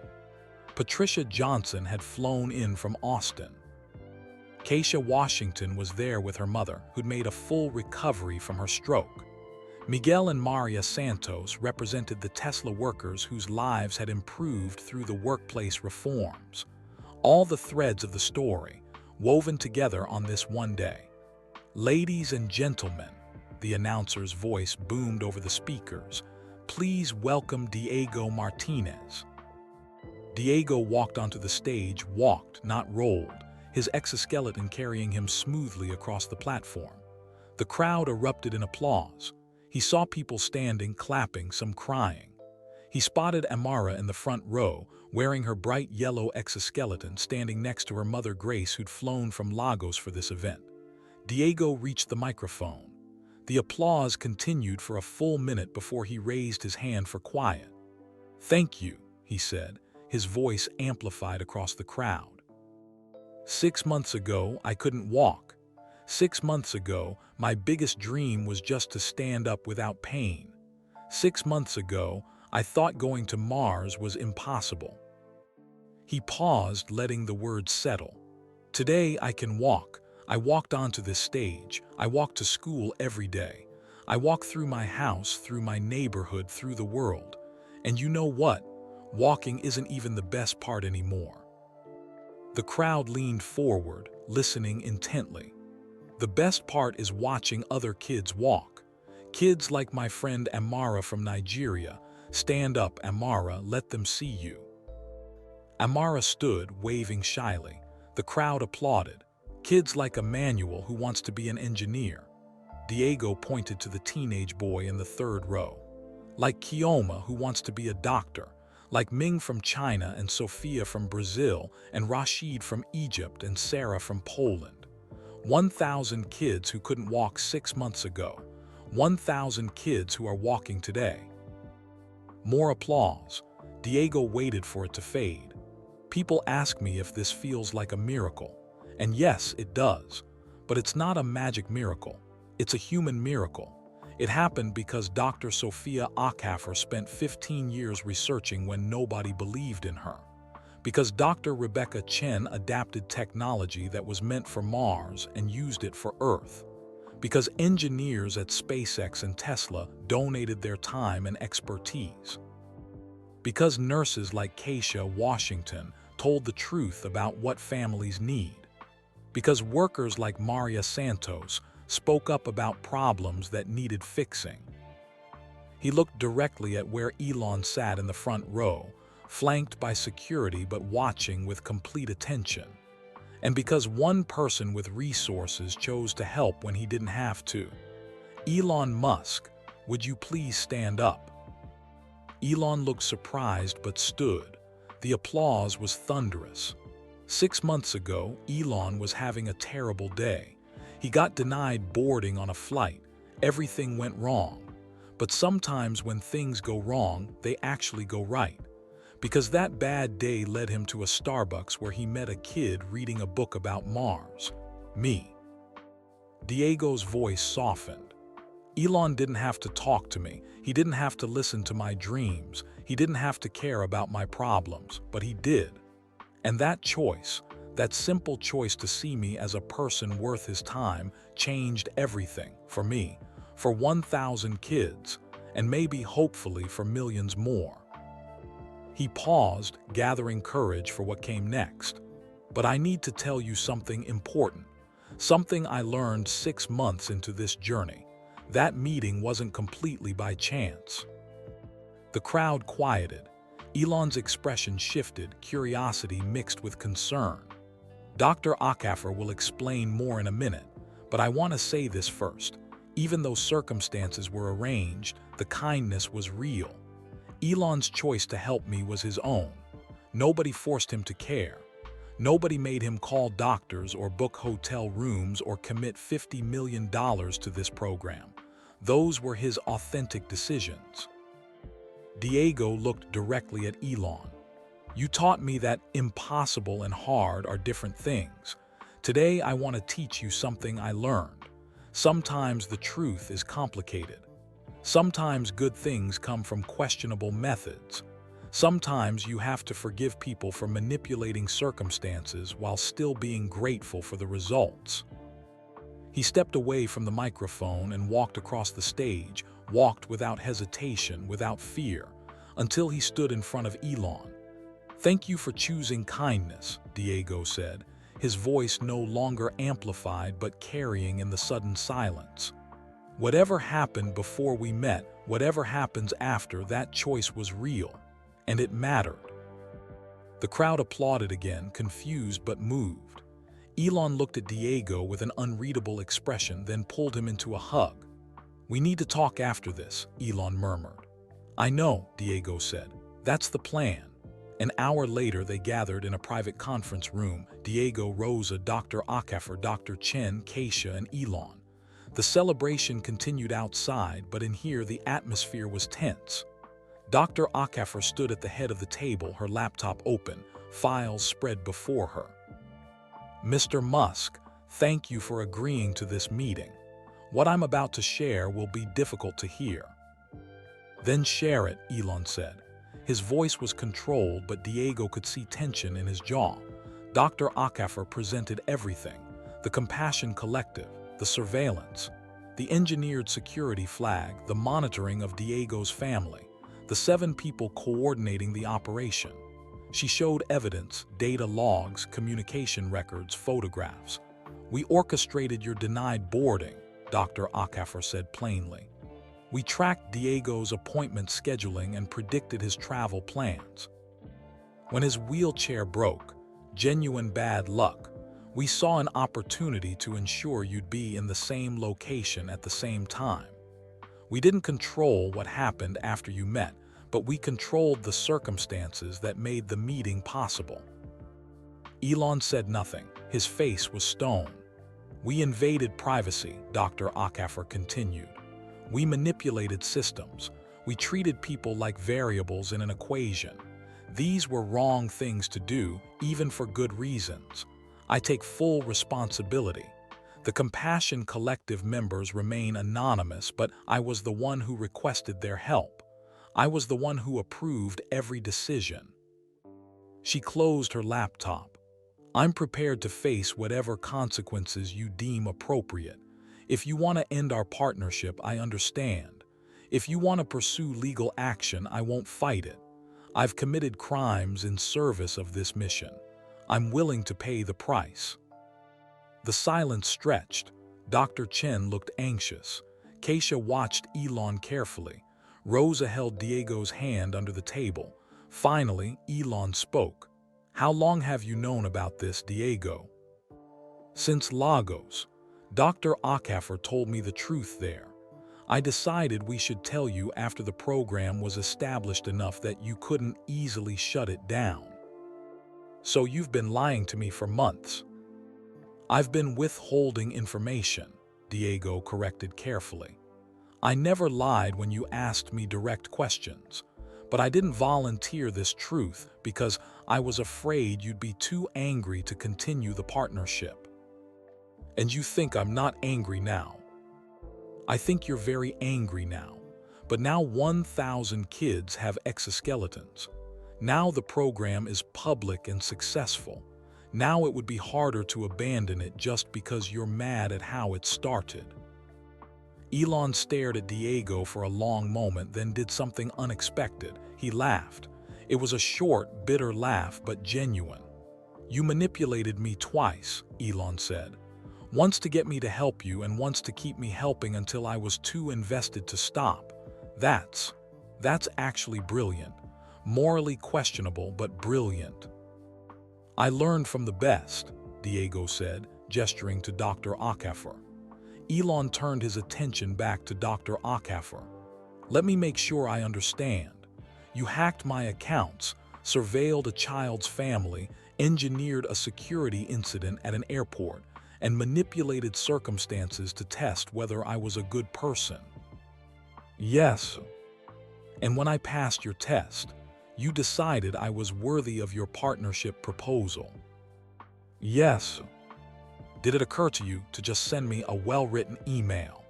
Patricia Johnson had flown in from Austin. Keisha Washington was there with her mother, who'd made a full recovery from her stroke. Miguel and Maria Santos represented the Tesla workers whose lives had improved through the workplace reforms. All the threads of the story, woven together on this one day. "Ladies and gentlemen," the announcer's voice boomed over the speakers, "please welcome Diego Martinez." Diego walked onto the stage, walked, not rolled, his exoskeleton carrying him smoothly across the platform. The crowd erupted in applause. He saw people standing, clapping, some crying. He spotted Amara in the front row, wearing her bright yellow exoskeleton, standing next to her mother Grace, who'd flown from Lagos for this event. Diego reached the microphone. The applause continued for a full minute before he raised his hand for quiet. "Thank you," he said, his voice amplified across the crowd. "6 months ago, I couldn't walk. 6 months ago, my biggest dream was just to stand up without pain. 6 months ago, I thought going to Mars was impossible." He paused, letting the words settle. "Today I can walk. I walked onto this stage. I walk to school every day. I walk through my house, through my neighborhood, through the world. And you know what? Walking isn't even the best part anymore." The crowd leaned forward, listening intently. "The best part is watching other kids walk. Kids like my friend Amara from Nigeria. Stand up, Amara, let them see you." Amara stood, waving shyly. The crowd applauded. "Kids like Emmanuel, who wants to be an engineer." Diego pointed to the teenage boy in the 3rd row. "Like Kioma, who wants to be a doctor. Like Ming from China and Sophia from Brazil and Rashid from Egypt and Sarah from Poland. 1,000 kids who couldn't walk 6 months ago. 1,000 kids who are walking today." More applause. Diego waited for it to fade. "People ask me if this feels like a miracle. And yes, it does. But it's not a magic miracle. It's a human miracle. It happened because Dr. Sophia Acker spent 15 years researching when nobody believed in her. Because Dr. Rebecca Chen adapted technology that was meant for Mars and used it for Earth. Because engineers at SpaceX and Tesla donated their time and expertise. Because nurses like Keisha Washington told the truth about what families need. Because workers like Maria Santos spoke up about problems that needed fixing. He looked directly at where Elon sat in the front row, flanked by security but watching with complete attention. And because one person with resources chose to help when he didn't have to. Elon Musk, would you please stand up? Elon looked surprised but stood. The applause was thunderous. 6 months ago, Elon was having a terrible day. He got denied boarding on a flight. Everything went wrong. But sometimes when things go wrong, they actually go right. Because that bad day led him to a Starbucks where he met a kid reading a book about Mars. Me. Diego's voice softened. Elon didn't have to talk to me. He didn't have to listen to my dreams. He didn't have to care about my problems, but he did. And that choice, that simple choice to see me as a person worth his time, changed everything for me, for 1,000 kids, and maybe hopefully for millions more. He paused, gathering courage for what came next. But I need to tell you something important, something I learned 6 months into this journey. That meeting wasn't completely by chance. The crowd quieted. Elon's expression shifted, curiosity mixed with concern. Dr. Acaffer will explain more in a minute, but I want to say this first. Even though circumstances were arranged, the kindness was real. Elon's choice to help me was his own. Nobody forced him to care. Nobody made him call doctors or book hotel rooms or commit $50 million to this program. Those were his authentic decisions. Diego looked directly at Elon. You taught me that impossible and hard are different things. Today I want to teach you something I learned. Sometimes the truth is complicated. Sometimes good things come from questionable methods. Sometimes you have to forgive people for manipulating circumstances while still being grateful for the results. He stepped away from the microphone and walked across the stage, walked without hesitation, without fear, until he stood in front of Elon. Thank you for choosing kindness, Diego said, his voice no longer amplified but carrying in the sudden silence. Whatever happened before we met, whatever happens after, that choice was real, and it mattered. The crowd applauded again, confused but moved. Elon looked at Diego with an unreadable expression, then pulled him into a hug. We need to talk after this, Elon murmured. I know, Diego said. That's the plan. An hour later, they gathered in a private conference room. Diego, Rosa, Dr. Acaffer, Dr. Chen, Keisha, and Elon. The celebration continued outside, but in here the atmosphere was tense. Dr. Acaffer stood at the head of the table, her laptop open, files spread before her. Mr. Musk, thank you for agreeing to this meeting. What I'm about to share will be difficult to hear. Then share it, Elon said. His voice was controlled, but Diego could see tension in his jaw. Dr. Acaffer presented everything: the Compassion Collective, the surveillance, the engineered security flag, the monitoring of Diego's family, the 7 people coordinating the operation. She showed evidence, data logs, communication records, photographs. We orchestrated your denied boarding, Dr. Acaffer said plainly. We tracked Diego's appointment scheduling and predicted his travel plans. When his wheelchair broke, genuine bad luck, we saw an opportunity to ensure you'd be in the same location at the same time. We didn't control what happened after you met, but we controlled the circumstances that made the meeting possible. Elon said nothing. His face was stone. We invaded privacy, Dr. Acaffer continued. We manipulated systems. We treated people like variables in an equation. These were wrong things to do, even for good reasons. I take full responsibility. The Compassion Collective members remain anonymous, but I was the one who requested their help. I was the one who approved every decision. She closed her laptop. I'm prepared to face whatever consequences you deem appropriate. If you want to end our partnership, I understand. If you want to pursue legal action, I won't fight it. I've committed crimes in service of this mission. I'm willing to pay the price. The silence stretched. Dr. Chen looked anxious. Keisha watched Elon carefully. Rosa held Diego's hand under the table. Finally, Elon spoke. "How long have you known about this, Diego?" "Since Lagos. Dr. Akafor told me the truth there. I decided we should tell you after the program was established enough that you couldn't easily shut it down." "So you've been lying to me for months." "I've been withholding information," Diego corrected carefully. "I never lied when you asked me direct questions, but I didn't volunteer this truth because I was afraid you'd be too angry to continue the partnership." "And you think I'm not angry now?" "I think you're very angry now, but now 1,000 kids have exoskeletons. Now the program is public and successful. Now it would be harder to abandon it just because you're mad at how it started." Elon stared at Diego for a long moment, then did something unexpected. He laughed. It was a short, bitter laugh, but genuine. "You manipulated me twice," Elon said. "Once to get me to help you and once to keep me helping until I was too invested to stop. That's actually brilliant. Morally questionable, but brilliant." "I learned from the best," Diego said, gesturing to Dr. Akafor. Elon turned his attention back to Dr. Akafor. "Let me make sure I understand. You hacked my accounts, surveilled a child's family, engineered a security incident at an airport, and manipulated circumstances to test whether I was a good person." "Yes. And when I passed your test, you decided I was worthy of your partnership proposal." "Yes. Did it occur to you to just send me a well-written email?"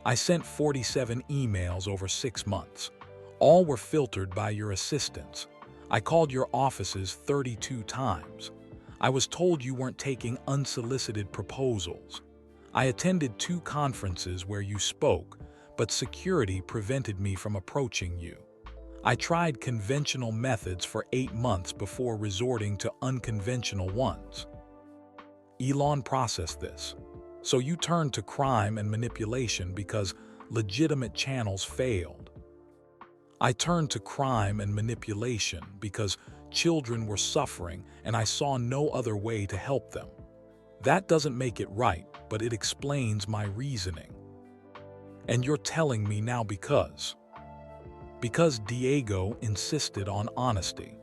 "I sent 47 emails over 6 months. All were filtered by your assistants. I called your offices 32 times. I was told you weren't taking unsolicited proposals. I attended 2 conferences where you spoke, but security prevented me from approaching you. I tried conventional methods for 8 months before resorting to unconventional ones." Elon processed this. "So you turned to crime and manipulation because legitimate channels failed." "I turned to crime and manipulation because children were suffering and I saw no other way to help them. That doesn't make it right, but it explains my reasoning." "And you're telling me now because Diego insisted on honesty,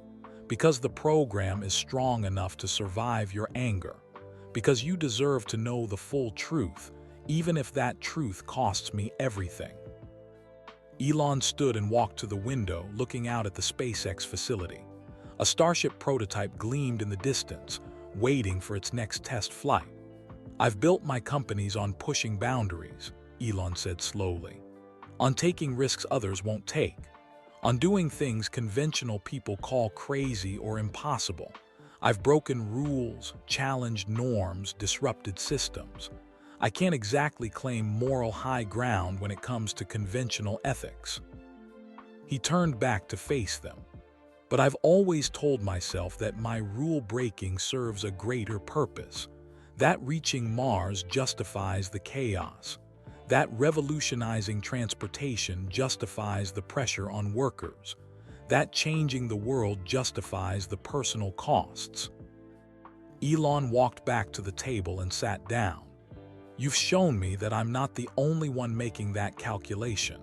because the program is strong enough to survive your anger, because you deserve to know the full truth, even if that truth costs me everything." Elon stood and walked to the window, looking out at the SpaceX facility. A Starship prototype gleamed in the distance, waiting for its next test flight. "I've built my companies on pushing boundaries," Elon said slowly. "On taking risks others won't take. On doing things conventional people call crazy or impossible. I've broken rules, challenged norms, disrupted systems. I can't exactly claim moral high ground when it comes to conventional ethics." He turned back to face them. "But I've always told myself that my rule-breaking serves a greater purpose. That reaching Mars justifies the chaos. That revolutionizing transportation justifies the pressure on workers. That changing the world justifies the personal costs." Elon walked back to the table and sat down. "You've shown me that I'm not the only one making that calculation.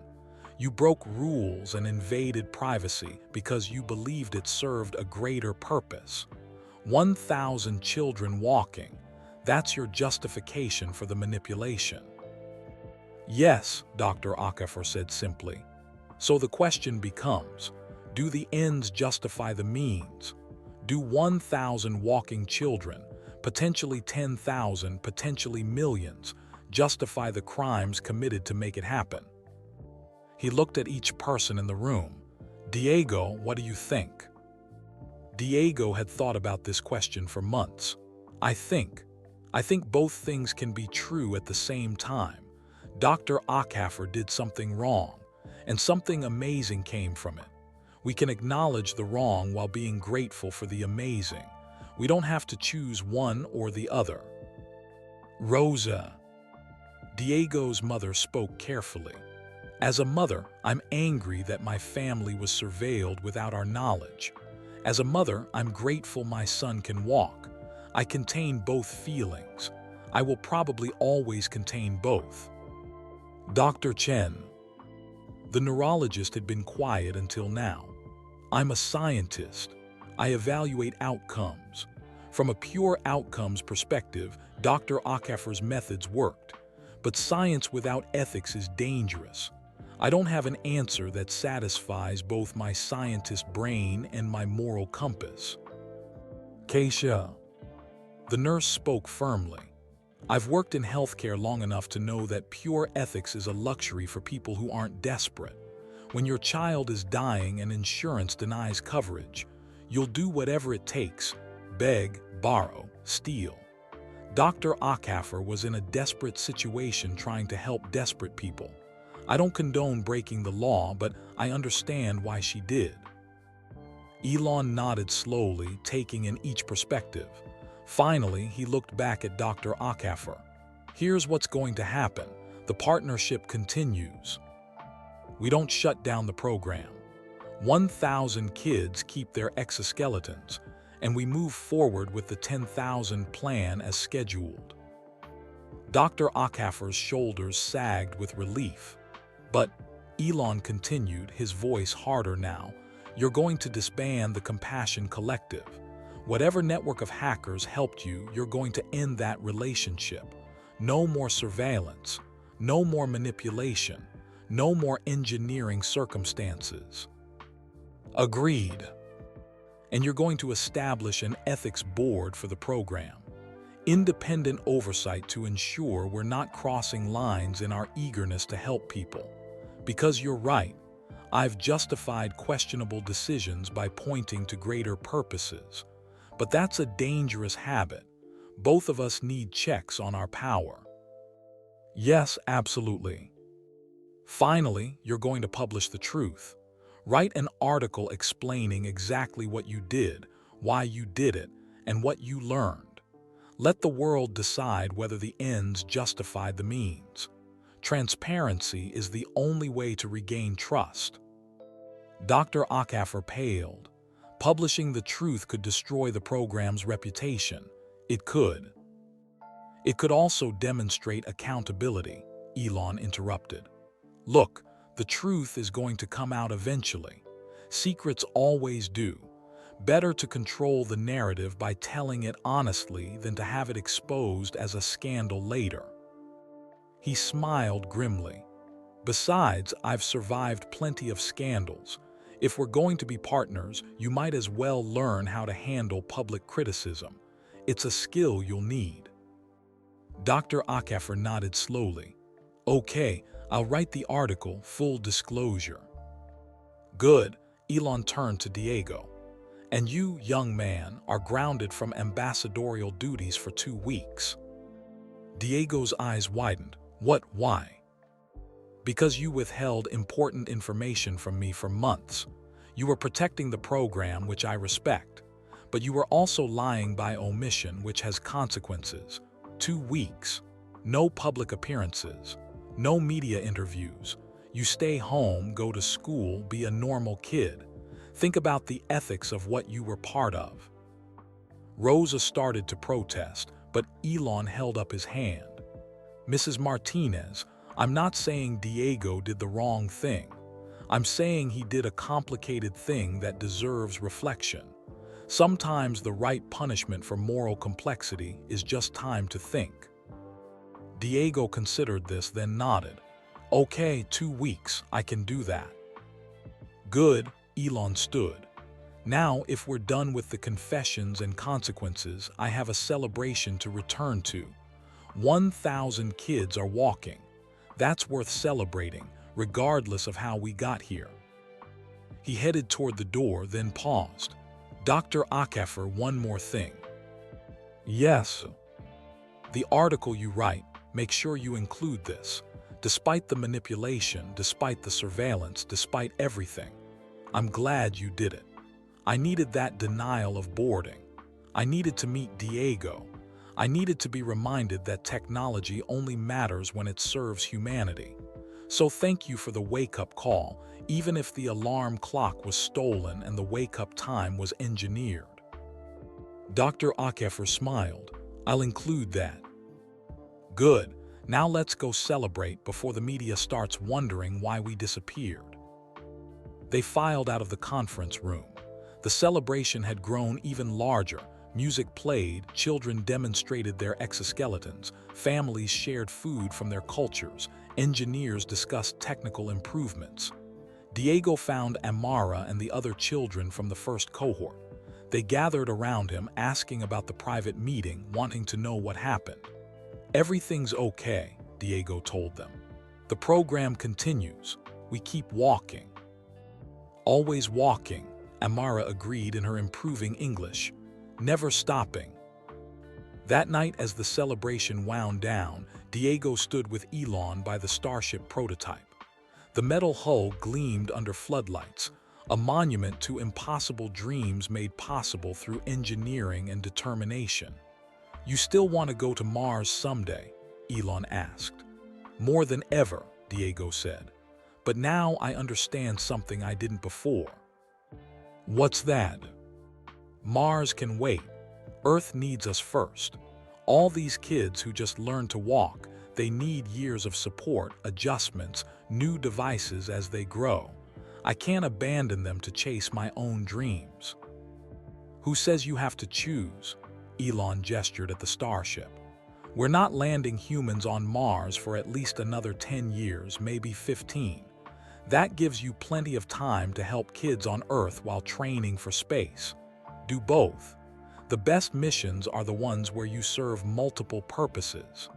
You broke rules and invaded privacy because you believed it served a greater purpose. 1,000 children walking, that's your justification for the manipulation." "Yes," Dr. Akafor said simply. "So the question becomes, do the ends justify the means? Do 1,000 walking children, potentially 10,000, potentially millions, justify the crimes committed to make it happen?" He looked at each person in the room. "Diego, what do you think?" Diego had thought about this question for months. I think both things can be true at the same time. Dr. Akafor did something wrong, and something amazing came from it. We can acknowledge the wrong while being grateful for the amazing. We don't have to choose one or the other." "Rosa," Diego's mother spoke carefully. As a mother, I'm angry that my family was surveilled without our knowledge. As a mother, I'm grateful my son can walk. I contain both feelings. I will probably always contain both. Dr. Chen. The neurologist had been quiet until now. I'm a scientist. I evaluate outcomes. From a pure outcomes perspective, Dr. Akafer's methods worked. But science without ethics is dangerous. I don't have an answer that satisfies both my scientist brain and my moral compass. Keisha. The nurse spoke firmly. I've worked in healthcare long enough to know that pure ethics is a luxury for people who aren't desperate. When your child is dying and insurance denies coverage, you'll do whatever it takes: beg, borrow, steal. Dr. Akafer was in a desperate situation trying to help desperate people. I don't condone breaking the law, but I understand why she did. Elon nodded slowly, taking in each perspective. Finally, he looked back at Dr. Akafer. Here's what's going to happen. The partnership continues. We don't shut down the program. 1,000 kids keep their exoskeletons, and we move forward with the 10,000 plan as scheduled. Dr. Akafer's shoulders sagged with relief. But Elon continued, his voice harder now. You're going to disband the Compassion Collective. Whatever network of hackers helped you, you're going to end that relationship. No more surveillance. No more manipulation. No more engineering circumstances. Agreed. And you're going to establish an ethics board for the program. Independent oversight to ensure we're not crossing lines in our eagerness to help people. Because you're right, I've justified questionable decisions by pointing to greater purposes. But that's a dangerous habit. Both of us need checks on our power. Yes, absolutely. Finally, you're going to publish the truth. Write an article explaining exactly what you did, why you did it, and what you learned. Let the world decide whether the ends justified the means. Transparency is the only way to regain trust. Dr. Akafer paled. Publishing the truth could destroy the program's reputation. It could. It could also demonstrate accountability, Elon interrupted. Look, the truth is going to come out eventually. Secrets always do. Better to control the narrative by telling it honestly than to have it exposed as a scandal later. He smiled grimly. Besides, I've survived plenty of scandals. If we're going to be partners, you might as well learn how to handle public criticism. It's a skill you'll need. Dr. Akafer nodded slowly. Okay, I'll write the article, full disclosure. Good, Elon turned to Diego. And you, young man, are grounded from ambassadorial duties for 2 weeks. Diego's eyes widened. What, why? Because you withheld important information from me for months. You were protecting the program, which I respect. But you were also lying by omission, which has consequences. 2 weeks. No public appearances. No media interviews. You stay home, go to school, be a normal kid. Think about the ethics of what you were part of. Rosa started to protest, but Elon held up his hand. Mrs. Martinez, I'm not saying Diego did the wrong thing. I'm saying he did a complicated thing that deserves reflection. Sometimes the right punishment for moral complexity is just time to think. Diego considered this, then nodded. Okay, 2 weeks, I can do that. Good, Elon stood. Now, if we're done with the confessions and consequences, I have a celebration to return to. 1,000 kids are walking. That's worth celebrating, regardless of how we got here. He headed toward the door, then paused. Dr. Akafer, one more thing. Yes. The article you write, make sure you include this. Despite the manipulation, despite the surveillance, despite everything. I'm glad you did it. I needed that denial of boarding. I needed to meet Diego. I needed to be reminded that technology only matters when it serves humanity. So thank you for the wake-up call, even if the alarm clock was stolen and the wake-up time was engineered." Dr. Akefer smiled. "I'll include that." "Good. Now let's go celebrate before the media starts wondering why we disappeared." They filed out of the conference room. The celebration had grown even larger. Music played, children demonstrated their exoskeletons, families shared food from their cultures, engineers discussed technical improvements. Diego found Amara and the other children from the first cohort. They gathered around him, asking about the private meeting, wanting to know what happened. "Everything's okay," Diego told them. "The program continues. We keep walking." "Always walking," Amara agreed in her improving English. "Never stopping." That night, as the celebration wound down, Diego stood with Elon by the Starship prototype. The metal hull gleamed under floodlights, a monument to impossible dreams made possible through engineering and determination. "You still want to go to Mars someday?" Elon asked. "More than ever," Diego said. "But now I understand something I didn't before." "What's that?" "Mars can wait. Earth needs us first. All these kids who just learned to walk, they need years of support, adjustments, new devices as they grow. I can't abandon them to chase my own dreams." "Who says you have to choose?" Elon gestured at the Starship. "We're not landing humans on Mars for at least another 10 years, maybe 15. That gives you plenty of time to help kids on Earth while training for space. Do both. The best missions are the ones where you serve multiple purposes."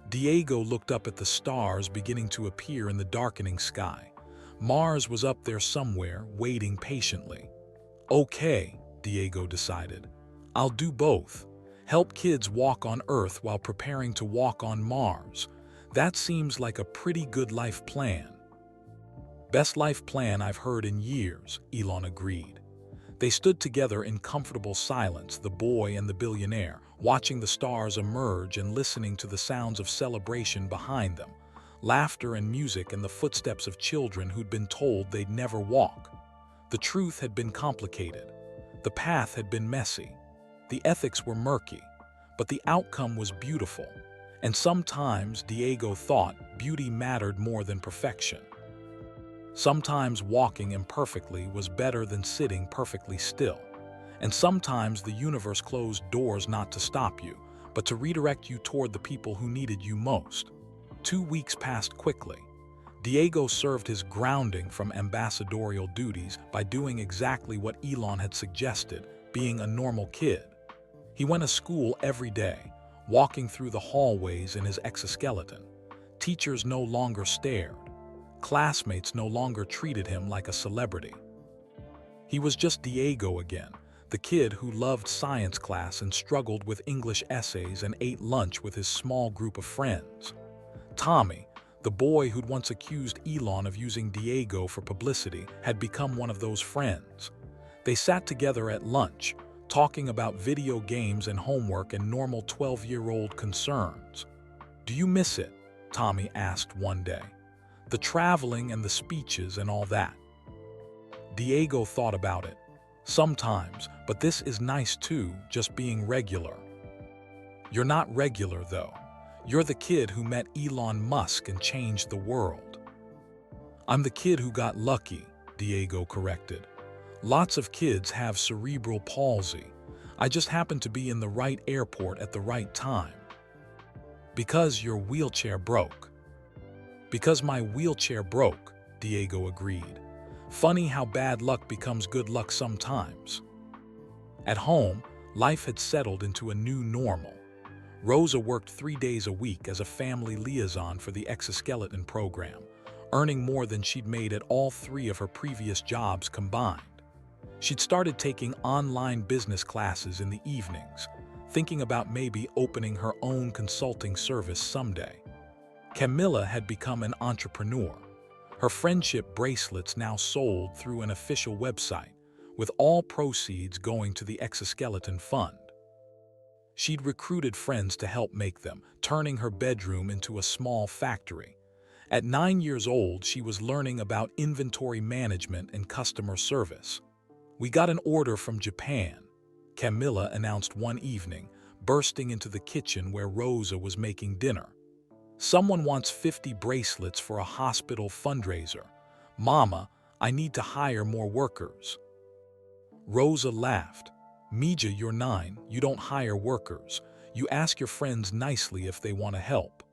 Diego looked up at the stars beginning to appear in the darkening sky. Mars was up there somewhere, waiting patiently. "Okay," Diego decided. "I'll do both. Help kids walk on Earth while preparing to walk on Mars. That seems like a pretty good life plan." "Best life plan I've heard in years," Elon agreed. They stood together in comfortable silence, the boy and the billionaire, watching the stars emerge and listening to the sounds of celebration behind them, laughter and music and the footsteps of children who'd been told they'd never walk. The truth had been complicated. The path had been messy. The ethics were murky. But the outcome was beautiful. And sometimes, Diego thought, beauty mattered more than perfection. Sometimes walking imperfectly was better than sitting perfectly still. And sometimes the universe closed doors not to stop you, but to redirect you toward the people who needed you most. 2 weeks passed quickly. Diego served his grounding from ambassadorial duties by doing exactly what Elon had suggested, being a normal kid. He went to school every day, walking through the hallways in his exoskeleton. Teachers no longer stared. Classmates no longer treated him like a celebrity. He was just Diego again, the kid who loved science class and struggled with English essays and ate lunch with his small group of friends. Tommy, the boy who'd once accused Elon of using Diego for publicity, had become one of those friends. They sat together at lunch, talking about video games and homework and normal 12-year-old concerns. "Do you miss it?" Tommy asked one day. "The traveling and the speeches and all that?" Diego thought about it. "Sometimes, but this is nice too, just being regular." "You're not regular, though. You're the kid who met Elon Musk and changed the world." "I'm the kid who got lucky," Diego corrected. "Lots of kids have cerebral palsy. I just happened to be in the right airport at the right time." "Because your wheelchair broke." "Because my wheelchair broke," Diego agreed. "Funny how bad luck becomes good luck sometimes." At home, life had settled into a new normal. Rosa worked 3 days a week as a family liaison for the exoskeleton program, earning more than she'd made at all 3 of her previous jobs combined. She'd started taking online business classes in the evenings, thinking about maybe opening her own consulting service someday. Camilla had become an entrepreneur. Her friendship bracelets now sold through an official website, with all proceeds going to the Exoskeleton Fund. She'd recruited friends to help make them, turning her bedroom into a small factory. At 9 years old, she was learning about inventory management and customer service. "We got an order from Japan," Camilla announced one evening, bursting into the kitchen where Rosa was making dinner. "Someone wants 50 bracelets for a hospital fundraiser. Mama, I need to hire more workers." Rosa laughed. "Mija, you're 9. You don't hire workers. You ask your friends nicely if they want to help."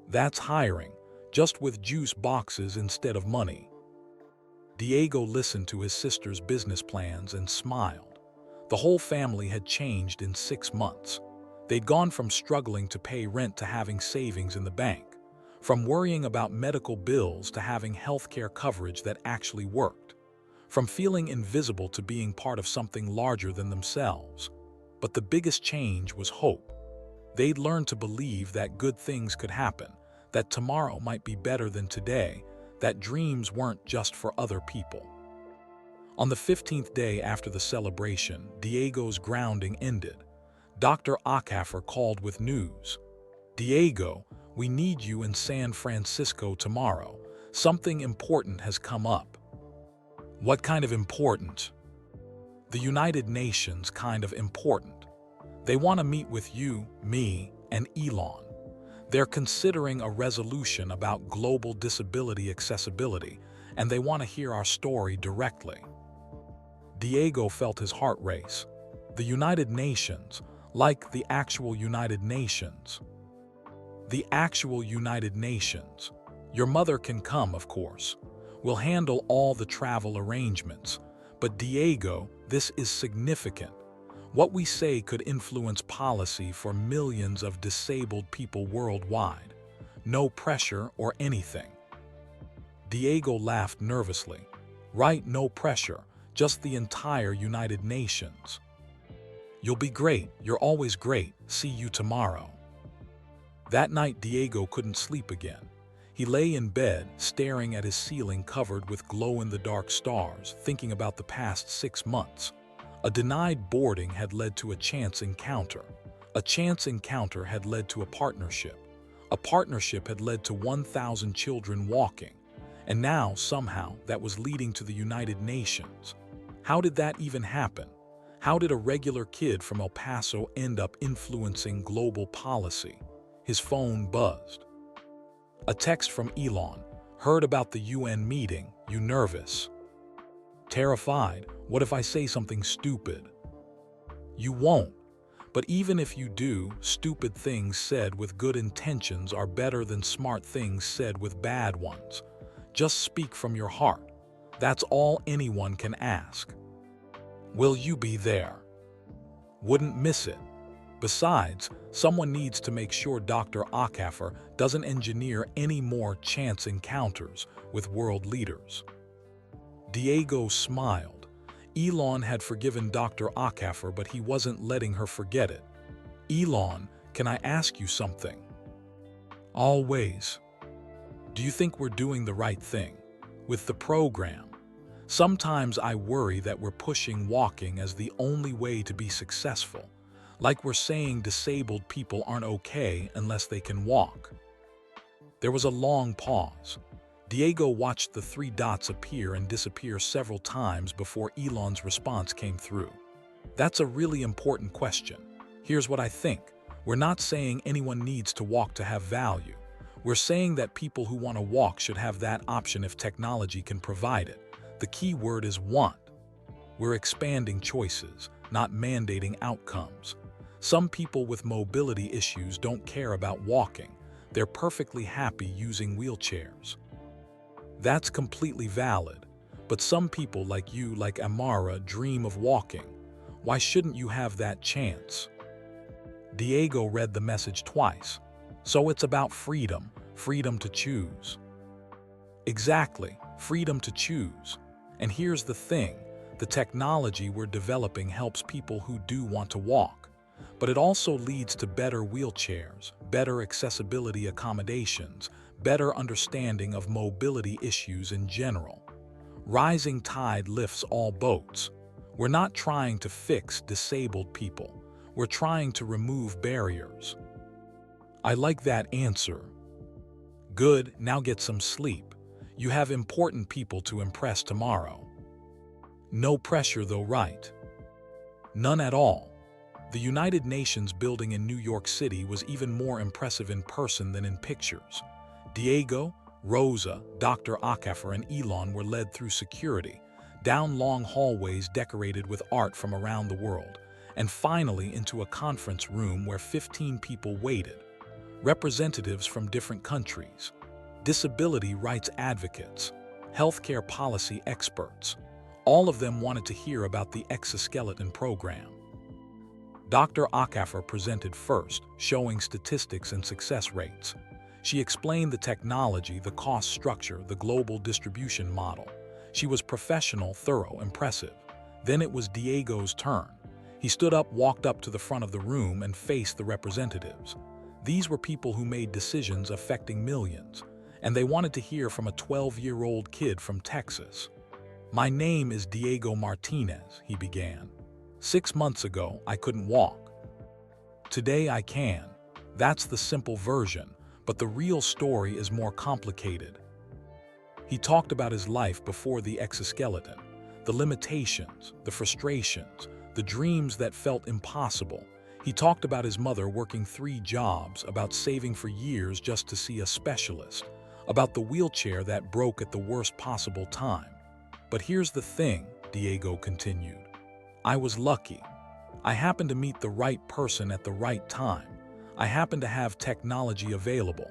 "That's hiring, just with juice boxes instead of money." Diego listened to his sister's business plans and smiled. The whole family had changed in 6 months. They'd gone from struggling to pay rent to having savings in the bank, from worrying about medical bills to having healthcare coverage that actually worked, from feeling invisible to being part of something larger than themselves. But the biggest change was hope. They'd learned to believe that good things could happen, that tomorrow might be better than today, that dreams weren't just for other people. On the 15th day after the celebration, Diego's grounding ended. Dr. Ackafer called with news. "Diego, we need you in San Francisco tomorrow. Something important has come up." "What kind of important?" "The United Nations kind of important. They want to meet with you, me, and Elon. They're considering a resolution about global disability accessibility, and they want to hear our story directly." Diego felt his heart race. The United Nations, like the actual United Nations. "The actual United Nations. Your mother can come, of course. We'll handle all the travel arrangements. But Diego, this is significant. What we say could influence policy for millions of disabled people worldwide. No pressure or anything." Diego laughed nervously. "Right, no pressure, just the entire United Nations." "You'll be great. You're always great. See you tomorrow." That night, Diego couldn't sleep again. He lay in bed, staring at his ceiling covered with glow-in-the-dark stars, thinking about the past 6 months. A denied boarding had led to a chance encounter. A chance encounter had led to a partnership. A partnership had led to 1,000 children walking. And now, somehow, that was leading to the United Nations. How did that even happen? How did a regular kid from El Paso end up influencing global policy? His phone buzzed. A text from Elon. "Heard about the UN meeting. You nervous?" "Terrified. What if I say something stupid?" "You won't. But even if you do, stupid things said with good intentions are better than smart things said with bad ones. Just speak from your heart. That's all anyone can ask." "Will you be there?" "Wouldn't miss it. Besides, someone needs to make sure Dr. Ackafer doesn't engineer any more chance encounters with world leaders." Diego smiled. Elon had forgiven Dr. Ackafer, but he wasn't letting her forget it. "Elon, can I ask you something?" "Always." "Do you think we're doing the right thing with the program? Sometimes I worry that we're pushing walking as the only way to be successful, like we're saying disabled people aren't okay unless they can walk." There was a long pause. Diego watched the 3 dots appear and disappear several times before Elon's response came through. "That's a really important question. Here's what I think. We're not saying anyone needs to walk to have value. We're saying that people who want to walk should have that option if technology can provide it. The key word is want. We're expanding choices, not mandating outcomes. Some people with mobility issues don't care about walking. They're perfectly happy using wheelchairs. That's completely valid. But some people like you, like Amara, dream of walking. Why shouldn't you have that chance?" Diego read the message twice. "So it's about freedom, freedom to choose." "Exactly, freedom to choose. And here's the thing, the technology we're developing helps people who do want to walk. But it also leads to better wheelchairs, better accessibility accommodations, better understanding of mobility issues in general. Rising tide lifts all boats. We're not trying to fix disabled people. We're trying to remove barriers. I like that answer. Good, now get some sleep. You have important people to impress tomorrow. No pressure though, right? None at all. The United Nations building in New York City was even more impressive in person than in pictures. Diego, Rosa, Dr. Akafer, and Elon were led through security, down long hallways decorated with art from around the world, and finally into a conference room where 15 people waited. Representatives from different countries, disability rights advocates, healthcare policy experts. All of them wanted to hear about the exoskeleton program. Dr. Akafer presented first, showing statistics and success rates. She explained the technology, the cost structure, the global distribution model. She was professional, thorough, impressive. Then it was Diego's turn. He stood up, walked up to the front of the room, and faced the representatives. These were people who made decisions affecting millions, and they wanted to hear from a 12-year-old kid from Texas. "My name is Diego Martinez," he began. 6 months ago, I couldn't walk. Today I can. That's the simple version, but the real story is more complicated. He talked about his life before the exoskeleton, the limitations, the frustrations, the dreams that felt impossible. He talked about his mother working 3 jobs, about saving for years just to see a specialist, about the wheelchair that broke at the worst possible time. But here's the thing, Diego continued. I was lucky. I happened to meet the right person at the right time. I happened to have technology available.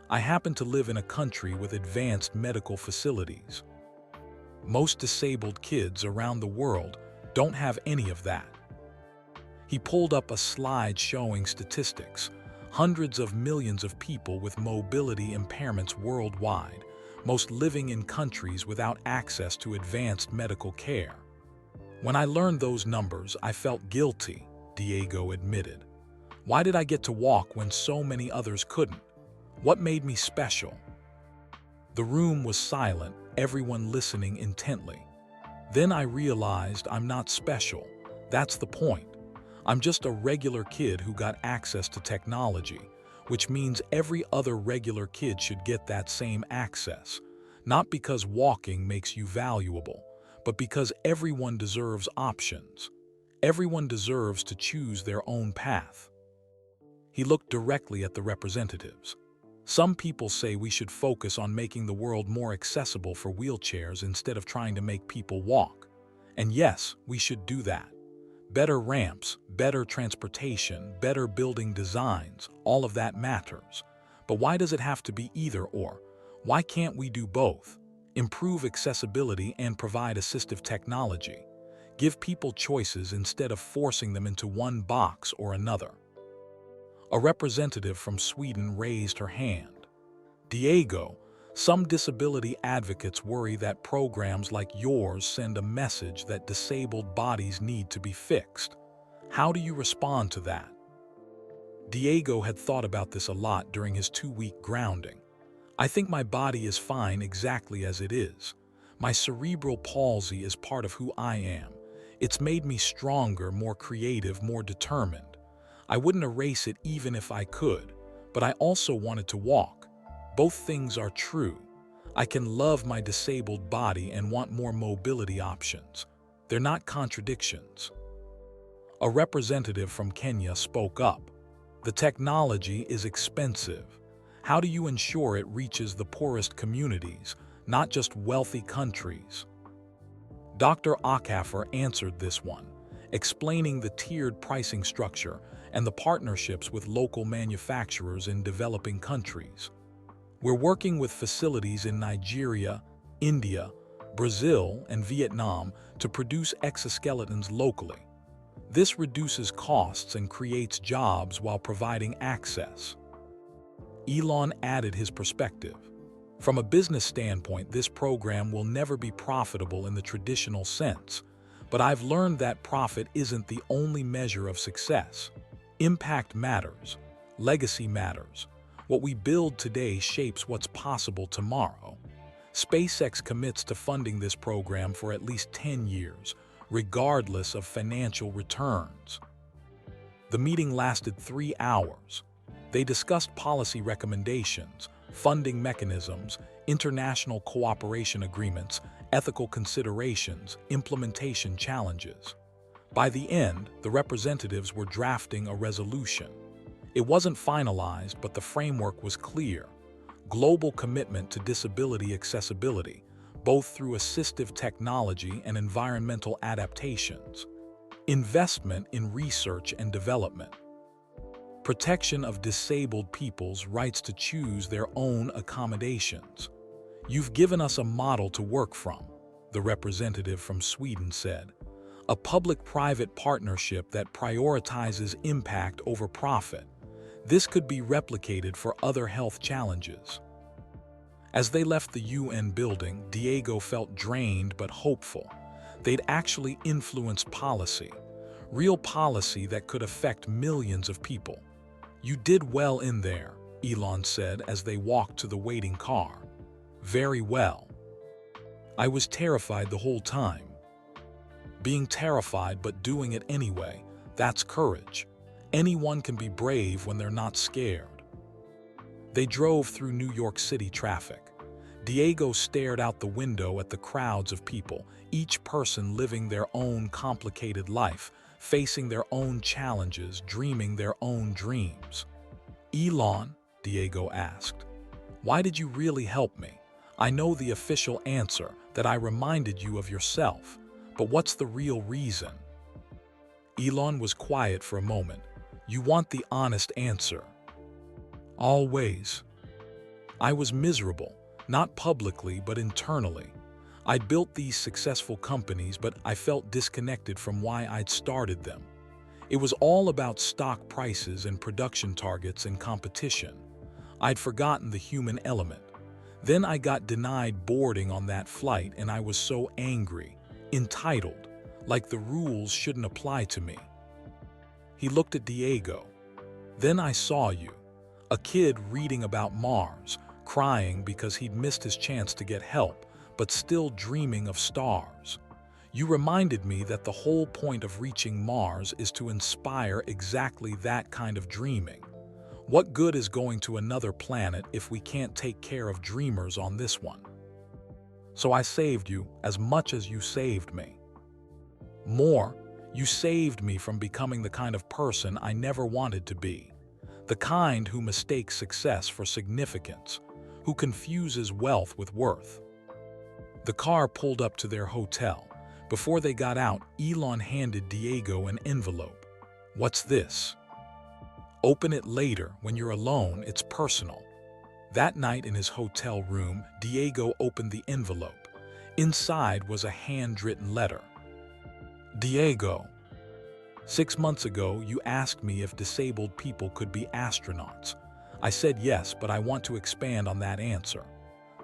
I happened to live in a country with advanced medical facilities. Most disabled kids around the world don't have any of that. He pulled up a slide showing statistics. Hundreds of millions of people with mobility impairments worldwide, most living in countries without access to advanced medical care. When I learned those numbers, I felt guilty, Diego admitted. Why did I get to walk when so many others couldn't? What made me special? The room was silent, everyone listening intently. Then I realized I'm not special. That's the point. I'm just a regular kid who got access to technology, which means every other regular kid should get that same access. Not because walking makes you valuable, but because everyone deserves options. Everyone deserves to choose their own path. He looked directly at the representatives. Some people say we should focus on making the world more accessible for wheelchairs instead of trying to make people walk. And yes, we should do that. Better ramps, better transportation, better building designs, all of that matters. But why does it have to be either or? Why can't we do both? Improve accessibility and provide assistive technology. Give people choices instead of forcing them into one box or another. A representative from Sweden raised her hand. Diego, some disability advocates worry that programs like yours send a message that disabled bodies need to be fixed. How do you respond to that? Diego had thought about this a lot during his 2-week grounding. I think my body is fine exactly as it is. My cerebral palsy is part of who I am. It's made me stronger, more creative, more determined. I wouldn't erase it even if I could, but I also wanted to walk. Both things are true. I can love my disabled body and want more mobility options. They're not contradictions. A representative from Kenya spoke up. The technology is expensive. How do you ensure it reaches the poorest communities, not just wealthy countries? Dr. Akafer answered this one, explaining the tiered pricing structure and the partnerships with local manufacturers in developing countries. We're working with facilities in Nigeria, India, Brazil, and Vietnam to produce exoskeletons locally. This reduces costs and creates jobs while providing access. Elon added his perspective. From a business standpoint, this program will never be profitable in the traditional sense, but I've learned that profit isn't the only measure of success. Impact matters. Legacy matters. What we build today shapes what's possible tomorrow. SpaceX commits to funding this program for at least 10 years, regardless of financial returns. The meeting lasted 3 hours. They discussed policy recommendations, funding mechanisms, international cooperation agreements, ethical considerations, implementation challenges. By the end, the representatives were drafting a resolution. It wasn't finalized, but the framework was clear. Global commitment to disability accessibility, both through assistive technology and environmental adaptations. Investment in research and development. Protection of disabled people's rights to choose their own accommodations. You've given us a model to work from, the representative from Sweden said. A public-private partnership that prioritizes impact over profit. This could be replicated for other health challenges. As they left the UN building, Diego felt drained but hopeful. They'd actually influenced policy, real policy that could affect millions of people. You did well in there, Elon said as they walked to the waiting car. Very well. I was terrified the whole time. Being terrified but doing it anyway, that's courage. Anyone can be brave when they're not scared. They drove through New York City traffic. Diego stared out the window at the crowds of people, each person living their own complicated life, facing their own challenges, dreaming their own dreams. Elon, Diego asked, why did you really help me? I know the official answer, that I reminded you of yourself, but what's the real reason? Elon was quiet for a moment. You want the honest answer. Always. I was miserable, not publicly but internally. I'd built these successful companies, but I felt disconnected from why I'd started them. It was all about stock prices and production targets and competition. I'd forgotten the human element. Then I got denied boarding on that flight and I was so angry, entitled, like the rules shouldn't apply to me. He looked at Diego. Then I saw you, a kid reading about Mars, crying because he'd missed his chance to get help, but still dreaming of stars. You reminded me that the whole point of reaching Mars is to inspire exactly that kind of dreaming. What good is going to another planet if we can't take care of dreamers on this one? So I saved you as much as you saved me. More, you saved me from becoming the kind of person I never wanted to be. The kind who mistakes success for significance, who confuses wealth with worth. The car pulled up to their hotel. Before they got out, Elon handed Diego an envelope. What's this? Open it later. When you're alone, it's personal. That night in his hotel room, Diego opened the envelope. Inside was a handwritten letter. Diego, 6 months ago, you asked me if disabled people could be astronauts. I said yes, but I want to expand on that answer.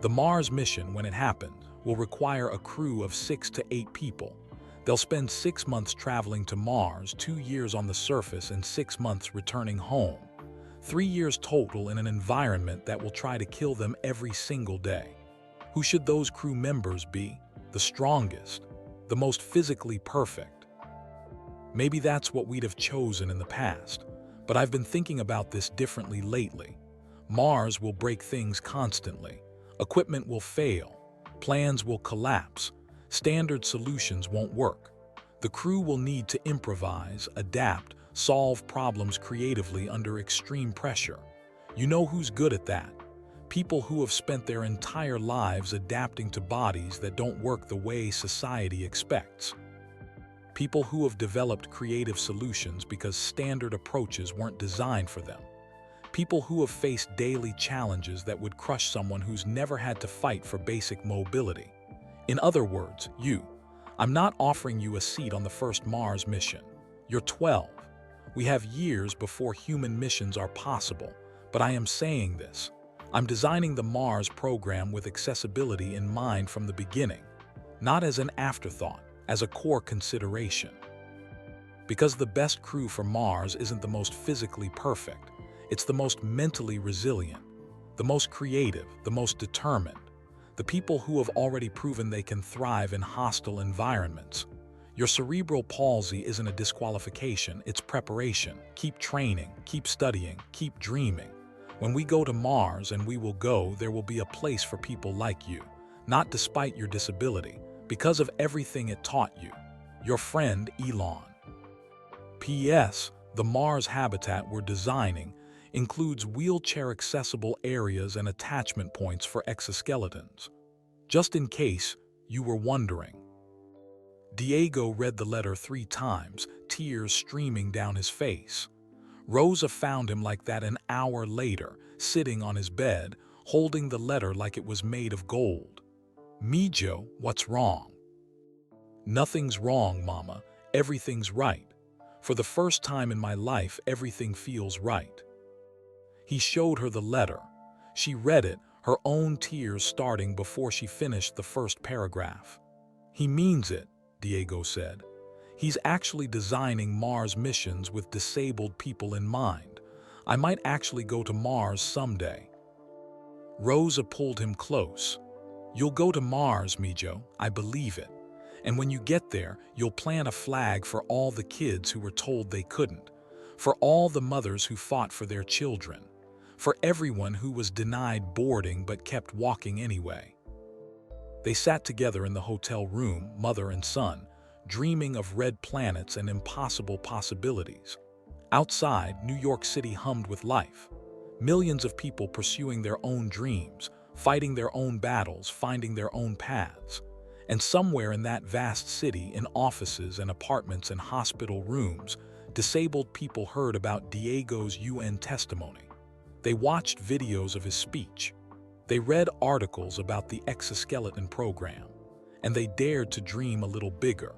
The Mars mission, when it happens, will require a crew of 6 to 8 people. They'll spend 6 months traveling to Mars, 2 years on the surface, and 6 months returning home. 3 years total in an environment that will try to kill them every single day. Who should those crew members be? The strongest, the most physically perfect. Maybe that's what we'd have chosen in the past, but I've been thinking about this differently lately. Mars will break things constantly. Equipment will fail. Plans will collapse. Standard solutions won't work. The crew will need to improvise, adapt, solve problems creatively under extreme pressure. You know who's good at that? People who have spent their entire lives adapting to bodies that don't work the way society expects. People who have developed creative solutions because standard approaches weren't designed for them. People who have faced daily challenges that would crush someone who's never had to fight for basic mobility. In other words, you. I'm not offering you a seat on the first Mars mission. You're 12. We have years before human missions are possible, but I am saying this. I'm designing the Mars program with accessibility in mind from the beginning, not as an afterthought, as a core consideration. Because the best crew for Mars isn't the most physically perfect. It's the most mentally resilient, the most creative, the most determined, the people who have already proven they can thrive in hostile environments. Your cerebral palsy isn't a disqualification, it's preparation. Keep training, keep studying, keep dreaming. When we go to Mars, and we will go, there will be a place for people like you, not despite your disability, because of everything it taught you. Your friend, Elon. P.S. The Mars habitat we're designing includes wheelchair-accessible areas and attachment points for exoskeletons. Just in case you were wondering. Diego read the letter 3 times, tears streaming down his face. Rosa found him like that an hour later, sitting on his bed, holding the letter like it was made of gold. "Mijo, what's wrong?" "Nothing's wrong, Mama. Everything's right. For the first time in my life, everything feels right." He showed her the letter. She read it, her own tears starting before she finished the first paragraph. "He means it," Diego said. "He's actually designing Mars missions with disabled people in mind. I might actually go to Mars someday." Rosa pulled him close. "You'll go to Mars, Mijo, I believe it. And when you get there, you'll plant a flag for all the kids who were told they couldn't, for all the mothers who fought for their children, for everyone who was denied boarding but kept walking anyway." They sat together in the hotel room, mother and son, dreaming of red planets and impossible possibilities. Outside, New York City hummed with life. Millions of people pursuing their own dreams, fighting their own battles, finding their own paths. And somewhere in that vast city, in offices and apartments and hospital rooms, disabled people heard about Diego's UN testimony. They watched videos of his speech. They read articles about the exoskeleton program. And they dared to dream a little bigger.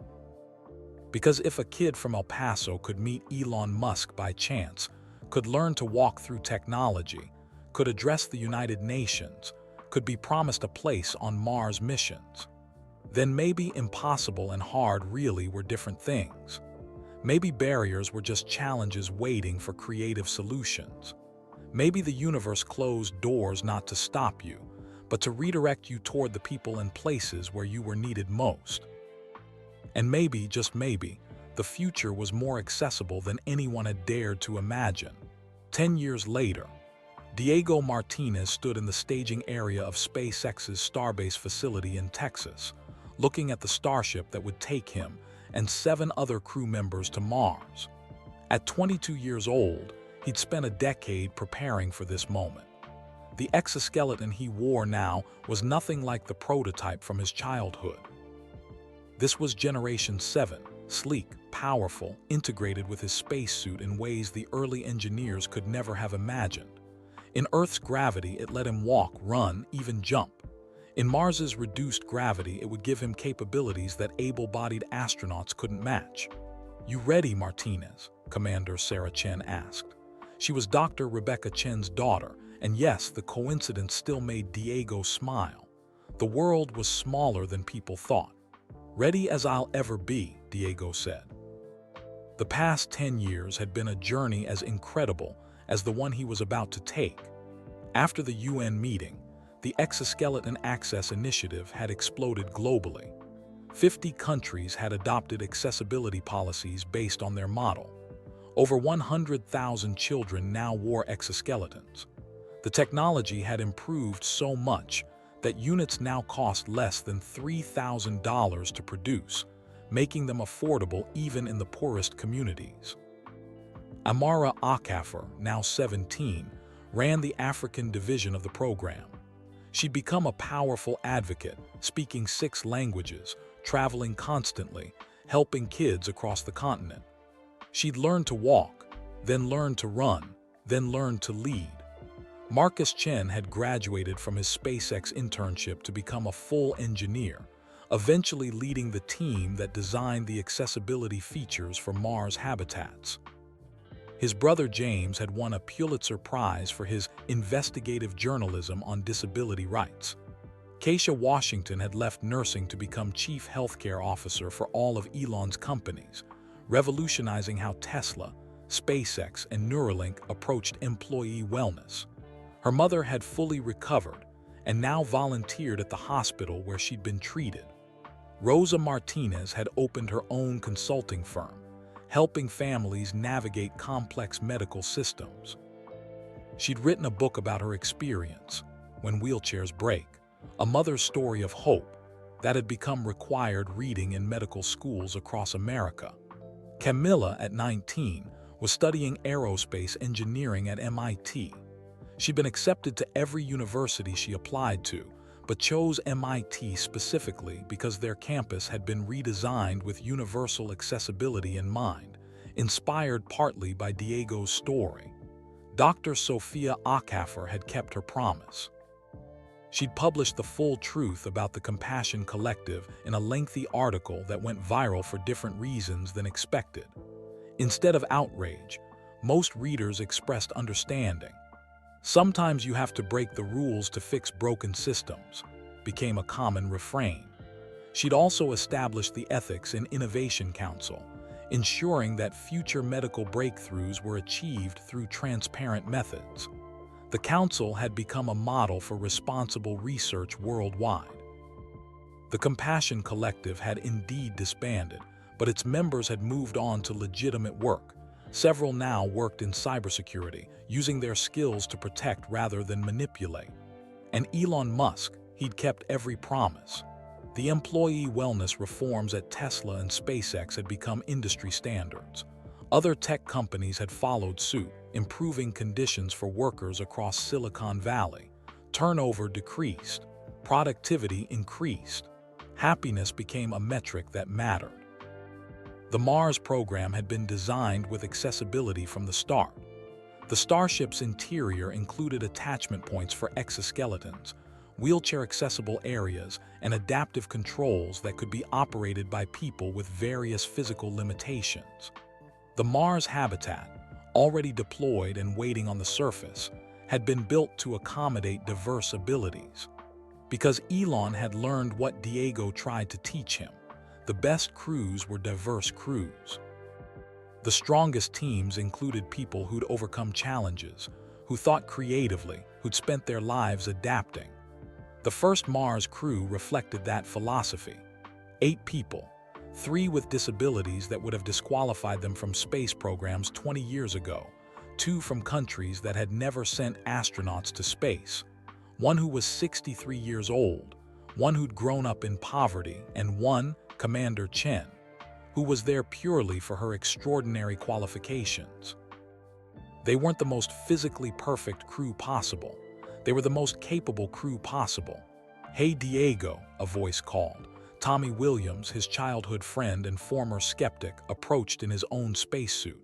Because if a kid from El Paso could meet Elon Musk by chance, could learn to walk through technology, could address the United Nations, could be promised a place on Mars missions, then maybe impossible and hard really were different things. Maybe barriers were just challenges waiting for creative solutions. Maybe the universe closed doors not to stop you, but to redirect you toward the people and places where you were needed most. And maybe, just maybe, the future was more accessible than anyone had dared to imagine. 10 years later, Diego Martinez stood in the staging area of SpaceX's Starbase facility in Texas, looking at the starship that would take him and 7 other crew members to Mars. At 22 years old, he'd spent a decade preparing for this moment. The exoskeleton he wore now was nothing like the prototype from his childhood. This was Generation 7, sleek, powerful, integrated with his spacesuit in ways the early engineers could never have imagined. In Earth's gravity, it let him walk, run, even jump. In Mars's reduced gravity, it would give him capabilities that able-bodied astronauts couldn't match. "You ready, Martinez?" Commander Sarah Chen asked. She was Dr. Rebecca Chen's daughter, and yes, the coincidence still made Diego smile. The world was smaller than people thought. "Ready as I'll ever be," Diego said. The past 10 years had been a journey as incredible as the one he was about to take. After the UN meeting, the Exoskeleton Access Initiative had exploded globally. 50 countries had adopted accessibility policies based on their model. Over 100,000 children now wore exoskeletons. The technology had improved so much that units now cost less than $3,000 to produce, making them affordable even in the poorest communities. Amara Akafor, now 17, ran the African division of the program. She'd become a powerful advocate, speaking 6 languages, traveling constantly, helping kids across the continent. She'd learned to walk, then learned to run, then learned to lead. Marcus Chen had graduated from his SpaceX internship to become a full engineer, eventually leading the team that designed the accessibility features for Mars habitats. His brother James had won a Pulitzer Prize for his investigative journalism on disability rights. Keisha Washington had left nursing to become chief healthcare officer for all of Elon's companies, revolutionizing how Tesla, SpaceX, and Neuralink approached employee wellness. Her mother had fully recovered and now volunteered at the hospital where she'd been treated. Rosa Martinez had opened her own consulting firm, helping families navigate complex medical systems. She'd written a book about her experience, When Wheelchairs Break, a mother's story of hope that had become required reading in medical schools across America. Camilla, at 19, was studying aerospace engineering at MIT. She'd been accepted to every university she applied to, but chose MIT specifically because their campus had been redesigned with universal accessibility in mind, inspired partly by Diego's story. Dr. Sophia Ackafer had kept her promise. She'd published the full truth about the Compassion Collective in a lengthy article that went viral for different reasons than expected. Instead of outrage, most readers expressed understanding. "Sometimes you have to break the rules to fix broken systems," became a common refrain. She'd also established the Ethics and Innovation Council, ensuring that future medical breakthroughs were achieved through transparent methods. The council had become a model for responsible research worldwide. The Compassion Collective had indeed disbanded, but its members had moved on to legitimate work. Several now worked in cybersecurity, using their skills to protect rather than manipulate. And Elon Musk, he'd kept every promise. The employee wellness reforms at Tesla and SpaceX had become industry standards. Other tech companies had followed suit, improving conditions for workers across Silicon Valley. Turnover decreased, productivity increased. Happiness became a metric that mattered. The Mars program had been designed with accessibility from the start. The Starship's interior included attachment points for exoskeletons, wheelchair-accessible areas, and adaptive controls that could be operated by people with various physical limitations. The Mars habitat, already deployed and waiting on the surface, had been built to accommodate diverse abilities. Because Elon had learned what Diego tried to teach him, the best crews were diverse crews. The strongest teams included people who'd overcome challenges, who thought creatively, who'd spent their lives adapting. The first Mars crew reflected that philosophy. 8 people, 3 with disabilities that would have disqualified them from space programs 20 years ago, 2 from countries that had never sent astronauts to space, 1 who was 63 years old, 1 who'd grown up in poverty, and 1, Commander Chen, who was there purely for her extraordinary qualifications. They weren't the most physically perfect crew possible. They were the most capable crew possible. "Hey Diego," a voice called. Tommy Williams, his childhood friend and former skeptic, approached in his own spacesuit.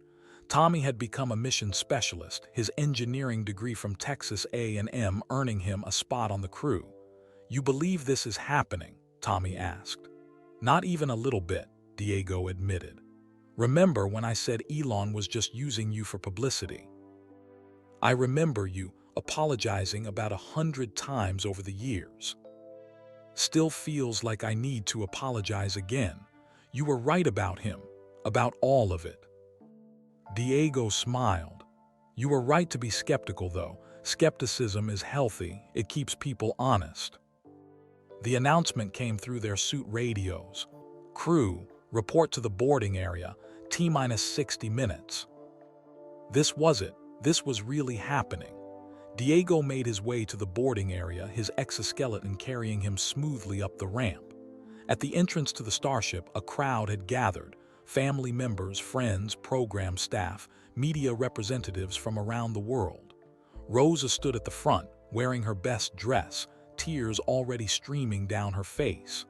Tommy had become a mission specialist, his engineering degree from Texas A&M earning him a spot on the crew. "You believe this is happening?" Tommy asked. "Not even a little bit," Diego admitted. "Remember when I said Elon was just using you for publicity? I remember you apologizing about 100 times over the years. Still feels like I need to apologize again. You were right about him, about all of it." Diego smiled. "You were right to be skeptical, though. Skepticism is healthy. It keeps people honest." The announcement came through their suit radios. "Crew, report to the boarding area, T-minus 60 minutes." This was it. This was really happening. Diego made his way to the boarding area, his exoskeleton carrying him smoothly up the ramp. At the entrance to the Starship, a crowd had gathered. Family members, friends, program staff, media representatives from around the world. Rosa stood at the front, wearing her best dress, tears already streaming down her face.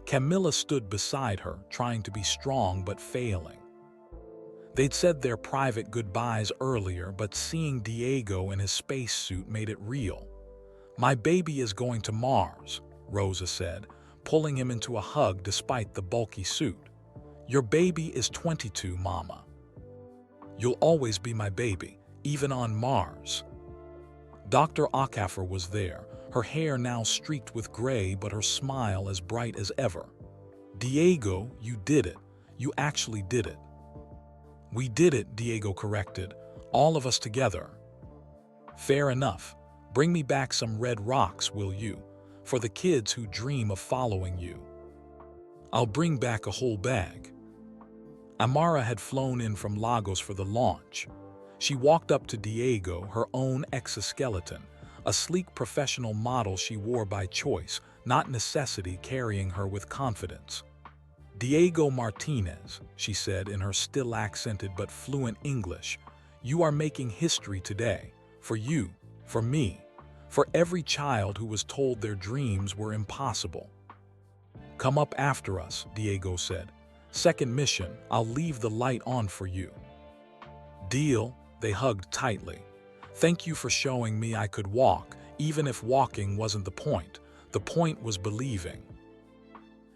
Camilla stood beside her, trying to be strong but failing. They'd said their private goodbyes earlier, but seeing Diego in his spacesuit made it real. "My baby is going to Mars," Rosa said, pulling him into a hug despite the bulky suit. "Your baby is 22, Mama. You'll always be my baby, even on Mars." Dr. Ackafer was there, her hair now streaked with gray but her smile as bright as ever. "Diego, you did it. You actually did it." "We did it," Diego corrected. "All of us together." "Fair enough. Bring me back some red rocks, will you? For the kids who dream of following you." I'll bring back a whole bag. Amara had flown in from Lagos for the launch. She walked up to Diego, her own exoskeleton, a sleek professional model she wore by choice, not necessity, carrying her with confidence. "Diego Martinez," she said in her still accented but fluent English, "you are making history today. For you, for me, for every child who was told their dreams were impossible." "Come up after us," Diego said. "Second mission, I'll leave the light on for you." "Deal," they hugged tightly. "Thank you for showing me I could walk, even if walking wasn't the point. The point was believing."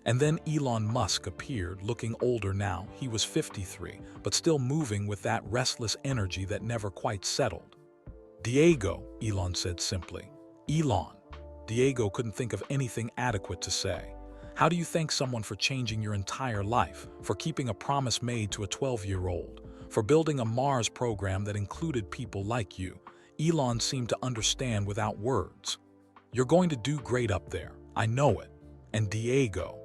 And then Elon Musk appeared, looking older now. He was 53, but still moving with that restless energy that never quite settled. "Diego," Elon said simply. "Elon." Diego couldn't think of anything adequate to say. "How do you thank someone for changing your entire life, for keeping a promise made to a 12-year-old, for building a Mars program that included people like you?" Elon seemed to understand without words. "You're going to do great up there. I know it. And Diego,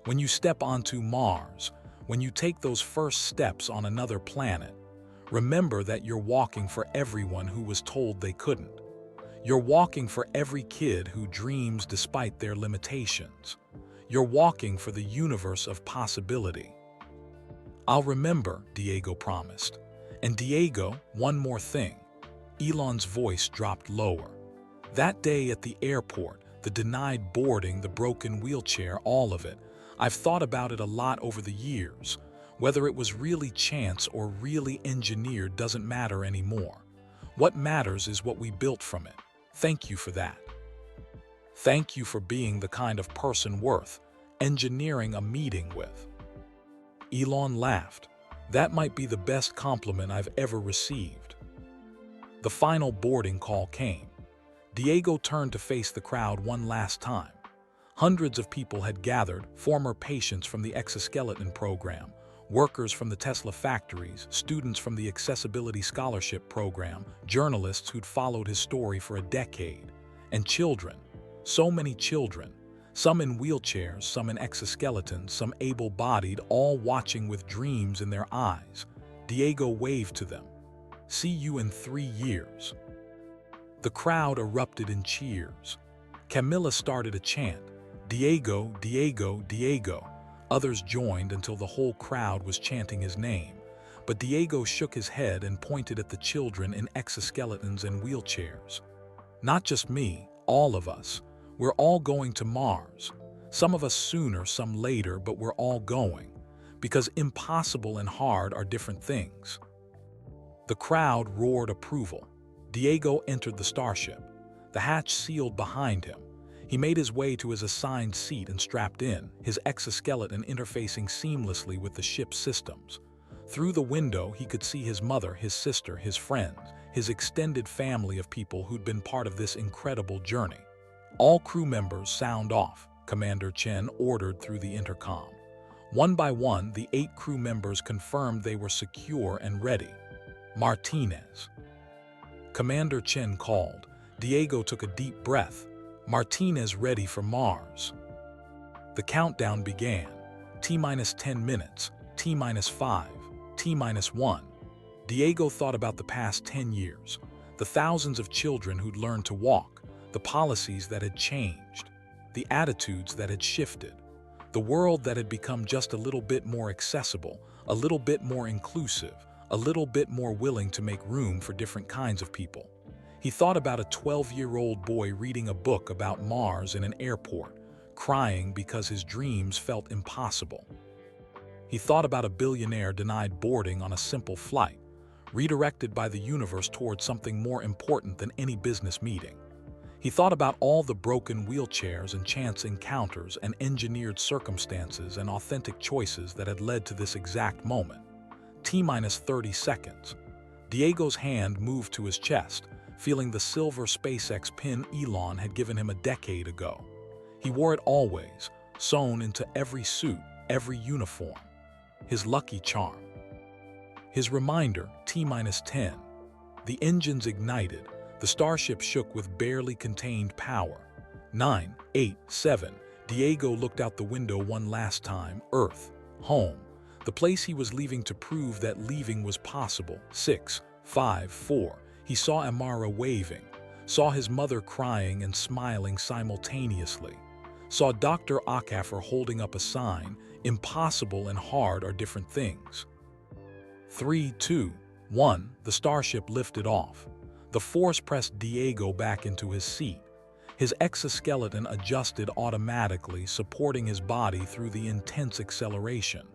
when you step onto Mars, when you take those first steps on another planet, remember that you're walking for everyone who was told they couldn't. You're walking for every kid who dreams despite their limitations. You're walking for the universe of possibility." "I'll remember," Diego promised. "And Diego, one more thing." Elon's voice dropped lower. "That day at the airport, the denied boarding, the broken wheelchair, all of it, I've thought about it a lot over the years. Whether it was really chance or really engineered doesn't matter anymore. What matters is what we built from it. Thank you for that. Thank you for being the kind of person worth engineering a meeting with." Elon laughed. "That might be the best compliment I've ever received." The final boarding call came. Diego turned to face the crowd one last time. Hundreds of people had gathered, former patients from the exoskeleton program, workers from the Tesla factories, students from the Accessibility Scholarship Program, journalists who'd followed his story for a decade, and children, so many children, some in wheelchairs, some in exoskeletons, some able-bodied, all watching with dreams in their eyes. Diego waved to them. "See you in 3 years." The crowd erupted in cheers. Camilla started a chant, "Diego, Diego, Diego." Others joined until the whole crowd was chanting his name. But Diego shook his head and pointed at the children in exoskeletons and wheelchairs. "Not just me, all of us. We're all going to Mars. Some of us sooner, some later, but we're all going. Because impossible and hard are different things." The crowd roared approval. Diego entered the starship. The hatch sealed behind him. He made his way to his assigned seat and strapped in, his exoskeleton interfacing seamlessly with the ship's systems. Through the window, he could see his mother, his sister, his friends, his extended family of people who'd been part of this incredible journey. "All crew members sound off," Commander Chen ordered through the intercom. One by one, the 8 crew members confirmed they were secure and ready. "Martinez." Commander Chen called. Diego took a deep breath. "Martinez ready for Mars." The countdown began. T-10 minutes, T-5, T-1. Diego thought about the past 10 years, the thousands of children who'd learned to walk, the policies that had changed, the attitudes that had shifted, the world that had become just a little bit more accessible, a little bit more inclusive, a little bit more willing to make room for different kinds of people. He thought about a 12-year-old boy reading a book about Mars in an airport, crying because his dreams felt impossible. He thought about a billionaire denied boarding on a simple flight, redirected by the universe towards something more important than any business meeting. He thought about all the broken wheelchairs and chance encounters and engineered circumstances and authentic choices that had led to this exact moment. T-30 seconds. Diego's hand moved to his chest, feeling the silver SpaceX pin Elon had given him a decade ago. He wore it always, sewn into every suit, every uniform. His lucky charm. His reminder, T-10. The engines ignited. The starship shook with barely contained power. 9, 8, 7. Diego looked out the window one last time. Earth, home, the place he was leaving to prove that leaving was possible. 6, 5, 4. He saw Amara waving, saw his mother crying and smiling simultaneously, saw Dr. Akafer holding up a sign, impossible and hard are different things. 3, 2, 1. The starship lifted off. The force pressed Diego back into his seat. His exoskeleton adjusted automatically, supporting his body through the intense acceleration.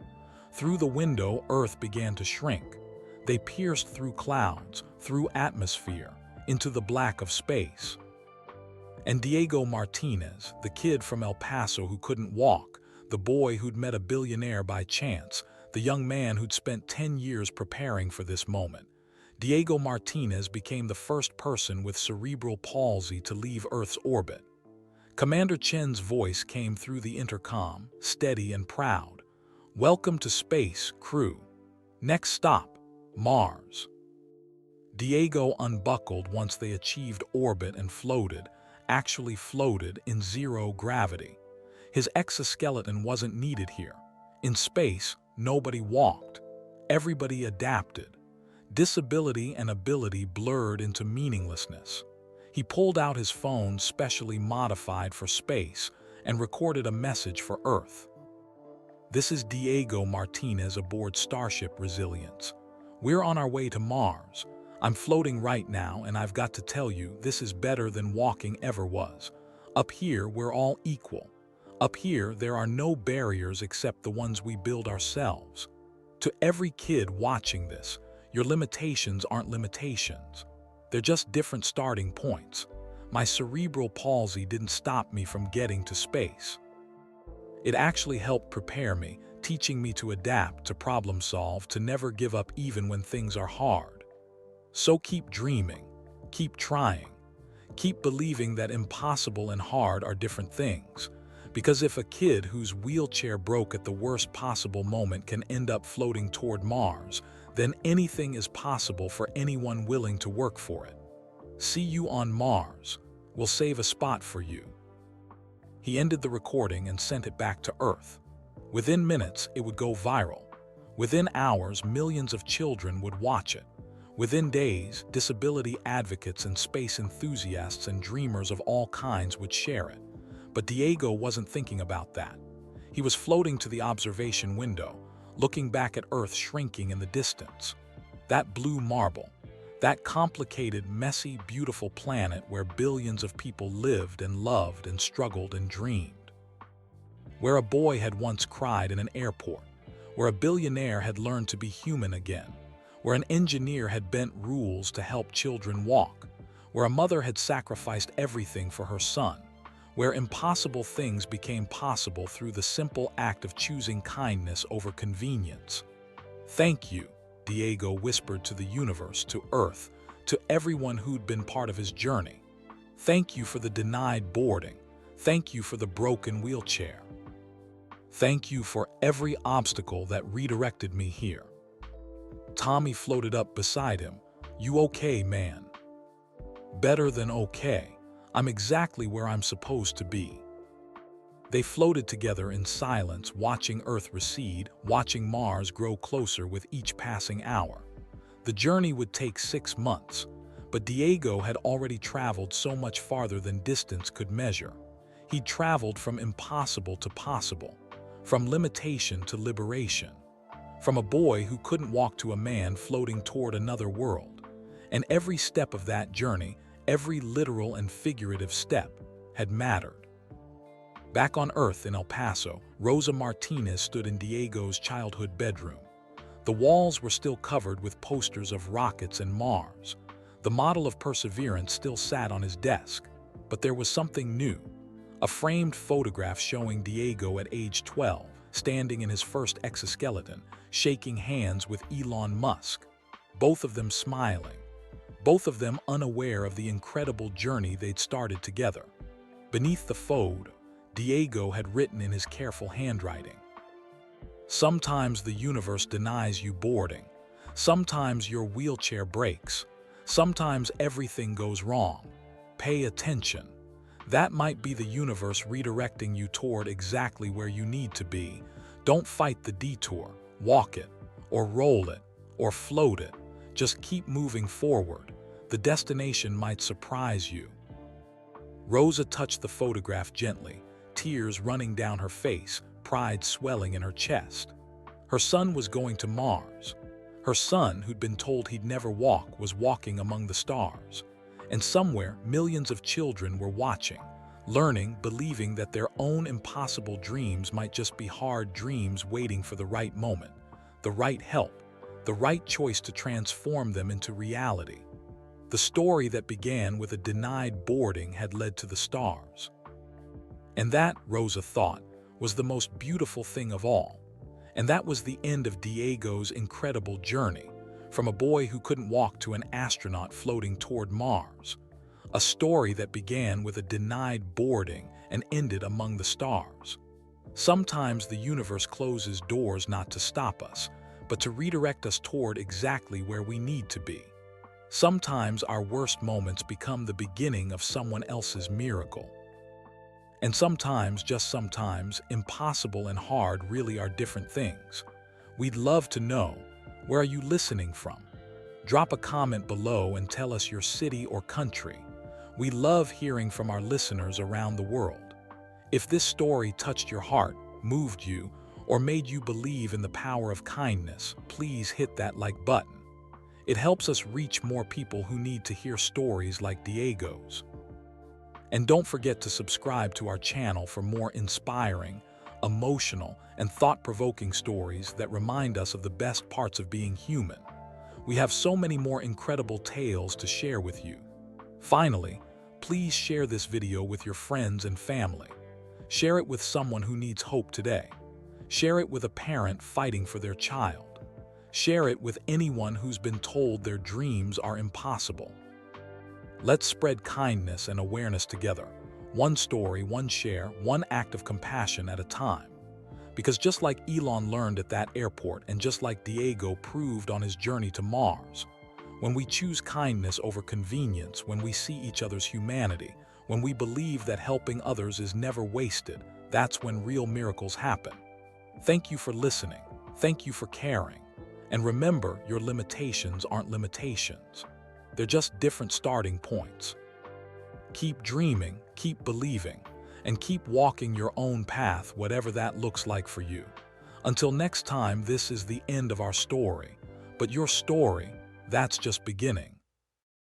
Through the window, Earth began to shrink. They pierced through clouds, through atmosphere, into the black of space. And Diego Martinez, the kid from El Paso who couldn't walk, the boy who'd met a billionaire by chance, the young man who'd spent 10 years preparing for this moment, Diego Martinez became the first person with cerebral palsy to leave Earth's orbit. Commander Chen's voice came through the intercom, steady and proud. "Welcome to space, crew. Next stop, Mars." Diego unbuckled once they achieved orbit and floated, actually floated in zero gravity. His exoskeleton wasn't needed here. In space, nobody walked. Everybody adapted. Disability and ability blurred into meaninglessness. He pulled out his phone specially modified for space and recorded a message for Earth. "This is Diego Martinez aboard Starship Resilience. We're on our way to Mars. I'm floating right now, and I've got to tell you, this is better than walking ever was. Up here, we're all equal. Up here, there are no barriers except the ones we build ourselves. To every kid watching this, your limitations aren't limitations. They're just different starting points. My cerebral palsy didn't stop me from getting to space. It actually helped prepare me, teaching me to adapt, to problem solve, to never give up even when things are hard. So keep dreaming, keep trying, keep believing that impossible and hard are different things. Because if a kid whose wheelchair broke at the worst possible moment can end up floating toward Mars, then anything is possible for anyone willing to work for it. See you on Mars. We'll save a spot for you." He ended the recording and sent it back to Earth. Within minutes, it would go viral. Within hours, millions of children would watch it. Within days, disability advocates and space enthusiasts and dreamers of all kinds would share it. But Diego wasn't thinking about that. He was floating to the observation window, looking back at Earth shrinking in the distance. That blue marble, that complicated, messy, beautiful planet where billions of people lived and loved and struggled and dreamed. Where a boy had once cried in an airport, where a billionaire had learned to be human again, where an engineer had bent rules to help children walk, where a mother had sacrificed everything for her son, where impossible things became possible through the simple act of choosing kindness over convenience. "Thank you," Diego whispered to the universe, to Earth, to everyone who'd been part of his journey. "Thank you for the denied boarding. Thank you for the broken wheelchair. Thank you for every obstacle that redirected me here." Tommy floated up beside him. "You okay, man?" "Better than okay. I'm exactly where I'm supposed to be." They floated together in silence, watching Earth recede, watching Mars grow closer with each passing hour. The journey would take 6 months, but Diego had already traveled so much farther than distance could measure. He'd traveled from impossible to possible, from limitation to liberation, from a boy who couldn't walk to a man floating toward another world. And every step of that journey, every literal and figurative step, had mattered. Back on Earth in El Paso, Rosa Martinez stood in Diego's childhood bedroom. The walls were still covered with posters of rockets and Mars. The model of Perseverance still sat on his desk. But there was something new. A framed photograph showing Diego at age 12, standing in his first exoskeleton, shaking hands with Elon Musk. Both of them smiling. Both of them unaware of the incredible journey they'd started together. Beneath the photo, Diego had written in his careful handwriting, "Sometimes the universe denies you boarding. Sometimes your wheelchair breaks. Sometimes everything goes wrong. Pay attention. That might be the universe redirecting you toward exactly where you need to be. Don't fight the detour, walk it, or roll it, or float it. Just keep moving forward. The destination might surprise you. Rosa touched the photograph gently, tears running down her face, pride swelling in her chest. Her son was going to Mars. Her son, who'd been told he'd never walk, was walking among the stars. And somewhere, millions of children were watching, learning, believing that their own impossible dreams might just be hard dreams waiting for the right moment, the right help, the right choice to transform them into reality. The story that began with a denied boarding had led to the stars. And that, Rosa thought, was the most beautiful thing of all. And that was the end of Diego's incredible journey, from a boy who couldn't walk to an astronaut floating toward Mars. A story that began with a denied boarding and ended among the stars. Sometimes the universe closes doors not to stop us, but to redirect us toward exactly where we need to be. Sometimes our worst moments become the beginning of someone else's miracle. And sometimes, just sometimes, impossible and hard really are different things. We'd love to know, where are you listening from? Drop a comment below and tell us your city or country. We love hearing from our listeners around the world. If this story touched your heart, moved you, or made you believe in the power of kindness, please hit that like button. It helps us reach more people who need to hear stories like Diego's. And don't forget to subscribe to our channel for more inspiring, emotional, and thought-provoking stories that remind us of the best parts of being human. We have so many more incredible tales to share with you. Finally, please share this video with your friends and family. Share it with someone who needs hope today. Share it with a parent fighting for their child. Share it with anyone who's been told their dreams are impossible. Let's spread kindness and awareness together. One story, one share, one act of compassion at a time. Because just like Elon learned at that airport, and just like Diego proved on his journey to Mars, when we choose kindness over convenience, when we see each other's humanity, when we believe that helping others is never wasted, that's when real miracles happen. Thank you for listening. Thank you for caring. And remember, your limitations aren't limitations. They're just different starting points. Keep dreaming, keep believing, and keep walking your own path, whatever that looks like for you. Until next time, this is the end of our story. But your story, that's just beginning.